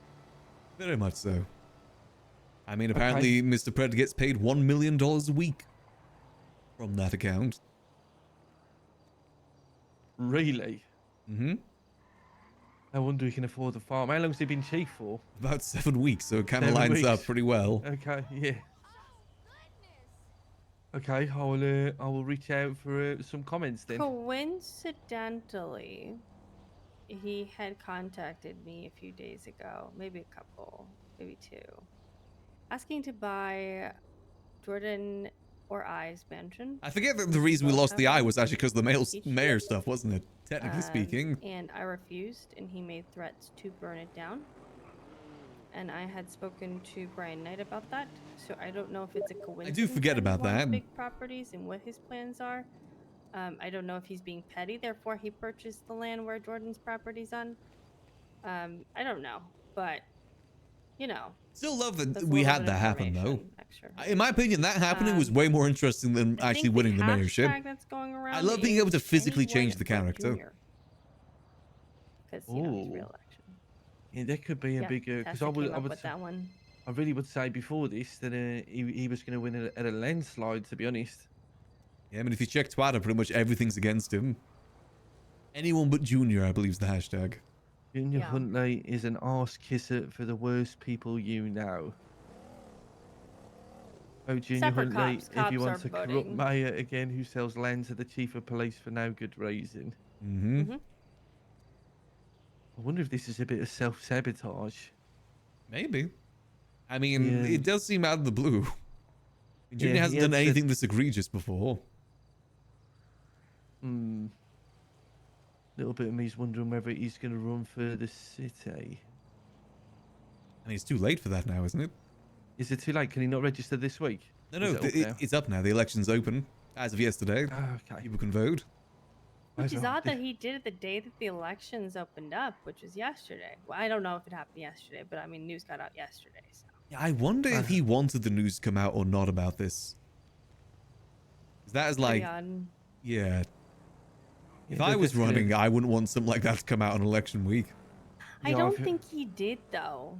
Very much so. I mean, apparently Mr. Pred gets paid $1 million a week from that account. Really? Mm-hmm. I wonder he can afford the farm. How long's he been chief for? About 7 weeks, so it kind of 7 lines up weeks. pretty well. Okay, yeah. Okay, I will reach out for some comments then. Coincidentally, he had contacted me a few days ago, maybe a couple, maybe 2, asking to buy Jordan or I's mansion. I forget that the reason we Both lost have the eye one was actually because of the each. mayor stuff, wasn't it? Technically speaking. And I refused, and he made threats to burn it down. And I had spoken to Brian Knight about that, so I don't know if it's a coincidence. I do forget about he wants that. Big properties and what his plans are. I don't know if he's being petty, therefore he purchased the land where Jordan's property's on. I don't know, but you know. Still love that that's a we little had bit that of happen, though. information, extra. In my opinion, that happening was way more interesting than I actually think winning the mayorship. hashtag that's going around I love being able to is physically anyone change the but character. Junior. Because you know he's re-election. Yeah, that could be a Yeah, bigger because Tessa I would came I up would with say, that one. I really would say before this that he was going to win at a landslide. To be honest. Yeah, I mean, if you check Twitter, pretty much everything's against him. Anyone but Junior, I believe, is the hashtag. Junior Huntley is an arse kisser for the worst people you know. Oh, Junior Separate Huntley, cops. if you Cops want are a corrupt voting. mayor again who sells land to the chief of police for no good reason. Mm-hmm. I wonder if this is a bit of self-sabotage. Maybe. I mean, it does seem out of the blue. Junior Yeah, hasn't he done had said- anything this egregious before. Little bit of me's wondering whether he's going to run for the city. I mean, it's too late for that now, isn't it? Is it too late? Can he not register this week? No, Or no, is it up now? it's up now. The election's open as of yesterday. Okay. People can vote. Which is odd that he did it the day that the elections opened up, which was yesterday. Well, I don't know if it happened yesterday, but I mean, news got out yesterday. So. Yeah, I wonder if he wanted the news to come out or not about this. 'Cause that is like, Pretty odd. yeah. If Yeah, I was that's gonna- running, I wouldn't want something like that to come out on election week. I don't think he did though.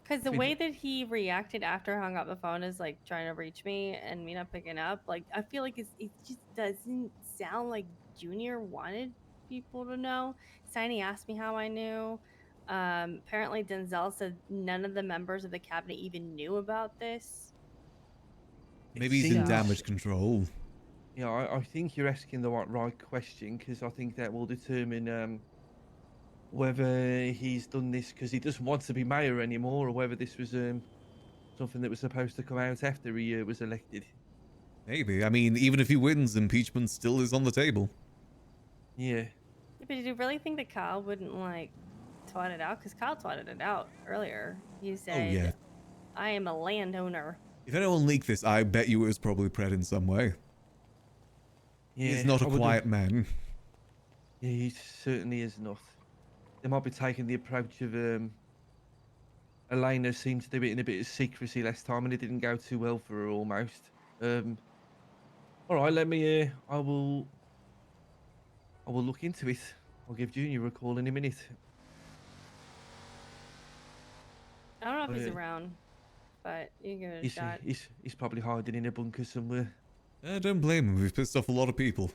Because the way that he reacted after I hung up the phone is like trying to reach me and me not picking up. Like I feel like it just doesn't sound like Junior wanted people to know. Siny asked me how I knew. Apparently Denzel said none of the members of the cabinet even knew about this. Maybe he's in damage control. Yeah, I think you're asking the right question because I think that will determine whether he's done this because he doesn't want to be mayor anymore or whether this was something that was supposed to come out after he was elected. Maybe. I mean, even if he wins, impeachment still is on the table. Yeah. But did you really think that Kyle wouldn't like twat it out? Because Kyle twatted it out earlier. He said, yeah. I am a landowner. If anyone leaked this, I bet you it was probably Pred in some way. Yeah, He's not a I would've- quiet man. Yeah, he certainly is not. They might be taking the approach of Elena seemed to do it in a bit of secrecy last time, and it didn't go too well for her almost. All right, let me. I will look into it. I'll give Junior a call in a minute. I don't know if Oh, he's yeah. around, but you give it a shot. He's probably hiding in a bunker somewhere. Don't blame him. We've pissed off a lot of people.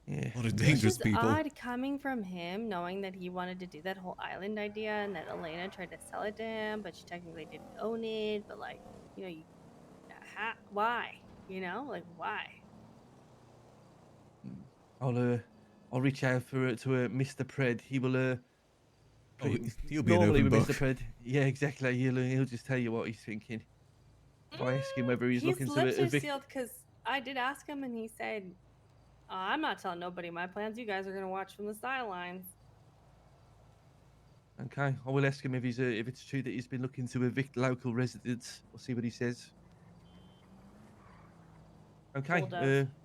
Yeah. A lot of Which dangerous is people. odd coming from him, knowing that he wanted to do that whole island idea and that Elena tried to sell it to him, but she technically didn't own it. But like, you know, why? You know, like why? I'll reach out to Mr. Pred. He will Oh, pretty, he'll be an normally open with book. Mr. Pred, yeah, exactly. He'll just tell you what he's thinking. If I ask him whether he's His looking to lips are evict, sealed because I did ask him, and he said, "I'm not telling nobody my plans. You guys are gonna watch from the sidelines." okay, I will ask him if it's true that he's been looking to evict local residents. We'll see what he says. Okay.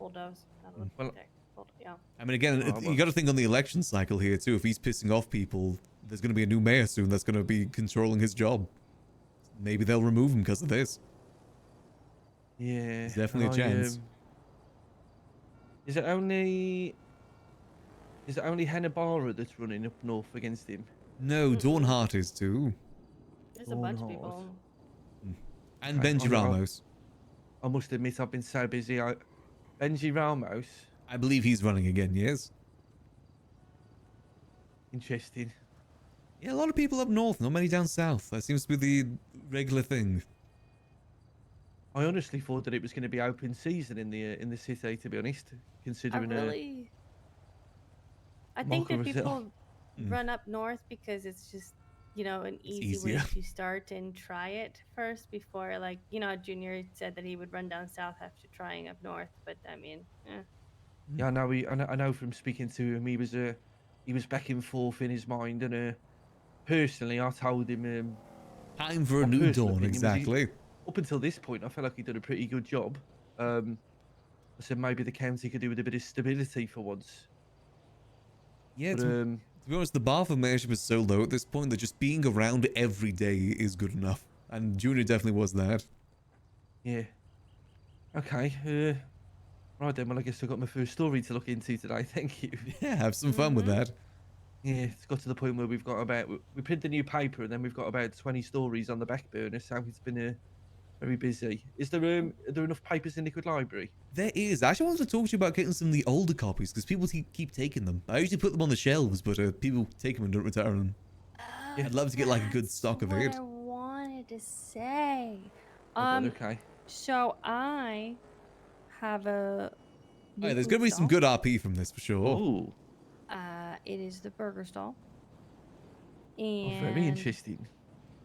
Bulldoze. Well, Yeah. I mean, again, Oh, you well. got to think on the election cycle here too. If he's pissing off people, there's going to be a new mayor soon that's going to be controlling his job. Maybe they'll remove him because of this. Yeah, There's definitely a chance. Is it only Hanna-Barbera that's running up north against him? No, Dawnheart is too. There's a bunch of people. And Okay, Benji Ramos. I must admit, I've been so busy. Benji Ramos. I believe he's running again, yes? Interesting. Yeah, a lot of people up north, not many down south. That seems to be the regular thing. I honestly thought that it was going to be open season in the city, to be honest, considering I think that Marco people run up north because it's just, an easy way easier. to start and try it first before, like, Junior said that he would run down south after trying up north. But I mean, Yeah, I know from speaking to him, he was back and forth in his mind, and personally, I told him time for a my new personal dawn. opinion was Exactly. Up until this point, I felt like he'd done a pretty good job. I said maybe the county could do with a bit of stability for once. Yeah, but, to be honest, the bar for mayorship is so low at this point that just being around every day is good enough. And Junior definitely was that. Yeah. Okay. Right then, well, I guess I've got my first story to look into today. Thank you. Yeah, have some fun with that. Yeah, it's got to the point where we print the new paper and then we've got about 20 stories on the back burner, so it's been very busy. Are there enough papers in Liquid Library? There is. I actually wanted to talk to you about getting some of the older copies because people keep taking them. I usually put them on the shelves, but people take them and don't return them. Yeah, I'd love to get like a good stock of it. I wanted to say. Okay. So I have a. Hey, there's going to be some good RP from this for sure. Ooh. It is the burger stall. And very interesting.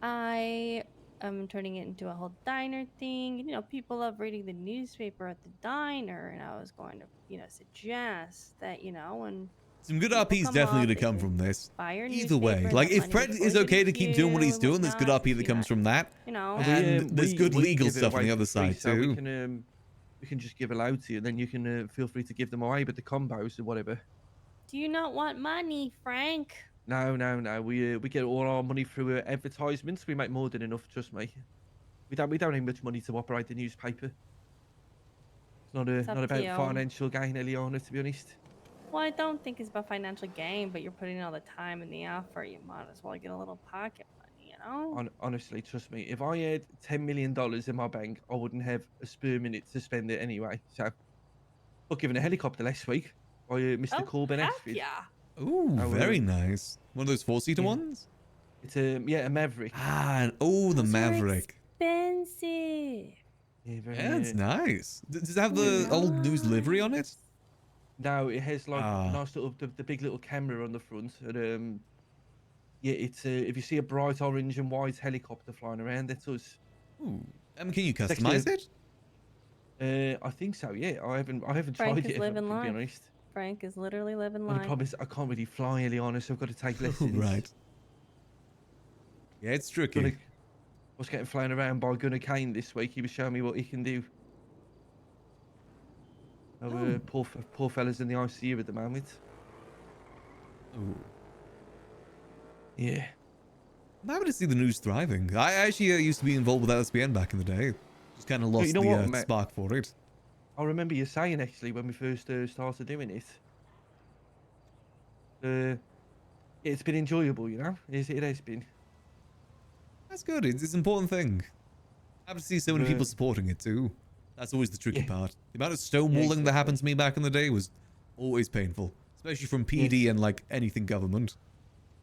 I am turning it into a whole diner thing. People love reading the newspaper at the diner, and I was going to, suggest that, when some good RP is definitely going to come from this. Either way, like if Pred is okay to keep doing what he's doing, there's good RP that comes from that. And there's good legal stuff on the other side too. We can just give it out to you, and then you can feel free to give them away, but the combos or whatever. Do you not want money, Frank? No. We get all our money through advertisements. We make more than enough, trust me. We don't need much money to operate the newspaper. It's not about financial gain, Eliana, to be honest. Well, I don't think it's about financial gain, but you're putting in all the time in the effort. You might as well get a little pocket money, Honestly, trust me. If I had $10 million in my bank, I wouldn't have a spare minute to spend it anyway. So, I got given a helicopter last week by Mr. Corbin Ashford. Yeah. Ooh, very nice. One of those 4-seater ones? It's a Maverick. Ah, the Maverick. Expensive. Yeah, it's nice. Does it have the old news livery on it? No, it has like a nice little the big little camera on the front. And yeah, it's if you see a bright orange and white helicopter flying around, that's us. Ooh. Can you customize it? I think so. Yeah, I haven't Frank tried is it. living To be life. honest. Frank is literally living Well, life. the problem is I can't really fly, Eliana, so I've got to take lessons. Right. Yeah, it's tricky. I was getting flown around by Gunnar Kane this week. He was showing me what he can do. Poor fella's in the ICU at the moment. Ooh. Yeah. I'm happy to see the news thriving. I actually used to be involved with LSBN back in the day. Just kind of lost the spark for it. I remember you saying actually when we first started doing it. It's been enjoyable, It has been. That's good. It's an important thing. Happy to see so many people supporting it too. That's always the tricky part. The amount of stonewalling that happened to me back in the day was always painful, especially from PD and like anything government.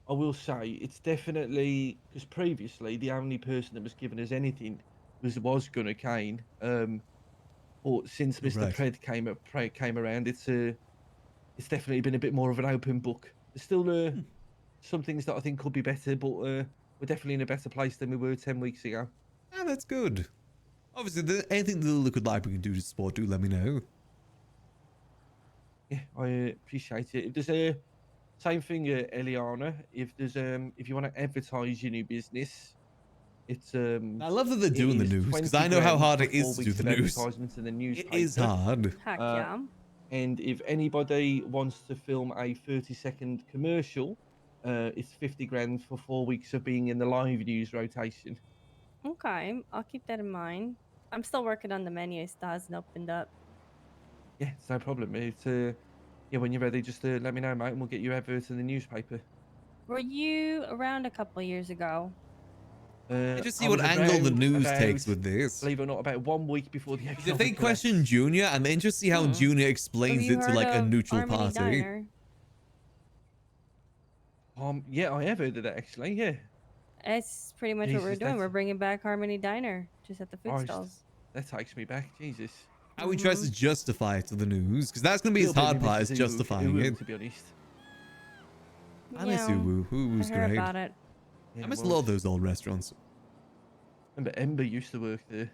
I will say it's definitely because previously the only person that was giving us anything was Gunnar Kane. But since Mr. Pred came around, it's definitely been a bit more of an open book. There's still some things that I think could be better, but we're definitely in a better place than we were 10 weeks ago. Ah, that's good. Obviously, anything the Liquid Library can do to support, do let me know. Yeah, I appreciate it. If there's a same thing, Eliana. If you want to advertise your new business, it's I love that they're it doing the is news because 20 I know how grand hard for it 4 is to do weeks the of news. advertisements in the newspaper. It is hard. Heck yeah. And if anybody wants to film a 30-second commercial, it's 50 grand for 4 weeks of being in the live news rotation. Okay, I'll keep that in mind. I'm still working on the menu. It still hasn't opened up. Yeah, it's no problem. It's yeah, when you're ready, just let me know, mate, and we'll get you adverts in the newspaper. Were you around a couple of years ago? Just I see what was angle the around news about, takes with this. Believe it or not, about 1 week before the If economic they question Junior, I'm interested to see how Junior explains it to like a neutral party. Diner? Yeah, I have heard of that actually. Yeah. It's pretty much what we're Jesus, doing. that's- We're bringing back Harmony Diner, just at the food Christ, stalls. that takes me back. Jesus. How he tries to justify it to the news, because that's going to be his hard part, is justifying it. To be honest. I miss Uwu. Uwu's I heard great. about it. I miss a lot of those old restaurants. Remember Ember used to work there.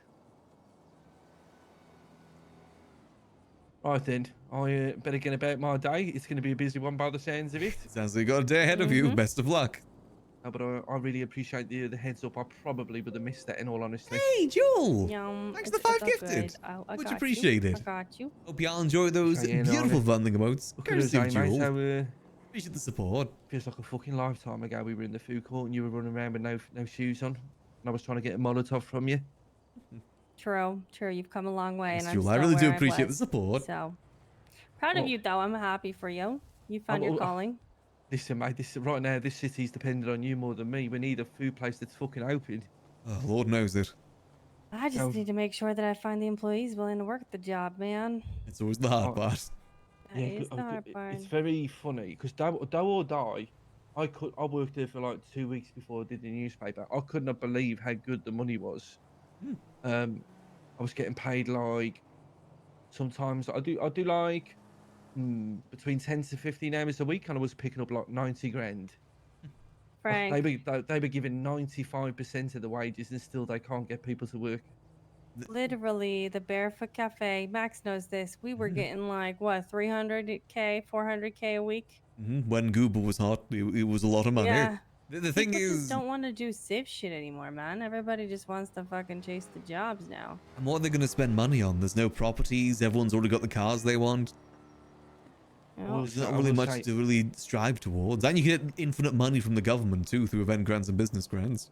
Right then, I better get about my day. It's going to be a busy one by the sounds of it. Sounds like you got a day ahead of you. Best of luck. No, but I really appreciate the heads up. I probably would have missed that in all honesty. Hey, Joel! Thanks for the 5 gifted. Much appreciated. I got you. Hope y'all enjoy those Saying beautiful on it. vending emotes. Look at us, Courtesy of mate. Joel. So, Appreciate the support. Feels like a fucking lifetime ago we were in the food court and you were running around with no shoes on. And I was trying to get a Molotov from you. True. You've come a long way, Thanks, and I'm Joel. still I really do where appreciate the was. support. So proud of Well- you, though. I'm happy for you. You found your well, calling. Listen, mate, right now this city's dependent on you more than me. We need a food place that's fucking open. Oh, Lord knows it. I just need to make sure that I find the employees willing to work the job, man. It's always the hard part. That is the hard part. It's very funny because do or die, I worked there for like 2 weeks before I did the newspaper. I could not believe how good the money was. I was getting paid like sometimes I do like between 10 to 15 hours a week, and I was picking up like 90 grand. Frank. They were giving 95% of the wages, and still they can't get people to work. Literally, the Barefoot Cafe, Max knows this. We were getting like, what, 300K, 400K a week? When Google was hot, it was a lot of money. Yeah. The thing People is, just don't want to do civ shit anymore, man. Everybody just wants to fucking chase the jobs now. and what are they going to spend money on? There's no properties. Everyone's already got the cars they want. There's not really much to really strive towards. And you get infinite money from the government too through event grants and business grants.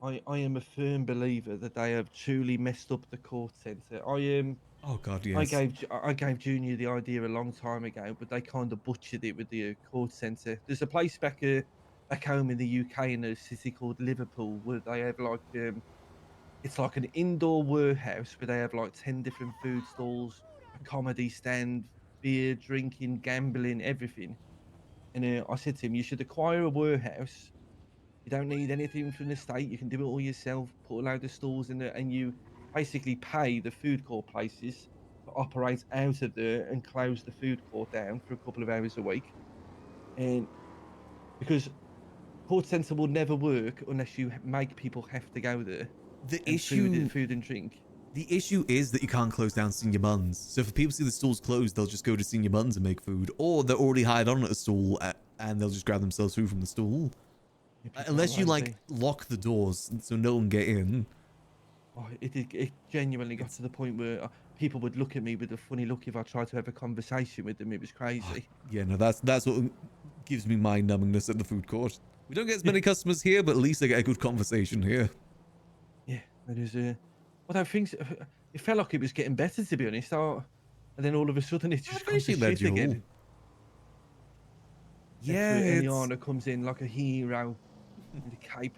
I am a firm believer that they have truly messed up the court centre. Oh God, yes. I gave Junior the idea a long time ago, but they kind of butchered it with the court centre. There's a place back home in the UK in a city called Liverpool where they have like it's like an indoor warehouse where they have like 10 different food stalls, a comedy stand, beer, drinking, gambling, everything. And I said to him, you should acquire a warehouse. You don't need anything from the state. You can do it all yourself. Put a load of stalls in there, and you basically pay the food court places to operate out of there and close the food court down for a couple of hours a week. And because court centre will never work unless you make people have to go there. The and issue, food and drink. The issue is that you can't close down Senior Buns. So if people see the stalls closed, they'll just go to Senior Buns and make food, or they're already hired on at a stall and they'll just grab themselves food from the stall. Unless you like lock the doors so no one get in. Oh, it genuinely got to the point where people would look at me with a funny look if I tried to have a conversation with them. It was crazy. Yeah, no, that's what gives me mind numbingness at the food court. We don't get as many customers here, but at least I get a good conversation here. Yeah, it is. Well, things. It felt like it was getting better, to be honest. And then all of a sudden, it just comes to shit again. Yeah, Eliana comes in like a hero with a cape.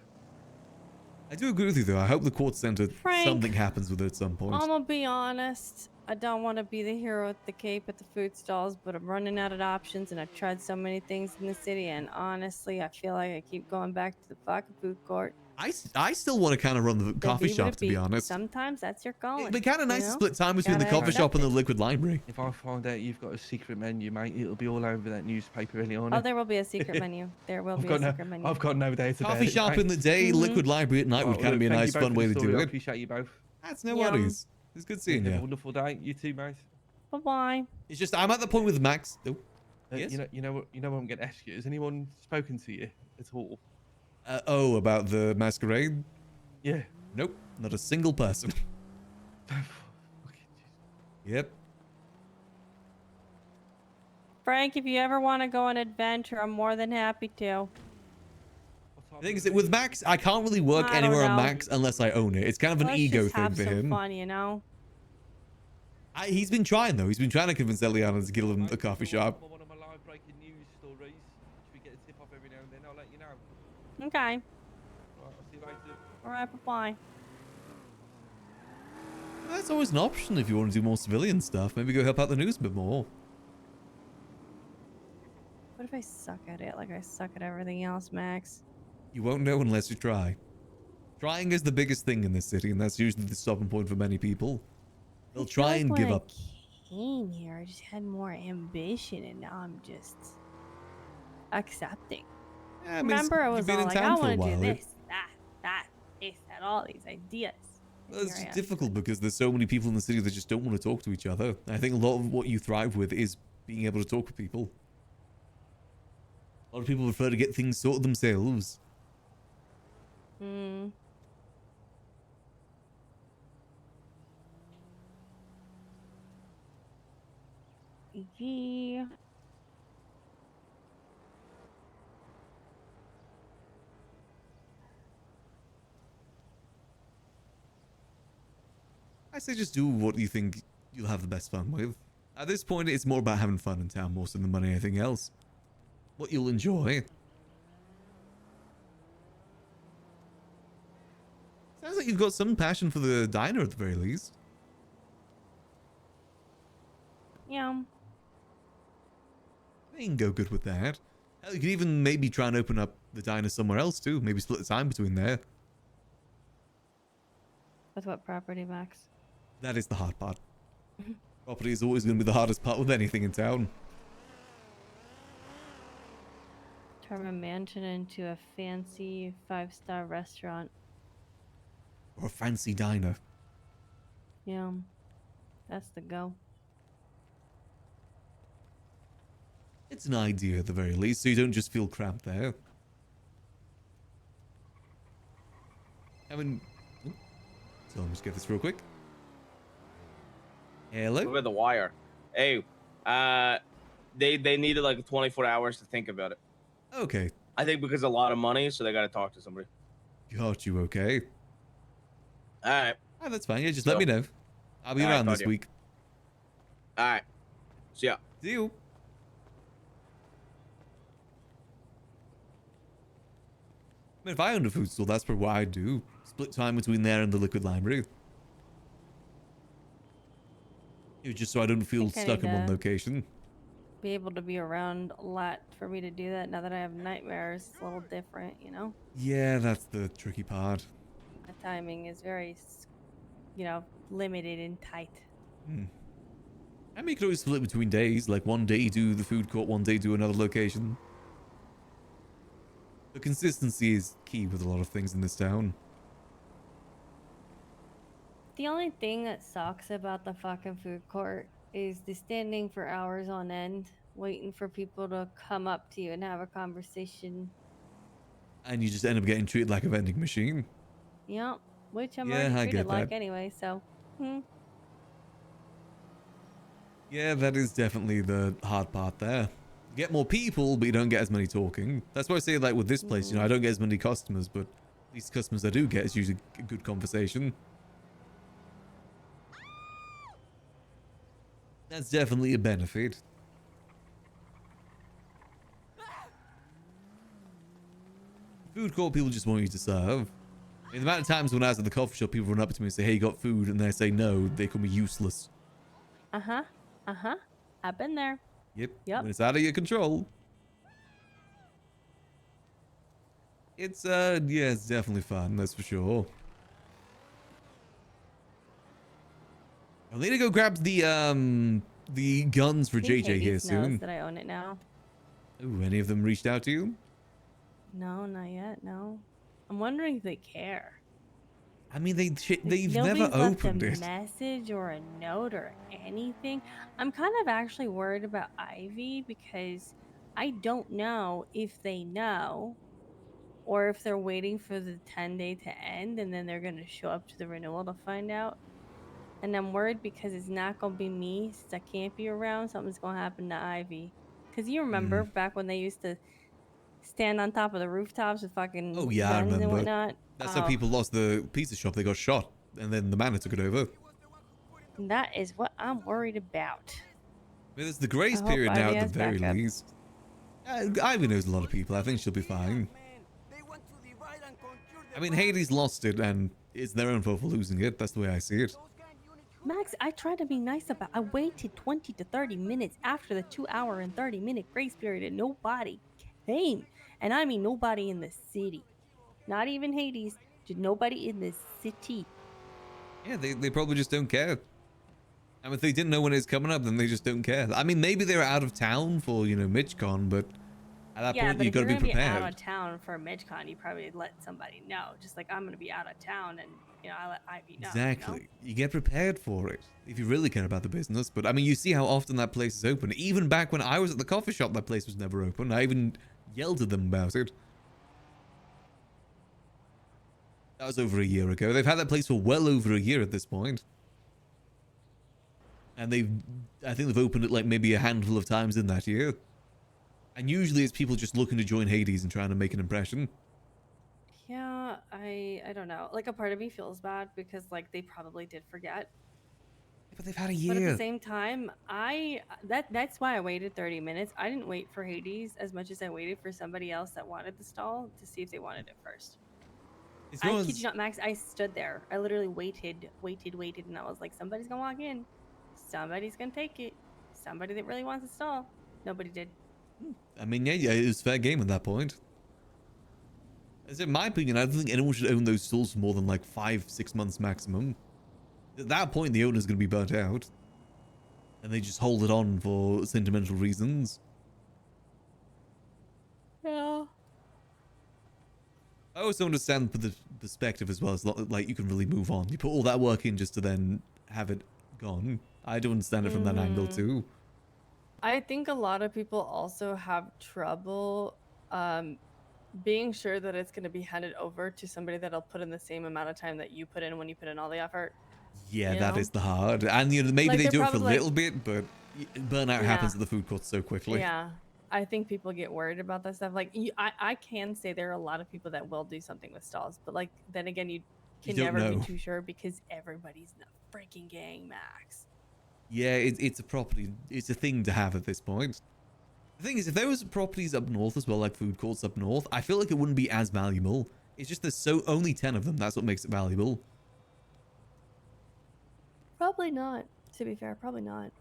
I do agree with you though. I hope the court centre Frank, something happens with it at some point. I'm gonna be honest. I don't want to be the hero with the cape at the food stalls, but I'm running out of options, and I've tried so many things in the city, and honestly, I feel like I keep going back to the fucking food court. I still want to kind of run the The coffee be what shop, it to be be. honest. Sometimes that's your calling. It'd be kind of nice to you know? split time between the Gotta coffee shop and the accept it. liquid library. If I find out you've got a secret menu, mate, it'll be all over that newspaper, Eliana. Oh, there will be a secret menu. There will be a secret menu. I've got no doubt about Coffee it. shop in the day, liquid library at night would kind of be a Thank you nice, both fun for way the to story. do I it. appreciate you both. That's no Yum. worries. It's good seeing Have a you. wonderful day. You too, mate. Bye-bye. It's just I'm at the point with Max. Oh, yes? You know what I'm going to ask you. Has anyone spoken to you at all? Oh, about the masquerade? Yeah. Nope, not a single person. Yep. Frank, if you ever want to go on an adventure, I'm more than happy to. The thing is that with Max, I can't really work I don't anywhere on know. Max unless I own it. It's kind of an Let's ego just thing have for some him. fun, you know? He's been trying though. He's been trying to convince Eliana to give him a coffee shop. One of my live breaking news stories. Should we get a tip off every now and then? I'll let you know. Okay. Right, I'll see you later. All right, bye-bye. That's always an option if you want to do more civilian stuff. Maybe go help out the news a bit more. What if I suck at it like I suck at everything else, Max? You won't know unless you try. Trying is the biggest thing in this city, and that's usually the stopping point for many people. They'll try and give up. I came here, I just had more ambition, and now I'm just accepting. Yeah, I mean, Remember, I you've was been all in like, I town for a want to do while. this, that, this, that, all these ideas. Well, it's Here I am. difficult because there's so many people in the city that just don't want to talk to each other. I think a lot of what you thrive with is being able to talk with people. A lot of people prefer to get things sorted themselves. Hmm. Yeah. I say just do what you think you'll have the best fun with. At this point, it's more about having fun in town more so than money or anything else. What you'll enjoy. Sounds like you've got some passion for the diner at the very least. Yeah. You can go good with that. Hell, you could even maybe try and open up the diner somewhere else too. Maybe split the time between there. With what property, Max? That is the hard part. Property is always going to be the hardest part with anything in town. Turn a mansion into a fancy 5-star restaurant. Or a fancy diner. Yeah. That's the go. It's an idea at the very least, so you don't just feel cramped there. I mean... So let me just get this real quick. Hello? Over the wire. Hey, they needed like 24 hours to think about it. Okay. I think because a lot of money, so they got to talk to somebody. Got you, okay. All right. Oh, that's fine. Yeah, just let me know. I'll be All right, around this buddy. week. All right. See ya. See you. I mean, if I owned a food store, that's probably what I'd do. Split time between there and the liquid library. Just so I don't feel think I stuck need in one to- location. Be able to be around a lot for me to do that. Now that I have nightmares, it's a little different, you know? Yeah, that's the tricky part. My timing is very, limited and tight. I mean, you could always split between days. Like one day do the food court, one day do another location. The consistency is key with a lot of things in this town. The only thing that sucks about the fucking food court is the standing for hours on end, waiting for people to come up to you and have a conversation. And you just end up getting treated like a vending machine. Yep, which I'm Yeah, already I treated get like that. anyway, so. Yeah, that is definitely the hard part there. You get more people, but you don't get as many talking. That's why I say, like, with this place, I don't get as many customers, but these customers I do get is usually a good conversation. That's definitely a benefit. Food court, people just want you to serve. The amount of times when I was at the coffee shop, people run up to me and say, hey, you got food? And they say no, they call me useless. Uh-huh. Uh-huh. I've been there. Yep. Yep. When it's out of your control. It's yeah, it's definitely fun, that's for sure. I need to go grab the guns for I think JJ here Hades knows soon. that I own it now. Ooh, any of them reached out to you? No, not yet. No. I'm wondering if they care. I mean, they've Nobody's never left opened a it. message or a note or anything. I'm kind of actually worried about Ivy because I don't know if they know or if they're waiting for the 10-day to end and then they're going to show up to the renewal to find out. And I'm worried because it's not going to be me since I can't be around. Something's going to happen to Ivy. Because you remember back when they used to stand on top of the rooftops with fucking Oh yeah, I guns and remember. whatnot? That's how people lost the pizza shop. They got shot, and then the man took it over. That is what I'm worried about. I mean, there's the grace I hope period now Ivy at the has very backup. least. Ivy knows a lot of people. I think she'll be fine. I mean, Hades lost it, and it's their own fault for losing it. That's the way I see it. Max, I tried to be nice about. I waited 20 to 30 minutes after the 2-hour and 30-minute grace period, and nobody came. And I mean nobody in the city, not even Hades. Just nobody in the city. Yeah, they probably just don't care. I mean, if they didn't know when it's coming up, then they just don't care. I mean, maybe they're out of town for, you know, MitchCon, but at that point, But you if got you're to be gonna be prepared. out of town for MidCon, you probably let somebody know. Just like I'm gonna be out of town, and I let Ivy know. Exactly. You get prepared for it if you really care about the business. But I mean, you see how often that place is open. Even back when I was at the coffee shop, that place was never open. I even yelled at them about it. That was over a year ago. They've had that place for well over a year at this point. And I think they've opened it like maybe a handful of times in that year. And usually it's people just looking to join Hades and trying to make an impression. Yeah, I don't know. Like a part of me feels bad because like they probably did forget. But they've had a But at year. the same time, that's why I waited 30 minutes. I didn't wait for Hades as much as I waited for somebody else that wanted the stall to see if they wanted it first. I kid you not, Max. I stood there. I literally waited, and I was like, somebody's gonna walk in. Somebody's gonna take it. Somebody that really wants a stall. Nobody did. I mean, yeah, it was fair game at that point. As in my opinion, I don't think anyone should own those stalls for more than like 5-6 months maximum. At that point, the owner's going to be burnt out. And they just hold it on for sentimental reasons. Yeah. I also understand the perspective as well. It's not like you can really move on. You put all that work in just to then have it gone. I do understand it from that angle too. I think a lot of people also have trouble being sure that it's going to be handed over to somebody that'll put in the same amount of time that you put in when you put in all the effort. Yeah, you that know? is the hard. And you know, maybe Like, they they're do it for a probably little bit, but burnout happens Yeah. at the food court so quickly. Yeah. I think people get worried about that stuff. Like, I can say there are a lot of people that will do something with stalls, but like, then again, you can don't never know. be too sure because everybody's in a freaking gang, Max. Yeah, it's a property. It's a thing to have at this point. The thing is, if there was properties up north as well, like food courts up north, I feel like it wouldn't be as valuable. It's just there's only 10 of them. That's what makes it valuable. Probably not, to be fair. Probably not.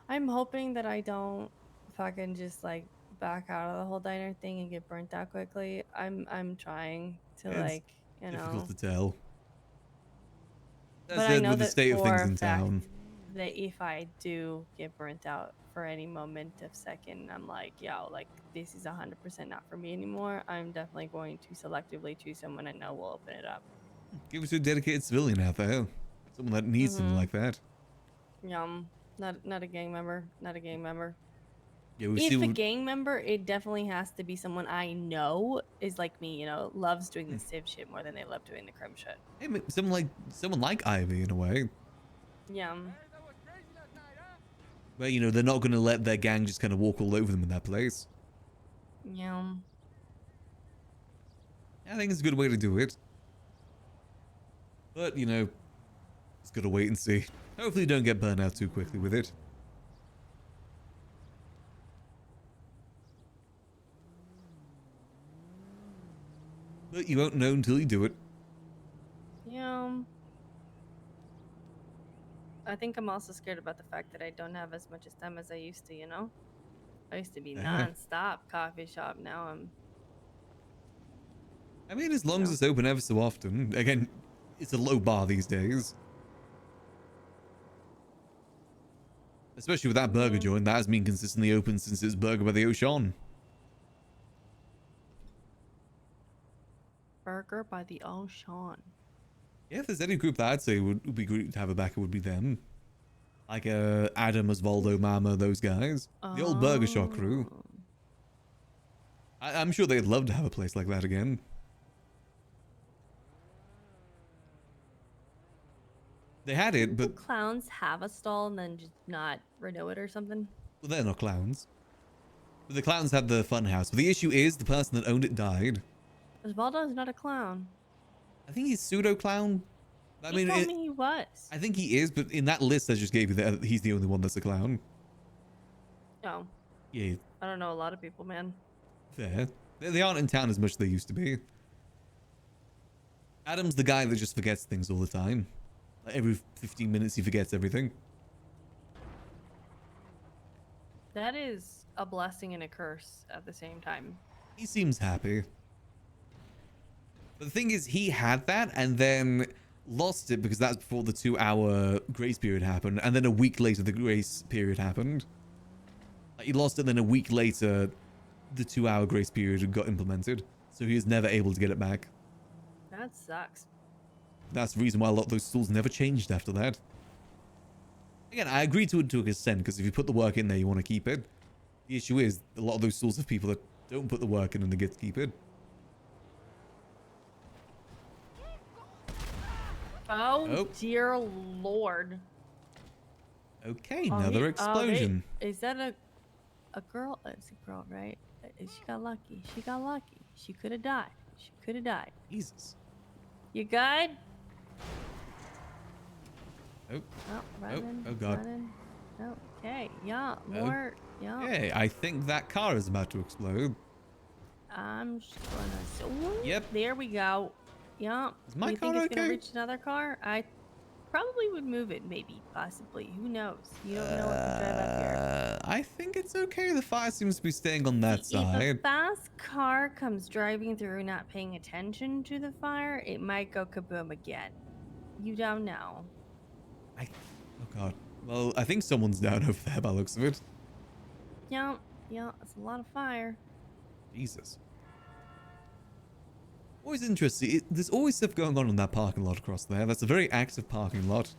I'm hoping that I don't fucking just like back out of the whole diner thing and get burnt out quickly. I'm trying to It's like, you difficult know. to tell. But That's I it know with the that state of for things a in fact town. that if I do get burnt out for any moment of second, I'm like, yo, like this is 100% not for me anymore. I'm definitely going to selectively choose someone I know will open it up. Give it to a dedicated civilian out there. Someone that needs something like that. Not a gang member. Not a gang member. Yeah, we If see a gang member, it definitely has to be someone I know is like me, you know, loves doing the civ shit more than they love doing the crim shit. Hey, someone like Ivy in a way. Yeah. But you know, they're not going to let their gang just kind of walk all over them in that place. Yeah. I think it's a good way to do it. But, you know, just gotta wait and see. Hopefully you don't get burned out too quickly with it. But you won't know until you do it. Yeah. I think I'm also scared about the fact that I don't have as much time as I used to, you know? I used to be non-stop coffee shop. Now I'm... I mean, as long as it's open ever so often. Again, it's a low bar these days. Especially with that burger joint, that has been consistently open since it's Burger by the Ocean. Burger by the Ocean. Yeah, if there's any group that I'd say would be great to have a backer, would be them. Like Adam, Osvaldo, Mama, those guys. The old Burger Shop crew. I'm sure they'd love to have a place like that again. They had it, but... Do clowns have a stall and then just not renew it or something? Well, they're not clowns. But the clowns had the fun house. But the issue is, the person that owned it died. Osvaldo's not a clown. I think he's pseudo-clown. I mean, told me he was. I think he is, but in that list I just gave you, he's the only one that's a clown. No. Yeah. I don't know a lot of people, man. Fair. They aren't in town as much as they used to be. Adam's the guy that just forgets things all the time. Like every 15 minutes he forgets everything. That is a blessing and a curse at the same time. He seems happy. But the thing is, he had that and then lost it because that's before the 2-hour grace period happened. And then a week later, the grace period happened. Like, he lost it, then a week later, the 2-hour grace period got implemented. So he was never able to get it back. That sucks. That's the reason why a lot of those stools never changed after that. Again, I agree to it to a extent, because if you put the work in there, you want to keep it. The issue is, a lot of those stools have people that don't put the work in and they get to keep it. Oh, dear Lord. Okay, another explosion. Is that a girl? It's a girl, right? She got lucky. She got lucky. She could have died. She could have died. Jesus. You good? Oh. Running, oh God. Running. Okay. Yeah. More. Yeah. Okay, I think that car is about to explode. I'm just gonna. Ooh, Yep. There we go. Yeah. Is my you car think it's gonna okay? reach another car? I probably would move it, maybe, possibly. Who knows? You don't know what to drive up here. I think it's okay. The fire seems to be staying on that If side. a fast car comes driving through, not paying attention to the fire, it might go kaboom again. You don't know. Oh God. Well, I think someone's down over there by the looks of it. Yeah. Yeah. It's a lot of fire. Jesus. Always interesting. There's always stuff going on in that parking lot across there. That's a very active parking lot.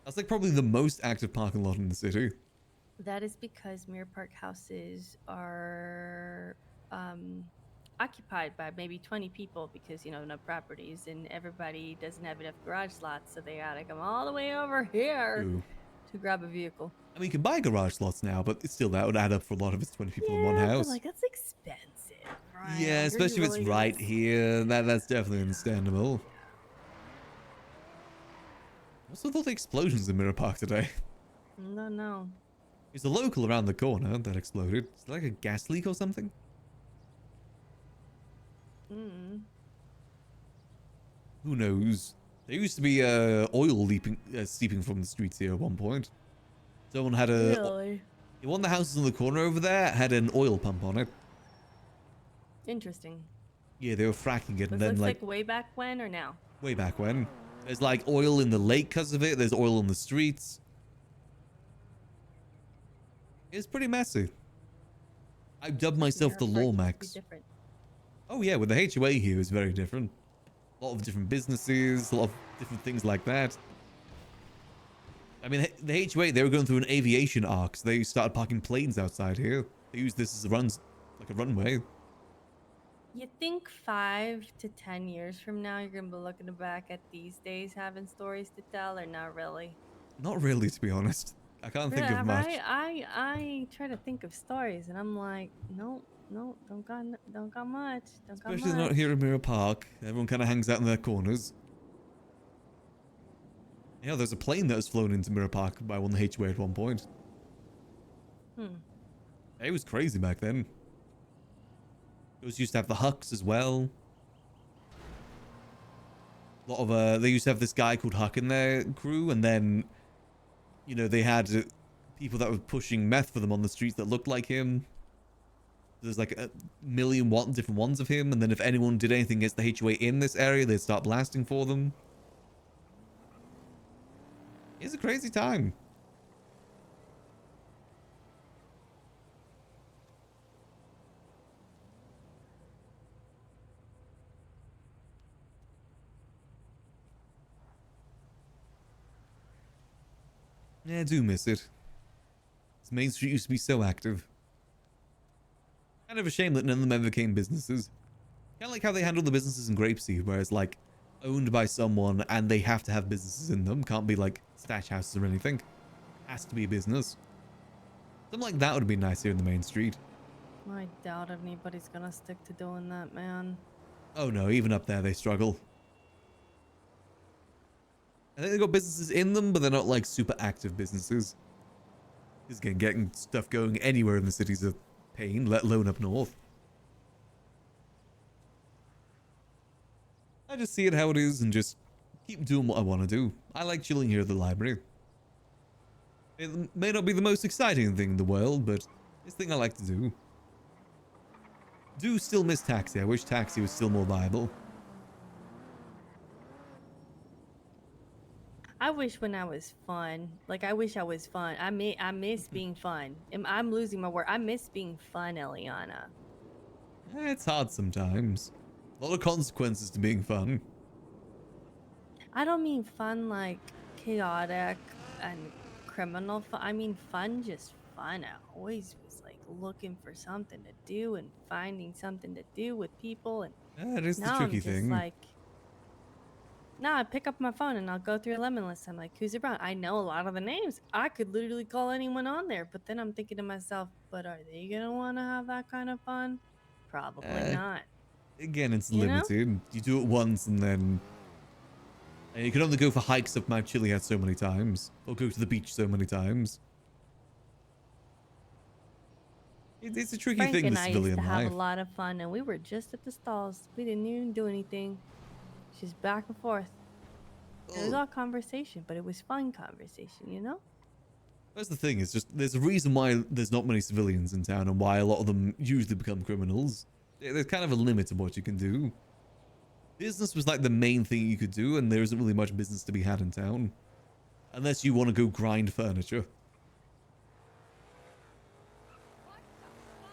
That's like probably the most active parking lot in the city. That is because Mirror Park houses are occupied by maybe 20 people because, you know, no properties and everybody doesn't have enough garage slots, so they gotta come all the way over here to grab a vehicle. I mean, you can buy garage slots now, but still, that would add up for a lot of it's 20 people in one house. But, like, that's expensive, right? Yeah, especially if it's right here. That's definitely understandable. What's with all the explosions in Mirror Park today? No, no. There's a local around the corner that exploded. Is it like a gas leak or something? Who knows? There used to be oil seeping from the streets here at one point. Someone had a... Really? One of the houses in the corner over there had an oil pump on it. Interesting. Yeah, they were fracking it, and This then looks like way back when or now? way back when. There's like oil in the lake because of it. There's oil in the streets. It's pretty messy. I dubbed myself the Lawmax. Oh yeah, with the HOA here is very different. A lot of different businesses, a lot of different things like that. I mean, the HOA, they were going through an aviation arc, so they started parking planes outside here. They use this as like a runway. You think 5 to 10 years from now, you're going to be looking back at these days having stories to tell, or not really? Not really, to be honest. I can't think of much. I try to think of stories, and I'm like, no, don't got much. Don't got Especially much. not here in Mirror Park. Everyone kind of hangs out in their corners. Yeah, there's a plane that was flown into Mirror Park by one of the HOA at one point. It was crazy back then. It was used to have the Hucks as well. A lot of they used to have this guy called Huck in their crew, and then, you know, they had people that were pushing meth for them on the streets that looked like him. There's like a million different ones of him, and then if anyone did anything against the HOA in this area, they'd start blasting for them. It's a crazy time. Yeah, I do miss it. This Main Street used to be so active. Kind of a shame that none of them ever became businesses. Kind of like how they handle the businesses in Grapeseed, where it's like owned by someone and they have to have businesses in them. Can't be like stash houses or anything. Has to be a business. Something like that would be nice here in the Main Street. I doubt anybody's gonna stick to doing that, man. Oh no, even up there they struggle. I think they've got businesses in them, but they're not like super active businesses. Because again, getting stuff going anywhere in the city's a pain, let alone up north. I just see it how it is and just keep doing what I want to do. I like chilling here at the library. It may not be the most exciting thing in the world, but it's the thing I like to do. Do still miss Taxi. I wish Taxi was still more viable. I wish when I was fun. Like, I wish I was fun. I miss being fun. I'm losing my word. I miss being fun, Eliana. It's hard sometimes. A lot of consequences to being fun. I don't mean fun like chaotic and criminal fun. I mean fun, just fun. I always was like looking for something to do and finding something to do with people. And It is the now tricky I'm just thing. like, now I pick up my phone and I'll go through a lemon list. I'm like, who's around? I know a lot of the names. I could literally call anyone on there. But then I'm thinking to myself, but are they going to want to have that kind of fun? Probably not. Again, it's You know? limited. You do it once and then... And you can only go for hikes up Mount Chiliad so many times. Or go to the beach so many times. It's a tricky Frank thing, and the I used civilian to have life. a lot of fun, and we were just at the stalls. We didn't even do anything. Just back and forth. It was all conversation, but it was fun conversation, you know? That's the thing, it's just, there's a reason why there's not many civilians in town and why a lot of them usually become criminals. There's kind of a limit to what you can do. Business was like the main thing you could do, and there isn't really much business to be had in town. Unless you want to go grind furniture.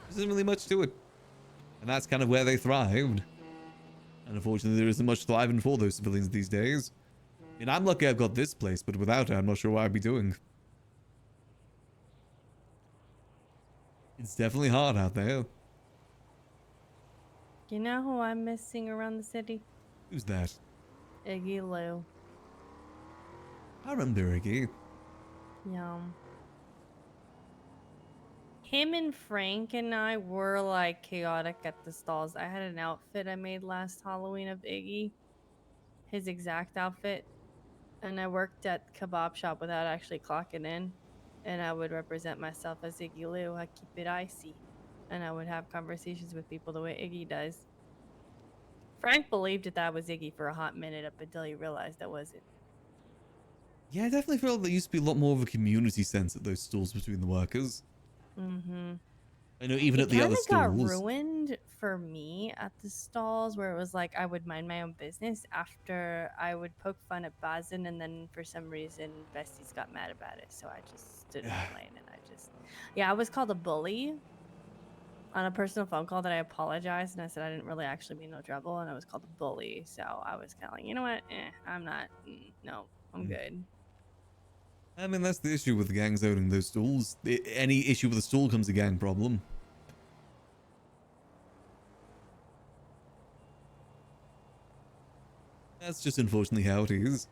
There isn't really much to it. And that's kind of where they thrived. And unfortunately, there isn't much thriving for those civilians these days. I mean, I'm lucky I've got this place, but without it, I'm not sure what I'd be doing. It's definitely hard out there. You know who I'm missing around the city? Who's that? Iggy Lou. I remember Iggy. Yum. Him and Frank and I were like chaotic at the stalls. I had an outfit I made last Halloween of Iggy. His exact outfit. And I worked at kebab shop without actually clocking in. And I would represent myself as Iggy Lou. I keep it icy. And I would have conversations with people the way Iggy does. Frank believed that that was Iggy for a hot minute up until he realized that wasn't. Yeah, I definitely feel there used to be a lot more of a community sense at those stalls between the workers. Mm-hmm. I know even at the other It kind of got stalls. ruined for me at the stalls where it was like I would mind my own business after I would poke fun at Bazin, and then for some reason besties got mad about it, so I just stood in my lane and I was called a bully on a personal phone call that I apologized, and I said I didn't really actually mean no trouble, and I was called a bully, so I was kind of like, you know what, I'm not, no, I'm good. I mean, that's the issue with the gangs owning those stalls. Any issue with a stall comes a gang problem. That's just unfortunately how it is.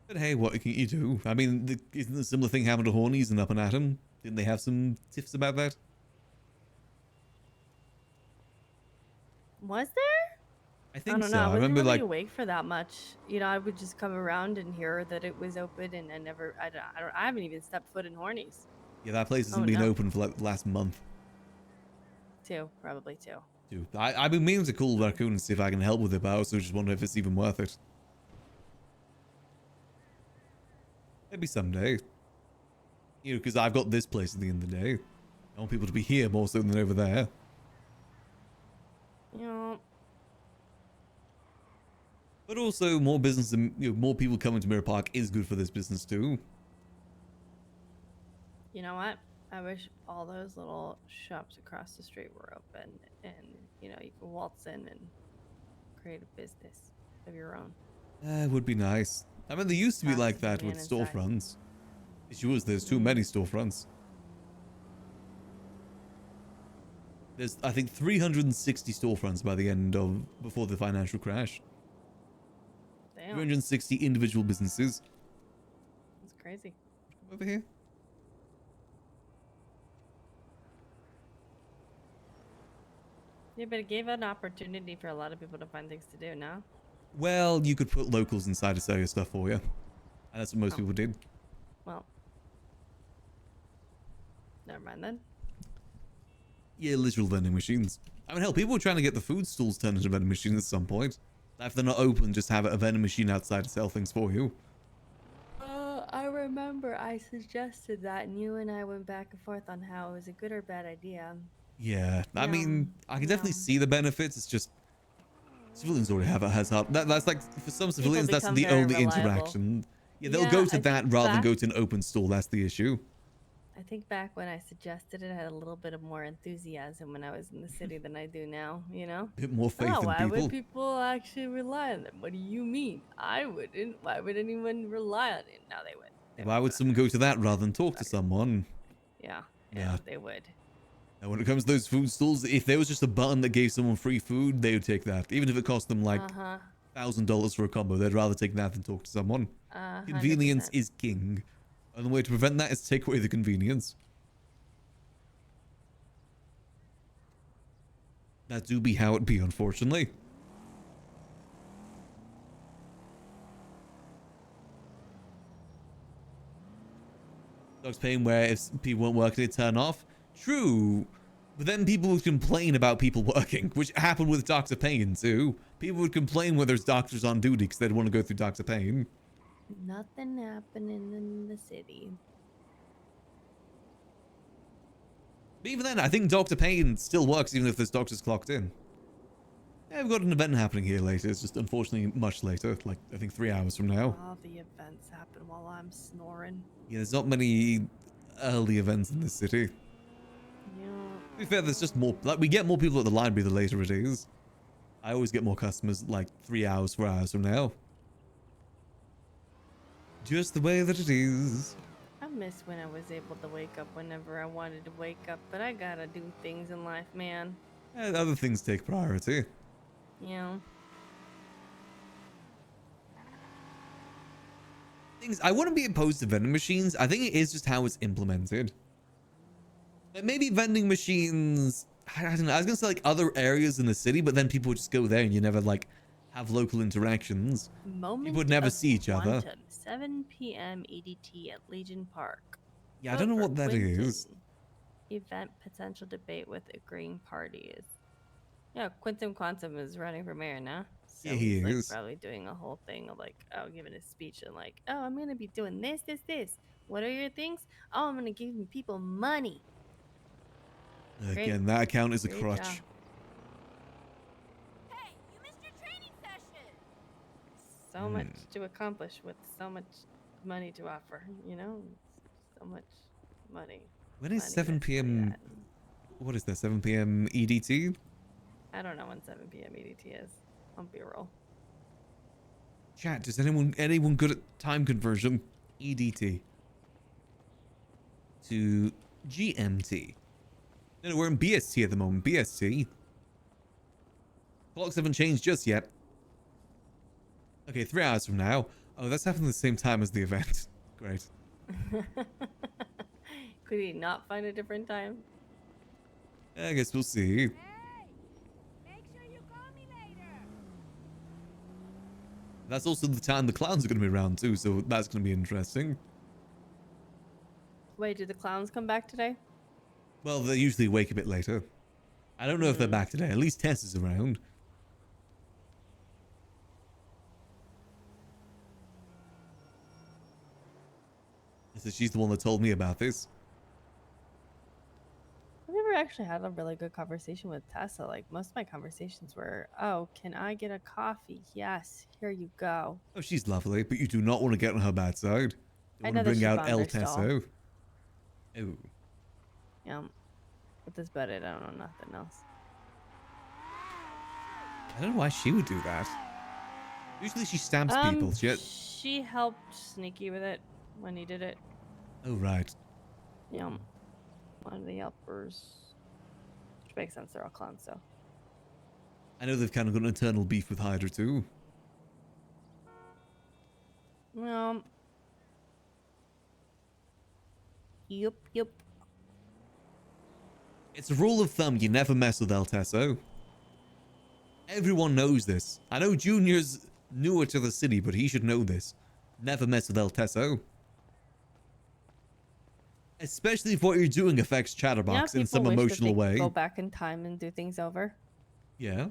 But hey, what can you do? I mean, isn't a similar thing happened to Hornies and Up and Atom? Didn't they have some tiffs about that? Was there? I I think don't so. know. I I wasn't remember really like awake for that much. You know, I would just come around and hear that it was open, and I never. I haven't even stepped foot in Hornies. yeah, that place Oh hasn't been no. open for like the last month. Probably two. Dude, I've been meaning to call Raccoon and see if I can help with it, but I also just wonder if it's even worth it. Maybe someday. You know, because I've got this place at the end of the day. I want people to be here more so than over there. Yeah. But also, more business and more people coming to Mirror Park is good for this business too. You know what? I wish all those little shops across the street were open, and you know, you could waltz in and create a business of your own. It would be nice. I mean, they used to be like Taxes that with man inside. storefronts. Issue is there's too many storefronts. There's, I think, 360 storefronts by the end of before the financial crash. Damn. 360 individual businesses. That's crazy. Come over here. Yeah, but it gave an opportunity for a lot of people to find things to do now. Well, you could put locals inside to sell your stuff for you. And that's what most people did. Well, never mind then. Yeah, literal vending machines. I mean, hell, people were trying to get the food stalls turned into vending machines at some point. If they're not open, just have a vending machine outside to sell things for you. I remember I suggested that, and you and I went back and forth on how it was a good or bad idea. Yeah, I mean, I can definitely see the benefits. It's just civilians already have a hazard. That's like for some civilians, that's become the very only reliable. interaction. Yeah, they'll Yeah, go I to think that rather than back- go to an open stall. That's the issue. I think back when I suggested it, I had a little bit of more enthusiasm when I was in the city than I do now, you know? A bit more faith Oh, in why people. would people actually rely on them? What do you mean? I wouldn't. Why would anyone rely on it? Now they would. Why would someone go to that rather than talk to someone? Yeah, Yeah. they would. And when it comes to those food stalls, if there was just a button that gave someone free food, they would take that. Even if it cost them like $1,000 for a combo, they'd rather take that than talk to someone. 100%. Convenience is king. And the way to prevent that is to take away the convenience. That do be how it be, unfortunately. Dog's Pain, where if people weren't working, it'd turn off. True. But then people would complain about people working, which happened with Dr. Pain too. People would complain when there's doctors on duty because they'd want to go through Dr. Pain. Nothing happening in the city. But even then, I think Dr. Pain still works even if there's doctors clocked in. Yeah, we've got an event happening here later. It's just unfortunately much later, like I think 3 hours from now. All the events happen while I'm snoring. Yeah, there's not many early events in this city. Yeah. To be fair, there's just more, like we get more people at the library the later it is. I always get more customers like 3 hours, 4 hours from now. Just the way that it is. I miss when I was able to wake up whenever I wanted to wake up, but I gotta do things in life, man. Other things take priority. You know? I wouldn't be opposed to vending machines. I think it is just how it's implemented. Like maybe vending machines, I don't know, I was gonna say like other areas in the city, but then people would just go there and you never like have local interactions. Moment People would never of see each other. quantum, 7 p.m. EDT at Legion Park. Yeah, I don't know Vote what for that is. Quinton. Event potential debate with agreeing parties. Yeah, Quinton Quantum is running for mayor now. So Yeah, he he's like is. probably doing a whole thing of like, oh, giving a speech and like, oh, I'm gonna be doing this. What are your things? Oh, I'm gonna give people money. Great. Again, that account is a Great crutch. job. So much to accomplish with so much money to offer, you know? So much money. When is Money 7 this, money p.m.? that. What is that, 7 p.m. EDT? I don't know when 7 p.m. EDT is. On B-roll. Chat, does anyone good at time conversion? EDT to GMT. No, we're in BST at the moment. BST. Clocks haven't changed just yet. Okay, 3 hours from now. Oh, that's happening at the same time as the event. Great. Could he not find a different time? I guess we'll see. That's also the time the clowns are going to be around too, so that's going to be interesting. Wait, did the clowns come back today? Well, they usually wake a bit later. I don't know if they're Hmm. back today. At least Tess is around. So she's the one that told me about this. I've never actually had a really good conversation with Tessa. Like, most of my conversations were, oh, can I get a coffee? Yes, here you go. Oh, she's lovely, but you do not want to get on her bad side. You I want know to that bring she's out on El there still. Tesso. Oh. Yeah. With this about it, I don't know nothing else. I don't know why she would do that. Usually she stamps people. She helped Sneaky with it when he did it. Oh, right. Yeah. One of the helpers. Which makes sense, they're all clowns, so. I know they've kind of got an internal beef with Hydra too. Well. Yep. It's a rule of thumb, you never mess with El Tesso. Everyone knows this. I know Junior's newer to the city, but he should know this. Never mess with El Tesso. Especially if what you're doing affects Chatterbox in some emotional way. Go back in time and do things over. Yeah.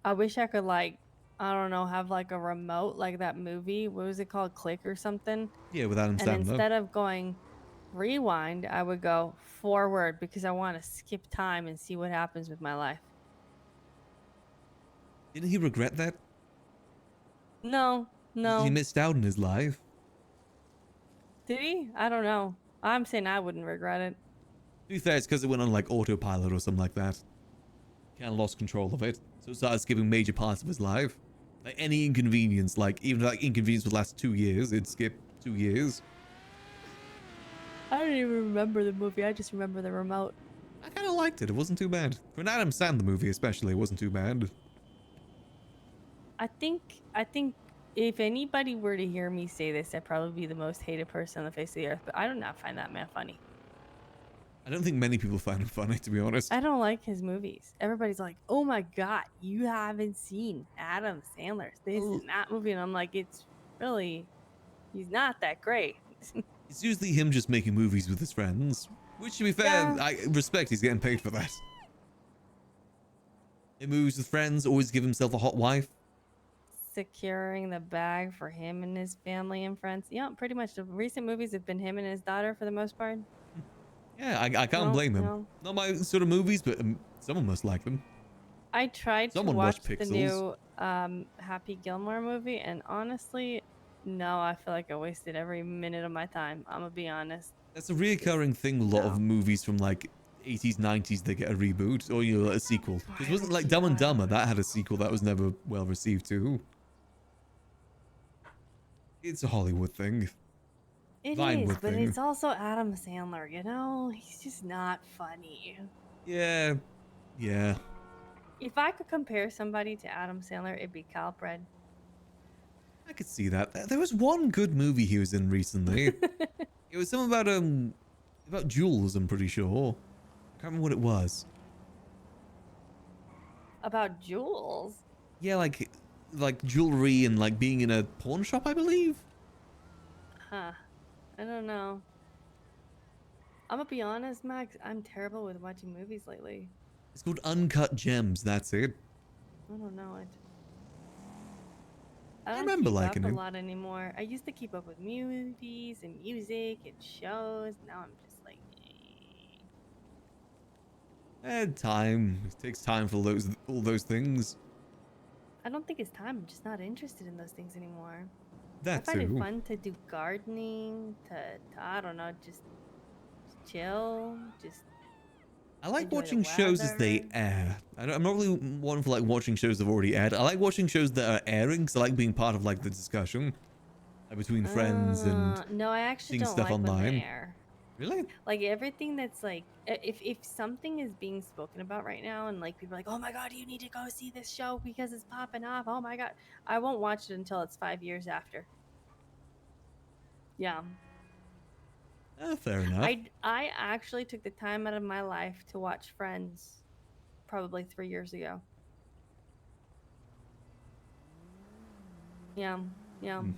I wish I could, like, I don't know, have like a remote like that movie. What was it called? Click or something? Yeah, with Adam And Sandler. instead of going rewind, I would go forward because I want to skip time and see what happens with my life. Didn't he regret that? No. He missed out on his life. Did he? I don't know. I'm saying I wouldn't regret it. To be fair, it's because it went on like autopilot or something like that. Kind of lost control of it. So it started skipping major parts of his life. Like any inconvenience, like even like inconvenience would last 2 years, it'd skip 2 years. I don't even remember the movie. I just remember the remote. I kind of liked it. It wasn't too bad. For an Adam Sandler movie especially, it wasn't too bad. I think if anybody were to hear me say this, I'd probably be the most hated person on the face of the earth. But I do not find that man funny. I don't think many people find him funny, to be honest. I don't like his movies. Everybody's like, "Oh my god, you haven't seen Adam Sandler's this and that movie," and I'm like, "It's really, he's not that great." It's usually him just making movies with his friends. Which, to be fair, Yeah. I respect he's getting paid for that. He moves with friends, always give himself a hot wife. Securing the bag for him and his family and friends. Yeah, pretty much. The recent movies have been him and his daughter for the most part. Yeah, I can't blame him. No. Not my sort of movies, but someone must like them. I tried Someone to watch watched the Pixels. new Happy Gilmore movie, and honestly, no, I feel like I wasted every minute of my time. I'm gonna be honest. That's a reoccurring thing with a lot of movies from like 80s, 90s, they get a reboot or a sequel. Because wasn't like Dumb and Dumber, that had a sequel that was never well received too. It's a Hollywood thing. It Vinewood is, but thing. it's also Adam Sandler, you know? He's just not funny. Yeah. If I could compare somebody to Adam Sandler, it'd be Calbred. I could see that. There was one good movie he was in recently. It was something about jewels, I'm pretty sure. I can't remember what it was. About jewels? Yeah, like jewelry and like being in a pawn shop, I believe. Huh. I don't know. I'm gonna be honest, Max. I'm terrible with watching movies lately. It's called Uncut Gems, that's it. I don't know it. I don't remember keep liking up it. a lot anymore. I used to keep up with movies and music and shows. Now I'm just like, Time. It takes time for all those things. I don't think it's time. I'm just not interested in those things anymore. That I find too. it fun to do gardening, to I don't know, just chill, just. I like enjoy the watching shows as they weather. air. I'm not really one for like watching shows that have already aired. I like watching shows that are airing because I like being part of like the discussion between friends and No, I actually seeing don't stuff like when online. they air. Really? Like everything that's like, if something is being spoken about right now, and like people are like, oh my god, you need to go see this show because it's popping off. Oh my god, I won't watch it until it's 5 years after. Yeah. Fair enough. I actually took the time out of my life to watch Friends probably 3 years ago. Yeah. Yeah. Hmm.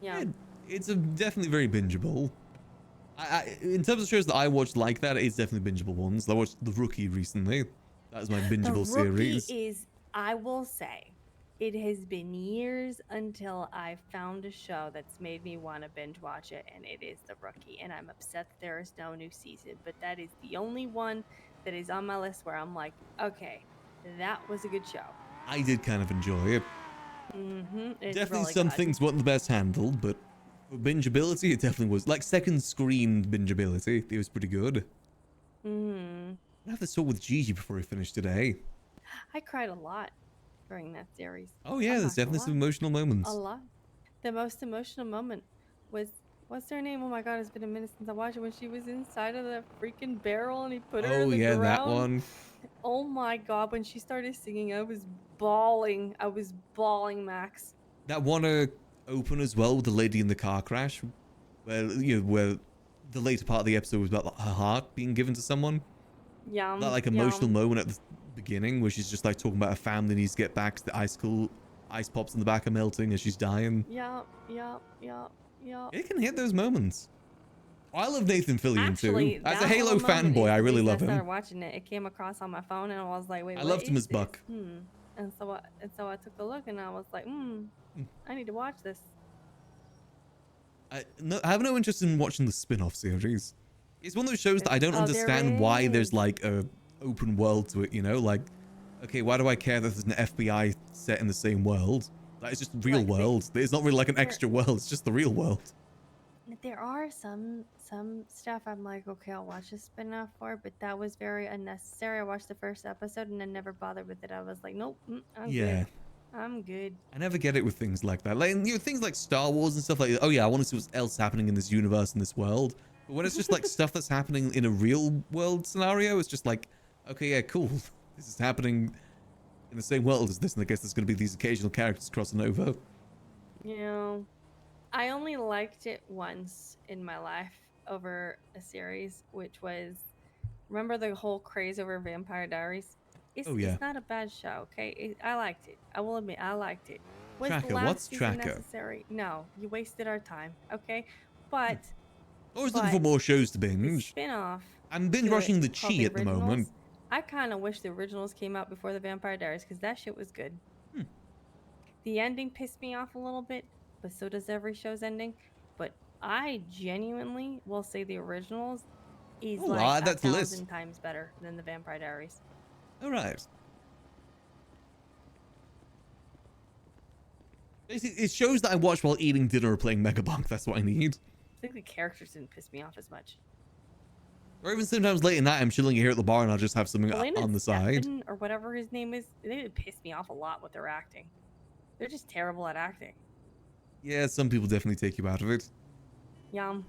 Yeah. It's a definitely very bingeable. In terms of shows that I watched like that, it's definitely bingeable ones. I watched The Rookie recently. That was my The bingeable Rookie series. is, I will say, it has been years until I found a show that's made me want to binge watch it, and it is The Rookie. And I'm upset that there is no new season, but that is the only one that is on my list where I'm like, okay, that was a good show. I did kind of enjoy it. It's Definitely really some good. things weren't the best handled, but for bingeability, it definitely was. Like second screen bingeability, it was pretty good. I have to talk with Gigi before we finish today. I cried a lot during that series. Oh yeah, there's definitely some emotional moments. A lot. The most emotional moment was, what's her name? Oh my god, it's been a minute since I watched it. When she was inside of the freaking barrel and he put her in the ground. That one. Oh my god, when she started singing, I was bawling. I was bawling, Max. That one open as well with the lady in the car crash, where where the later part of the episode was about her heart being given to someone. Yeah. That like emotional moment at the beginning where she's just like talking about her family needs to get back to the ice pops in the back are melting as she's dying. Yeah. It can hit those moments. I love Nathan Fillion Actually, too. As a that Halo whole moment fanboy, is I the really reason love I started him. watching it. It came across on my phone and I was like, wait, I what loved him is as Buck. this? And so I took a look and I was like, I need to watch this. I have no interest in watching the spin-off series. It's one of those shows that I don't Oh, there understand why there's is. like a open world to it, you know? Like, okay, why do I care that there's an FBI set in the same world? Like, it's just real world. It's not really like an extra world, it's just the real world. There are some stuff I'm like, okay, I'll watch a spin-off for, but that was very unnecessary. I watched the first episode and then never bothered with it. I was like, nope, I'm Yeah. good. I'm good. I never get it with things like that. Like, things like Star Wars and stuff like that. Oh yeah, I want to see what else happening in this universe, in this world. But when it's just like stuff that's happening in a real world scenario, it's just like, okay, yeah, cool. This is happening in the same world as this, and I guess there's going to be these occasional characters crossing over. You know, I only liked it once in my life over a series, which was, remember the whole craze over Vampire Diaries? It's not a bad show, okay? I liked it. I will admit, I liked it. Was Tracker, the last what's season Tracker? necessary? No, you wasted our time, okay? But Always looking for more shows to the binge. spin-off I'm binge to it watching The called Chi at the moment. Originals, I kind of wish the originals came out before the Vampire Diaries because that shit was good. The ending pissed me off a little bit, but so does every show's ending. But I genuinely will say the originals is Oh, like that's the list. 1,000 times better than the Vampire Diaries. All right. Basically, it shows that I watch while eating dinner or playing Megabunk. That's what I need. I think the characters didn't piss me off as much. Or even sometimes late at night, I'm chilling here at the bar and I'll just have something Elena on the side. Stefan, or whatever his name is, they did piss me off a lot with their acting. They're just terrible at acting. Yeah, some people definitely take you out of it. Yum.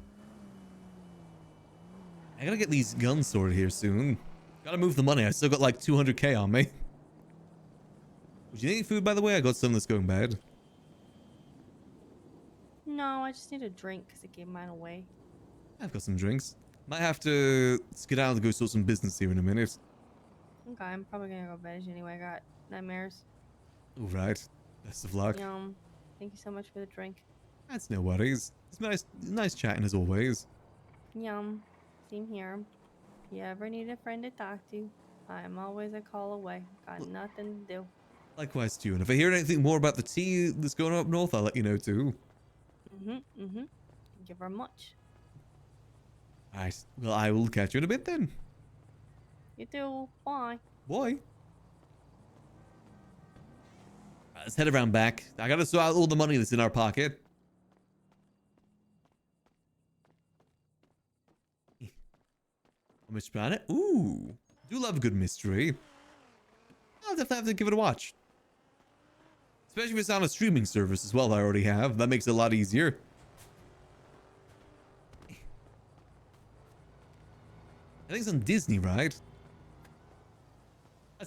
I gotta get these guns sorted here soon. Gotta move the money. I still got like 200k on me. Would you need any food, by the way? I got some that's going bad. No, I just need a drink because I gave mine away. I've got some drinks. Might have to skedaddle to go sort some business here in a minute. Okay, I'm probably gonna go veg anyway. I got nightmares. All right. Best of luck. Yum. Thank you so much for the drink. That's no worries. It's nice chatting as always. Yum. Same here. If you ever need a friend to talk to, I'm always a call away. Got nothing to do. Likewise to you. And if I hear anything more about the tea that's going on up north, I'll let you know too. Thank you very much. Alright. Well, I will catch you in a bit then. You too. Bye. Boy. Let's head around back. I gotta sort out all the money that's in our pocket. Mystery Planet. Ooh. Do love a good mystery. I'll definitely have to give it a watch. Especially if it's on a streaming service as well that I already have. That makes it a lot easier. I think it's on Disney, right?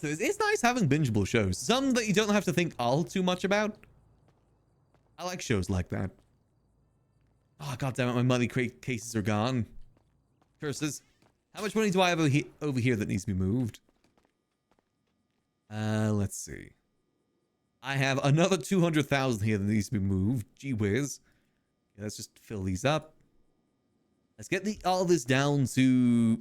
It's nice having bingeable shows. Some that you don't have to think all too much about. I like shows like that. Oh, god damn it, my money crate cases are gone. Curses. How much money do I have over here that needs to be moved? Let's see. I have another 200,000 here that needs to be moved. Gee whiz. Okay, let's just fill these up. Let's get all this down to...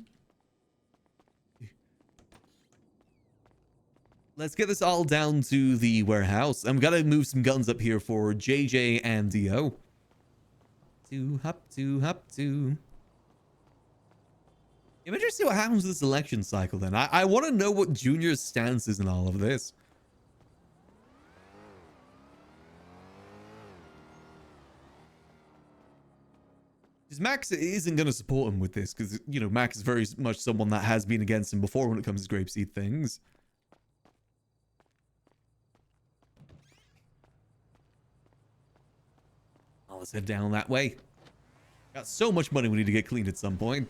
Let's get this all down to the warehouse. I'm gonna move some guns up here for JJ and Dio. Hop to. I'm interested to see what happens with this election cycle then. I want to know what Junior's stance is in all of this. Because Max isn't going to support him with this because, you know, Max is very much someone that has been against him before when it comes to grapeseed things. Oh, let's head down that way. Got so much money we need to get cleaned at some point.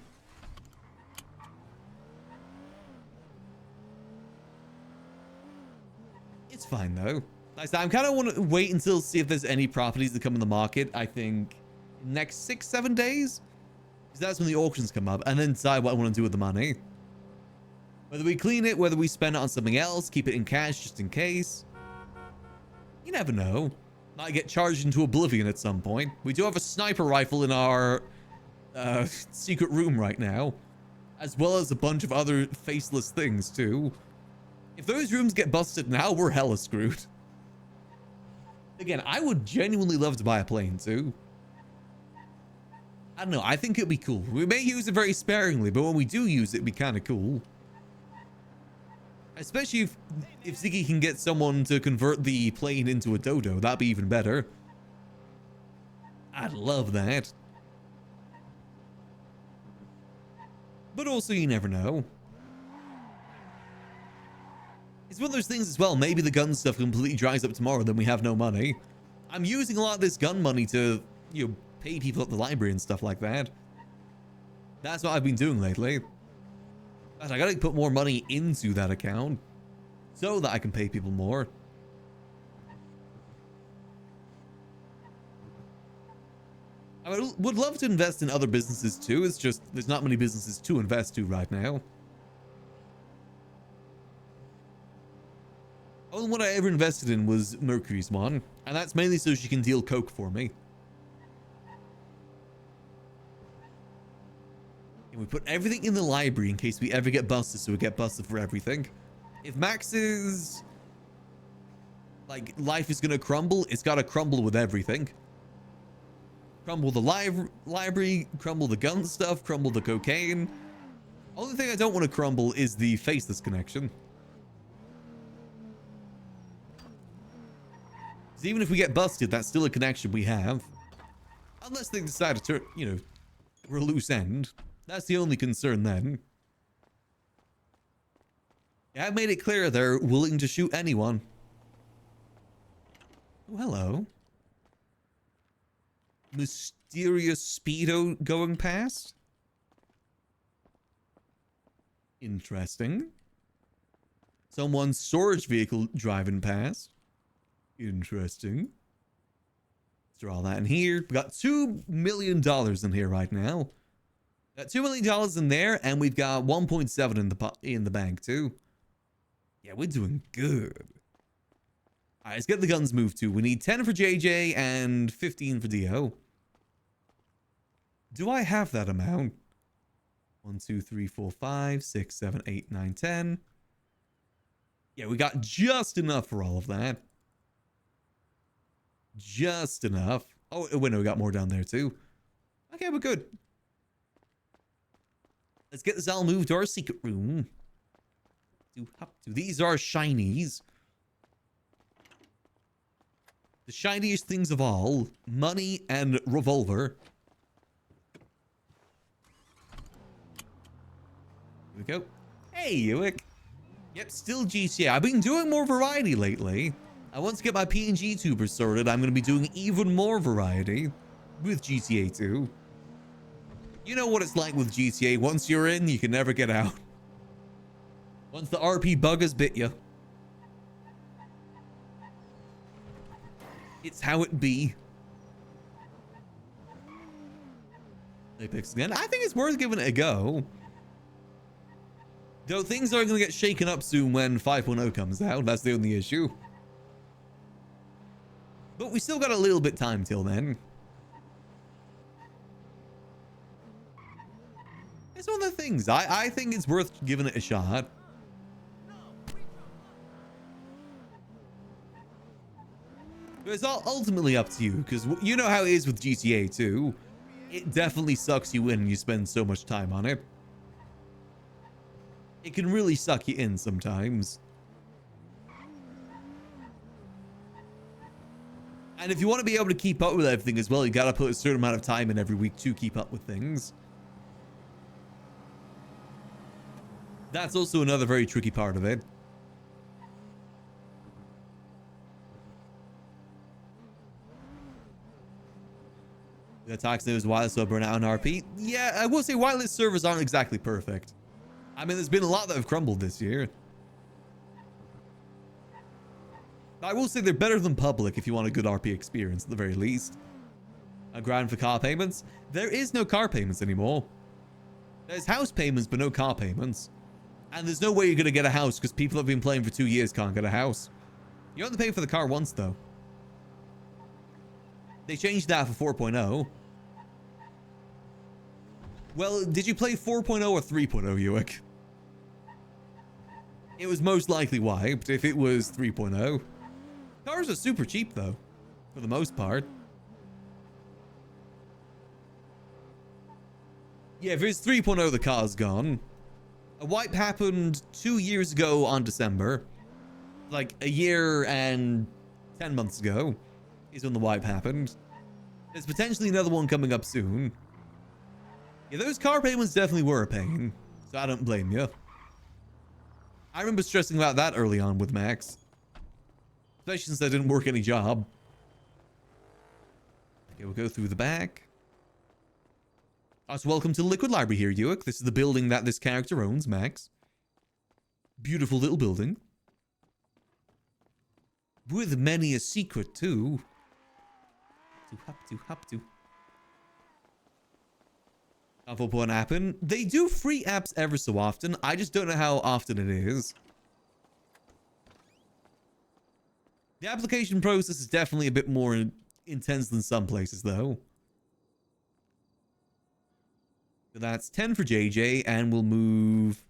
It's fine though. Like I said, I'm kind of want to wait until see if there's any properties that come in the market. I think next 6-7 days, because that's when the auctions come up, and then decide what I want to do with the money. Whether we clean it, whether we spend it on something else, keep it in cash just in case. You never know. Might get charged into oblivion at some point. We do have a sniper rifle in our secret room right now, as well as a bunch of other faceless things too. If those rooms get busted now, we're hella screwed. Again, I would genuinely love to buy a plane too. I don't know, I think it'd be cool. We may use it very sparingly, but when we do use it, it'd be kind of cool. Especially if Ziggy can get someone to convert the plane into a dodo, that'd be even better. I'd love that. But also, you never know. It's one of those things as well. Maybe the gun stuff completely dries up tomorrow, then we have no money. I'm using a lot of this gun money to, you know, pay people at the library and stuff like that. That's what I've been doing lately. But I gotta put more money into that account so that I can pay people more. I would love to invest in other businesses too. It's just there's not many businesses to invest to right now. Only one I ever invested in was Mercury's one, and that's mainly so she can deal coke for me. And we put everything in the library in case we ever get busted, so we get busted for everything. If Max's like life is gonna crumble, it's gotta crumble with everything. Crumble the library, crumble the gun stuff, crumble the cocaine. Only thing I don't want to crumble is the faceless connection. Because even if we get busted, that's still a connection we have. Unless they decide to turn, you know, we're a loose end. That's the only concern then. Yeah, I've made it clear they're willing to shoot anyone. Oh, hello. Mysterious speedo going past. Interesting. Someone's storage vehicle driving past. Interesting. Let's throw all that in here. We got $2 million in here right now. Got $2 million in there, and we've got 1.7 in the bank too. Yeah, we're doing good. All right, let's get the guns moved too. We need 10 for JJ and 15 for Dio. Do I have that amount? 1, 2, 3, 4, 5, 6, 7, 8, 9, 10. Yeah, we got just enough for all of that. Just enough. Oh, wait, no, we got more down there too. Okay, we're good. Let's get this all moved to our secret room. These are shinies. The shiniest things of all. Money and revolver. Here we go. Hey, Ewick. Yep, still GTA. I've been doing more variety lately. I want to get my PNG tubers sorted. I'm going to be doing even more variety with GTA 2. You know what it's like with GTA. Once you're in, you can never get out. Once the RP bug has bit you. It's how it be. NoPixel again. I think it's worth giving it a go. Though things are going to get shaken up soon when 5.0 comes out. That's the only issue. But we still got a little bit time till then. It's one of the things. I think it's worth giving it a shot. But it's all ultimately up to you, because you know how it is with GTA 2. It definitely sucks you in when you spend so much time on it. It can really suck you in sometimes. And if you want to be able to keep up with everything as well, you gotta put a certain amount of time in every week to keep up with things. That's also another very tricky part of it. The attacks news wireless will burn out on RP. Yeah, I will say wireless servers aren't exactly perfect. I mean, there's been a lot that have crumbled this year. I will say they're better than public if you want a good RP experience at the very least. A grind for car payments. There is no car payments anymore. There's house payments, but no car payments. And there's no way you're going to get a house because people that have been playing for 2 years can't get a house. You only pay for the car once, though. They changed that for 4.0. Well, did you play 4.0 or 3.0, Ewick? It was most likely wiped if it was 3.0. Cars are super cheap, though, for the most part. Yeah, if it's 3.0, the car's gone. A wipe happened 2 years ago on December. Like a year and 10 months ago is when the wipe happened. There's potentially another one coming up soon. Yeah, those car payments definitely were a pain, so I don't blame you. I remember stressing about that early on with Max. Especially since I didn't work any job. Okay, we'll go through the back. So welcome to the Liquid Library here, Ewick. This is the building that this character owns, Max. Beautiful little building. With many a secret, too. Hop to. Awful point happen. They do free apps ever so often. I just don't know how often it is. The application process is definitely a bit more intense than some places, though. So that's 10 for JJ, and we'll move...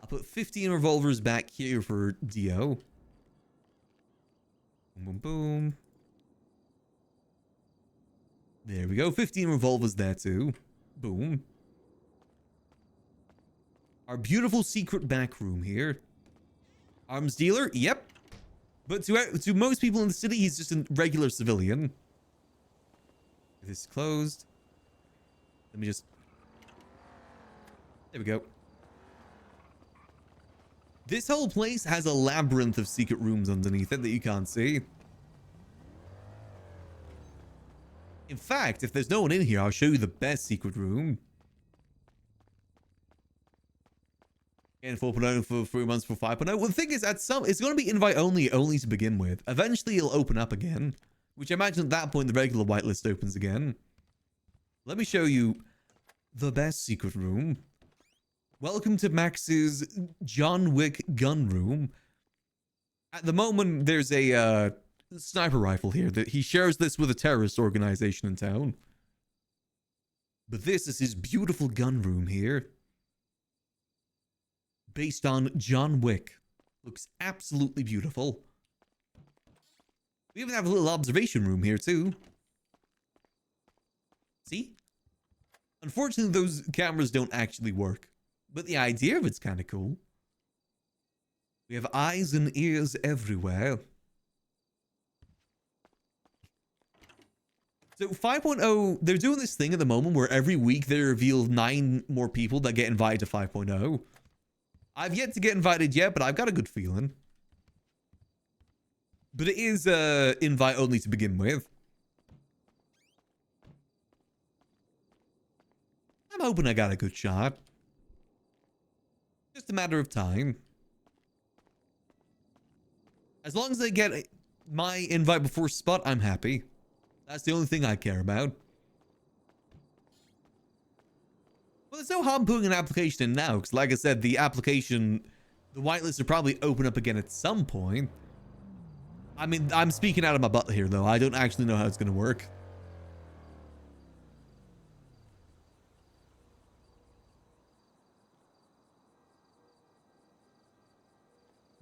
I'll put 15 revolvers back here for Dio. Boom, boom, boom. There we go. 15 revolvers there, too. Boom. Our beautiful secret back room here. Arms dealer? Yep. But to most people in the city, he's just a regular civilian. This is closed. Let me just... There we go. This whole place has a labyrinth of secret rooms underneath it that you can't see. In fact, if there's no one in here, I'll show you the best secret room. And 4.0 for 3 months for 5.0. Well, the thing is, it's going to be invite only to begin with. Eventually, it'll open up again. Which I imagine at that point, the regular whitelist opens again. Let me show you the best secret room. Welcome to Max's John Wick gun room. At the moment, there's a sniper rifle here. That he shares this with a terrorist organization in town. But this is his beautiful gun room here. Based on John Wick. Looks absolutely beautiful. We even have a little observation room here too. See? Unfortunately, those cameras don't actually work. But the idea of it's kind of cool. We have eyes and ears everywhere. So 5.0, they're doing this thing at the moment where every week they reveal 9 more people that get invited to 5.0. I've yet to get invited yet, but I've got a good feeling. But it is invite only to begin with. I'm hoping I got a good shot. Just a matter of time. As long as I get my invite before spot, I'm happy. That's the only thing I care about. Well, there's no harm putting an application in now, because like I said, the whitelist will probably open up again at some point. I mean, I'm speaking out of my butt here, though. I don't actually know how it's going to work.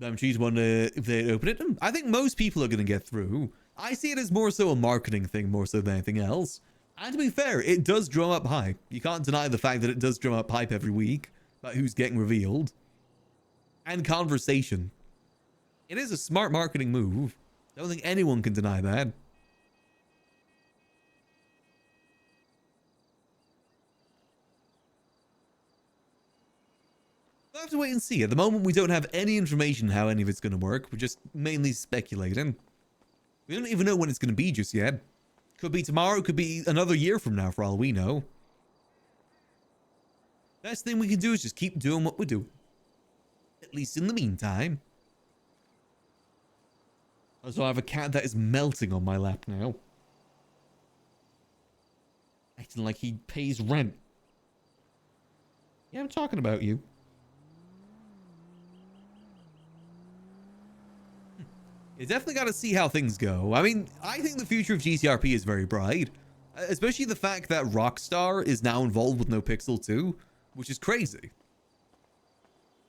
I'm choosing one if they open it. I think most people are going to get through. I see it as more so a marketing thing more so than anything else. And to be fair, it does drum up hype. You can't deny the fact that it does drum up hype every week about who's getting revealed. And conversation. It is a smart marketing move. I don't think anyone can deny that. We'll have to wait and see. At the moment, we don't have any information how any of it's going to work. We're just mainly speculating. We don't even know when it's going to be just yet. Could be tomorrow, could be another year from now for all we know. Best thing we can do is just keep doing what we're doing. At least in the meantime. Also, I have a cat that is melting on my lap now. Acting like he pays rent. Yeah, I'm talking about you. You definitely got to see how things go. I mean, I think the future of GTRP is very bright. Especially the fact that Rockstar is now involved with NoPixel too, which is crazy.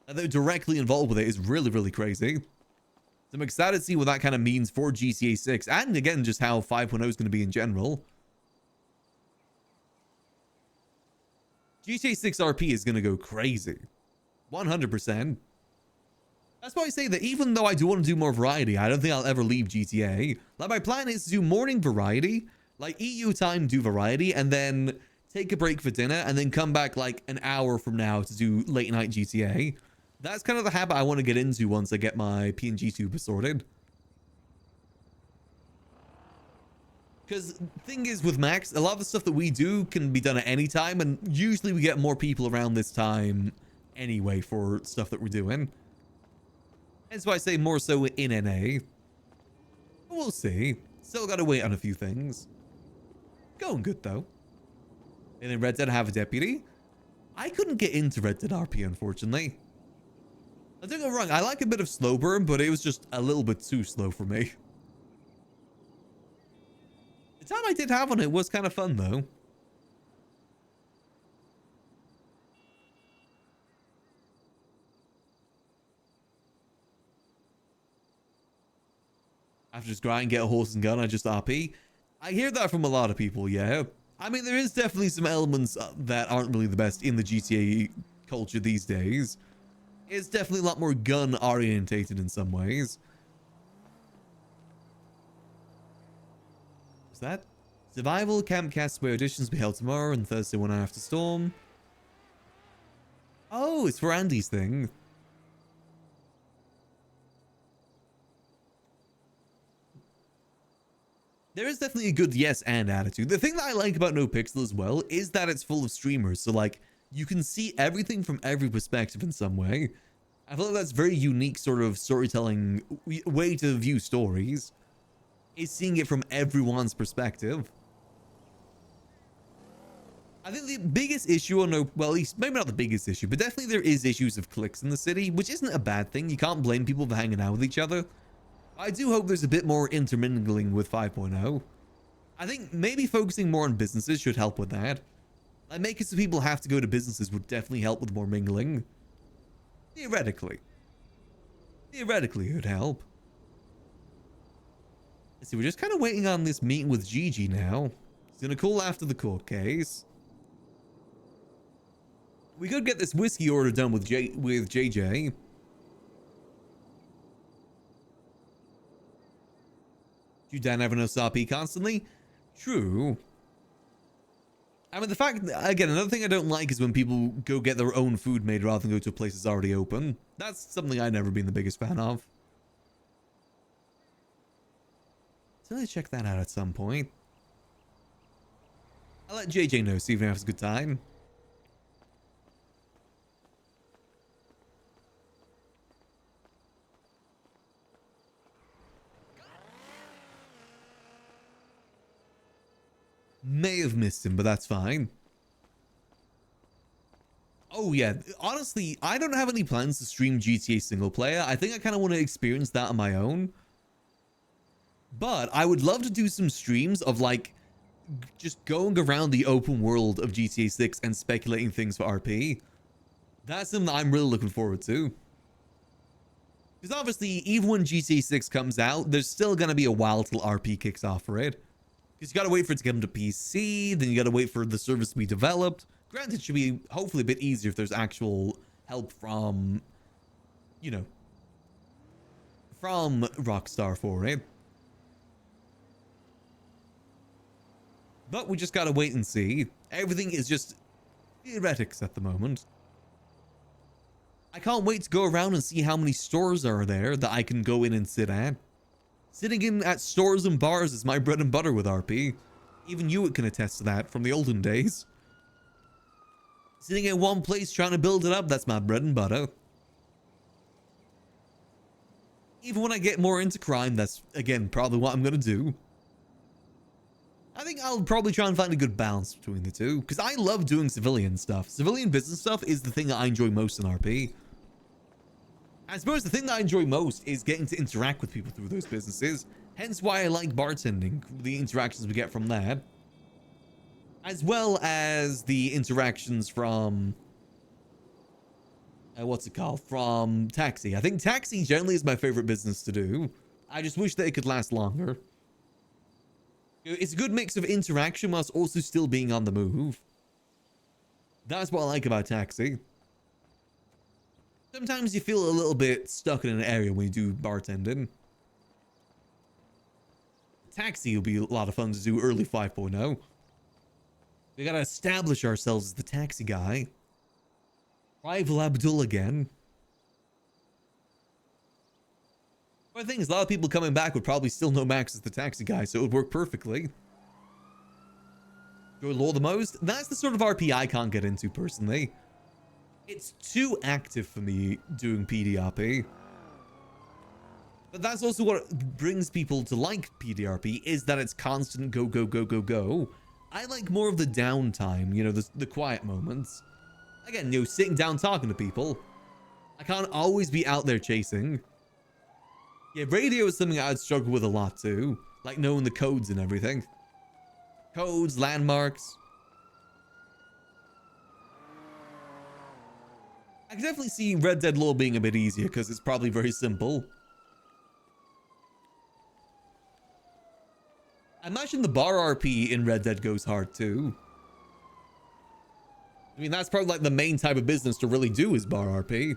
And they're directly involved with it is really, really crazy. So I'm excited to see what that kind of means for GTA 6. And again, just how 5.0 is going to be in general. GTA 6 RP is going to go crazy. 100%. That's why I say that even though I do want to do more variety, I don't think I'll ever leave GTA. Like, my plan is to do morning variety, like EU time, do variety, and then take a break for dinner, and then come back like an hour from now to do late night GTA. That's kind of the habit I want to get into once I get my PNG tuber sorted. Because the thing is with Max, a lot of the stuff that we do can be done at any time, and usually we get more people around this time anyway for stuff that we're doing. That's why I say more so in NA. But we'll see. Still gotta wait on a few things. Going good though. And then Red Dead have a deputy. I couldn't get into Red Dead RP, unfortunately. Don't get me wrong, I like a bit of slow burn, but it was just a little bit too slow for me. The time I did have on it was kind of fun though. After just grind, get a horse and gun, I just RP. I hear that from a lot of people, yeah. I mean, there is definitely some elements that aren't really the best in the GTA culture these days. It's definitely a lot more gun orientated in some ways. What's that? Survival Camp Castaway auditions be held tomorrow and Thursday one hour after storm. Oh, it's for Andy's thing. There is definitely a good yes and attitude. The thing that I like about NoPixel as well is that it's full of streamers. So like you can see everything from every perspective in some way. I feel like that's very unique sort of storytelling way to view stories. Is seeing it from everyone's perspective. I think the biggest issue on well, at least maybe not the biggest issue, but definitely there is issues of clicks in the city, which isn't a bad thing. You can't blame people for hanging out with each other. I do hope there's a bit more intermingling with 5.0. I think maybe focusing more on businesses should help with that. Like, make it so people have to go to businesses would definitely help with more mingling. Theoretically. Theoretically, it would help. Let's see, we're just kind of waiting on this meeting with Gigi now. He's going to call after the court case. We could get this whiskey order done with JJ. You Dan have enough RP constantly? True. I mean, the fact, again, another thing I don't like is when people go get their own food made rather than go to a place that's already open. That's something I've never been the biggest fan of. So let's check that out at some point. I'll let JJ know, see if he has a good time. May have missed him, but that's fine. Oh yeah, honestly, I don't have any plans to stream GTA single player. I think I kind of want to experience that on my own. But I would love to do some streams of like just going around the open world of GTA 6 and speculating things for RP. That's something that I'm really looking forward to. Because obviously, even when GTA 6 comes out, there's still going to be a while till RP kicks off for it. Because you got to wait for it to get into PC, then you got to wait for the service to be developed. Granted, it should be hopefully a bit easier if there's actual help from, you know, from Rockstar for it. But we just got to wait and see. Everything is just theoretics at the moment. I can't wait to go around and see how many stores are there that I can go in and sit at. Sitting in at stores and bars is my bread and butter with RP. Even you can attest to that from the olden days. Sitting in one place trying to build it up, that's my bread and butter. Even when I get more into crime, that's, again, probably what I'm going to do. I think I'll probably try and find a good balance between the two, because I love doing civilian stuff. Civilian business stuff is the thing that I enjoy most in RP. I suppose the thing that I enjoy most is getting to interact with people through those businesses, hence why I like bartending, the interactions we get from that. As well as the interactions from... what's it called? From Taxi. I think Taxi generally is my favorite business to do. I just wish that it could last longer. It's a good mix of interaction whilst also still being on the move. That's what I like about Taxi. Sometimes you feel a little bit stuck in an area when you do bartending. Taxi will be a lot of fun to do early 5.0. We gotta establish ourselves as the taxi guy. Rival Abdul again. But the thing is, a lot of people coming back would probably still know Max as the taxi guy, so it would work perfectly. Do I lore the most? That's the sort of RP I can't get into personally. It's too active for me doing PDRP. But that's also what brings people to like PDRP, is that it's constant go, go, go, go, go. I like more of the downtime, you know, the quiet moments. Again, you know, sitting down talking to people. I can't always be out there chasing. Yeah, radio is something I'd struggle with a lot too. Like knowing the codes and everything. Codes, landmarks. I can definitely see Red Dead Law being a bit easier because it's probably very simple. I imagine the bar RP in Red Dead goes hard too. I mean, that's probably like the main type of business to really do is bar RP.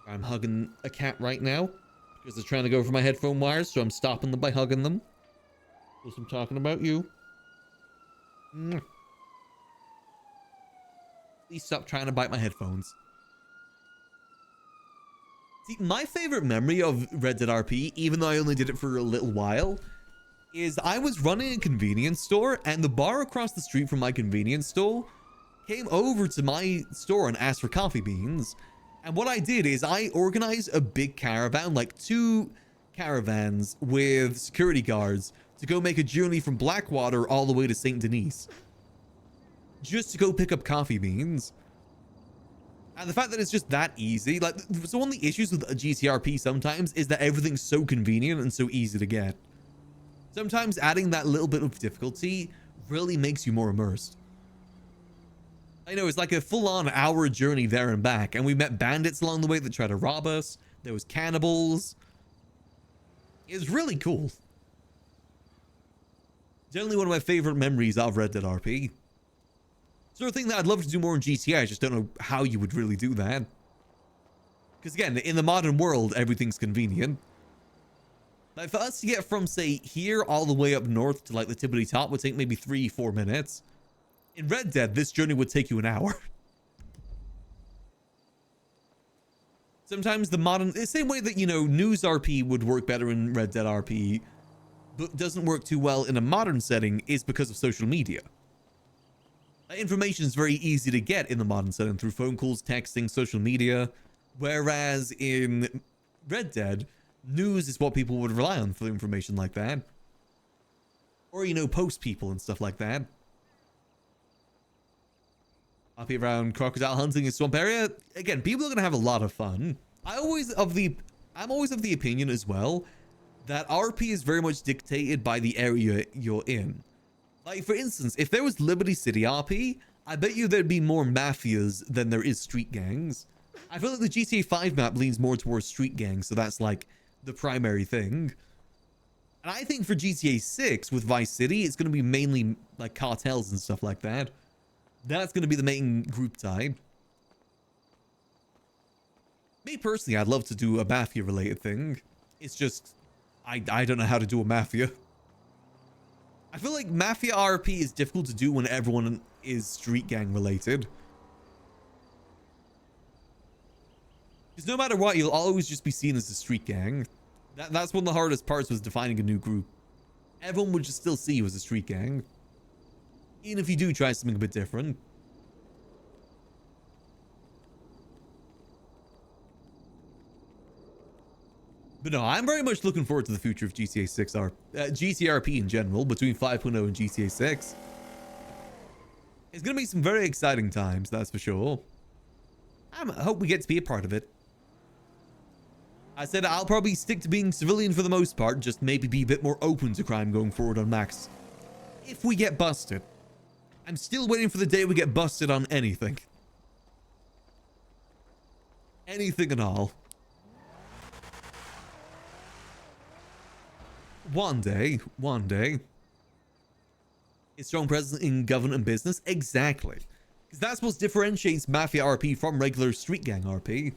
I'm hugging a cat right now because they're trying to go for my headphone wires, so I'm stopping them by hugging them. Because I'm talking about you. Please stop trying to bite my headphones. See, my favorite memory of Red Dead RP, even though I only did it for a little while, is I was running a convenience store and the bar across the street from my convenience store came over to my store and asked for coffee beans. And what I did is I organized a big caravan, like 2 caravans with security guards to go make a journey from Blackwater all the way to St. Denis. Just to go pick up coffee beans. And the fact that it's just that easy, like, so one of the issues with a GTRP sometimes is that everything's so convenient and so easy to get. Sometimes adding that little bit of difficulty really makes you more immersed. I know, it's like a full-on hour journey there and back, and we met bandits along the way that tried to rob us. There was cannibals. It was really cool. Generally one of my favorite memories of Red Dead RP. Sort of thing that I'd love to do more in GTA, I just don't know how you would really do that. Because again, in the modern world, everything's convenient. Like for us to get from, say, here all the way up north to like the tippity top would take maybe 3-4 minutes. In Red Dead, this journey would take you an hour. Sometimes the same way that, you know, news RP would work better in Red Dead RP, but doesn't work too well in a modern setting is because of social media. Information is very easy to get in the modern setting through phone calls, texting, social media. Whereas in Red Dead, news is what people would rely on for information like that. Or, you know, post people and stuff like that. Up here around crocodile hunting in swamp area. Again, people are going to have a lot of fun. I'm always of the opinion as well that RP is very much dictated by the area you're in. Like, for instance, if there was Liberty City RP, I bet you there'd be more mafias than there is street gangs. I feel like the GTA 5 map leans more towards street gangs, so that's like the primary thing. And I think for GTA 6 with Vice City, it's going to be mainly like cartels and stuff like that. That's going to be the main group type. Me personally, I'd love to do a mafia related thing. It's just, I don't know how to do a mafia. I feel like mafia RP is difficult to do when everyone is street gang related. Because no matter what, you'll always just be seen as a street gang. That's one of the hardest parts, was defining a new group. Everyone would just still see you as a street gang. Even if you do try something a bit different. But no, I'm very much looking forward to the future of GTA 6 GTRP in general, between 5.0 and GTA 6. It's going to be some very exciting times, that's for sure. I hope we get to be a part of it. I said I'll probably stick to being civilian for the most part, just maybe be a bit more open to crime going forward on Max. If we get busted. I'm still waiting for the day we get busted on anything. Anything at all. One day. It's strong presence in government and business. Exactly. Because that's what differentiates Mafia RP from regular Street Gang RP.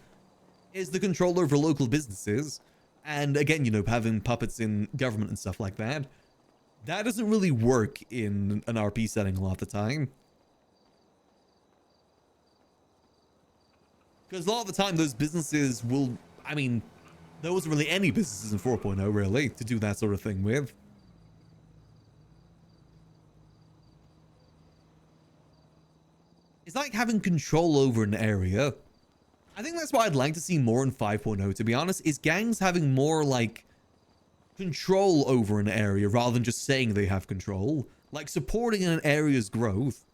Is the control over local businesses. And again, you know, having puppets in government and stuff like that. That doesn't really work in an RP setting a lot of the time. Because a lot of the time, those businesses will... I mean, there wasn't really any businesses in 4.0, really, to do that sort of thing with. It's like having control over an area. I think that's what I'd like to see more in 5.0, to be honest, is gangs having more, like, control over an area rather than just saying they have control. Like, supporting an area's growth.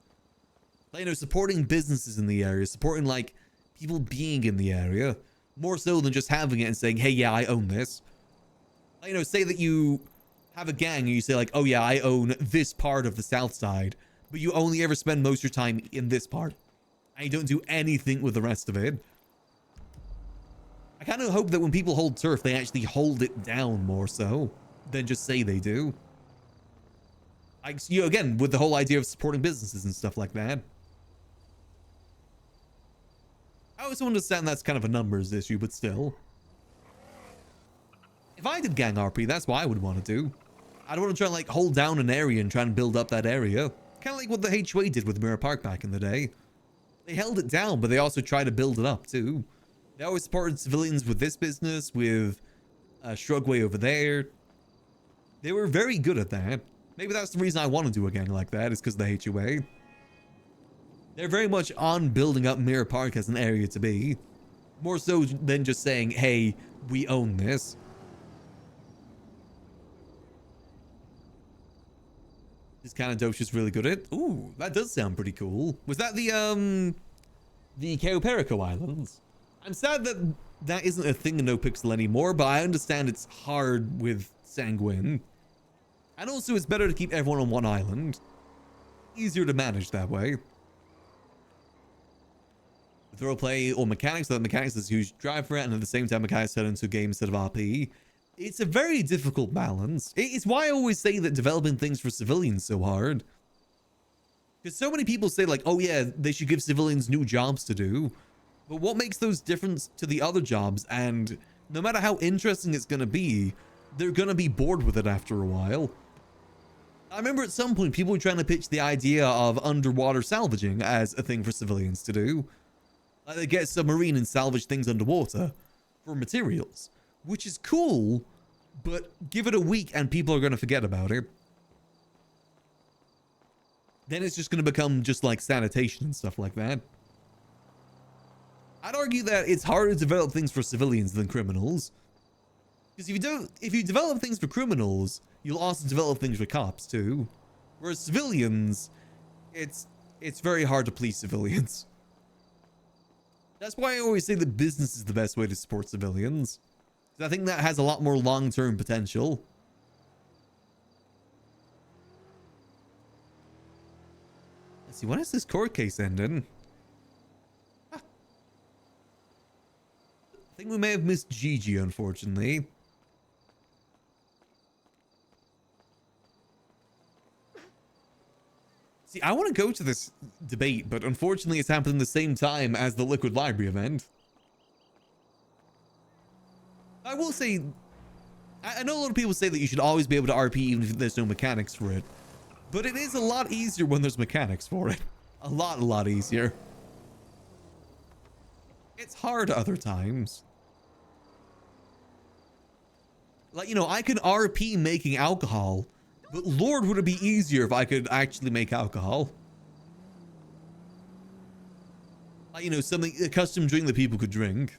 Like, you know, supporting businesses in the area, supporting, like, people being in the area. More so than just having it and saying, hey, yeah, I own this. Like, you know, say that you have a gang and you say, like, oh, yeah, I own this part of the south side, but you only ever spend most of your time in this part. And you don't do anything with the rest of it. I kind of hope that when people hold turf, they actually hold it down more so than just say they do. Like, you know, again, with the whole idea of supporting businesses and stuff like that. I also understand that's kind of a numbers issue, but still. If I did gang RP, that's what I would want to do. I'd want to try and, like, hold down an area and try and build up that area. Kind of like what the HOA did with Mirror Park back in the day. They held it down, but they also tried to build it up, too. They always supported civilians with this business, with Shrugway over there. They were very good at that. Maybe that's the reason I want to do a gang like that, is because of the HOA. They're very much on building up Mirror Park as an area to be. More so than just saying, hey, we own this. This kind of dope's just really good at it. Ooh, that does sound pretty cool. Was that the Caoperico Islands? I'm sad that that isn't a thing in NoPixel anymore, but I understand it's hard with Sanguine. And also it's better to keep everyone on one island. Easier to manage that way. Throw play or mechanics, so that mechanics is a huge drive for it, and at the same time mechanics set into a game instead of RP. It's a very difficult balance. It's why I always say that developing things for civilians is so hard. Because so many people say, like, oh yeah, they should give civilians new jobs to do. But what makes those different to the other jobs? And no matter how interesting it's going to be, they're going to be bored with it after a while. I remember at some point people were trying to pitch the idea of underwater salvaging as a thing for civilians to do. Like they get a submarine and salvage things underwater for materials, which is cool, but give it a week and people are going to forget about it. Then it's just going to become just like sanitation and stuff like that. I'd argue that it's harder to develop things for civilians than criminals. Because if you develop things for criminals, you'll also develop things for cops too. Whereas civilians, it's very hard to please civilians. That's why I always say that business is the best way to support civilians. 'Cause I think that has a lot more long-term potential. Let's see, when is this court case ending? I think we may have missed Gigi, unfortunately. See, I want to go to this debate, but unfortunately it's happening the same time as the Liquid Library event. I will say, I know a lot of people say that you should always be able to RP even if there's no mechanics for it. But it is a lot easier when there's mechanics for it. A lot easier. It's hard other times. Like, you know, I can RP making alcohol, but Lord, would it be easier if I could actually make alcohol? Like, you know, something, a custom drink that people could drink.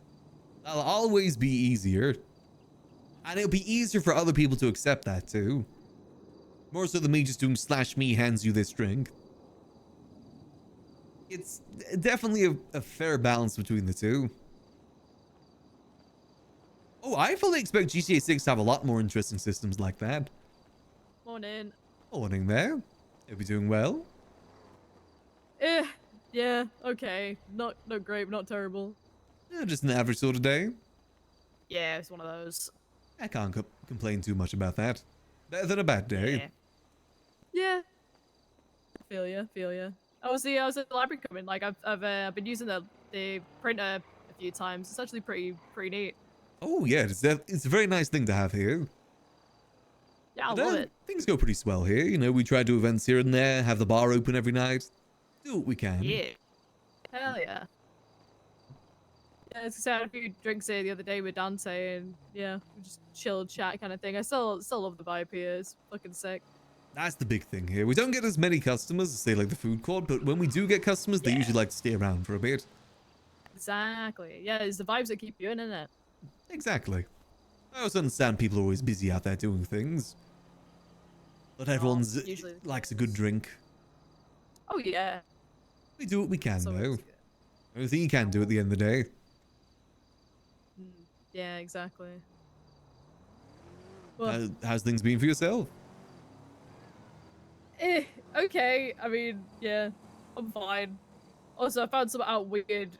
That'll always be easier. And it'll be easier for other people to accept that too. More so than me just doing /me hands you this drink. It's definitely a fair balance between the two. Oh, I fully expect GTA 6 to have a lot more interesting systems like that. Morning. Morning there. Hope you're doing well. Yeah, okay. Not great, but not terrible. Yeah, just an average sort of day. Yeah, it's one of those. I can't complain too much about that. Better than a bad day. Yeah. Feel ya. I was at the library coming. Like I've been using the printer a few times. It's actually pretty neat. Oh yeah, it's a very nice thing to have here. Yeah, I love it. Things go pretty swell here. You know, we try to do events here and there, have the bar open every night. Do what we can. Yeah. Hell yeah. Yeah, it's had a few drinks here the other day with Dante, and yeah, we just chilled chat kind of thing. I still love the vibe here. It's fucking sick. That's the big thing here. We don't get as many customers as, say, like the food court, but when we do get customers, they usually like to stay around for a bit. Exactly. Yeah, it's the vibes that keep you in, isn't it? Exactly. I also understand people are always busy out there doing things. But everyone's usually likes a good drink. Oh yeah. We do what we can, So though. it's good. Everything you can do at the end of the day. Yeah, exactly. Well, How's things been for yourself? Okay. I mean, yeah, I'm fine. Also, I found something out weird.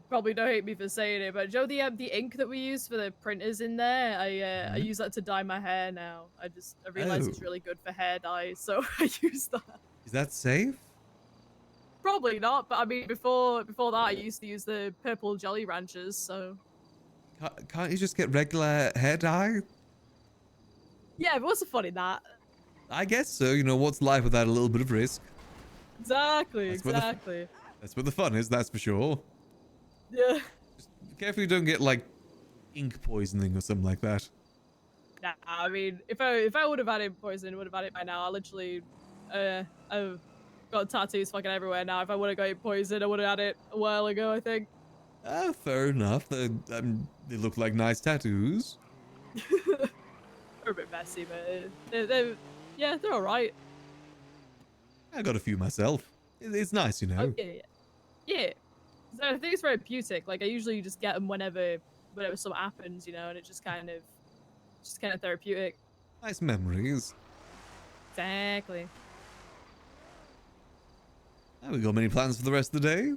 Probably don't hate me for saying it, but Joe, the ink that we use for the printers in there, I use that to dye my hair now. I realized it's really good for hair dye, so I use that. Is that safe? Probably not, but I mean, before that, I used to use the purple Jolly Ranchers, so. Can't you just get regular hair dye? Yeah, but what's the fun in that? I guess so. You know, what's life without a little bit of risk? Exactly, That's exactly. That's where the fun is, that's for sure. Yeah. Just be careful you don't get, like, ink poisoning or something like that. Nah, I mean, if I would have had it poison, would have had it by now. I literally, I've got tattoos fucking everywhere now. If I would have got it poisoned, I would have had it a while ago, I think. Fair enough. They look like nice tattoos. They're a bit messy, but they're alright. I got a few myself. It's nice, you know. Yeah. So I think it's very therapeutic. Like I usually just get them whenever something happens, you know, and it's just kind of therapeutic. Nice memories. Exactly. Have we got many plans for the rest of the day?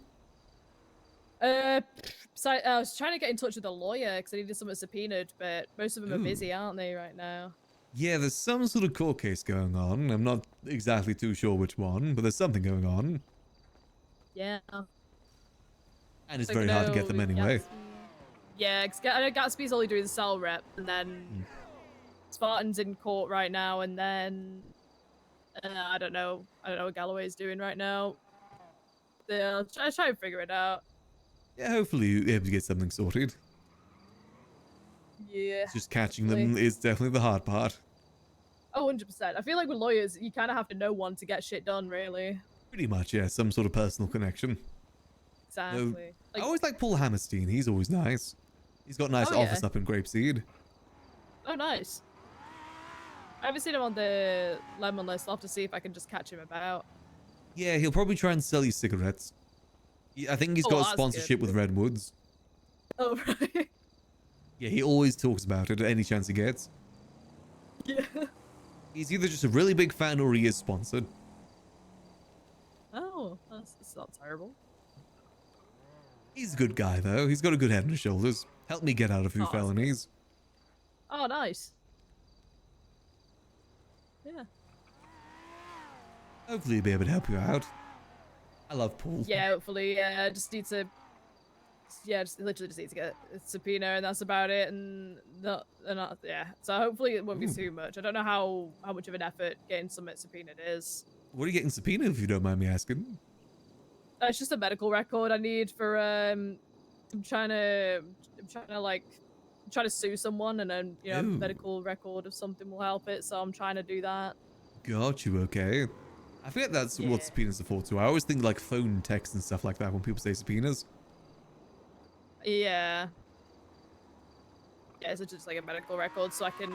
So I was trying to get in touch with a lawyer because I needed something subpoenaed, but most of them are busy, aren't they, right now? Yeah, there's some sort of court case going on. I'm not exactly too sure which one, but there's something going on. Yeah. And it's very hard to get them anyway. Yeah, I know Gatsby's only doing the cell rep, and then Spartan's in court right now, and then I don't know what Galloway's doing right now. Yeah, I'll try and figure it out. Yeah, hopefully you're able to get something sorted. Yeah. Just catching them is definitely the hard part. Oh, 100%. I feel like with lawyers, you kind of have to know one to get shit done, really. Pretty much, yeah. Some sort of personal connection. Exactly. I always like Paul Hammerstein. He's always nice. He's got a nice office up in Grapeseed. Oh, nice. I haven't seen him on the lemon list. I'll have to see if I can just catch him about. Yeah, he'll probably try and sell you cigarettes. I think he's Oh, got a that's good. sponsorship with Redwoods. Oh, right. Yeah, he always talks about it at any chance he gets. Yeah. He's either just a really big fan or he is sponsored. Oh, that's not terrible. He's a good guy, though. He's got a good head on his shoulders. Helped me get out a few Oh, that's good. felonies. Oh, nice. Yeah. Hopefully he'll be able to help you out. I love Paul. Yeah, hopefully. Yeah, I just need to. Yeah, just literally just need to get a subpoena, and that's about it. And yeah. So hopefully it won't be too much. I don't know how much of an effort getting something subpoenaed is. What are you getting subpoenaed, if you don't mind me asking? It's just a medical record I need for I'm trying to sue someone, and then Ooh. medical record of something will help it. So I'm trying to do that. Got you, okay. I forget that's what subpoenas are for too. I always think like phone text and stuff like that when people say subpoenas. Yeah. Yeah, it's just like a medical record, so I can,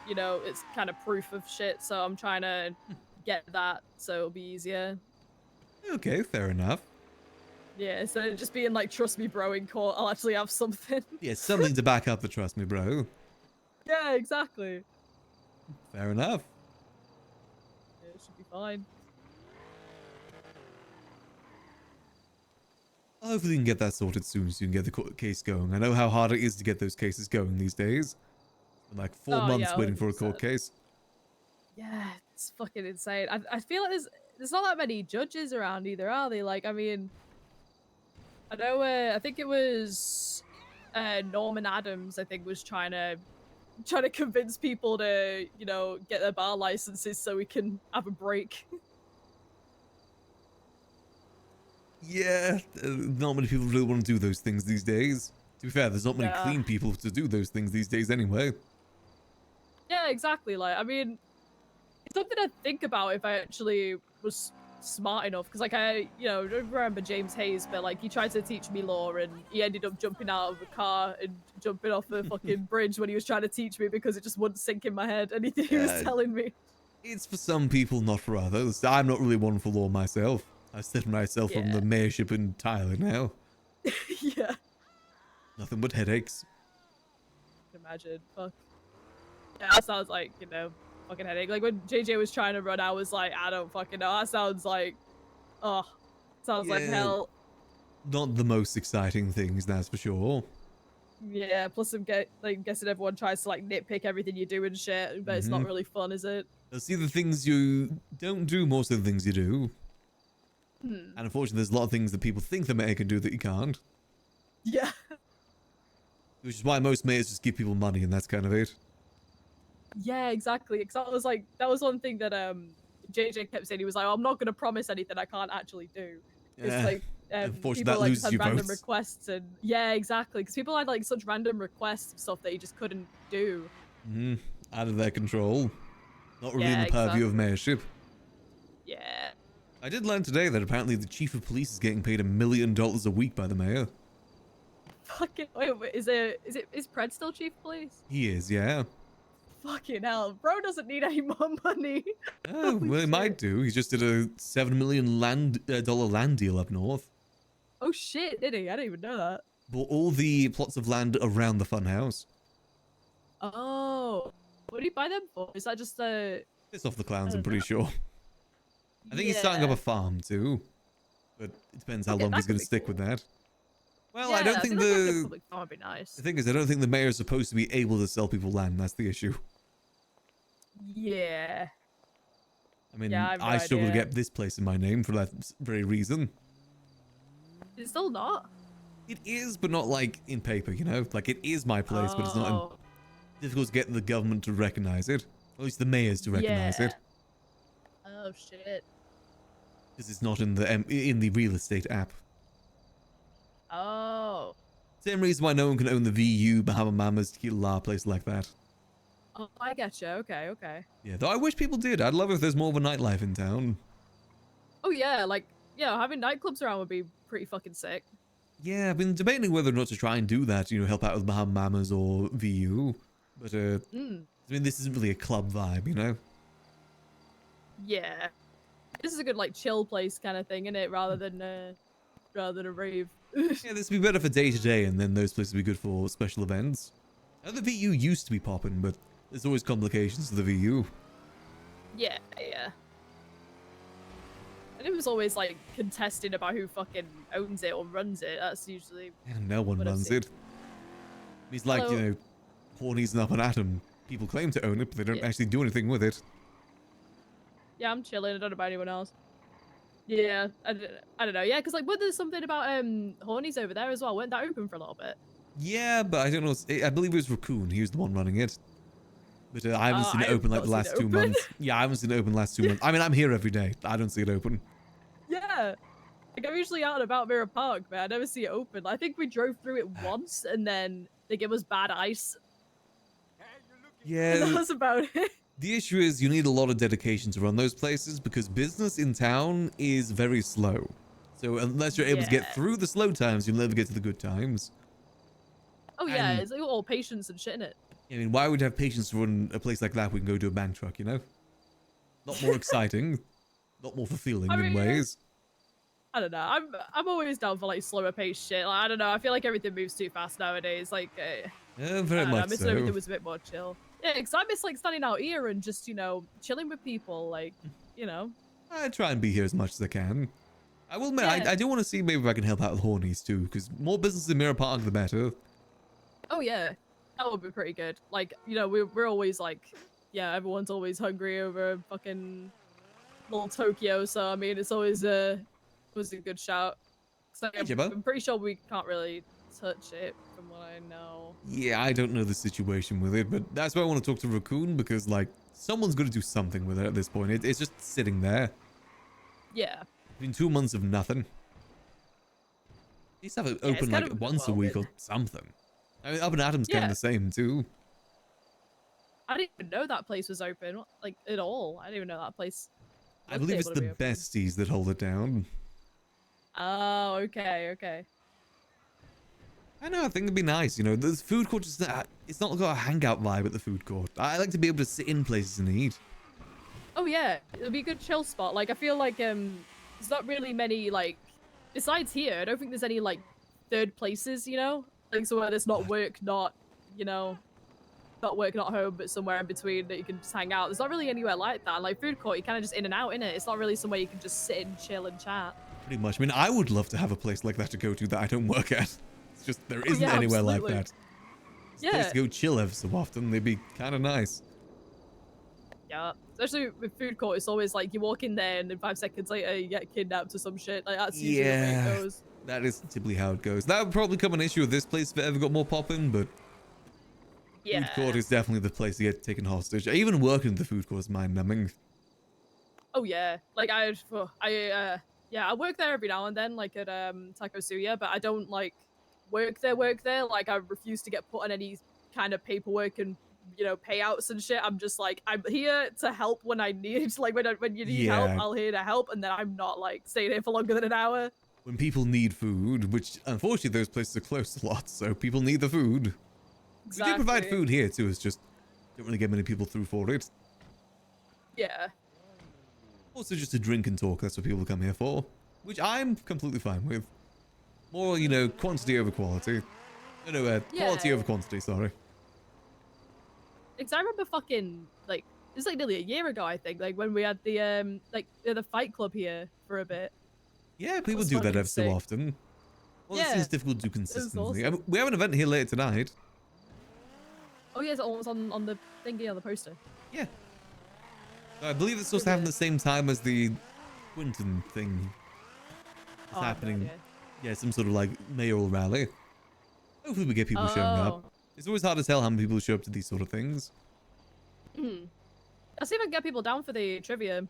it's kind of proof of shit. So I'm trying to get that, so it'll be easier. Okay, fair enough. Yeah, instead of just being like, trust me, bro, in court, I'll actually have something. Yeah, something to back up the trust me, bro. Yeah, exactly. Fair enough. Yeah, it should be fine. Hopefully you can get that sorted soon so you can get the case going. I know how hard it is to get those cases going these days. Like 4 months yeah, waiting for a court 100%. case. Yeah, it's fucking insane. I feel like there's not that many judges around either, are they? Like, I mean, I know, I think it was Norman Adams, I think, was trying to convince people to, get their bar licenses so we can have a break. Yeah, not many people really want to do those things these days. To be fair, there's not many Yeah. clean people to do those things these days anyway. Yeah, exactly. Like, I mean, it's something I'd think about if I actually was smart enough. Because, like, I don't remember James Hayes, but, like, he tried to teach me law and he ended up jumping out of a car and jumping off the fucking bridge when he was trying to teach me because it just wouldn't sink in my head, anything he was Yeah. telling me. It's for some people, not for others. I'm not really one for law myself. I've set myself from the mayorship entirely now. Yeah. Nothing but headaches. Imagine. Fuck. Yeah, that sounds like, fucking headache. Like when JJ was trying to run, I was like, I don't fucking know. That sounds like, sounds like Yeah. hell. Not the most exciting things, that's for sure. Yeah, plus I'm guessing everyone tries to like nitpick everything you do and shit, but it's not Mhm. really fun, is it? See, the things you don't do, most of the things you do. Hmm. And unfortunately, there's a lot of things that people think the mayor can do that you can't. Yeah. Which is why most mayors just give people money and that's kind of it. Yeah, exactly. Because that was one thing that JJ kept saying. He was like, I'm not gonna promise anything I can't actually do. It's Yeah. like Unfortunately, people that like loses had you random votes. requests and yeah, exactly. Because people had like such random requests of stuff that he just couldn't do. Out of their control. Not really in Yeah, the purview of exactly. mayorship. Yeah. I did learn today that apparently the chief of police is getting paid $1 million a week by the mayor. Fucking wait, is Pred still chief of police? He is, yeah. Fucking hell, bro doesn't need any more money. Oh, well, he might do. He just did a $7 million dollar land deal up north. Oh shit, did he? I didn't even know that. Bought all the plots of land around the funhouse. Oh, what did he buy them for? Is that just a? Piss off the clowns, I I'm don't pretty know. sure. I think he's starting up Yeah. a farm too. But it depends how Okay, long that he's could going be to stick cool. with that. Well, Yeah, I don't think feel like having a the... public farm would be nice. The thing is, I don't think the mayor is supposed to be able to sell people land. That's the issue. Yeah. I mean, Yeah, I have no I struggle to idea. get this place in my name for that very reason. It's still not. It is, but not like in paper, you know? Like, it is my place, but it's not Oh. difficult to get the government to recognize it. Or at least the mayors to recognize Yeah. it. Oh shit. Because it's not in the real estate app. Oh. Same reason why no one can own the VU, Bahama Mamas, Tequila La, place like that. Oh, I getcha. Okay, okay. Yeah, though I wish people did. I'd love if there's more of a nightlife in town. Oh yeah, like having nightclubs around would be pretty fucking sick. Yeah, I've been debating whether or not to try and do that, you know, help out with Bahama Mamas or VU. But, I mean, this isn't really a club vibe, you know? Yeah. This is a good like chill place kind of thing, isn't it? Rather than rather than a rave. Yeah, this would be better for day to day, and then those places would be good for special events. The VU used to be popping, but there's always complications to the VU. Yeah, yeah. And it was always like contested about who fucking owns it or runs it. That's usually. And no one what I've runs seen. it. It's like, Hello. you know, Horny's and Up and Atom. People claim to own it, but they don't actually do anything with it. Yeah, I'm chilling. I don't know about anyone else. Yeah, I don't know. Yeah, because like, wasn't there something about Hornies over there as well? Weren't that open for a little bit? Yeah, but I don't know. I believe it was Raccoon. He was the one running it. But I haven't seen it open like the last 2 months. Yeah, I haven't seen it open the last 2 months. I mean, I'm here every day. I don't see it open. Yeah. Like, I'm usually out and about Mirror Park, but I never see it open. I think we drove through it once, and then they gave us bad ice. Yeah. And that was about it. The issue is you need a lot of dedication to run those places because business in town is very slow. So unless you're able to get through the slow times, you'll never get to the good times. Oh yeah, And- it's like all patience and shit in it. I mean, why would you have patience to run a place like that? We can go to a bank truck, you know? Not more exciting, not more fulfilling I in mean, ways. I don't know. I'm always down for like slower paced shit. Like, I don't know. I feel like everything moves too fast nowadays. Like, Very I much miss so. everything was a bit more chill. Yeah, because I miss like standing out here and just chilling with people. Like, I try and be here as much as I can. I will admit, Yeah. I do want to see maybe if I can help out with Hornies too, because more business in Mirror Park, the better. Oh yeah, that would be pretty good. Like, we're always like, yeah, everyone's always hungry over fucking little Tokyo. So I mean, it's always a good shout. So Hey, Jibbo. I'm pretty sure we can't really touch it from what I know. Yeah, I don't know the situation with it, but that's why I want to talk to Raccoon, because, like, someone's got to do something with it at this point. It's just sitting there. Yeah. Been 2 months of nothing. Used to have it Yeah, it's open, kind like, of once a week or something. I mean, Up and Atom's getting Yeah. the same, too. I didn't even know that place was open, like at all. I didn't even know that place. I was believe it's able to the be open. besties that hold it down. Oh, okay, okay. I know, I think it'd be nice, you know. The food court is not, it's not got a hangout vibe at the food court. I like to be able to sit in places and eat. Oh yeah, it'll be a good chill spot. Like I feel like there's not really many like besides here. I don't think there's any like third places, like so where there's not work, not not work, not home, but somewhere in between that you can just hang out. There's not really anywhere like that. Like food court, you kind of just in and out in it. It's not really somewhere you can just sit and chill and chat. Pretty much. I mean, I would love to have a place like that to go to that I don't work at. It's just, there isn't yeah, anywhere absolutely. like that. It's a Yeah. place to go chill every so often. They'd be kind of nice. Yeah, especially with food court, it's always like you walk in there and then 5 seconds later you get kidnapped or some shit. Like that's usually the way Yeah, it goes. that is typically how it goes. That would probably become an issue with this place if it ever got more popping, but Yeah. food court is definitely the place to get taken hostage. Even working in the food court is mind-numbing. Oh yeah, like I work there every now and then, like at Taco Suya, but I don't like work there. Like I refuse to get put on any kind of paperwork and payouts and shit. I'm just like I'm here to help when I need, like when you need help, Yeah. I'll here to help, and then I'm not like staying here for longer than an hour. When people need food, which unfortunately those places are closed a lot, so people need the food. We do provide Exactly. food here too, it's just don't really get many people through for it. Yeah. Also just to drink and talk, that's what people come here for. Which I'm completely fine with. More, quantity over quality. No, quality Yeah. over quantity, sorry. Because I remember fucking like it was like nearly a year ago, I think, like when we had the the fight club here for a bit. Yeah, people was do that fucking every so sick. often. Well, it Yeah, seems difficult to do it was consistently. awesome. We have an event here later tonight. Oh yeah, it's almost on the thingy on the poster. Yeah. I believe it's supposed to happen at the same time as the Quinton thing. It's Oh, I have no happening. idea. Yeah, some sort of like mayoral rally. Hopefully we get people showing Oh. up. It's always hard to tell how many people show up to these sort of things. I'll see if I can get people down for the trivia. Is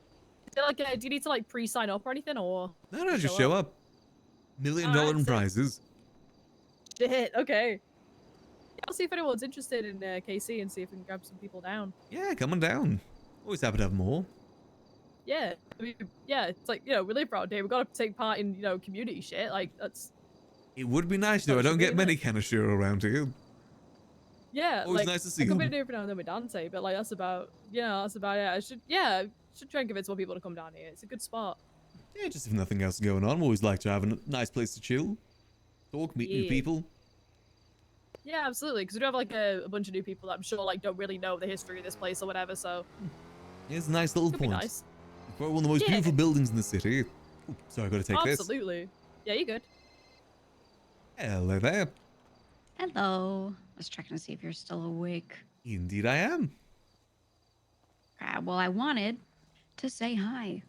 there, like, do you need to like pre-sign up or anything, or No, just show up. $1 million Alright, in sick. prizes. Shit, okay. I'll see if anyone's interested in KC and see if we can grab some people down. Yeah, come on down. Always happy to have more. Yeah, I mean, yeah, it's like we live around here. We've got to take part in community shit. Like that's It would be nice though. That I don't should get be many kind of sure around here. yeah. Always like, nice to see I could be them. doing every now and then with Dante, but like that's about it. I should try and convince more people to come down here. It's a good spot. Yeah, just if nothing else going on, always like to have a nice place to chill, talk, meet new Yeah. people. Yeah, absolutely. Because we do have like a bunch of new people that I'm sure like don't really know the history of this place or whatever. So Yeah, it's a nice little could be point. nice. Probably one of the most Yeah. beautiful buildings in the city. Ooh, sorry, I gotta take this. Absolutely. Yeah, you good. Hello there. Hello. I was checking to see if you're still awake. Indeed I am. Well, I wanted to say hi.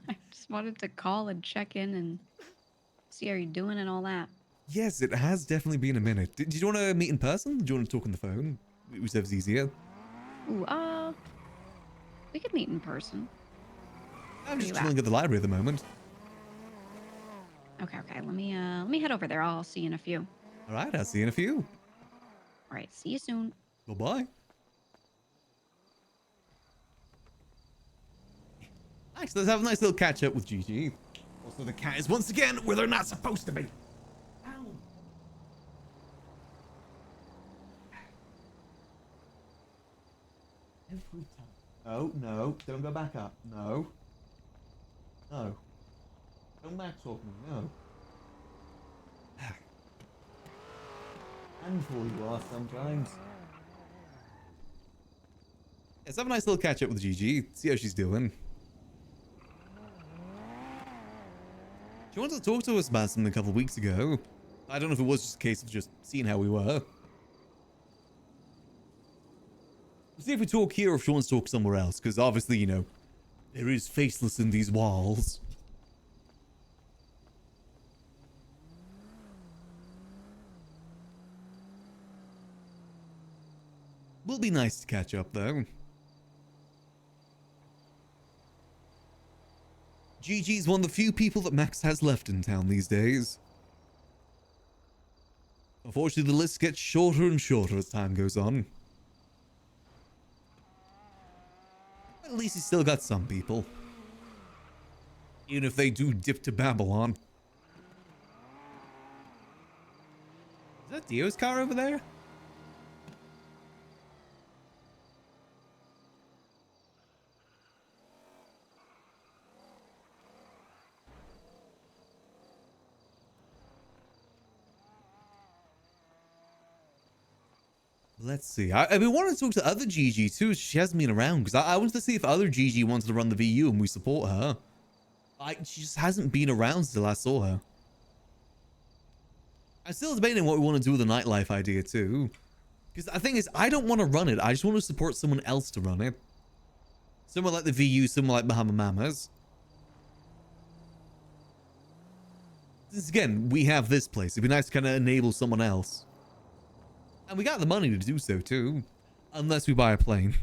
I just wanted to call and check in and see how you're doing and all that. Yes, it has definitely been a minute. Did you want to meet in person? Do you want to talk on the phone? Whichever's easier. Ooh, we could meet in person. I'm just you chilling at the library at the moment. Okay. Let me head over there. I'll see you in a few. All right, I'll see you in a few. All right. See you soon. Bye-bye. Nice, let's have a nice little catch up with Gigi. Also, the cat is once again where they're not supposed to be. Every time. Oh, no, don't go back up. No. No. Don't back talk me, no. Handful you are sometimes. Let's have a nice little catch up with Gigi, see how she's doing. She wanted to talk to us about something a couple of weeks ago. I don't know if it was just a case of just seeing how we were. We'll see if we talk here or if she wants to talk somewhere else, because obviously, you know, there is faceless in these walls. Will be nice to catch up, though. Gigi's one of the few people that Max has left in town these days. Unfortunately, the list gets shorter and shorter as time goes on. At least he's still got some people. Even if they do dip to Babylon. Is that Dio's car over there? Let's see. We wanted to talk to other Gigi too. She hasn't been around because I wanted to see if other Gigi wanted to run the VU and we support her. She just hasn't been around since the last saw her. I'm still debating what we want to do with the nightlife idea too. Because the thing is, I don't want to run it. I just want to support someone else to run it. Someone like the VU, someone like Bahama Mamas. Since again, we have this place. It'd be nice to kind of enable someone else. And we got the money to do so too. Unless we buy a plane.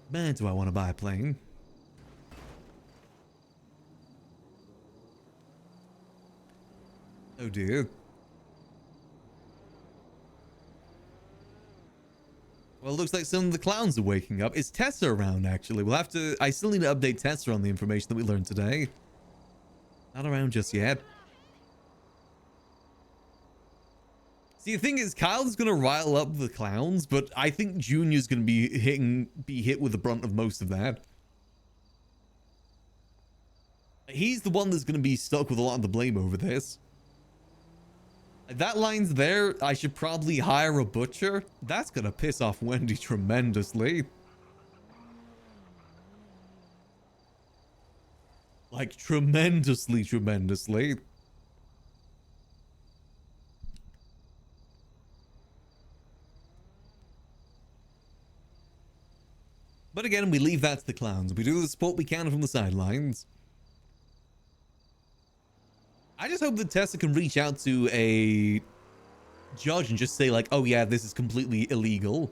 Man, do I want to buy a plane. Oh dear. Well, it looks like some of the clowns are waking up. Is Tessa around, actually? We'll have to... I still need to update Tessa on the information that we learned today. Not around just yet. See, the thing is, Kyle's going to rile up the clowns, but I think Junior's going to be hit with the brunt of most of that. He's the one that's going to be stuck with a lot of the blame over this. That line's there. I should probably hire a butcher. That's going to piss off Wendy tremendously. Like, tremendously. But again, we leave that to the clowns. We do the support we can from the sidelines. I just hope that Tessa can reach out to a judge and just say like, oh yeah, this is completely illegal.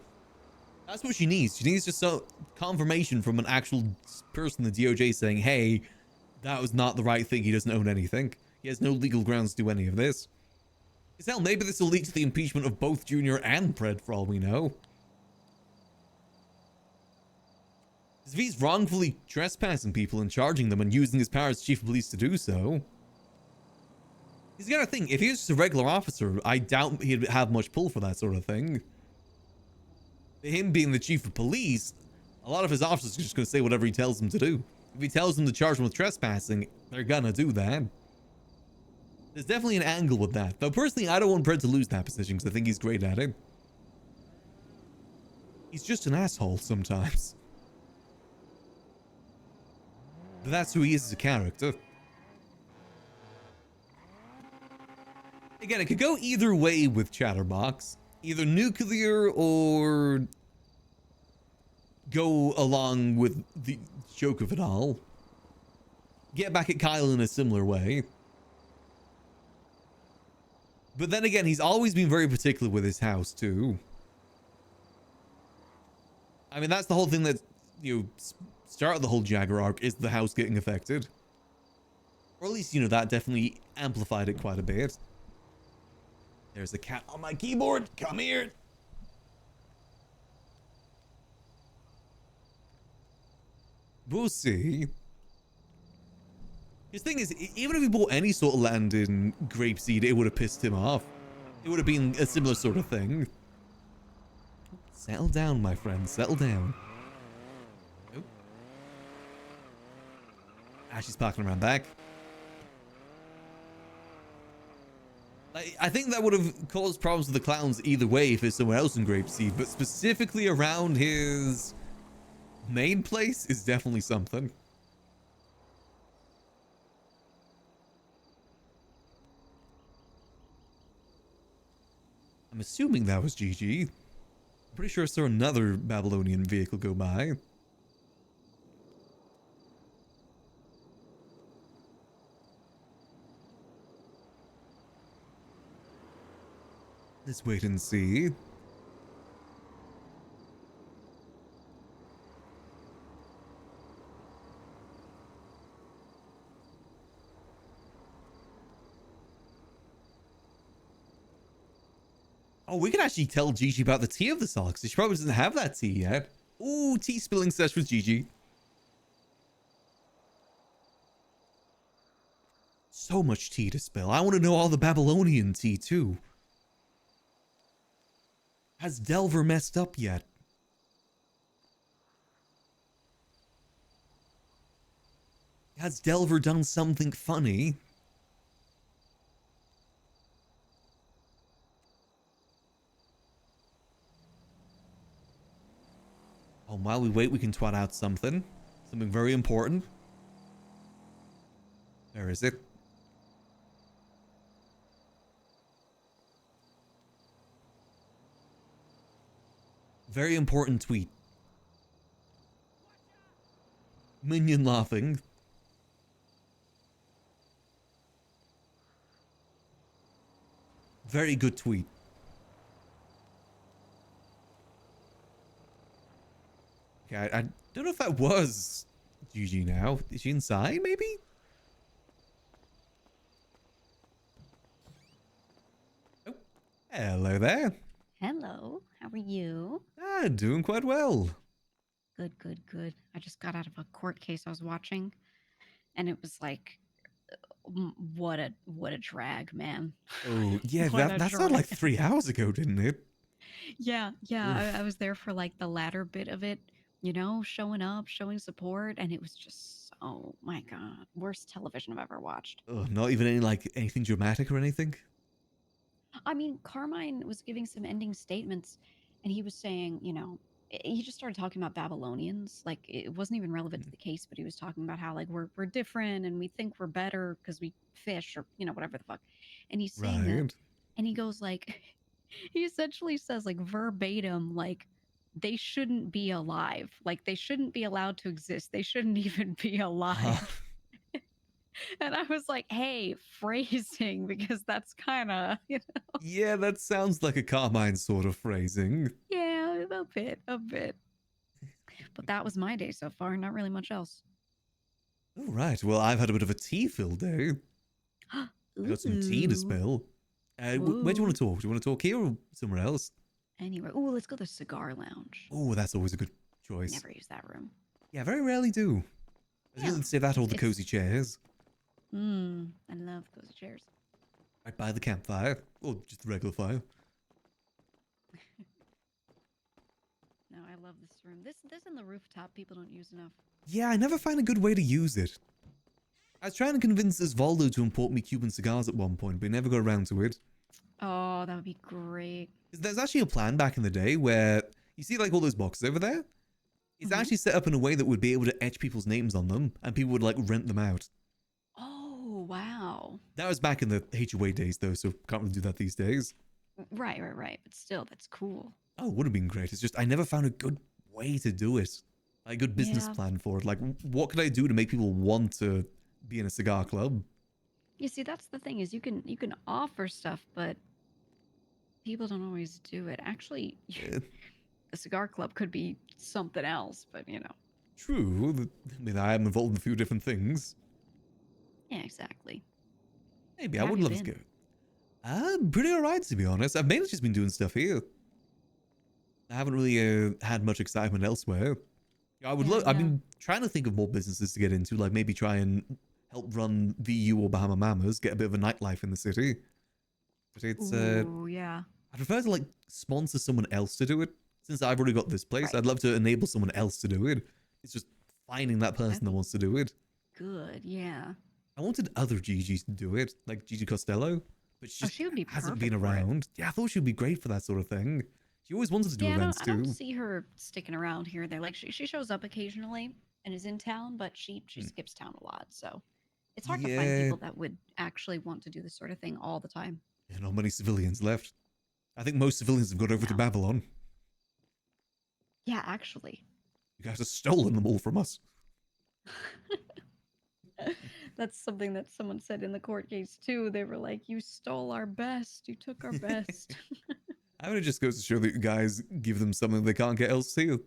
That's what she needs. She needs just some confirmation from an actual person in the DOJ saying, hey, that was not the right thing. He doesn't own anything. He has no legal grounds to do any of this. Because hell, maybe this will lead to the impeachment of both Junior and Pred for all we know. If he's wrongfully trespassing people and charging them and using his power as chief of police to do so, he's got to think, if he was just a regular officer, I doubt he'd have much pull for that sort of thing. Him being the chief of police, a lot of his officers are just going to say whatever he tells them to do. If he tells them to charge him with trespassing, they're gonna do that. There's definitely an angle with that. Though personally, I don't want Brett to lose that position because I think he's great at it. He's just an asshole sometimes. But that's who he is as a character. Again, it could go either way with Chatterbox. Either nuclear or go along with the joke of it all. Get back at Kyle in a similar way. But then again, he's always been very particular with his house too. I mean, that's the whole thing that, you know, started the whole Jagger arc, is the house getting affected. Or at least, you know, that definitely amplified it quite a bit. There's a cat on my keyboard. Come here. We'll see. His thing is, even if he bought any sort of land in Grapeseed, it would have pissed him off. It would have been a similar sort of thing. Settle down, my friend. Settle down. Oh. She's parking around back. I think that would have caused problems with the clowns either way if it's somewhere else in Grapeseed, but specifically around his main place is definitely something. I'm assuming that was GG. I'm pretty sure I saw another Babylonian vehicle go by. Let's wait and see. Oh, we can actually tell Gigi about the tea of the song, because she probably doesn't have that tea yet. Ooh, tea spilling sesh with Gigi. So much tea to spill. I want to know all the Babylonian tea, too. Has Delver messed up yet? Has Delver done something funny? Oh, while we wait, we can twat out something. Something very important. Where is it? Very important tweet. Minion laughing. Very good tweet. Okay, I don't know if that was GG now. Is she inside, maybe? Oh, hello there. Hello, how are you? Ah, doing quite well. Good, good, good. I just got out of a court case I was watching, and it was like, what a drag, man. Oh, yeah, What a that sounded like drag. 3 hours ago, didn't it? Yeah, I was there for like the latter bit of it, you know, showing up, showing support, and it was just, oh my God, worst television I've ever watched. Oh, not even any, like, anything dramatic or anything? I mean, Carmine was giving some ending statements, and he was saying, you know, he just started talking about Babylonians. Like it wasn't even relevant to the case, but he was talking about how like we're different and we think we're better because we fish or you know whatever the fuck. And he's saying that, Right. and he goes like, he essentially says like verbatim like they shouldn't be alive, like they shouldn't be allowed to exist. They shouldn't even be alive. And I was like, hey, phrasing, because that's kind of, you know. Yeah, that sounds like a Carmine sort of phrasing. Yeah, a bit, a bit. But that was my day so far, not really much else. All right, well, I've had a bit of a tea-filled day. I got some tea to Ooh. spill. Where do you want to talk? Do you want to talk here or somewhere else? Anyway, ooh, let's go to the cigar lounge. Oh, that's always a good choice. Never use that room. Yeah, very rarely do. I was going to say that or the cozy chairs. I love cozy chairs. Right by the campfire. Or just the regular fire. No, I love this room. This and the rooftop people don't use enough. Yeah, I never find a good way to use it. I was trying to convince Osvaldo to import me Cuban cigars at one point, but he never got around to it. Oh, that would be great. There's actually a plan back in the day where you see like all those boxes over there. It's actually set up in a way that would be able to etch people's names on them, and people would like rent them out. Oh, wow. That was back in the HOA days, though, so can't really do that these days. Right. But still, that's cool. Oh, it would have been great. It's just I never found a good way to do it, like a good business Yeah. plan for it. Like, what could I do to make people want to be in a cigar club? You see, that's the thing is you can offer stuff, but people don't always do it. Actually, the cigar club could be something else, but you know. True. I mean, I am involved in a few different things. Yeah, exactly. Maybe How I would have love you to go. been? Pretty alright, to be honest. I've mainly just been doing stuff here. I haven't really had much excitement elsewhere. I would love. I've been trying to think of more businesses to get into, like maybe try and help run VU or Bahama Mamas, get a bit of a nightlife in the city. But it's Ooh, yeah. I prefer to like sponsor someone else to do it. Since I've already got this place, I'd love to enable someone else to do it. It's just finding that person that wants to do it. Good, yeah. I wanted other Gigi's to do it, like Gigi Costello, but she just she would be hasn't been perfect for it. around. Yeah, I thought she'd be great for that sort of thing. She always wanted to do Yeah, events I don't too. see her sticking around here or there. Like she shows up occasionally and is in town, but she skips town a lot. So it's hard to find Yeah. people that would actually want to do this sort of thing all the time. Yeah, not many civilians left. I think most civilians have got over to Babylon. Yeah, actually. You guys have stolen them all from us. That's something that someone said in the court case too. They were like, "You stole our best. You took our best." I mean, it just goes to show that you guys give them something they can't get else too.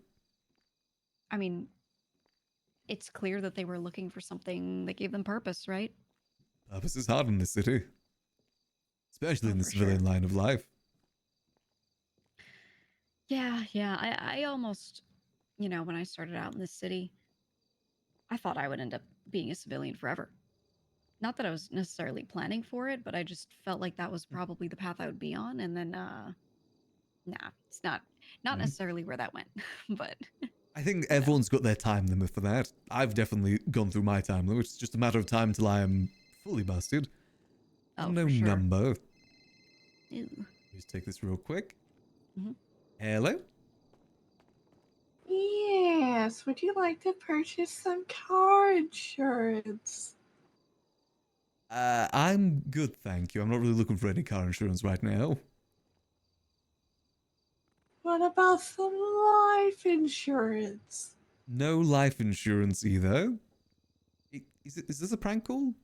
I mean, it's clear that they were looking for something that gave them purpose, right? Purpose is hard in this city. Especially in the for civilian line of life. Yeah. I almost, when I started out in this city, I thought I would end up being a civilian forever. Not that I was necessarily planning for it, but I just felt like that was probably the path I would be on. And then, nah, it's not necessarily where that went. But I think everyone's got their time limit for that. I've definitely gone through my time limit. It's just a matter of time till I am fully busted. Unknown sure. number. Ew. Just take this real quick. Mhm. Hello? Yes, would you like to purchase some car insurance? I'm good, thank you. I'm not really looking for any car insurance right now. What about some life insurance? No life insurance either. Is this a prank call?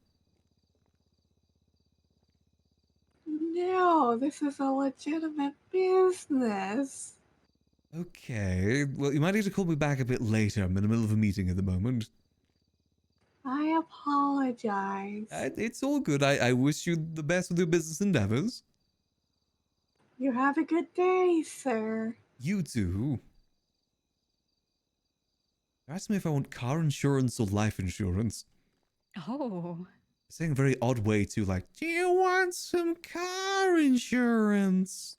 No, this is a legitimate business. Okay, well, you might need to call me back a bit later. I'm in the middle of a meeting at the moment. I apologize. It's all good. I wish you the best with your business endeavors. You have a good day, sir. You too. Ask me if I want car insurance or life insurance. Oh. Saying a very odd way too, like, do you want some car insurance?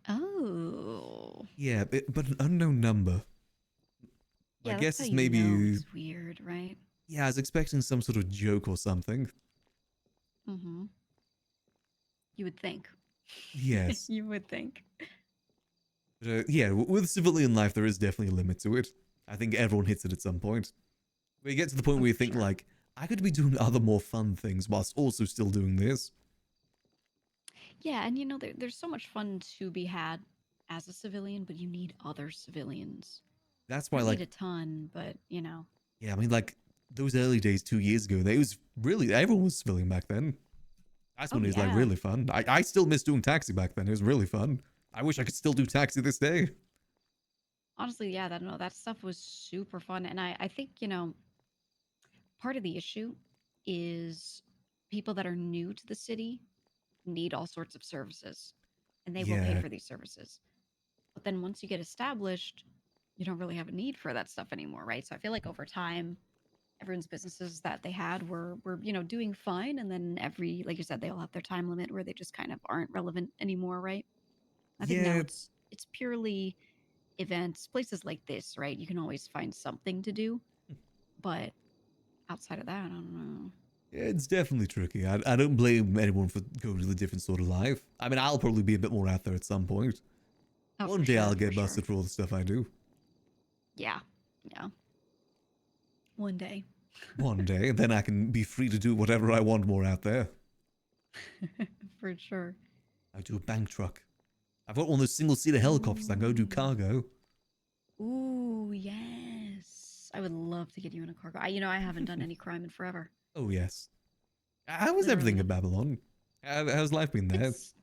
Oh. Yeah, but an unknown number. Yeah, I guess that's it's how maybe. you know it's weird, right? Yeah, I was expecting some sort of joke or something. Mm-hmm. You would think. Yes. You would think. But, yeah, with civilian life, there is definitely a limit to it. I think everyone hits it at some point. Where you get to the point where you think, like, I could be doing other more fun things whilst also still doing this. Yeah, and there's so much fun to be had as a civilian, but you need other civilians. That's why, You like, need a ton, but yeah, I mean, like, those early days 2 years ago, it was really, everyone was civilian back then. That's when it was, like, yeah. really fun. I still miss doing taxi back then. It was really fun. I wish I could still do taxi this day. honestly, yeah, that stuff was super fun, and I think part of the issue is people that are new to the city need all sorts of services, and they will pay Yeah. for these services. But then once you get established, you don't really have a need for that stuff anymore, right? So I feel like over time, everyone's businesses that they had were doing fine, and then like you said, they all have their time limit where they just kind of aren't relevant anymore, right? I think now Yeah. it's purely events, places like this, right? You can always find something to do. But outside of that, I don't know. Yeah, it's definitely tricky. I don't blame anyone for going to a different sort of life. I mean, I'll probably be a bit more out there at some point. Oh, One for day sure, I'll for get sure. busted for all the stuff I do. Yeah, yeah. One day. One day, and then I can be free to do whatever I want more out there. For sure. I do a bank truck. I've got one of those single-seater helicopters. I can go do cargo. Ooh, yes. I would love to get you in a cargo. I haven't done any crime in forever. Oh, yes. How was Literally everything in nothing. Babylon? How's life been there? It's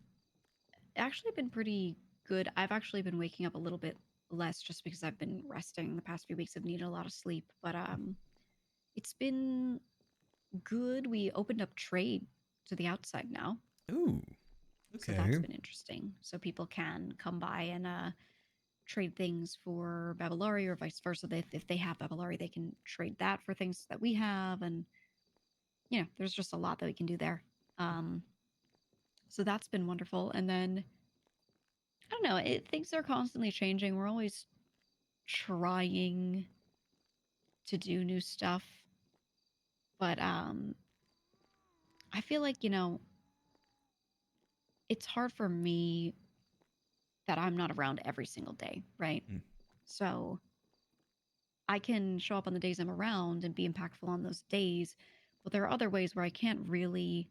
actually been pretty good. I've actually been waking up a little bit less just because I've been resting the past few weeks. I've needed a lot of sleep, but it's been good. We opened up trade to the outside now. Ooh, So okay. that's been interesting. So people can come by and trade things for Babylari or vice versa. If they have Babylari, they can trade that for things that we have. And, there's just a lot that we can do there. So that's been wonderful. And then, I don't know, things are constantly changing. We're always trying to do new stuff. But I feel like, it's hard for me that I'm not around every single day, right? So I can show up on the days I'm around and be impactful on those days, but there are other ways where I can't really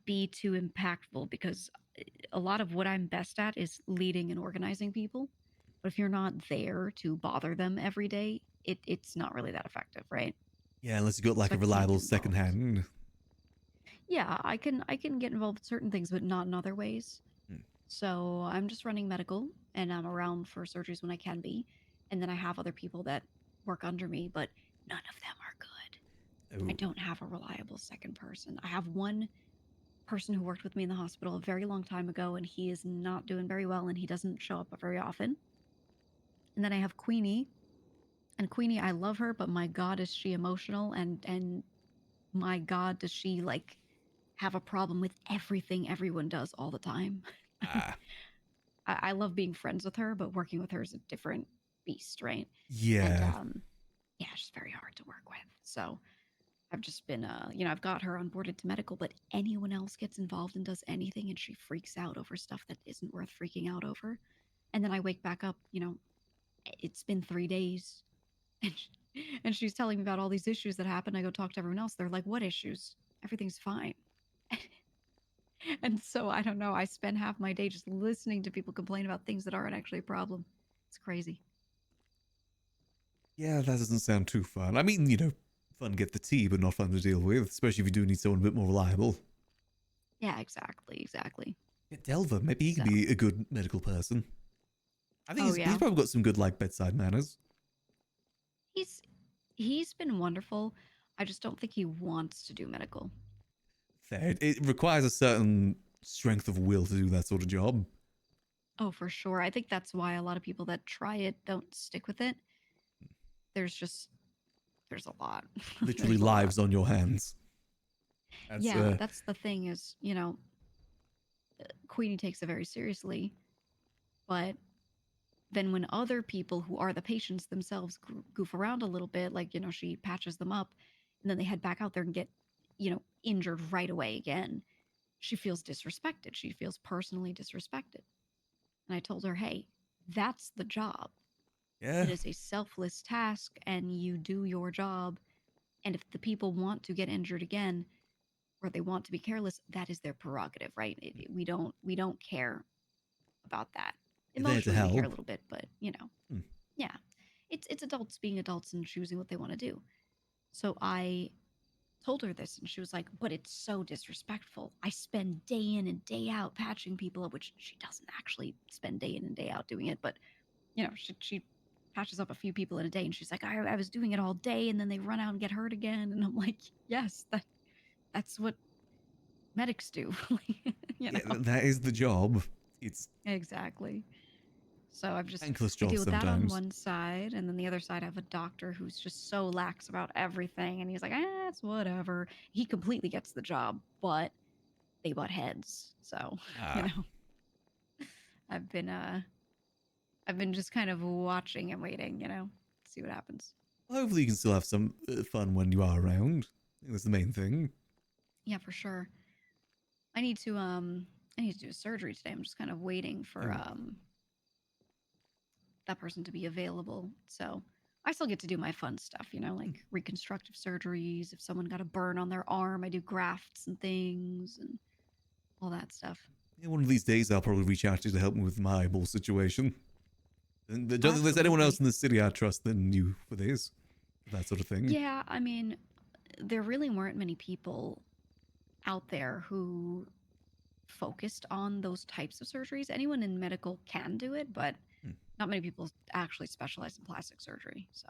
be too impactful because a lot of what I'm best at is leading and organizing people. But if you're not there to bother them every day, it's not really that effective, right? Yeah, unless you got like So a I can't reliable get second involved. hand. Yeah, I can get involved in certain things, but not in other ways. So I'm just running medical, and I'm around for surgeries when I can be, and then I have other people that work under me, but none of them are good. I Ooh. don't have a reliable second person. I have one person who worked with me in the hospital a very long time ago, and he is not doing very well, and he doesn't show up very often. And then I have Queenie, and Queenie, I love her, but my God, is she emotional, and my God, does she have a problem with everything everyone does all the time. I love being friends with her, but working with her is a different beast, right? Yeah. And yeah, she's very hard to work with. So I've just been, I've got her onboarded to medical, but anyone else gets involved and does anything, and she freaks out over stuff that isn't worth freaking out over. And then I wake back up, it's been 3 days, and she's telling me about all these issues that happen. I go talk to everyone else. They're like, "What issues? Everything's fine." And so I don't know. I spend half my day just listening to people complain about things that aren't actually a problem. It's crazy. Yeah, that doesn't sound too fun. I mean, fun to get the tea, but not fun to deal with, especially if you do need someone a bit more reliable. Yeah, exactly. Yeah, Delver, maybe he could be a good medical person. I think he's probably got some good bedside manners. He's been wonderful. I just don't think he wants to do medical. Fair. It requires a certain strength of will to do that sort of job. Oh, for sure. I think that's why a lot of people that try it don't stick with it. There's a lot. Literally lives on your hands. That's the thing is, Queenie takes it very seriously, but then when other people who are the patients themselves goof around a little bit, she patches them up, and then they head back out there and get, injured right away again, she feels disrespected. She feels personally disrespected. And I told her, hey, that's the job. Yeah. It is a selfless task, and you do your job. And if the people want to get injured again, or they want to be careless, that is their prerogative, right? We don't care about that. Emotionally, we care a little bit, but yeah, it's adults being adults and choosing what they want to do. So I told her this, and she was like, "But it's so disrespectful. I spend day in and day out patching people up," which she doesn't actually spend day in and day out doing it, but she patches up a few people in a day, and she's like, I was doing it all day, and then they run out and get hurt again, and I'm like, yes, that's what medics do. Yeah, that is the job. It's exactly. So I've just thankless I job deal with that on sometimes. one side, and then the other side I have a doctor who's just so lax about everything, and he's like, it's whatever. He completely gets the job, but they butt heads. So I've I've been just kind of watching and waiting, see what happens. Well, hopefully you can still have some fun when you are around. I think that's the main thing. Yeah, for sure. I need to do a surgery today. I'm just kind of waiting for that person to be available. So I still get to do my fun stuff, like reconstructive surgeries. If someone got a burn on their arm, I do grafts and things and all that stuff. Yeah, one of these days I'll probably reach out to you to help me with my eyeball situation. And I don't think there's anyone else in the city I trust than you for this, for that sort of thing. Yeah, I mean, there really weren't many people out there who focused on those types of surgeries. Anyone in medical can do it, but not many people actually specialize in plastic surgery. So.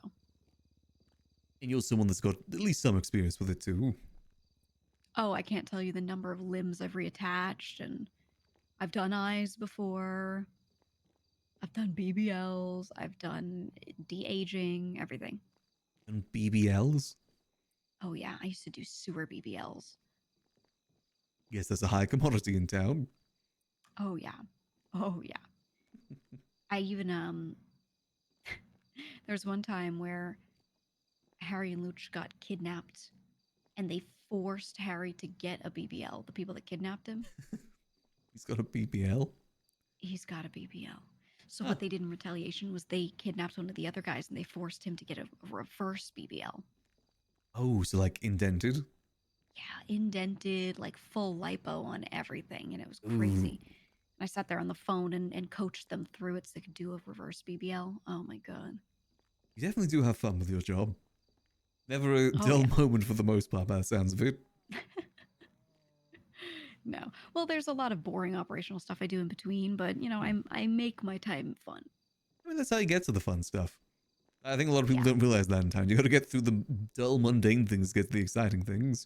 And you're someone that's got at least some experience with it too. Oh, I can't tell you the number of limbs I've reattached, and I've done eyes before. I've done BBLs. I've done de-aging, everything. And BBLs? Oh yeah, I used to do sewer BBLs. Yes, that's a high commodity in town. Oh yeah. Oh yeah. I even there's one time where Harry and Luch got kidnapped and they forced Harry to get a BBL, the people that kidnapped him. He's got a BBL? He's got a BBL. So what they did in retaliation was they kidnapped one of the other guys and they forced him to get a reverse BBL. Oh, so like indented? Yeah, indented, like full lipo on everything, and it was crazy. And I sat there on the phone and coached them through it so they could do a reverse BBL. Oh my god. You definitely do have fun with your job. Never a dull moment for the most part, by the sounds of it. No. Well, there's a lot of boring operational stuff I do in between, but, I make my time fun. I mean, that's how you get to the fun stuff. I think a lot of people don't realize that in town. You got to get through the dull, mundane things to get to the exciting things.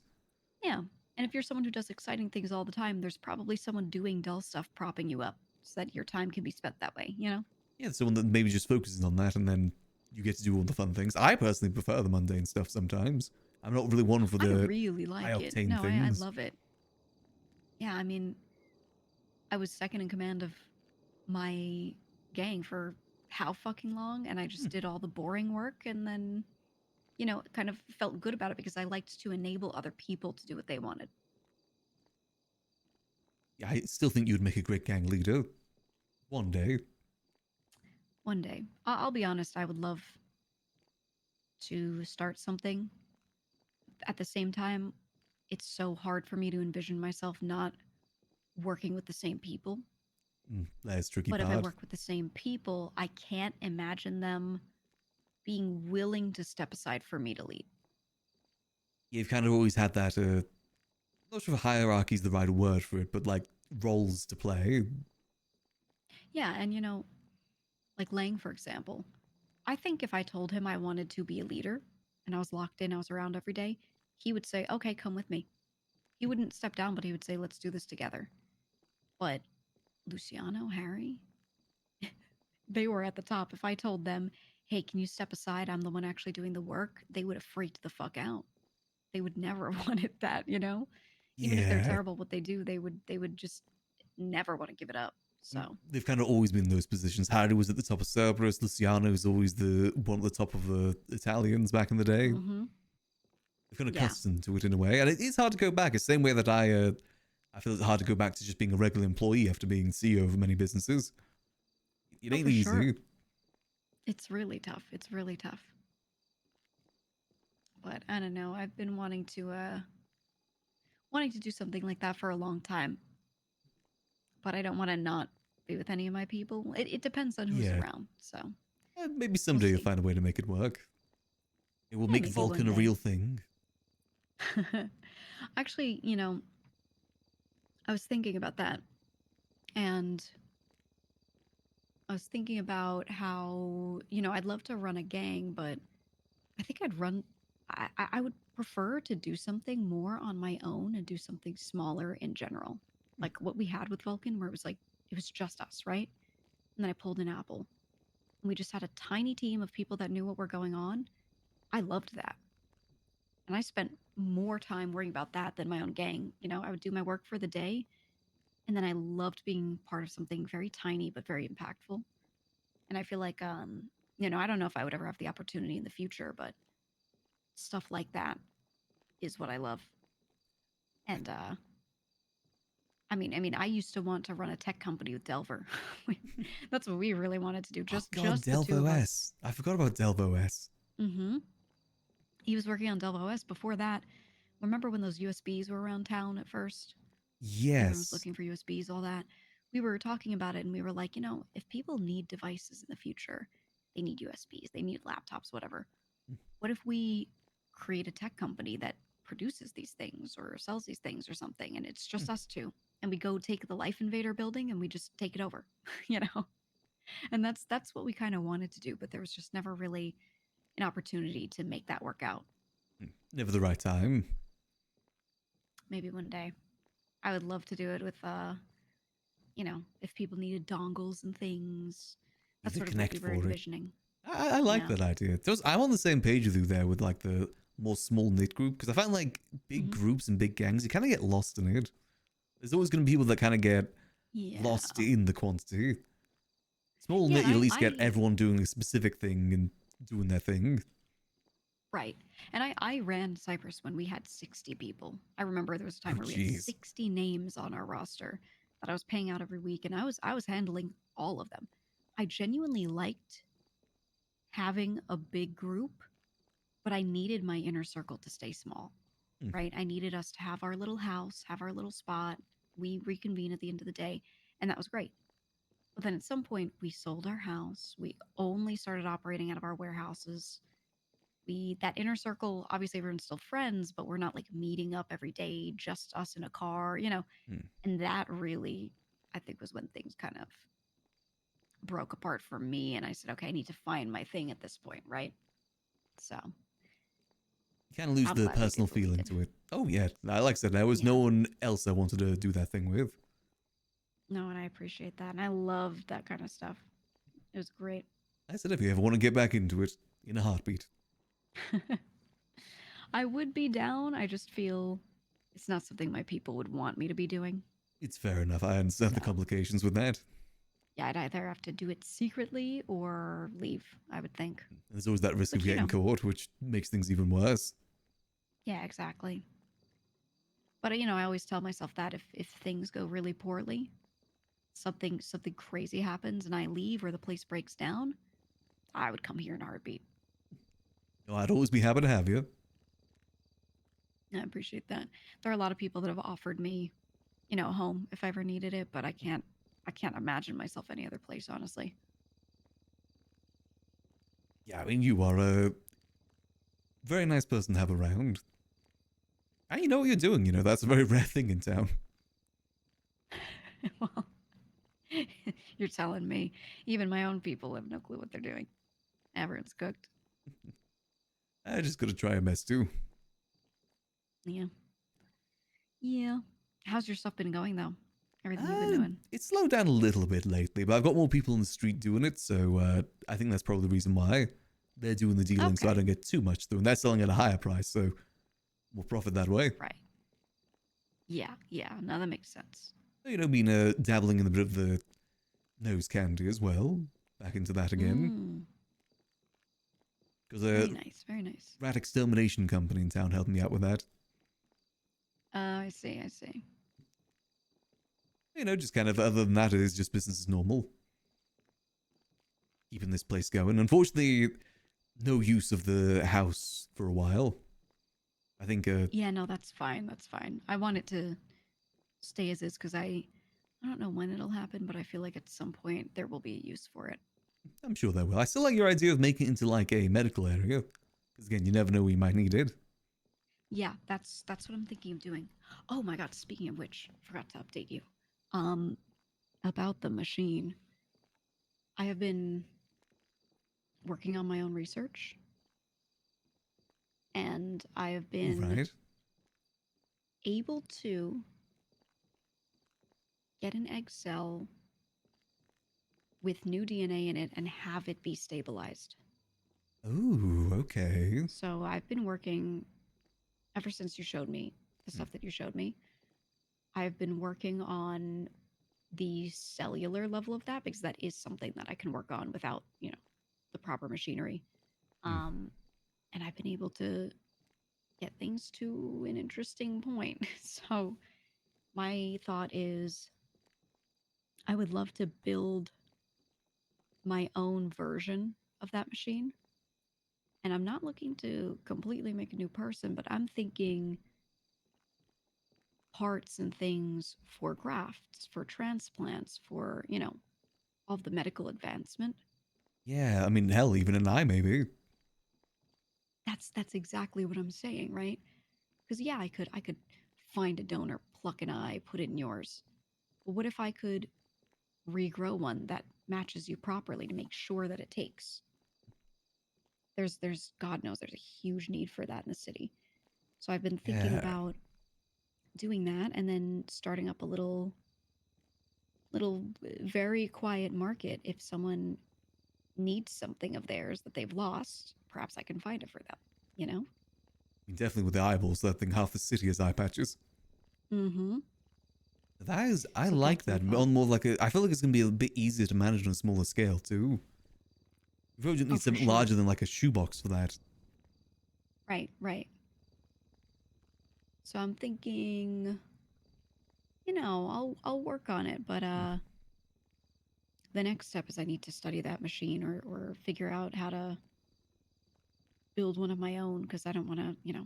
Yeah. And if you're someone who does exciting things all the time, there's probably someone doing dull stuff propping you up so that your time can be spent that way, Yeah, someone that maybe just focuses on that and then you get to do all the fun things. I personally prefer the mundane stuff sometimes. I'm not really one for the I really like it. No, I love it. Yeah, I mean, I was second in command of my gang for how fucking long, and I just did all the boring work, and then, kind of felt good about it because I liked to enable other people to do what they wanted. Yeah, I still think you'd make a great gang leader. One day. One day. I'll be honest, I would love to start something. At the same time, it's so hard for me to envision myself not working with the same people. That's tricky But part. if I work with the same people, I can't imagine them being willing to step aside for me to lead. You've kind of always had that, I'm not sure if hierarchy is the right word for it, but like roles to play. Yeah, and like Lang, for example, I think if I told him I wanted to be a leader and I was locked in, I was around every day, he would say, okay, come with me. He wouldn't step down, but he would say, let's do this together. But Luciano, Harry, they were at the top. If I told them, hey, can you step aside? I'm the one actually doing the work. They would have freaked the fuck out. They would never have wanted that, Even if they're terrible at what they do, they would just never want to give it up. So they've kind of always been in those positions. Harry was at the top of Cerberus. Luciano was always the one at the top of the Italians back in the day. They've kind of accustomed to it in a way, and it is hard to go back. The same way that I feel it's hard to go back to just being a regular employee after being CEO of many businesses. It ain't easy. Sure. It's really tough. It's really tough. But I don't know. I've been wanting to do something like that for a long time. But I don't want to not be with any of my people. It depends on who's around. So maybe someday you'll find a way to make it work. It will make Vulcan a real thing. Actually, I was thinking about that. And I was thinking about how, I'd love to run a gang, but I think I would prefer to do something more on my own and do something smaller in general. Like what we had with Vulcan, where it was just us, right? And then I pulled in Apple. And we just had a tiny team of people that knew what were going on. I loved that. And I spent more time worrying about that than my own gang. I would do my work for the day. And then I loved being part of something very tiny but very impactful. And I feel like, you know, I don't know if I would ever have the opportunity in the future, but stuff like that is what I love. And I used to want to run a tech company with Delver. That's what we really wanted to do. Just God, just the two Delvo of us. S. I forgot about Delvo S. Mm-hmm. He was working on Delvo OS. Before that, remember when those USBs were around town at first? Everyone was Yes. looking for USBs, all that. We were talking about it and we were like, you know, if people need devices in the future, they need USBs, they need laptops, whatever. What if we create a tech company that produces these things or sells these things or something, and it's just us two, and we go take the Life Invader building and we just take it over, you know? And that's what we kind of wanted to do, but there was just never really an opportunity to make that work out. Never the right time. Maybe one day. I would love to do it with, you know, if people needed dongles and things. That's The sort of what connect we were for it. envisioning. I like Yeah. that idea. I'm on the same page with you there with like the more small knit group, because I find like big groups and big gangs, you kind of get lost in it. There's always going to be people that kind of get lost in the quantity. Small knit, you at least get everyone doing a specific thing and doing their thing. Right. And I ran Cyprus when we had 60 people. I remember there was a time where we had 60 names on our roster that I was paying out every week, and I was handling all of them. I genuinely liked having a big group, but I needed my inner circle to stay small. Right? I needed us to have our little house, have our little spot. We reconvene at the end of the day, and that was great. But then at some point, we sold our house. We only started operating out of our warehouses. That inner circle, obviously everyone's still friends, but we're not like meeting up every day, just us in a car, you know. And that really, I think, was when things kind of broke apart for me. And I said, okay, I need to find my thing at this point, right? So You kind of lose I'm the glad we personal did what we feeling did. to it. Oh yeah, like I said, there was no one else I wanted to do that thing with. No, and I appreciate that. And I loved that kind of stuff. It was great. I said, if you ever want to get back into it, in a heartbeat. I would be down. I just feel it's not something my people would want me to be doing. It's fair enough. I understand the complications with that. Yeah, I'd either have to do it secretly or leave, I would think. There's always that risk But, of you getting know. caught, which makes things even worse. Yeah, exactly. But you know, I always tell myself that if things go really poorly, something crazy happens and I leave or the place breaks down, I would come here in a heartbeat. No, I'd always be happy to have you. I appreciate that. There are a lot of people that have offered me, you know, a home if I ever needed it, but I can't imagine myself any other place, honestly. Yeah, I mean, you are a very nice person to have around. And you know what you're doing, you know, that's a very rare thing in town. Well, you're telling me. Even my own people have no clue what they're doing. Everyone's cooked. I just gotta try a mess too. Yeah. Yeah. How's your stuff been going, though? Everything you've been doing? It's slowed down a little bit lately, but I've got more people in the street doing it, so I think that's probably the reason why they're doing the dealing, so I don't get too much through. And they're selling at a higher price, so we'll profit that way. Right. Yeah, no, that makes sense. You know, been dabbling in a bit of the nose candy as well. Back into that again. Because Very nice, very nice. rat extermination company in town helped me out with that. I see. You know, just kind of other than that, it is just business as normal. Keeping this place going. Unfortunately, no use of the house for a while. I think. Yeah, no, that's fine. That's fine. I want it to stay as is because I don't know when it'll happen, but I feel like at some point there will be a use for it. I'm sure there will. I still like your idea of making it into like a medical area. Because again, you never know where you might need it. Yeah, that's what I'm thinking of doing. Oh my god, speaking of which, forgot to update you. About the machine. I have been working on my own research. And I have been able to get an egg cell with new DNA in it and have it be stabilized. Ooh, okay. So I've been working ever since you showed me the stuff that you showed me. I've been working on the cellular level of that because that is something that I can work on without, the proper machinery. And I've been able to get things to an interesting point. So my thought is I would love to build my own version of that machine. And I'm not looking to completely make a new person, but I'm thinking parts and things for grafts, for transplants, for, all of the medical advancement. Yeah, I mean, hell, even an eye, maybe. That's exactly what I'm saying, right? Because yeah, I could find a donor, pluck an eye, put it in yours. But what if I could regrow one that matches you properly to make sure that it takes? There's God knows there's a huge need for that in the city. So I've been thinking Yeah. about doing that and then starting up a little very quiet market. If someone needs something of theirs that they've lost, perhaps I can find it for them, I mean, definitely with the eyeballs, that thing, half the city is eye patches. Mm-hmm. That is, I So like that's that. my thought. On more like I feel like it's gonna be a bit easier to manage on a smaller scale too. You probably just need for something sure. larger than like a shoebox for that. Right. So I'm thinking, I'll work on it, but the next step is I need to study that machine or figure out how to build one of my own because I don't want to, I'm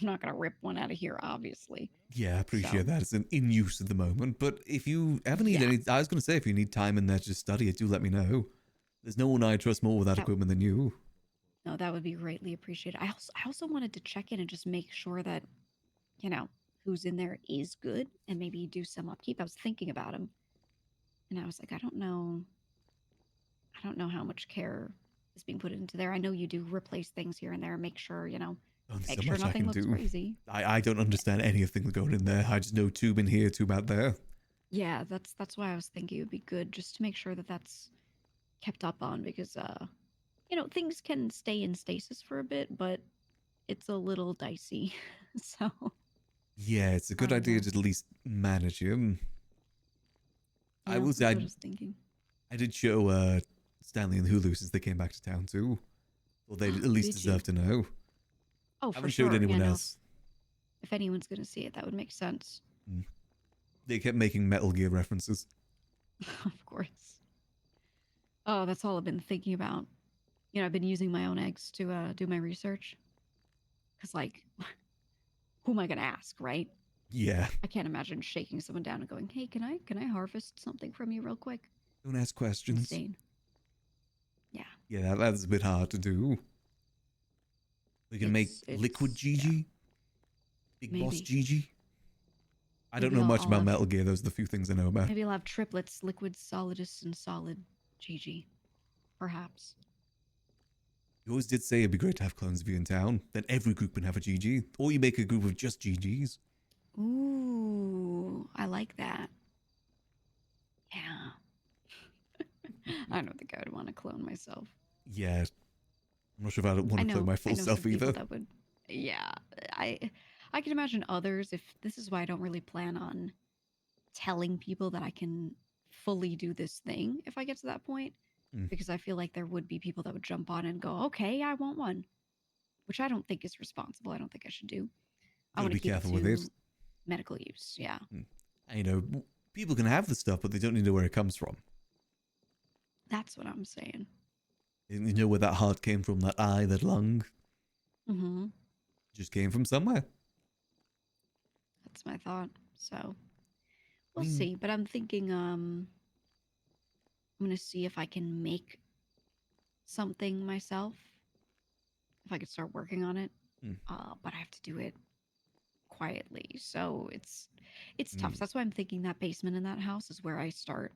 not going to rip one out of here, obviously. Yeah, I appreciate So- that. It's in use at the moment. But if you ever need Yeah. any, I was gonna say if you need time in there to study it, do let me know. There's no one I trust more with that That- equipment than you. No, that would be greatly appreciated. I also wanted to check in and just make sure that, who's in there is good and maybe do some upkeep. I was thinking about him and I was like, I don't know how much care is being put into there. I know you do replace things here and there, make sure, Only make so sure much I nothing can looks do. crazy. I don't understand any of things going in there. I just know tube in here, tube out there. Yeah, that's why I was thinking it would be good just to make sure that that's kept up on because things can stay in stasis for a bit, but it's a little dicey. So Yeah, it's a good idea to at least manage him. I will that's say what I was thinking. I did show Stanley and Hulu since they came back to town too. Well, they at least Did you? deserve to know. Oh, I for haven't sure. showed anyone Yeah, no, else. if anyone's gonna see it, that would make sense. They kept making Metal Gear references. Of course. Oh, that's all I've been thinking about. I've been using my own eggs to do my research. Cause like, who am I gonna ask, right? Yeah. I can't imagine shaking someone down and going, "Hey, can I harvest something from you real quick?" Don't ask questions. Insane. Yeah. Yeah, that's a bit hard to do. We can make Liquid GG? Big Boss Maybe. GG? I don't Maybe know much I'll about have- Metal Gear. Those are the few things I know about. Maybe I'll have triplets, liquid, solidus, and solid GG. Perhaps. You always did say it'd be great to have clones of you in town. Then every group can have a GG. Or you make a group of just GGs. Ooh, I like that. Yeah. I don't think I would want to clone myself. Yeah. I'm not sure if I want to clone my full I know self some people either. that would. Yeah, I can imagine others. If this is why I don't really plan on telling people that I can fully do this thing if I get to that point, because I feel like there would be people that would jump on and go, "Okay, I want one," which I don't think is responsible. I don't think I should do. I Gotta want to be keep careful it with to it. medical use. Yeah, And, people can have the stuff, but they don't need to know where it comes from. that's what I'm saying. You know where that heart came from, that eye, that lung. Mm-hmm. Just came from somewhere. That's my thought. So we'll Mm. see. But I'm thinking I'm gonna see if I can make something myself. If I could start working on it. But I have to do it quietly. So it's tough. So that's why I'm thinking that basement in that house is where I start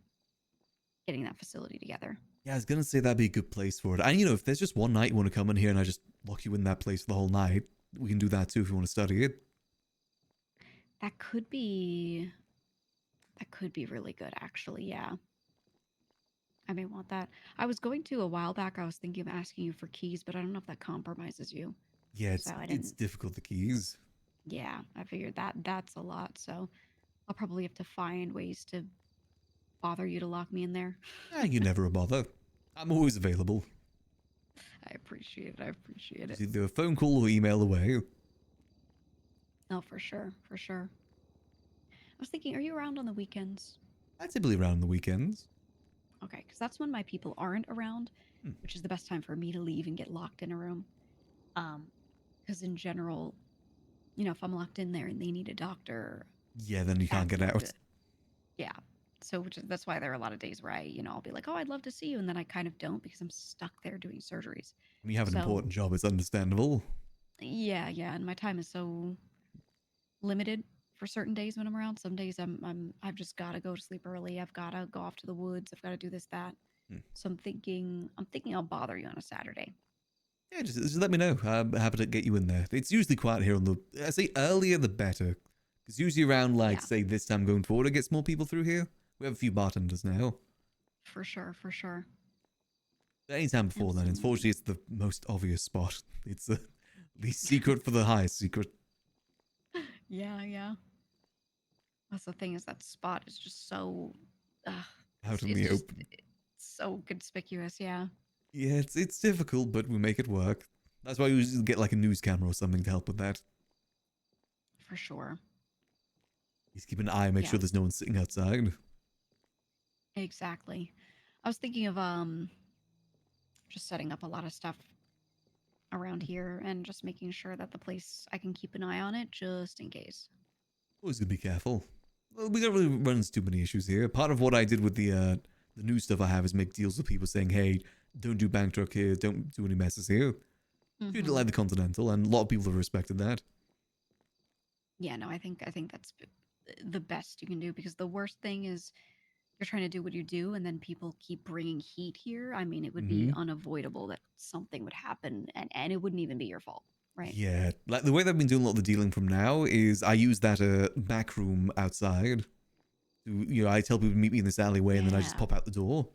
getting that facility together. Yeah, I was gonna say that'd be a good place for it. And if there's just one night you want to come in here and I just lock you in that place for the whole night, we can do that too if you want to study it. That could be really good actually, yeah. I may want that. I was going to a while back, I was thinking of asking you for keys, but I don't know if that compromises you. Yeah, So I it's didn't. difficult, the keys. Yeah, I figured that's a lot, so I'll probably have to find ways to bother you to lock me in there? You never a bother. I'm always available. I appreciate it. I appreciate It's it. either a phone call or email away. Oh, for sure. For sure. I was thinking, are you around on the weekends? I'm typically around on the weekends. Okay, because that's when my people aren't around, which is the best time for me to leave and get locked in a room. Because in general, you know, if I'm locked in there and they need a doctor, Yeah, then you can't get out. yeah. So that's why there are a lot of days where I'll be like, oh, I'd love to see you, and then I kind of don't because I'm stuck there doing surgeries. When you have an important job, it's understandable. Yeah, and my time is so limited for certain days when I'm around. Some days I've just got to go to sleep early. I've got to go off to the woods. I've got to do this, that. So I'm thinking I'll bother you on a Saturday. Yeah, just let me know. I'm happy to get you in there. It's usually quiet here on the... I say earlier the better. Because usually around, like, say, this time going forward, it gets more people through here. We have a few bartenders now. For sure, for sure. But anytime before then, unfortunately, it's the most obvious spot. It's the least secret for the highest secret. Yeah. That's the thing, is that spot is just so... Out in the open. It's so conspicuous, yeah. Yeah, it's difficult, but we make it work. That's why we usually get like a news camera or something to help with that. For sure. Just keep an eye, make sure there's no one sitting outside. Exactly. I was thinking of just setting up a lot of stuff around here and just making sure that the place, I can keep an eye on it just in case. Always gotta be careful. Well, we don't really run into too many issues here. Part of what I did with the new stuff I have is make deals with people saying, hey, don't do bank truck here, don't do any messes here. Treat it like the Continental, and a lot of people have respected that. Yeah, no, I think that's the best you can do, because the worst thing is you're trying to do what you do and then people keep bringing heat here. I mean, it would be unavoidable that something would happen, and it wouldn't even be your fault, right? Yeah, like the way that I've been doing a lot of the dealing from now is I use that back room outside. I tell people to meet me in this alleyway and then I just pop out the door.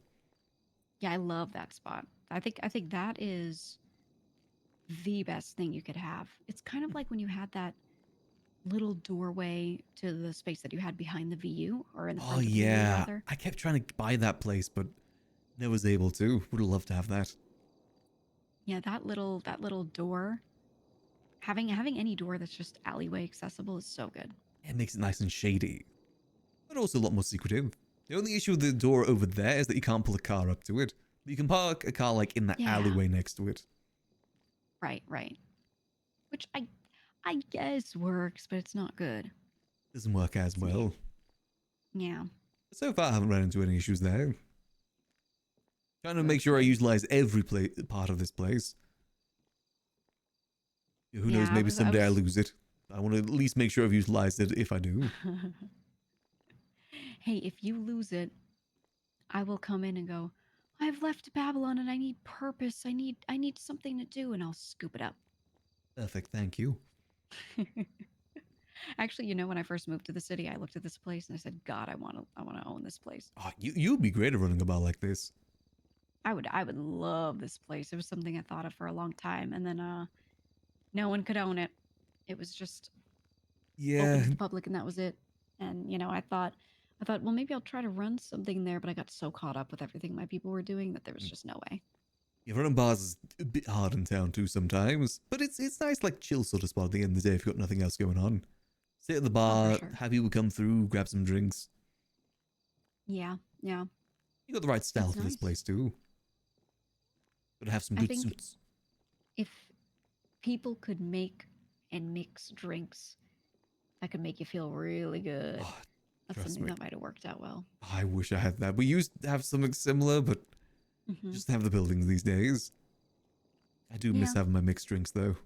Yeah, I love that spot. I think that is the best thing you could have. It's kind of like when you had that little doorway to the space that you had behind the VU, or in the front of the VU, rather. I kept trying to buy that place, but never was able to. Would have loved to have that. Yeah, that little door. Having any door that's just alleyway accessible is so good. It makes it nice and shady, but also a lot more secretive. The only issue with the door over there is that you can't pull a car up to it. You can park a car like in that alleyway next to it. Right. Which I guess works, but it's not good. Doesn't work as well. Yeah. So far, I haven't run into any issues there. Trying to make sure I utilize every part of this place. Who knows, maybe someday I lose it. I want to at least make sure I've utilized it if I do. Hey, if you lose it, I will come in and go, I've left Babylon and I need purpose. I need something to do, and I'll scoop it up. Perfect, thank you. Actually, when I first moved to the city, I looked at this place and I said, God, I want to own this place. Oh, you'd be great at running a bar like this. I would love this place. It was something I thought of for a long time, and then no one could own it. It was just open to the public, and that was it. And I thought, well, maybe I'll try to run something there, but I got so caught up with everything my people were doing that there was just no way. Yeah, running bars is a bit hard in town too sometimes, but it's nice, like chill sort of spot at the end of the day if you've got nothing else going on. Sit at the bar, have people come through, grab some drinks. Yeah. You got the right style for this place too. Gotta have some good suits. If people could make and mix drinks, that could make you feel really good. Oh, that's something that might have worked out well. I wish I had that. We used to have something similar, but just have the buildings these days. I do miss having my mixed drinks though.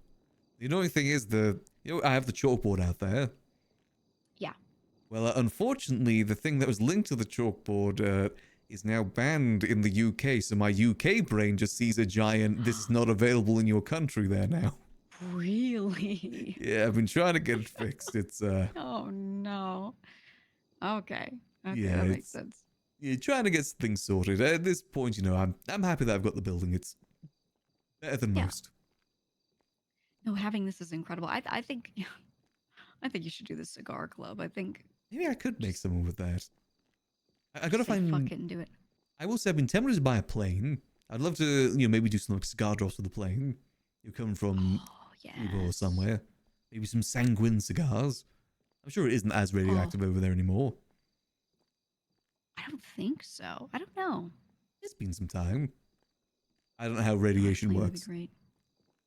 The annoying thing is I have the chalkboard out there. Yeah. Well, unfortunately, the thing that was linked to the chalkboard is now banned in the UK, so my UK brain just sees a giant, this is not available in your country there now. Really? Yeah, I've been trying to get it fixed. It's Oh no. Okay, yeah, that makes sense. Yeah, trying to get things sorted. At this point, I'm happy that I've got the building. It's better than most. No, having this is incredible. I think you should do the cigar club. I think maybe I could make someone with that. I gotta Say find. fuck it and do it. I will say I've been tempted to buy a plane. I'd love to, maybe do some like cigar drops with the plane. You come from Cuba or somewhere. Maybe some sanguine cigars. I'm sure it isn't as radioactive over there anymore. I don't think so. I don't know. It's been some time. I don't know how radiation Plane would be works. great.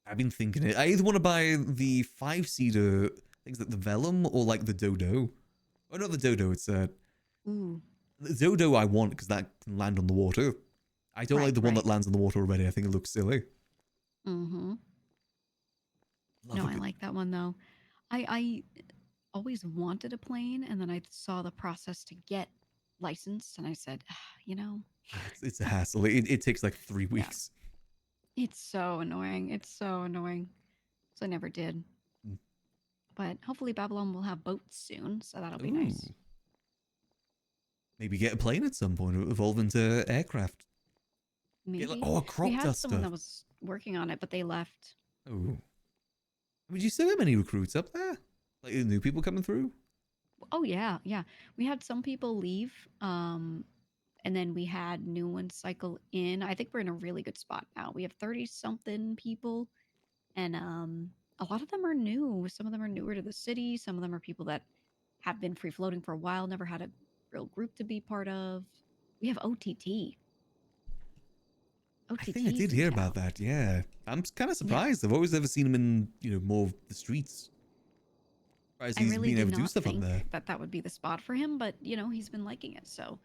I've been thinking it. I either want to buy the 5-seater things like the Vellum or like the Dodo. Oh, not the Dodo. It's Ooh. the Dodo I want because that can land on the water. I don't like the one that lands on the water already. I think it looks silly. Mm-hmm. Love No, a I good- like that one though. I always wanted a plane, and then I saw the process to get licensed, and I said, you know, It's a hassle. It takes like 3 weeks. it's so annoying. It's so annoying. So I never did. But hopefully Babylon will have boats soon, so that'll be nice. Ooh. Maybe get a plane at some point, evolve into aircraft. Maybe. A crop we had duster. someone that was working on it, but they left. Oh. I mean, do you still have any recruits up there? Like new people coming through? Oh yeah, yeah. We had some people leave, and then we had new ones cycle in. I think we're in a really good spot now. We have 30-something people, and a lot of them are new. Some of them are newer to the city. Some of them are people that have been free floating for a while, never had a real group to be part of. We have OTT. I think I did hear about that, yeah. I'm kind of surprised. I've always ever seen him in, more of the streets. Surprised I he's really been did able to do not stuff up think there. that would be the spot for him, but he's been liking it, so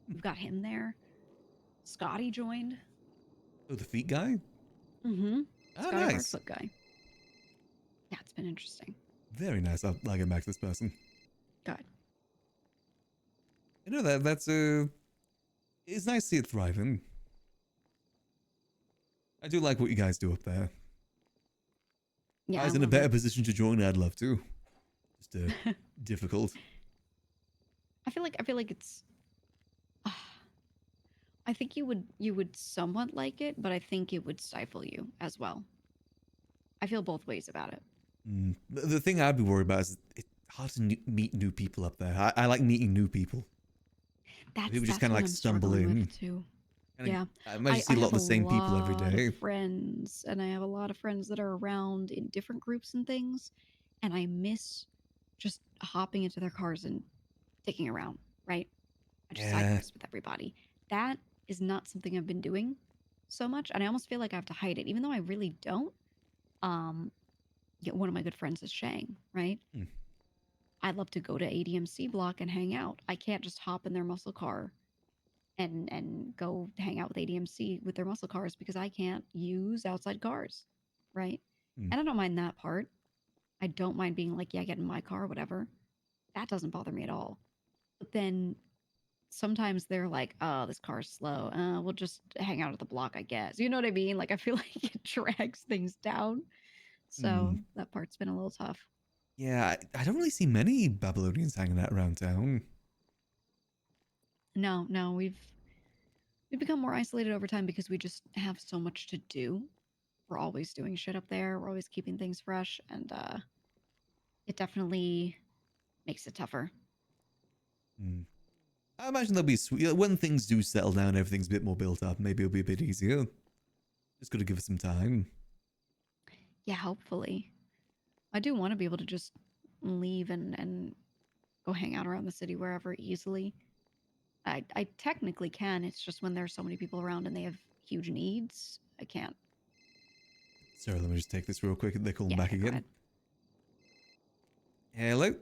we've got him there. Scotty joined. Oh, the feet guy? Mm-hmm. Ah, Scotty nice. Bartfoot guy. Yeah, it's been interesting. Very nice. I'll get back to this person. Good. That's it's nice to see it thriving. I do like what you guys do up there. Yeah, I was I in a love better it. position to join, I'd love to. Just difficult. I feel like it's. I think you would somewhat like it, but I think it would stifle you as well. I feel both ways about it. The thing I'd be worried about is it's hard to meet new people up there. I like meeting new people. People just kind of like stumble in. Too. Kinda, Yeah, I imagine you see a lot of the same people every lot day. of friends, and I have a lot of friends that are around in different groups and things, and I miss just hopping into their cars and dicking around. Right? I just side Yeah. quest with everybody. That is not something I've been doing so much, and I almost feel like I have to hide it, even though I really don't. One of my good friends is Shang, right? I'd love to go to ADMC block and hang out. I can't just hop in their muscle car and go hang out with ADMC with their muscle cars because I can't use outside cars, right? And I don't mind that part. I don't mind being like, yeah, get in my car, whatever. That doesn't bother me at all. But then sometimes they're like, oh, this car's slow. We'll just hang out at the block, I guess. You know what I mean? Like, I feel like it drags things down. So that part's been a little tough. Yeah, I don't really see many Babylonians hanging out around town. No, we've become more isolated over time because we just have so much to do. We're always doing shit up there. We're always keeping things fresh, and it definitely makes it tougher. I imagine they'll be sweet when things do settle down. Everything's a bit more built up. Maybe it'll be a bit easier. Just got to give it some time. Yeah, hopefully. I do want to be able to just leave and go hang out around the city wherever easily. I technically can. It's just when there's so many people around and they have huge needs, I can't. Sorry, let me just take this real quick. They're calling back go again. ahead. Hello.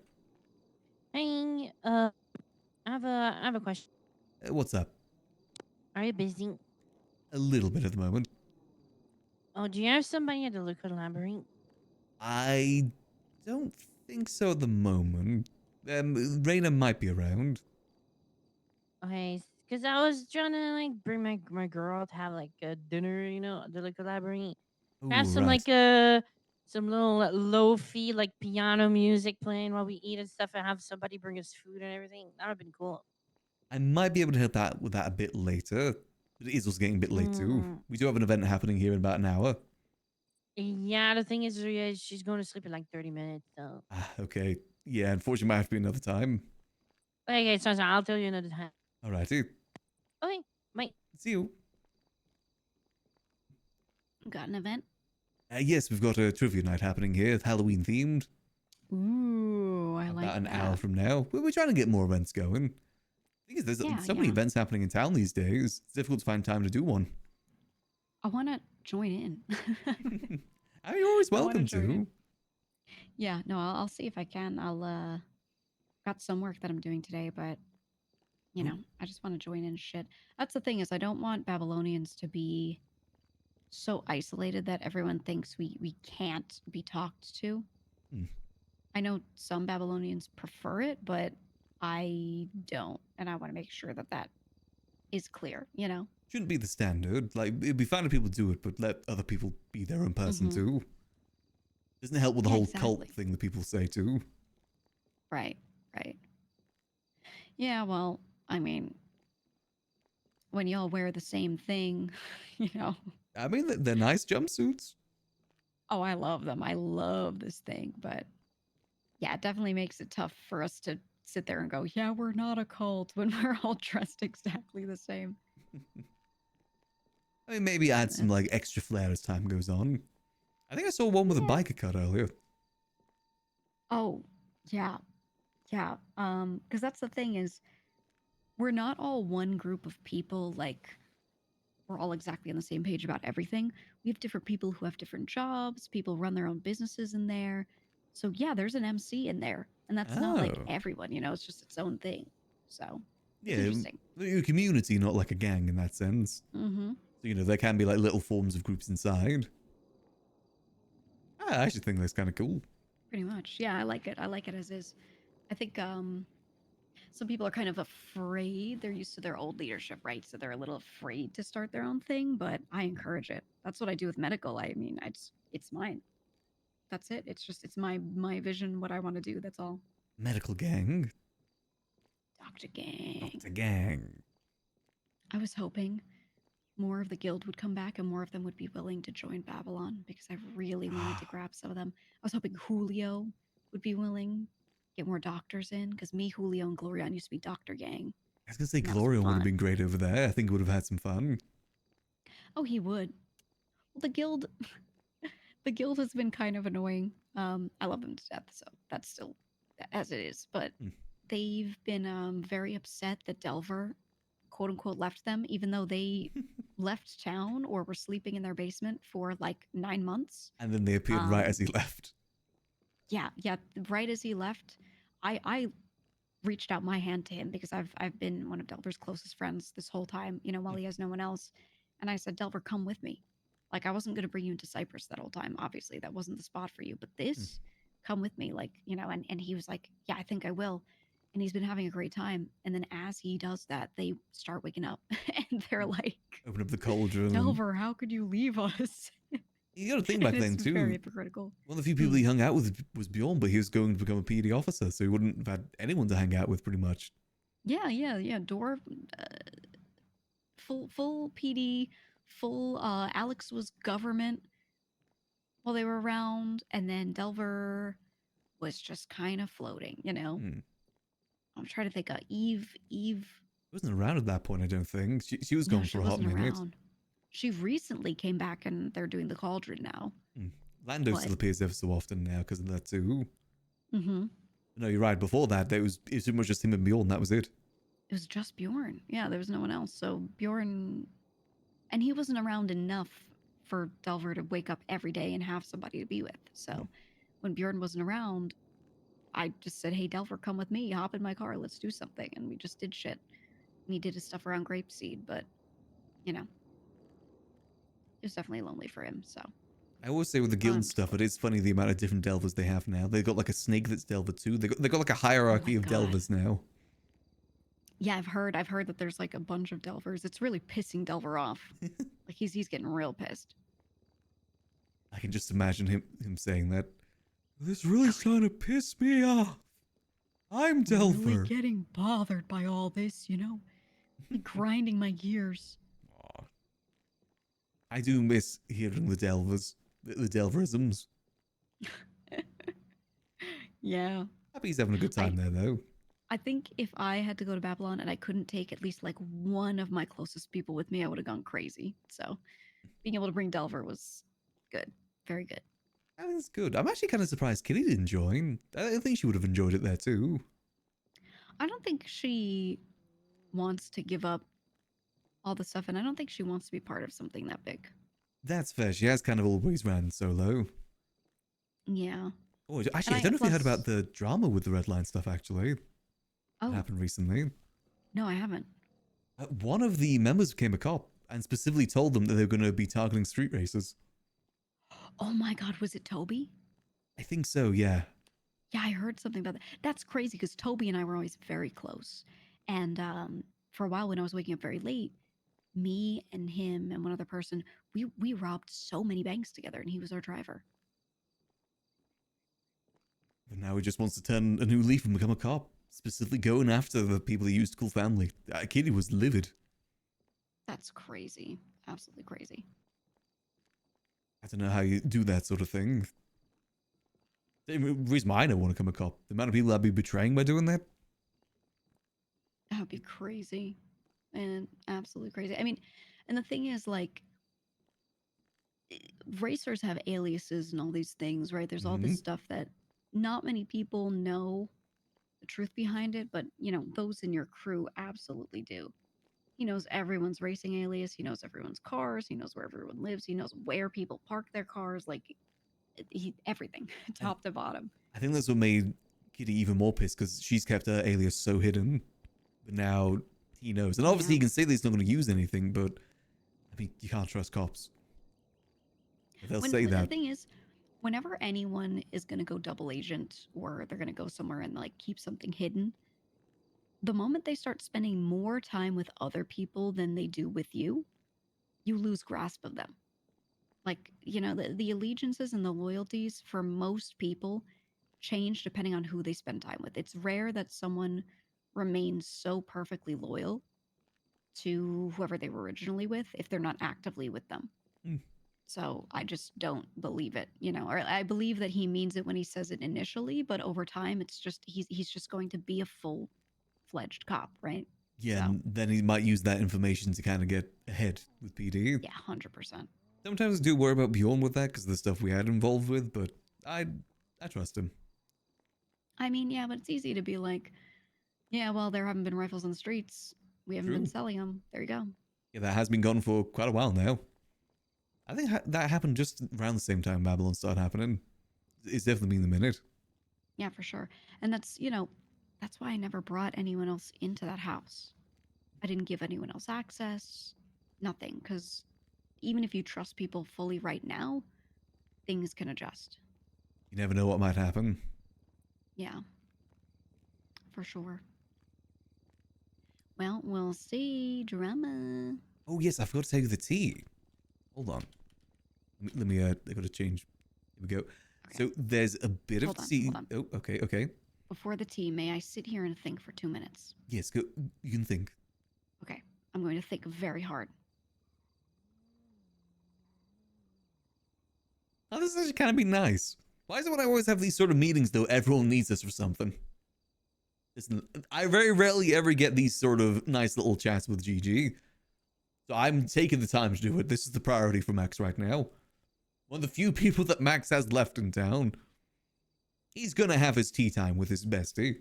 Hey, I have a question. What's up? Are you busy? A little bit at the moment. Oh, do you have somebody at the liquid labyrinth? I don't think so at the moment. Raina might be around. Okay, because I was trying to like bring my girl to have like a dinner, at the liquid labyrinth. Have Ooh, some right. like some little lo-fi like piano music playing while we eat and stuff, and have somebody bring us food and everything. That would have been cool. I might be able to help that with that a bit later. But it is also getting a bit late too. We do have an event happening here in about an hour. Yeah, the thing is, she's going to sleep in like 30 minutes. So Okay. Yeah, unfortunately, might have to be another time. okay, so I'll tell you another time. Alrighty. Okay, bye. See you. Got an event? Yes, we've got a trivia night happening here. It's Halloween themed. Ooh, I like About an that. hour from now. We're trying to get more events going. The thing is, there's so many events happening in town these days. It's difficult to find time to do one. I want to join in. I mean, you're always I wanna welcome join to. in. Yeah, no, I'll see if I can. I'll got some work that I'm doing today, but you know, I just want to join in shit. That's the thing is I don't want Babylonians to be so isolated that everyone thinks we can't be talked to. Hmm. I know some Babylonians prefer it, but I don't, and I want to make sure that that is clear, you know? Shouldn't be the standard. Like, it'd be fine if people do it, but let other people be their own person Mhm. too. Doesn't help with the Yeah, whole cult exactly. thing that people say too. Right, right. Yeah, well, I mean, when y'all wear the same thing, you know. I mean, they're nice jumpsuits. Oh, I love them. I love this thing, but yeah, it definitely makes it tough for us to sit there and go, yeah, we're not a cult when we're all dressed exactly the same. I mean, maybe add some like extra flair as time goes on. I think I saw one with a biker cut earlier. Oh, yeah. Yeah. Because that's the thing is we're not all one group of people, like we're all exactly on the same page about everything. We have different people who have different jobs, people run their own businesses in there. So yeah, there's an MC in there. And that's not like Oh. everyone, you know, it's just its own thing. So it's Yeah, interesting. a community, not like a gang in that sense. Mm-hmm. So, you know, there can be like little forms of groups inside. I actually think that's kind of cool. Pretty much. Yeah, I like it. I like it as is. I think some people are kind of afraid. They're used to their old leadership, right? So they're a little afraid to start their own thing, but I encourage it. That's what I do with medical. I mean, it's mine. That's it. It's my vision, what I want to do. That's all. Medical gang. Dr. Gang. Dr. Gang. I was hoping more of the guild would come back and more of them would be willing to join Babylon because I really wanted to grab some of them. I was hoping Julio would be willing, get more doctors in because me, Julio, and Glorion used to be Dr. Gang. I was going to say And that was Gloria would have fun. been great over there. I think would have had some fun. Oh, he would. Well, the guild, the guild has been kind of annoying. I love them to death, so that's still as it is. But they've been very upset that Delver, quote unquote, left them, even though they left town or were sleeping in their basement for like 9 months. And then they appeared right as he left. Yeah, right as he left, I reached out my hand to him because I've been one of Delver's closest friends this whole time, you know, while he has no one else. And I said, Delver, come with me. Like I wasn't gonna bring you into Cyprus that whole time. Obviously, that wasn't the spot for you. But this, come with me. Like, you know, and he was like, yeah, I think I will. And he's been having a great time. And then as he does that, they start waking up and they're like, Open up the cauldron. Delver, how could you leave us? You got to think back then It's too. very hypocritical. One of the few people he hung out with was Bjorn, but he was going to become a PD officer, so he wouldn't have had anyone to hang out with pretty much. Yeah. Door, full PD, full. Alex was government while they were around, and then Delver was just kind of floating. You know. I'm trying to think. Eve. Wasn't around at that point, I don't think. She was No, gone she for a hot wasn't minute. around. She recently came back, and they're doing the cauldron now. Lando But- still appears ever so often now because of that too. Mm-hmm. No, you're right. Before that, it was pretty much just him and Bjorn. That was it. It was just Bjorn. Yeah, there was no one else. So Bjorn, and he wasn't around enough for Delver to wake up every day and have somebody to be with. So when Bjorn wasn't around, I just said, hey, Delver, come with me. Hop in my car. Let's do something. And we just did shit. And he did his stuff around Grapeseed, but, you know, it was definitely lonely for him. So I always say with the guild stuff, it is funny the amount of different Delvers they have now. They've got like a snake that's Delver too. They got like a hierarchy of Delvers now. yeah, I've heard that there's like a bunch of Delvers. It's really pissing Delver off. Like he's getting real pissed. I can just imagine him saying that. This really starting to piss me off. I'm Delver. Really getting bothered by all this, you know? Like grinding my gears. I do miss hearing the Delvers, the Delverisms. Yeah. Happy he's having a good time there though. I think if I had to go to Babylon and I couldn't take at least like one of my closest people with me, I would have gone crazy. So being able to bring Delver was good. Very good. That is good. I'm actually kind of surprised Kitty didn't join. I think she would have enjoyed it there too. I don't think she wants to give up all the stuff, and I don't think she wants to be part of something that big. That's fair. She has kind of always ran solo. Yeah. Oh, actually, I don't know if you heard about the drama with the Red Line stuff, actually. Oh. That happened recently. No, I haven't. One of the members became a cop and specifically told them that they were going to be targeting street racers. Oh my god, was it Toby? I think so, yeah. Yeah, I heard something about that. That's crazy because Toby and I were always very close. And for a while when I was waking up very late, me and him and one other person, we robbed so many banks together and he was our driver. But now he just wants to turn a new leaf and become a cop. Specifically going after the people he used to call family. Kitty was livid. That's crazy. Absolutely crazy. I don't know how you do that sort of thing. The reason why I don't want to become a cop. The amount of people I'd be betraying by doing that. That would be crazy. And absolutely crazy. I mean, and the thing is, like, racers have aliases and all these things, right? There's all this stuff that not many people know the truth behind it, but, you know, those in your crew absolutely do. He knows everyone's racing alias. He knows everyone's cars. He knows where everyone lives. He knows where people park their cars. Like, everything, top to bottom. I think that's what made Kitty even more pissed because she's kept her alias so hidden. But now he knows. And obviously he can say that he's not going to use anything, but I mean, you can't trust cops. They'll say that. The thing is, whenever anyone is going to go double agent or they're going to go somewhere and like keep something hidden, the moment they start spending more time with other people than they do with you, you lose grasp of them. Like, you know, the allegiances and the loyalties for most people change depending on who they spend time with. It's rare that someone remains so perfectly loyal to whoever they were originally with if they're not actively with them. So I just don't believe it, you know, or I believe that he means it when he says it initially, but over time it's just he's just going to be a full-fledged cop, right? Yeah, and then he might use that information to kind of get ahead with PD. Yeah, 100%. Sometimes I do worry about Bjorn with that because of the stuff we had involved with, but I trust him. I mean, yeah, but it's easy to be like, yeah, well, there haven't been rifles on the streets. We haven't been selling them. There you go. Yeah, that has been gone for quite a while now. I think that happened just around the same time Babylon started happening. It's definitely been the minute. Yeah, for sure. And that's, you know, that's why I never brought anyone else into that house. I didn't give anyone else access. Nothing. Because even if you trust people fully right now, things can adjust. You never know what might happen. Yeah. For sure. Well, we'll see. Drama. Oh, yes, I forgot to tell you the tea. Hold on. Let me I gotta change. Here we go. Okay. So there's a bit of tea. Oh, okay. Before the tea, may I sit here and think for 2 minutes? Yes, go. You can think. Okay. I'm going to think very hard. Oh, this is actually kind of be nice. Why is it when I always have these sort of meetings, though, everyone needs us for something? Listen, I very rarely ever get these sort of nice little chats with GG. So I'm taking the time to do it. This is the priority for Max right now. One of the few people that Max has left in town. He's gonna have his tea time with his bestie.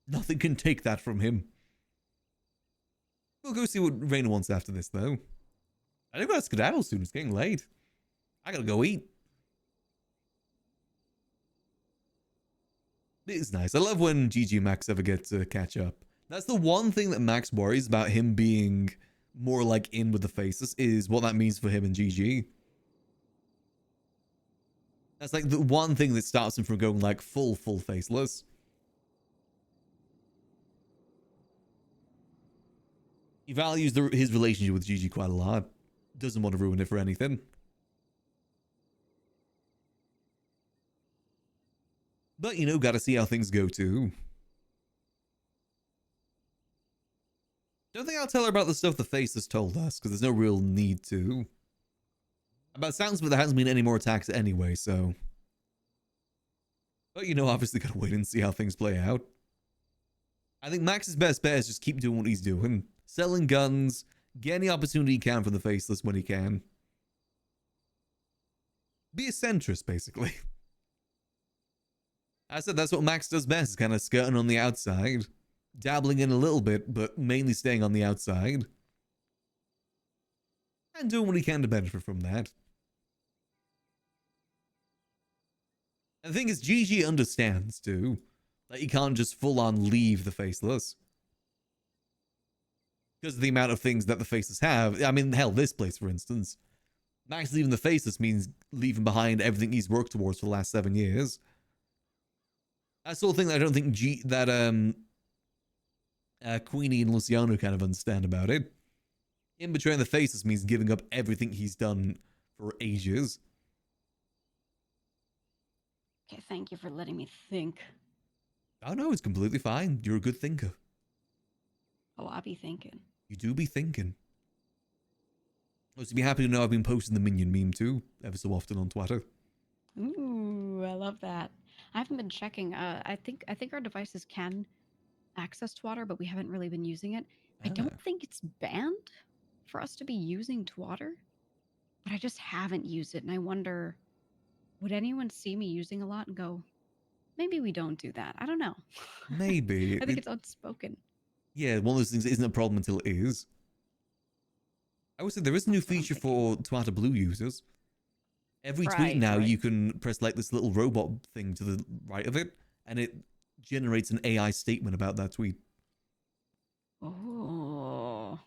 Nothing can take that from him. We'll go see what Raina wants after this, though. I think we're gonna skedaddle soon. It's getting late. I gotta go eat. It is nice. I love when GG and Max ever get to catch up. That's the one thing that Max worries about him being more like in with the faces is what that means for him and GG. That's like the one thing that stops him from going like full faceless. He values his relationship with GG quite a lot. Doesn't want to ruin it for anything. But, you know, gotta see how things go, too. Don't think I'll tell her about the stuff the face has told us, because there's no real need to. About sounds of it, there hasn't been any more attacks anyway, so... But, you know, obviously gotta wait and see how things play out. I think Max's best bet is just keep doing what he's doing. Selling guns, get any opportunity he can for the faceless when he can. Be a centrist, basically. I said that's what Max does best, kind of skirting on the outside. Dabbling in a little bit, but mainly staying on the outside. And doing what he can to benefit from that. And the thing is, Gigi understands, too. That you can't just full-on leave the faceless. Because of the amount of things that the faceless have. I mean, hell, this place, for instance. Max leaving the faceless means leaving behind everything he's worked towards for the last 7 years. That's the whole thing that I don't think Queenie and Luciano kind of understand about it. Him betraying the faceless means giving up everything he's done for ages. Okay, thank you for letting me think. Oh no, it's completely fine. You're a good thinker. Oh, I'll be thinking. You do be thinking. Also, be happy to know I've been posting the Minion meme too, ever so often on Twitter. Ooh, I love that. I haven't been checking. I think our devices can access Twatter, but we haven't really been using it. I don't think it's banned for us to be using Twatter, but I just haven't used it, and I wonder, would anyone see me using a lot and go, maybe we don't do that? I don't know. Maybe. I think it's unspoken. Yeah, one of those things that isn't a problem until it is. I would say there is a new feature for Twitter Blue users. Every tweet now, you can press like this little robot thing to the right of it, and it generates an AI statement about that tweet. Oh.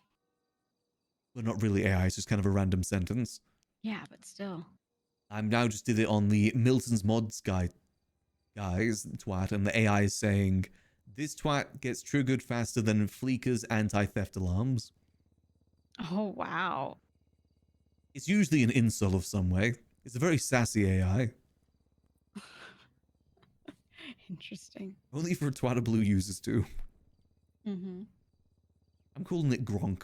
But not really AI, it's just kind of a random sentence. Yeah, but still. I'm now just did it on the Milton's Mods guys, twat, and the AI is saying, this twat gets triggered faster than Fleeker's anti-theft alarms. Oh, wow. It's usually an insult of some way. It's a very sassy AI. Interesting. Only for Twitter Blue users too. Mm-hmm. I'm calling it Gronk.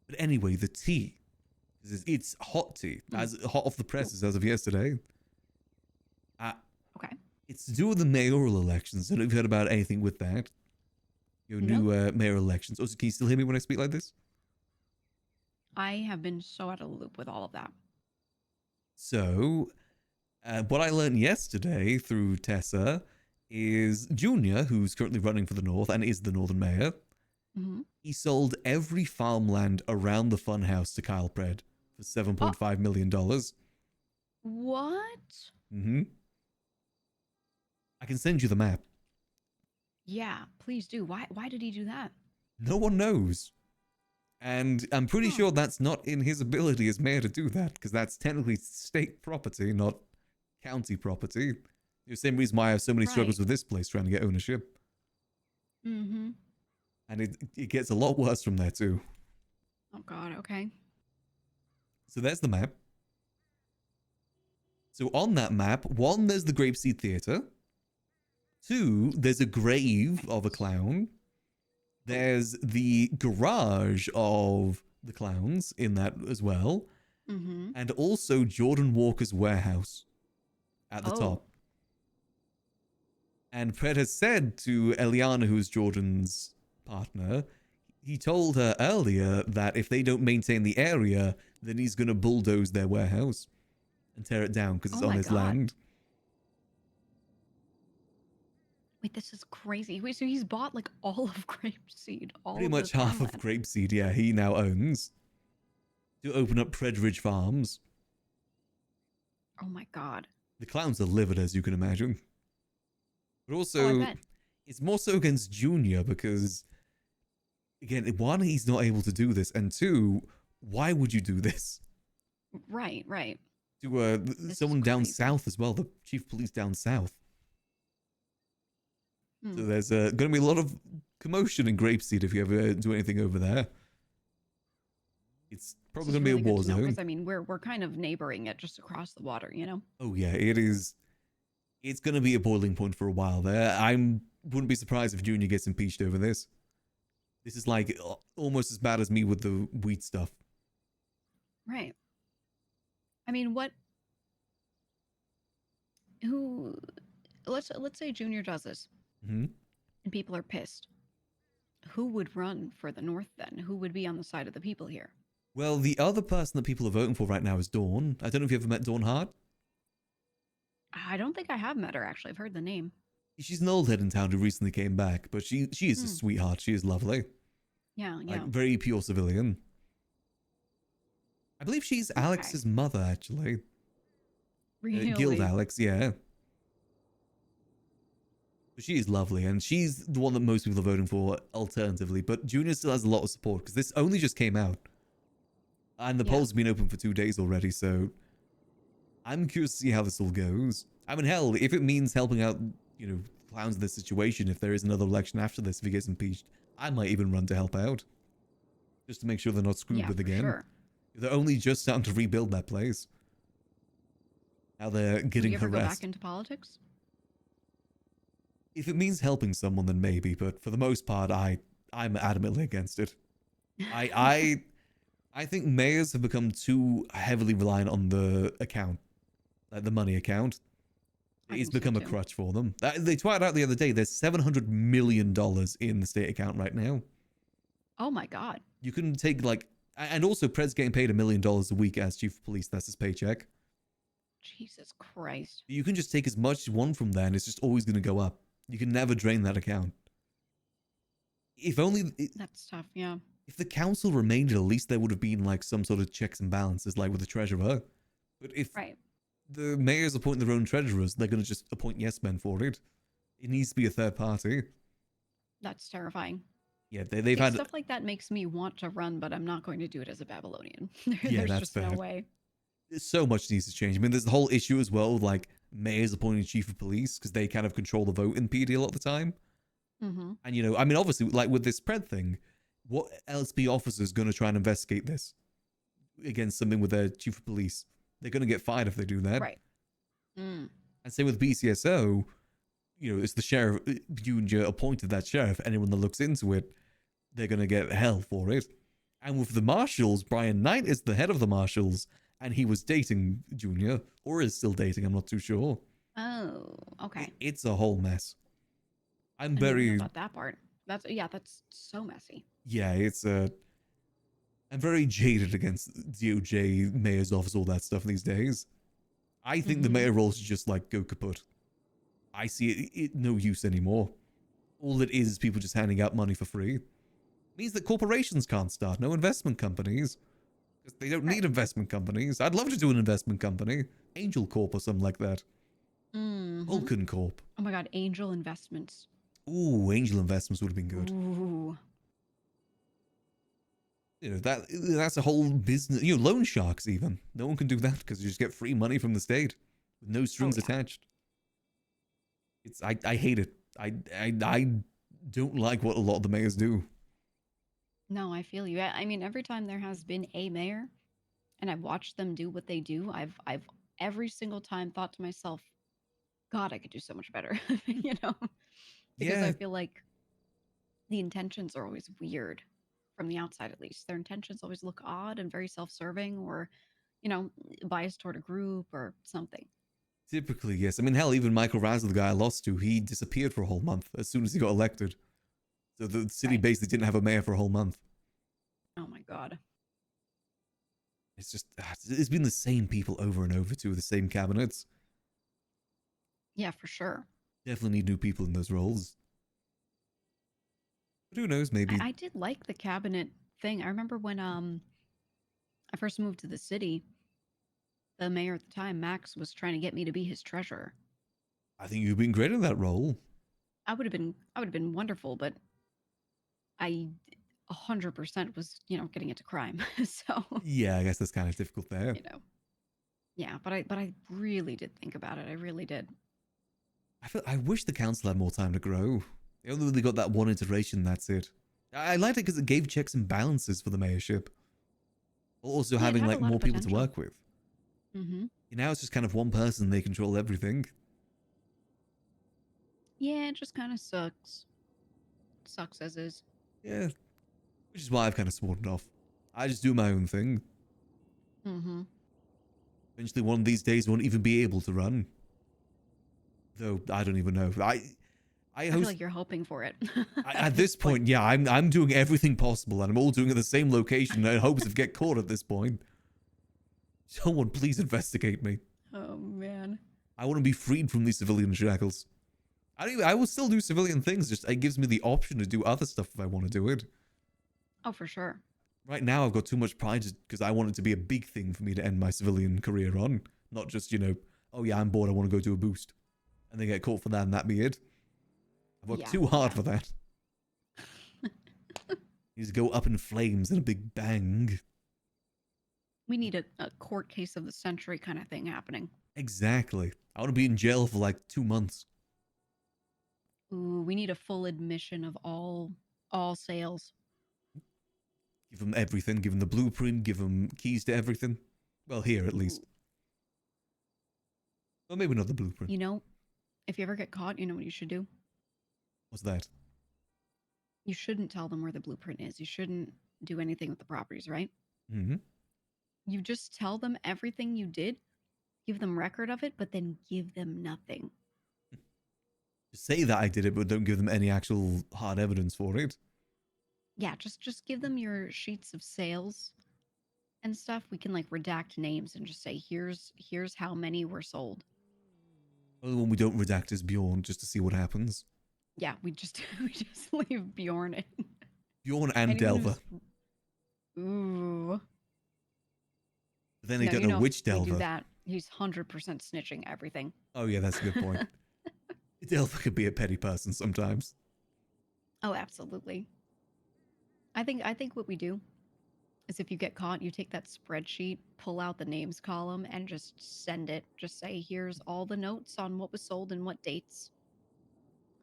But anyway, the tea. It's hot tea. As hot off the presses as of yesterday. Okay. It's to do with the mayoral elections. I don't know if you've heard about anything with that. Your new mayoral elections. Also, can you still hear me when I speak like this? I have been so out of the loop with all of that. So, what I learned yesterday through Tessa is Junior, who's currently running for the North and is the Northern Mayor, he sold every farmland around the funhouse to Kyle Pred for $7.5 million. What? Mm-hmm. I can send you the map. Yeah, please do. Why did he do that? No one knows. And I'm pretty sure that's not in his ability as mayor to do that, because that's technically state property, not county property. The same reason why I have so many struggles with this place trying to get ownership. Mm-hmm. And it gets a lot worse from there too. Oh God, okay. So there's the map. So on that map, 1, there's the Grapeseed Theatre. 2, there's a grave of a clown. There's the garage of the clowns in that as well. Mm-hmm. And also Jordan Walker's warehouse at the top. And Pred has said to Eliana, who's Jordan's partner, he told her earlier that if they don't maintain the area, then he's going to bulldoze their warehouse and tear it down because it's on his land. Wait, this is crazy. Wait, so he's bought like all of Grapeseed, Pretty much half of Grapeseed, yeah, he now owns. To open up Predridge Farms. Oh my God. The clowns are livid, as you can imagine. But also, it's more so against Junior because, again, 1, he's not able to do this, and 2, why would you do this? Right. To someone down south as well, the chief of police down south. So there's going to be a lot of commotion in Grapeseed if you ever do anything over there. It's probably going to be a war zone. Because I mean, we're kind of neighboring it just across the water, you know? Oh yeah, it is. It's going to be a boiling point for a while there. I wouldn't be surprised if Junior gets impeached over this. This is like almost as bad as me with the wheat stuff. Right. I mean, let's say Junior does this, Hmm. and people are pissed. Who would run for the North then? Who would be on the side of the people here? Well, the other person that people are voting for right now is Dawn. I don't know if you ever met Dawn Hart. I don't think I have met her actually. I've heard the name. She's an old head in town who recently came back, but she is a sweetheart. She is lovely. Yeah, Like, very pure civilian. I believe she's Alex's mother, actually. Really? Guild Alex, yeah. But she is lovely, and she's the one that most people are voting for alternatively. But Junior still has a lot of support, because this only just came out. And the polls have been open for 2 days already, so I'm curious to see how this all goes. I mean, hell, if it means helping out, clowns in this situation, if there is another election after this, if he gets impeached, I might even run to help out. Just to make sure they're not screwed with again. Sure. They're only just starting to rebuild that place. Now they're getting Would you ever go harassed. back into politics? If it means helping someone, then maybe, but for the most part, I'm adamantly against it. I think mayors have become too heavily reliant on the account, like the money account. It's become a crutch for them. They tweeted out the other day, there's $700 million in the state account right now. Oh my god. You can take and also Pred's getting paid $1 million a week as chief of police. That's his paycheck. Jesus Christ. You can just take as much as you want from there, and it's just always going to go up. You can never drain that account. If only... That's tough, yeah. If the council remained, at least there would have been some sort of checks and balances, like with the treasurer. But if the mayors appoint their own treasurers, they're going to just appoint yes men for it. It needs to be a third party. That's terrifying. Yeah, they've had... Stuff like that makes me want to run, but I'm not going to do it as a Babylonian. Yeah, There's that's just fair. no way. So much needs to change. I mean, there's the whole issue as well, mayors appointing chief of police, because they kind of control the vote in PD a lot of the time. Mm-hmm. And, I mean, obviously, with this Pred thing, what LSP officer is going to try and investigate this against something with their chief of police? They're going to get fired if they do that. Right. Mm. And same with BCSO, it's the sheriff, Junior appointed that sheriff. Anyone that looks into it, they're going to get hell for it. And with the marshals, Brian Knight is the head of the marshals, and he was dating Junior, or is still dating, I'm not too sure. Oh, okay. It's a whole mess. I didn't know about that part. That's so messy. Yeah, I'm very jaded against DOJ, mayor's office, all that stuff these days. I think the mayor role should just go kaput. I see it no use anymore. All it is people just handing out money for free. It means that corporations can't start, no investment companies. Because they don't need investment companies. I'd love to do an investment company. Angel Corp or something like that. Vulcan Corp. Oh my god, Angel Investments. Ooh, Angel Investments would have been good. Ooh. That's a whole business. Loan sharks even. No one can do that because you just get free money from the state with no strings attached. I hate it. I don't like what a lot of the mayors do. No, I feel you. I mean, every time there has been a mayor and I've watched them do what they do, I've every single time thought to myself, God, I could do so much better, Because I feel like the intentions are always weird from the outside, at least. Their intentions always look odd and very self-serving or, biased toward a group or something. Typically, yes. I mean, hell, even Michael Razzle, the guy I lost to, he disappeared for a whole month as soon as he got elected. So the city basically didn't have a mayor for a whole month. Oh my god. It's just, it's been the same people over and over too, the same cabinets. Yeah, for sure. Definitely need new people in those roles. But who knows, maybe. I did like the cabinet thing. I remember when I first moved to the city, the mayor at the time, Max, was trying to get me to be his treasurer. I think you've been great in that role. I would have been wonderful, but I 100% was, getting into crime. So yeah, I guess that's kind of difficult there. Yeah, but I really did think about it. I really did. I wish the council had more time to grow. They only really got that one iteration, that's it. I liked it because it gave checks and balances for the mayorship. Also having more people to work with. Mm-hmm. Now it's just kind of one person, they control everything. Yeah, it just kind of sucks. Sucks as is. Yeah. Which is why I've kind of sworn it off. I just do my own thing. Mm-hmm. Eventually one of these days I won't even be able to run. Though I don't even know. I I feel like you're hoping for it. at this point, yeah, I'm doing everything possible, and I'm all doing it at the same location in hopes of get caught at this point. Someone please investigate me. Oh man. I want to be freed from these civilian shackles. I will still do civilian things, just it gives me the option to do other stuff if I want to do it. Oh, for sure. Right now, I've got too much pride because I want it to be a big thing for me to end my civilian career on. Not just, you know, oh yeah, I'm bored, I want to go do a boost. And then get caught for that and that be it. I've worked too hard for that. Needs to go up in flames and a big bang. We need a court case of the century kind of thing happening. Exactly. I want to be in jail for like 2 months. Ooh, we need a full admission of all sales. Give them everything. Give them the blueprint. Give them keys to everything. Well, here at least. Or maybe not the blueprint. You know, if you ever get caught, you know what you should do? What's that? You shouldn't tell them where the blueprint is. You shouldn't do anything with the properties, right? Mm-hmm. You just tell them everything you did, give them record of it, but then give them nothing. Just say that I did it, but don't give them any actual hard evidence for it. Yeah, just give them your sheets of sales and stuff. We can like redact names and just say, here's how many were sold. Well, the one we don't redact is Bjorn, just to see what happens. Yeah, we just leave Bjorn in. Bjorn and Delva. Ooh. But then they don't know which Delva. We do that. He's 100% snitching everything. Oh yeah, that's a good point. Delva could be a petty person sometimes. Oh, absolutely. I think what we do is if you get caught, you take that spreadsheet, pull out the names column, and just send it. Just say, here's all the notes on what was sold and what dates.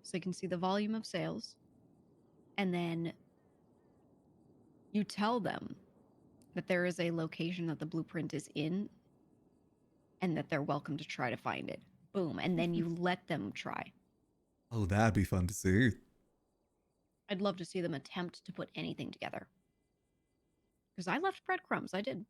So you can see the volume of sales. And then you tell them that there is a location that the blueprint is in and that they're welcome to try to find it. Boom. And then you let them try. Oh, that'd be fun to see. I'd love to see them attempt to put anything together. Because I left breadcrumbs. I did.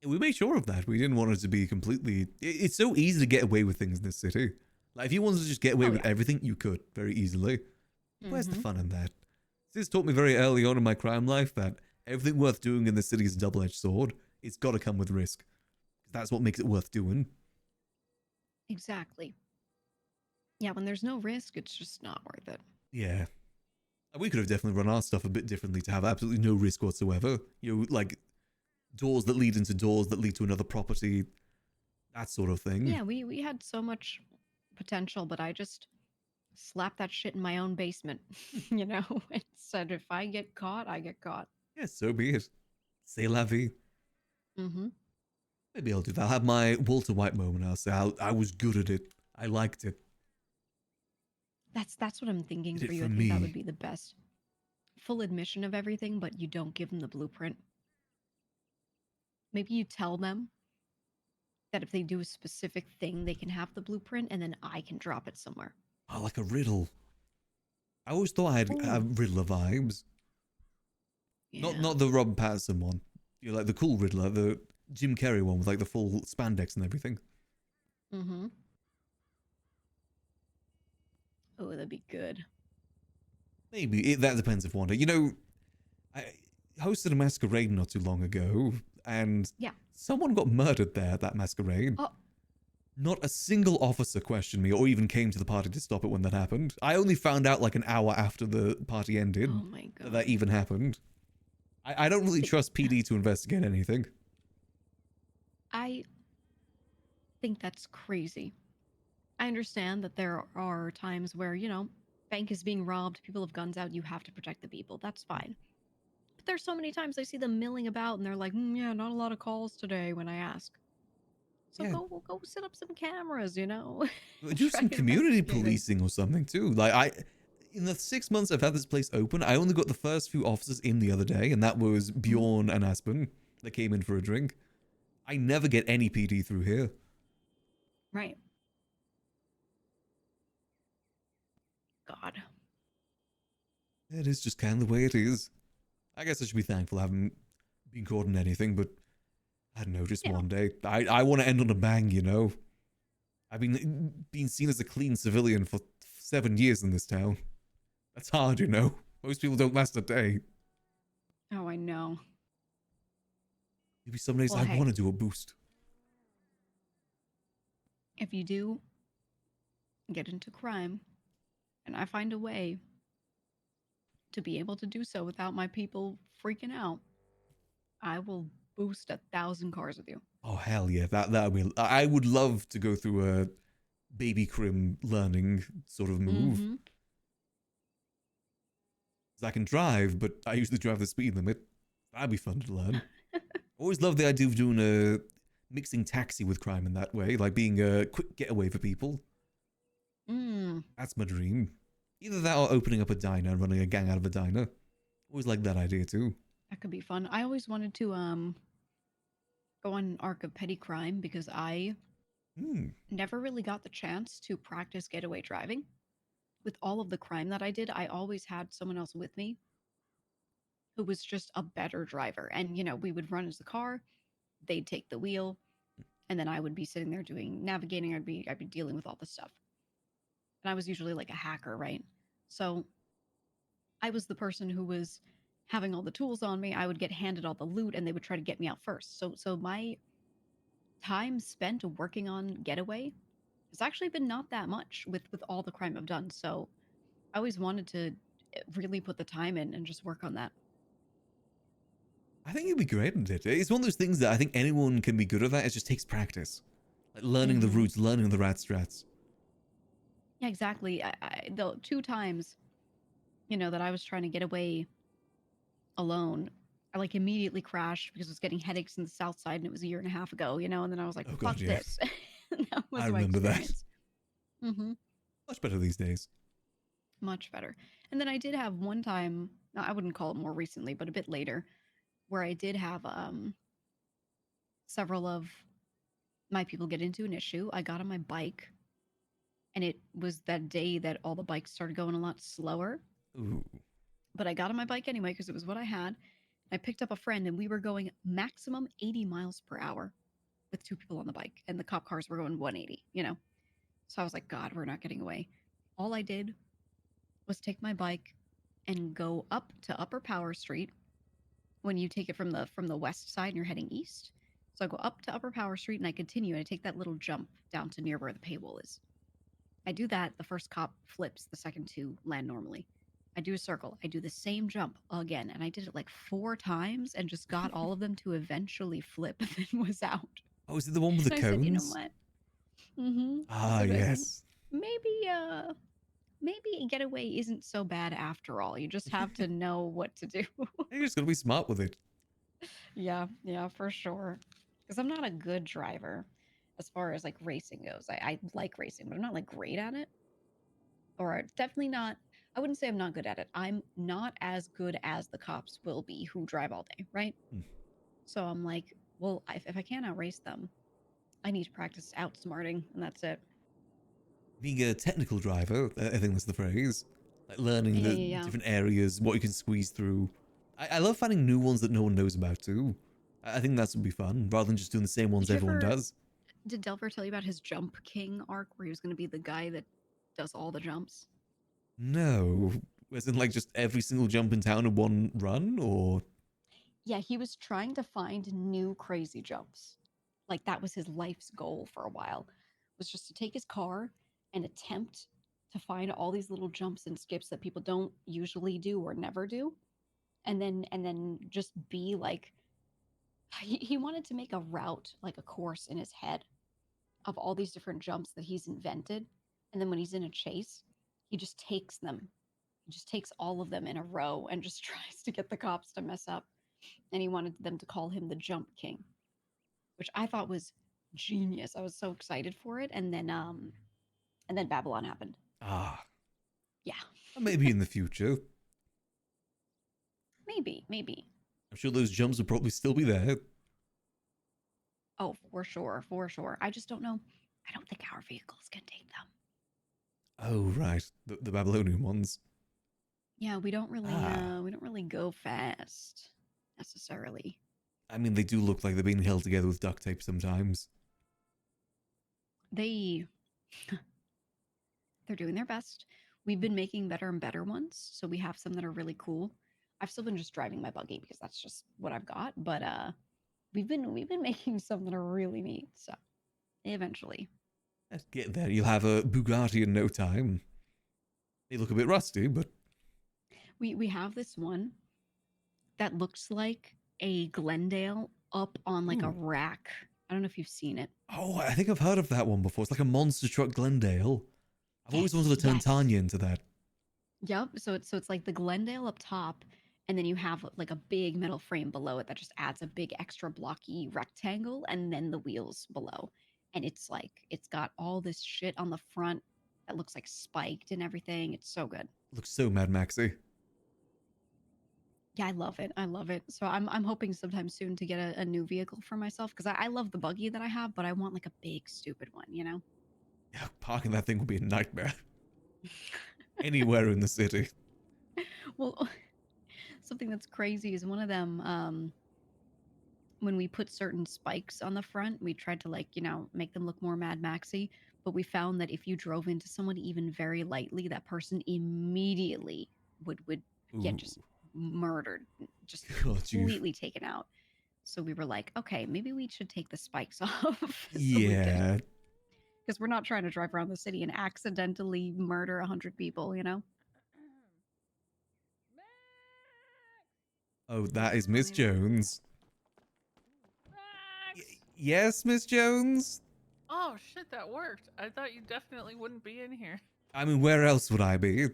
We made sure of that. We didn't want it to be completely... It's so easy to get away with things in this city. Like, if you wanted to just get away with everything, you could very easily. Where's the fun in that? This taught me very early on in my crime life that everything worth doing in the city is a double-edged sword. It's got to come with risk. That's what makes it worth doing. Exactly. Yeah, when there's no risk, it's just not worth it. Yeah. We could have definitely run our stuff a bit differently to have absolutely no risk whatsoever. You know, like doors that lead into doors that lead to another property, that sort of thing. Yeah, we had so much potential, but I just slapped that shit in my own basement, you know, and said if I get caught, I get caught. Yeah, so be it. C'est la vie. Mm-hmm. Maybe I'll do that. I'll have my Walter White moment. I'll say I was good at it. I liked it. That's what I'm thinking Did for it you. for I think that me. would be the best. Full admission of everything, but you don't give them the blueprint. Maybe you tell them that if they do a specific thing, they can have the blueprint, and then I can drop it somewhere. Oh, like a riddle. I always thought I had Riddler vibes. Yeah. Not the Robert Pattinson one. You know, like the cool Riddler, the Jim Carrey one with like the full spandex and everything. Mm-hmm. Oh, that'd be good. Maybe. That depends if one day. You know, I hosted a masquerade not too long ago, and someone got murdered there at that masquerade. Oh. Not a single officer questioned me or even came to the party to stop it when that happened. I only found out like an hour after the party ended that even happened. I don't really trust PD to investigate anything. I think that's crazy. I understand that there are times where, you know, bank is being robbed, people have guns out, you have to protect the people. That's fine. But there's so many times I see them milling about and they're like, yeah, not a lot of calls today when I ask. So go set up some cameras, you know? Do some community investigate it. policing or something too. Like in the 6 months I've had this place open, I only got the first few officers in the other day, and that was Bjorn and Aspen that came in for a drink. I never get any PD through here. Right. God. It is just kind of the way it is. I guess I should be thankful I haven't been caught in anything, but I don't know, just one day. I want to end on a bang, you know? I've been seen as a clean civilian for 7 years in this town. That's hard, you know. Most people don't last a day. Oh, I know. Maybe some days Well, I hey. want to do a boost. If you do get into crime, and I find a way to be able to do so without my people freaking out, I will boost 1,000 cars with you. Oh hell yeah, that would be. I would love to go through a baby crim learning sort of move. Mhm. 'Cause I can drive, but I usually drive the speed limit. That'd be fun to learn. Always love the idea of doing a mixing taxi with crime in that way, like being a quick getaway for people. Mm. That's my dream. Either that or opening up a diner and running a gang out of a diner. Always like that idea too. That could be fun. I always wanted to go on an arc of petty crime because I never really got the chance to practice getaway driving. With all of the crime that I did, I always had someone else with me who was just a better driver. And, you know, we would run as the car, they'd take the wheel, and then I would be sitting there doing navigating, I'd be dealing with all the stuff. And I was usually like a hacker, right? So I was the person who was having all the tools on me. I would get handed all the loot and they would try to get me out first. So my time spent working on getaway has actually been not that much with all the crime I've done. So I always wanted to really put the time in and just work on that. I think you'd be great at it. It's one of those things that I think anyone can be good at that. It just takes practice. Like learning the routes, learning the rat strats. Yeah, exactly. The 2 times, you know, that I was trying to get away alone, I like immediately crashed because I was getting headaches in the south side and it was a year and a half ago, you know, and then I was like, Oh, fuck God, yeah. this. That was I my remember that. experience. Mm-hmm. Much better these days. Much better. And then I did have one time, I wouldn't call it more recently, but a bit later, where I did have several of my people get into an issue. I got on my bike, and it was that day that all the bikes started going a lot slower. Ooh. But I got on my bike anyway because it was what I had. I picked up a friend, and we were going maximum 80 miles per hour with 2 people on the bike, and the cop cars were going 180, you know? So I was like, God, we're not getting away. All I did was take my bike and go up to Upper Power Street when you take it from the west side and you're heading east. So I go up to Upper Power Street and I continue and I take that little jump down to near where the paywall is. I do that. The first cop flips. The second 2 land normally. I do a circle. I do the same jump again. And I did it like 4 times and just got all of them to eventually flip and then was out. Oh, is it the one with the And cones? I said, you know what? Mm-hmm. Ah, So yes. maybe getaway isn't so bad after all. You just have to know what to do. You just gotta be smart with it. Yeah, for sure. Because I'm not a good driver as far as like racing goes. I like racing, but I'm not like great at it. Or definitely not. I wouldn't say I'm not good at it. I'm not as good as the cops will be who drive all day, right? So I'm like, well, if I can't outrace them, I need to practice outsmarting, and that's it. Being a technical driver, I think that's the phrase. Like learning the Yeah. different areas, what you can squeeze through. I love finding new ones that no one knows about too. I think that would be fun, rather than just doing the same ones Did you everyone ever- does. Did Delver tell you about his Jump King arc where he was going to be the guy that does all the jumps? No. As in like just every single jump in town in one run, or... Yeah, he was trying to find new crazy jumps. Like that was his life's goal for a while. Was just to take his car and attempt to find all these little jumps and skips that people don't usually do or never do. And then just be like he wanted to make a route, like a course in his head of all these different jumps that he's invented. And then when he's in a chase, he just takes them. He just takes all of them in a row and just tries to get the cops to mess up. And he wanted them to call him the Jump King, which I thought was genius. I was so excited for it. And then Babylon happened. Ah. Yeah. Maybe in the future. Maybe. I'm sure those jumps will probably still be there. Oh, for sure. I just don't know. I don't think our vehicles can take them. Oh, right. The Babylonian ones. Yeah, we don't really go fast necessarily. I mean, they do look like they're being held together with duct tape sometimes. They They're doing their best. We've been making better and better ones, so we have some that are really cool. I've still been just driving my buggy because that's just what I've got, but we've been making some that are really neat, so eventually. Let's get there. You'll have a Bugatti in no time. They look a bit rusty, but We have this one that looks like a Glendale up on like a Ooh. rack. I don't know if you've seen it. oh, I think I've heard of that one before. It's like a monster truck Glendale. I've always wanted to turn Tanya into that. Yep. So it's like the Glendale up top, and then you have like a big metal frame below it that just adds a big extra blocky rectangle, and then the wheels below. And it's like it's got all this shit on the front that looks like spiked and everything. It's so good. Looks so Mad Maxy. Yeah, I love it. I love it. So I'm hoping sometime soon to get a new vehicle for myself because I love the buggy that I have, but I want like a big stupid one, you know? Yeah, parking that thing would be a nightmare. Anywhere in the city. Well, something that's crazy is one of them, when we put certain spikes on the front, we tried to like, you know, make them look more Mad Maxy, but we found that if you drove into someone even very lightly, that person immediately would get just murdered, just Oh, geez. completely taken out. So we were like, okay, maybe we should take the spikes off. Yeah. Because we're not trying to drive around the city and accidentally murder 100 people, you know? Oh, that is Miss Jones. Yes, Miss Jones? Oh shit, that worked. I thought you definitely wouldn't be in here. I mean, where else would I be?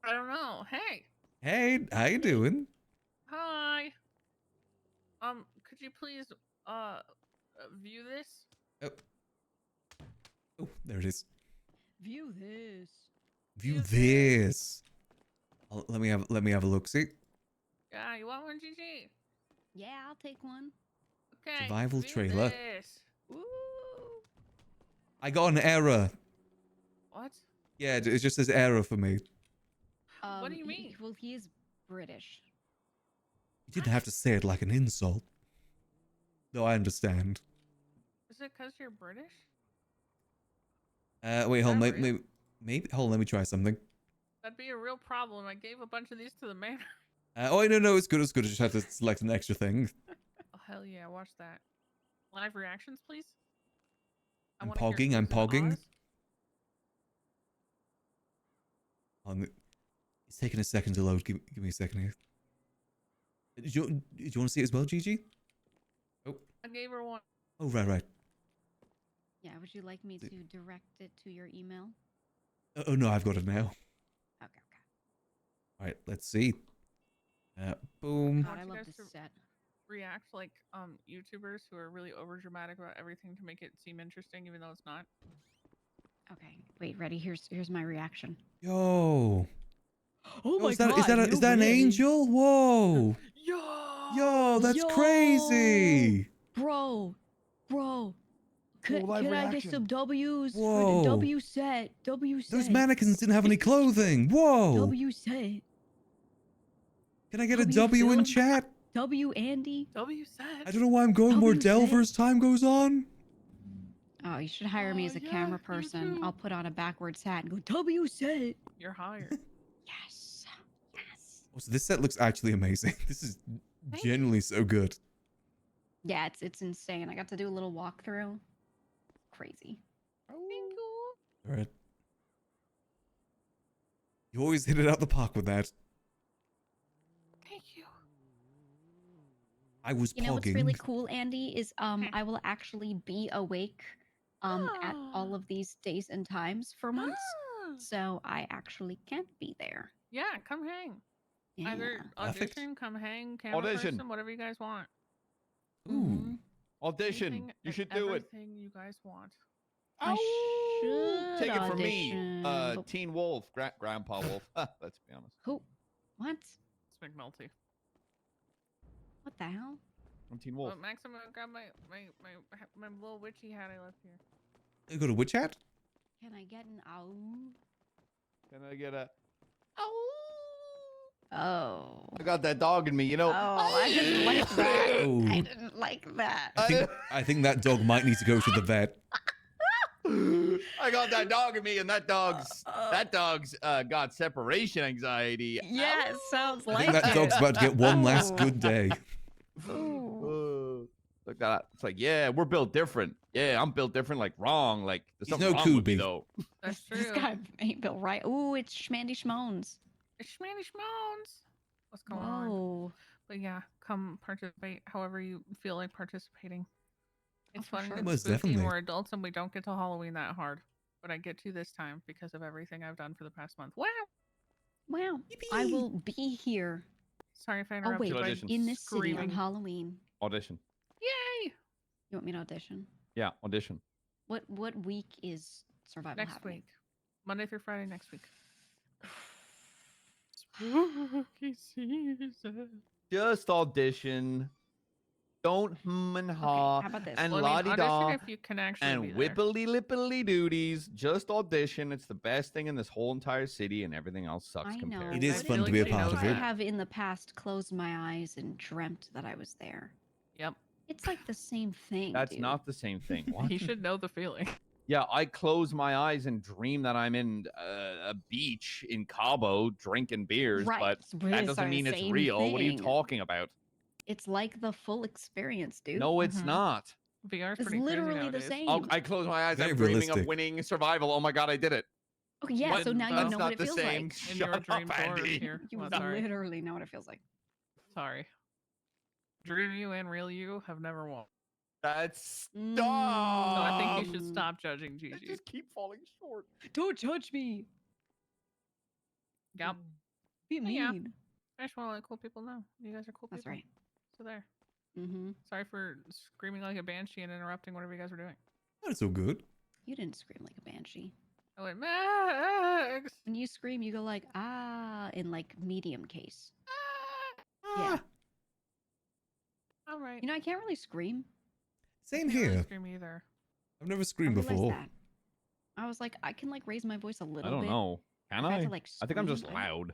I don't know. Hey. Hey, how you doing? Hi. Could you please view this? Oh. Oh, there it is. View this. View this. Let me have a look. See. Yeah, you want one, GG? Yeah, I'll take one. Okay. Survival view trailer. This. Ooh. I got an error. What? Yeah, it just says error for me. What do you mean? Well, he is British. You didn't have to say it like an insult. Though I understand. Is it because you're British? Wait, hold on. Maybe. Hold on, let me try something. That'd be a real problem. I gave a bunch of these to the mayor. Oh, wait, no, it's good. It's good. I just have to select an extra thing. Oh, hell yeah, watch that. Live reactions, please. I'm pogging. It's taking a second to load. Give me a second here. Do you want to see it as well, Gigi? Oh. I gave her one. Oh, right. Yeah, would you like me to direct it to your email? Oh, no, I've got it now. Okay. All right, let's see. Boom. God, I love this set. React like YouTubers who are really over dramatic about everything to make it seem interesting, even though it's not. Okay, wait, ready? Here's my reaction. Yo. Oh my is that God, is that an angel? Whoa. Yo, that's crazy. Bro. Can I get some W's Whoa. for the W set? Those mannequins didn't have any clothing. Whoa. W set. Can I get a W in chat? W Andy. W set. I don't know why I'm going more Delver as time goes on. Oh, you should hire me as a camera person. I'll put on a backwards hat and go W set. You're hired. Yes. Oh, so this set looks actually amazing. This is genuinely so good. Yeah, it's insane. I got to do a little walkthrough. Crazy. Thank you. All right. You always hit it out the park with that. Thank you. I was You know what's really cool, Andy, is I will actually be awake at all of these days and times for months. So I actually can't be there. Yeah, come hang. Yeah. Either Perfect. audition, come hang, camera Audition. person, whatever you guys want. Ooh. Audition. Anything You and should do it. everything you guys want. I should Take it from me, audition, but- Teen Wolf, Grandpa Wolf. Let's be honest. Who? What? It's McNulty. What the hell? I'm Teen Wolf. Oh, Maximum, grab my little witchy hat I left here. You got a witch hat? Can I get an ow? Can I get a? Oh. I got that dog in me, you know. Oh, I didn't like that. Oh. I didn't like that. I think that dog might need to go to the vet. I got that dog in me, and that dog's got separation anxiety. Yeah, it sounds I like think that it. dog's about to get one last good day. Look that. It's like, yeah, we're built different. Yeah, I'm built different. Like wrong. Like there's He's something no wrong with me Kubi. though. That's This true. guy ain't built right. Ooh, it's Schmandy Schmones. It's Schmandy Schmones. What's going on? Whoa. But yeah, come participate however you feel like participating. It's for fun sure. and Most spooky. And definitely. we're adults and we don't get to Halloween that hard. But I get to this time because of everything I've done for the past month. Wow. Wow. I will be here. Sorry if I Oh interrupted. wait, by Audition. in this city on screaming. Halloween. Audition. Yay! You want me to audition? Yeah, audition. What week is survival Next happening? week. Monday through Friday next week. Spooky season. Just audition. Don't and haw how about this? and Well, I mean, la di da audition if you can actually be and there. whippily lippily duties. Just audition. It's the best thing in this whole entire city, and everything else sucks I know. compared. It is I fun feel to be a like she part knows of I it. that. have in the past closed my eyes and dreamt that I was there. Yep. It's like the same thing. That's dude. not the same thing. What? He should know the feeling. Yeah, I close my eyes and dream that I'm in a beach in Cabo drinking beers, Right, but but that it's doesn't the mean it's same real. What are you thing. talking about? It's like the full experience, dude. No, it's Mhm. not. VR's It's pretty literally crazy the nowadays. same. Oh, I close my eyes. Very I'm dreaming realistic. of winning survival. Oh my god, I did it. Okay, yeah, What? so now you That's know not what it the feels same. like. In your Shut dream up, forward Andy. here. You Well, sorry. literally know what it feels like. Sorry. Dream you and real you have never won. That's So I think you Mm. should stop judging I Gigi. just keep falling short. Don't judge me. Yep. Be Hey, yeah. mean. I just want to let cool people know. You guys are cool That's people. right. So there. Mm-hmm. Sorry for screaming like a banshee and interrupting whatever you guys were doing. That's all good. You didn't scream like a banshee. I went, Max! When you scream, you go like ah in like medium case. Ah! Yeah. All right. You know, I can't really scream. Same Can't really here. scream either. I've never I screamed realized before. that. I was like, I can like raise my voice a little I don't bit. know. Can If I I? had to, like, I think I'm just scream, I don't- loud.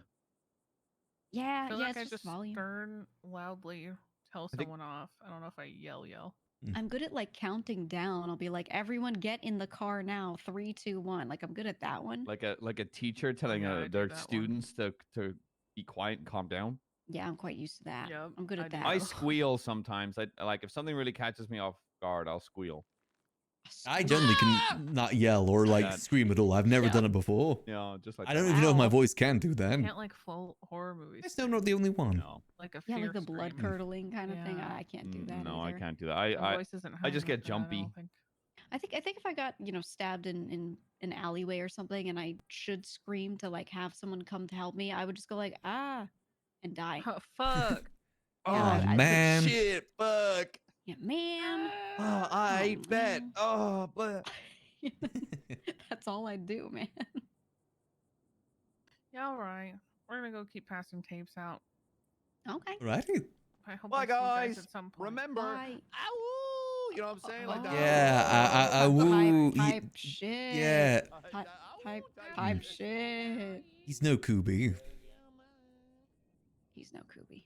Yeah, I feel yeah, like I it's just volume. stern loudly tell think- someone off. I don't know if I yell. I'm good at like counting down. I'll be like, everyone get in the car now. 3, 2, 1. Like I'm good at that one. Like a teacher telling yeah, I do their that one. students to be quiet and calm down. Yeah, I'm quite used to that. Yep, I'm good I at do that. I squeal sometimes. I like if something really catches me off guard, I'll squeal. I generally can not yell or like That- scream at all. I've never Yeah. done it before. Yeah, just like I don't that. even know if my Ow. voice can do I that. can't like full horror movies. I'm still not the only one. No, Like a Yeah, fear like the blood scream. curdling kind of thing. Yeah. I can't do that. no, I either. can't do that. My I voice isn't I just high get enough for that, I jumpy. don't think. I think if I got, stabbed in an alleyway or something and I should scream to like have someone come to help me, I would just go like, ah, and die. Oh, fuck. Oh I- man. Shit, fuck. Yeah, man. Oh, I Oh, bet. man. Oh, but That's all I do, man. Yeah, all right. We're gonna go keep passing tapes out. Okay. Alrighty. I hope bye I see you guys guys. at some point. Remember, Bye. ow, you know what I'm saying? Like that. Yeah, I woo. Type shit. Yeah, Type shit. he's no Kubi. He's no Kubi.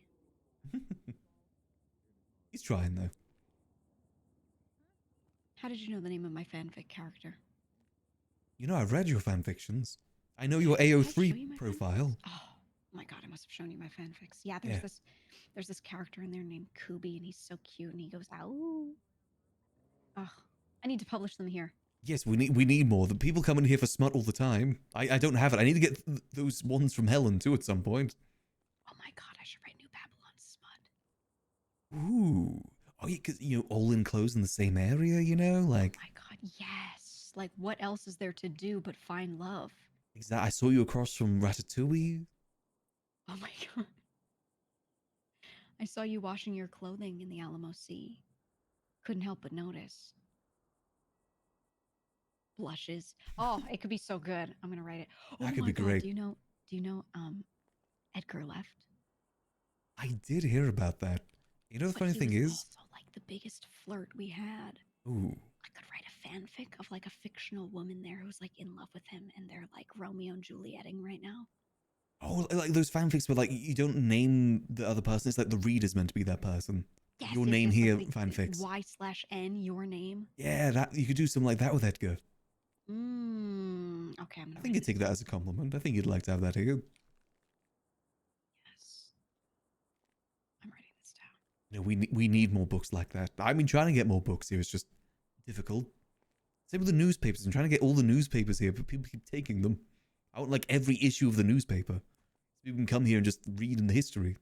He's trying though. How did you know the name of my fanfic character? You know, I've read your fan fictions. I know your Did I show you AO3 my profile. Oh my god, I must have shown you my fanfics. Yeah, there's this character in there named Kubi, and he's so cute, and he goes, ow. Oh, I need to publish them here. Yes, we need more. The people come in here for smut all the time. I don't have it. I need to get those ones from Helen too at some point. Oh my god, I should write New Babylon smut. Ooh. Oh, yeah, because, all enclosed in the same area, like... Oh my god, yes. Like, what else is there to do but find love? Exactly. I saw you across from Ratatouille. Oh my god. I saw you washing your clothing in the Alamo Sea. Couldn't help but notice. Blushes. Oh, it could be so good. I'm gonna write it. Oh That could my be god, great. Do you know Edgar left? I did hear about that. You know the But funny he thing was is... also like the biggest flirt we had. Ooh. I could write a fanfic of like a fictional woman there who's like in love with him and they're like Romeo and Julieting right now. Oh, like those fanfics where, like, you don't name the other person. It's like the reader's meant to be that person. Yes, Your yes, name yes, here, like the fanfics. Y/N, your name. Yeah, you could do something like that with Edgar. Okay, I'm I gonna think you'd take that as a compliment. I think you'd like to have that here. Yes. I'm writing this down. You know, we need more books like that. I've been trying to get more books here. It's just difficult. Same with the newspapers. I'm trying to get all the newspapers here, but people keep taking them. I want like every issue of the newspaper. So people can come here and just read in the history.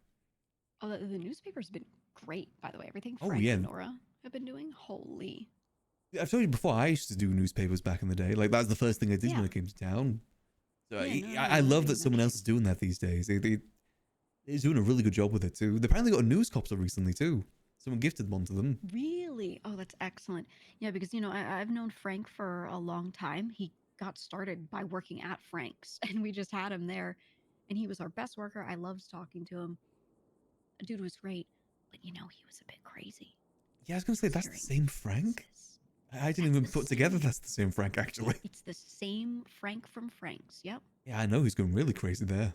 Oh, the newspaper's been great, by the way. Everything Oh, Frank yeah. and Nora have been doing. Holy. I've told you before, I used to do newspapers back in the day. Like, that was the first thing I did when I came to town. So I love that someone else is doing that these days. They're doing a really good job with it, too. They apparently got a newscopter recently, too. Someone gifted one to them. Really? Oh, that's excellent. Yeah, because, I've known Frank for a long time. He got started by working at Frank's, and we just had him there. And he was our best worker. I loved talking to him. The dude was great. But, he was a bit crazy. Yeah, I was going to say, that's the same Frank? I didn't even put together that's the same Frank, actually. It's the same Frank from Frank's. Yep. Yeah, I know he's going really crazy there.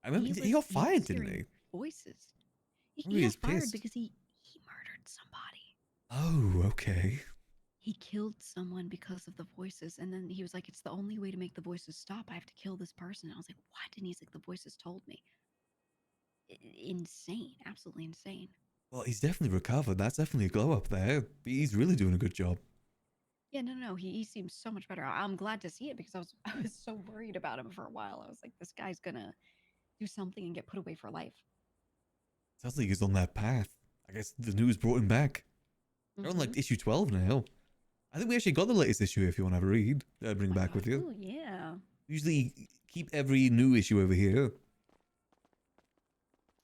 I remember he got fired, didn't he? Voices. Oh, He he's got fired pissed. because he murdered somebody. Oh, okay. He killed someone because of the voices, and then he was like, "It's the only way to make the voices stop. I have to kill this person." And I was like, "What?" And he's like, "The voices told me." Insane, absolutely insane. Well, he's definitely recovered. That's definitely a glow up there. He's really doing a good job. Yeah, no, he seems so much better. I'm glad to see it because I was so worried about him for a while. I was like, this guy's gonna do something and get put away for life. Sounds like he's on that path. I guess the news brought him back. They're on like issue 12 now. I think we actually got the latest issue if you want to have a read. Bring it back with you. Oh, yeah. Usually keep every new issue over here.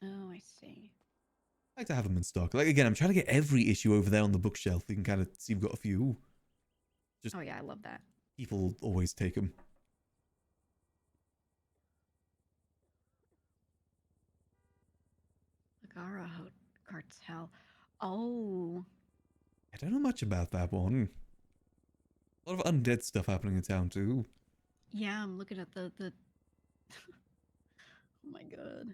Oh, I see. I like to have them in stock. Like, again, I'm trying to get every issue over there on the bookshelf. You can kind of see we've got a few. Just Oh, yeah, I love that. people always take them. Agara Cartel. Oh. I don't know much about that one. A lot of undead stuff happening in town, too. Yeah, I'm looking at the Oh my god.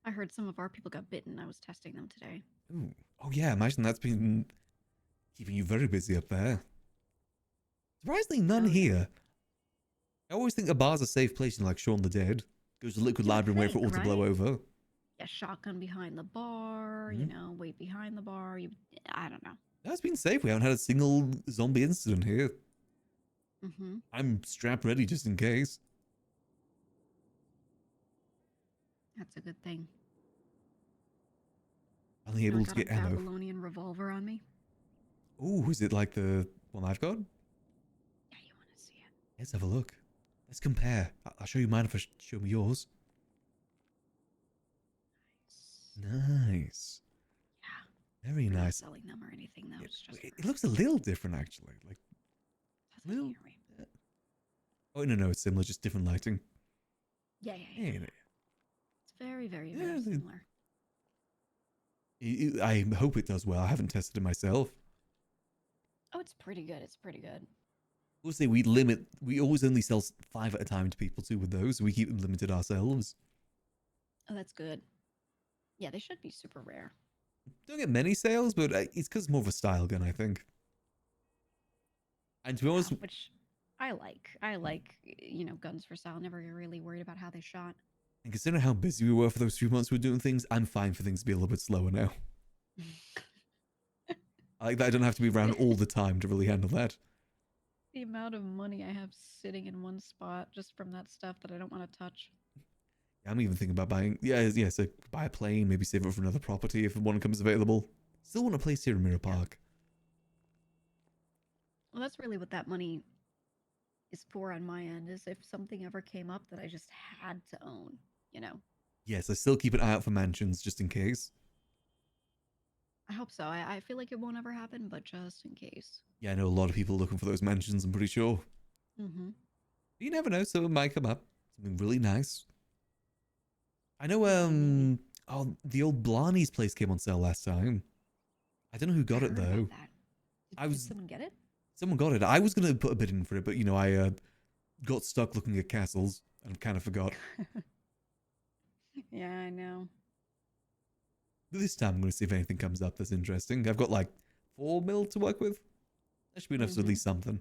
I heard some of our people got bitten. I was testing them today. Ooh. Oh, yeah, imagine that's been keeping you very busy up there. Surprisingly, none here. I always think a bar's a safe place, like Shaun the Dead. Goes to Liquid Library and wait for it all to blow over. Yeah, shotgun behind the bar, wait behind the bar. I don't know. That's been safe. We haven't had a single zombie incident here. Mm-hmm. I'm strapped ready just in case. That's a good thing. Only able I to got get a ammo. Babylonian revolver on me. Ooh, is it like the one I've got? Yeah, you want to see it? Let's have a look. Let's compare. I'll show you mine if I show me yours. Nice. Yeah. Very We're not nice. selling them or anything though. It's just It looks a little different, actually. Like, little. Oh no, it's similar, just different lighting. Yeah. Yeah. It's very, very, Yeah, very similar. I hope it does well. I haven't tested it myself. Oh, it's pretty good. It's pretty good. We'll say we always only sell 5 at a time to people too with those. We keep them limited ourselves. Oh, that's good. Yeah, they should be super rare. Don't get many sales, but it's because it's more of a style gun, I think. And to be honest, Which I like. I like, guns for sale. Never really worried about how they shot. and considering how busy we were for those few months we were doing things, I'm fine for things to be a little bit slower now. I like that I don't have to be around all the time to really handle that. The amount of money I have sitting in one spot just from that stuff that I don't want to touch. I'm even thinking about buying, so buy a plane, maybe save it for another property if one comes available. Still want a place here in Mirror Park. Well, that's really what that money is for on my end, is if something ever came up that I just had to own, Yes, I still keep an eye out for mansions just in case. I hope so. I feel like it won't ever happen, but just in case. Yeah, I know a lot of people looking for those mansions, I'm pretty sure. Mm-hmm. You never know, so it might come up. Something really nice. I know, the old Blarney's place came on sale last time. I don't know who got it, though. Did someone get it? Someone got it. I was going to put a bid in for it, but, I got stuck looking at castles and kind of forgot. Yeah, I know. But this time, I'm going to see if anything comes up that's interesting. I've got, 4 mil to work with. That should be enough to at least something.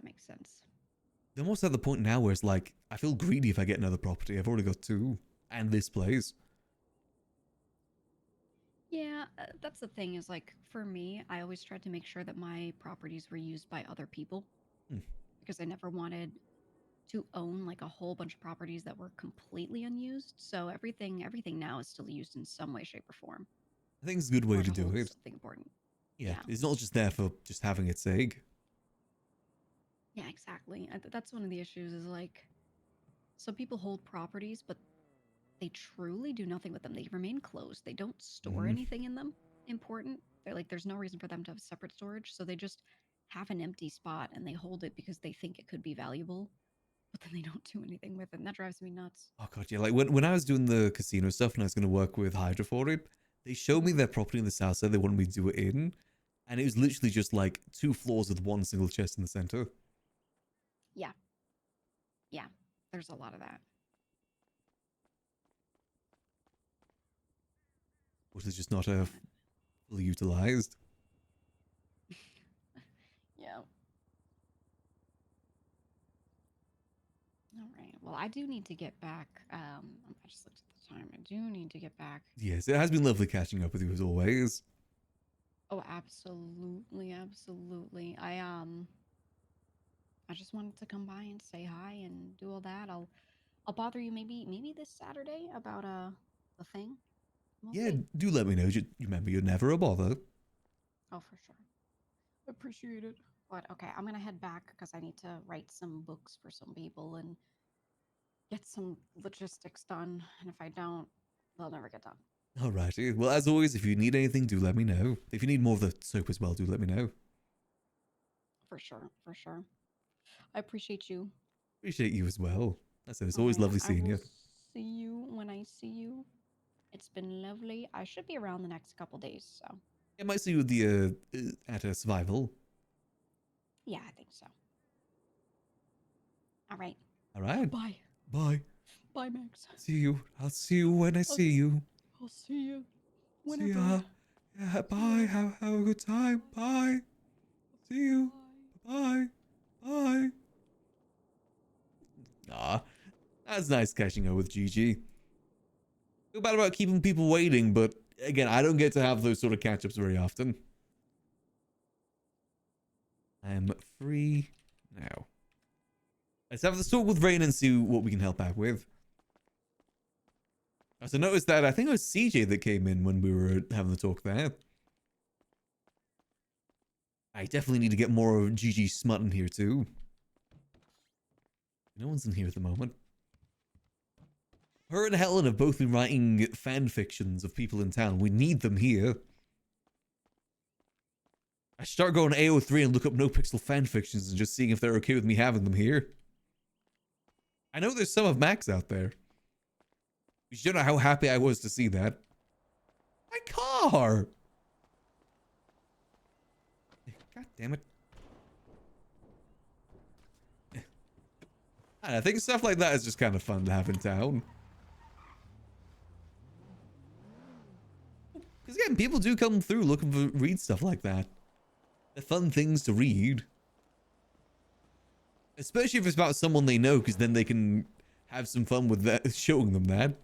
that makes sense. They're almost at the point now where it's like, I feel greedy if I get another property. I've already got 2. And this place. Yeah, that's the thing is like, for me, I always tried to make sure that my properties were used by other people. Because I never wanted to own like a whole bunch of properties that were completely unused. So everything now is still used in some way, shape, or form. I think it's a good way Or to do hold it. something important. Yeah, it's not just there for just having its sake. Yeah, exactly. That's one of the issues is like, some people hold properties, but they truly do nothing with them. They remain closed. They don't store anything in them important. They're like, there's no reason for them to have separate storage. So they just have an empty spot and they hold it because they think it could be valuable, but then they don't do anything with it. And that drives me nuts. Oh god, yeah. Like when I was doing the casino stuff and I was going to work with Hydra for it, they showed me their property in the south side they wanted me to do it in, and it was literally just like 2 floors with one single chest in the center. Yeah. Yeah. There's a lot of that. Which is just not fully utilized. Yeah. All right. Well, I do need to get back. I just looked at the time. I do need to get back. Yes, it has been lovely catching up with you as always. Oh, absolutely, absolutely. I just wanted to come by and say hi and do all that. I'll bother you maybe this Saturday about the thing. We'll Yeah, see. do let me know. Remember, you're never a bother. Oh, for sure. Appreciate it. But okay, I'm gonna head back because I need to write some books for some people and get some logistics done. And if I don't, they'll never get done. Alrighty. Well, as always, if you need anything, do let me know. If you need more of the soap as well, do let me know. For sure, for sure. I appreciate you. Appreciate you as well. I said it's always lovely seeing you. See you when I see you. It's been lovely. I should be around the next couple days, so. I might see you at the at a survival. Yeah, I think so. All right. All right. Bye. Bye. Bye, Max. See you. I'll see you when I see you. I'll see you. See ya. Yeah, bye. Have a good time. Bye. See you. Bye. Bye. Ah, that's nice catching up with Gigi. Feel bad about keeping people waiting, but again, I don't get to have those sort of catch-ups very often. I am free now. Let's have the talk with Rain and see what we can help out with. I also noticed that I think it was CJ that came in when we were having the talk there. I definitely need to get more of Gigi smut in here too. No one's in here at the moment. Her and Helen have both been writing fan fictions of people in town. We need them here. I should start going to AO3 and look up NoPixel fan fictions and just seeing if they're okay with me having them here. I know there's some of Max out there. You should know how happy I was to see that. My car! God damn it. I think stuff like that is just kind of fun to have in town. Because again, people do come through looking for read stuff like that. They're fun things to read. Especially if it's about someone they know, because then they can have some fun with that, showing them that.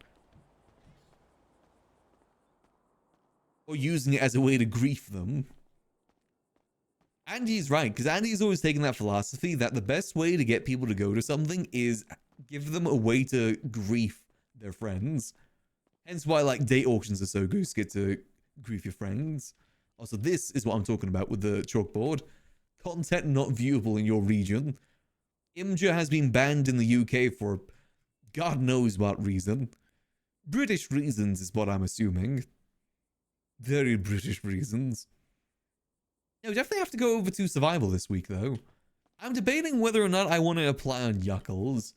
Or using it as a way to grief them. Andy's right, because Andy's always taken that philosophy that the best way to get people to go to something is give them a way to grief their friends. Hence why, like, date auctions are so good, to get to grief your friends. Also, this is what I'm talking about with the chalkboard. Content not viewable in your region. Imgur has been banned in the UK for God knows what reason. British reasons is what I'm assuming. Very British reasons. Yeah, we definitely have to go over to survival this week, though. I'm debating whether or not I want to apply on Yuckles.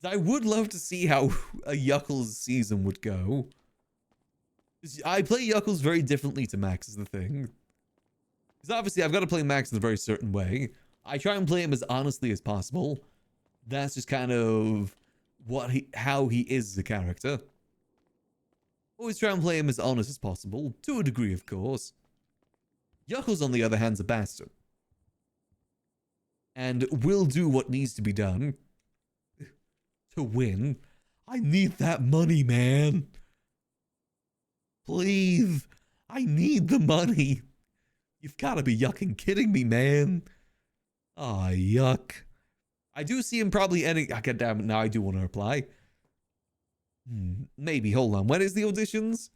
I would love to see how a Yuckles season would go. I play Yuckles very differently to Max, is the thing. Because obviously I've got to play Max in a very certain way. I try and play him as honestly as possible. That's just kind of how he is as a character. Always try and play him as honest as possible, to a degree, of course. Yuckles, on the other hand, is a bastard. and will do what needs to be done to win. I need that money, man. Please. I need the money. You've got to be yucking kidding me, man. Ah, yuck. I do see him probably ending. Oh, God damn it. Now I do want to reply. Maybe. Hold on. When is the auditions?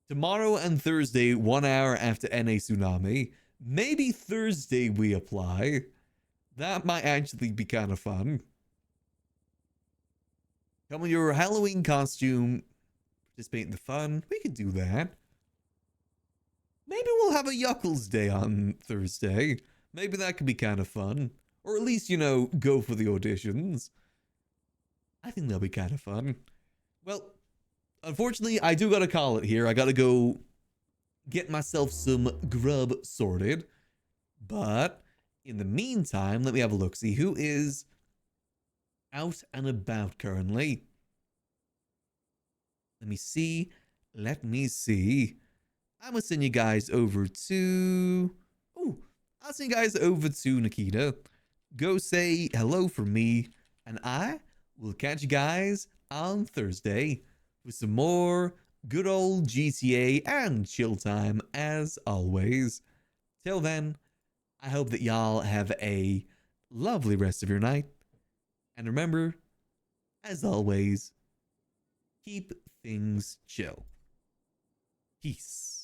Tomorrow and Thursday, 1 hour after NA Tsunami. Maybe Thursday we apply. That might actually be kind of fun. Come with your Halloween costume. Participate in the fun. We could do that. Maybe we'll have a Yuckles Day on Thursday. Maybe that could be kind of fun. Or at least, you know, go for the auditions. I think that'll be kind of fun. Well, unfortunately, I do gotta call it here. I gotta go get myself some grub sorted. But in the meantime, let me have a look. See who is out and about currently. Let me see. Let me see. I'm gonna send you guys over to... Oh, I'll send you guys over to Nikita. Go say hello from me. And I will catch you guys on Thursday with some more good old GTA and chill time as always. Till then, I hope that y'all have a lovely rest of your night. And remember, as always, keep things chill. Peace.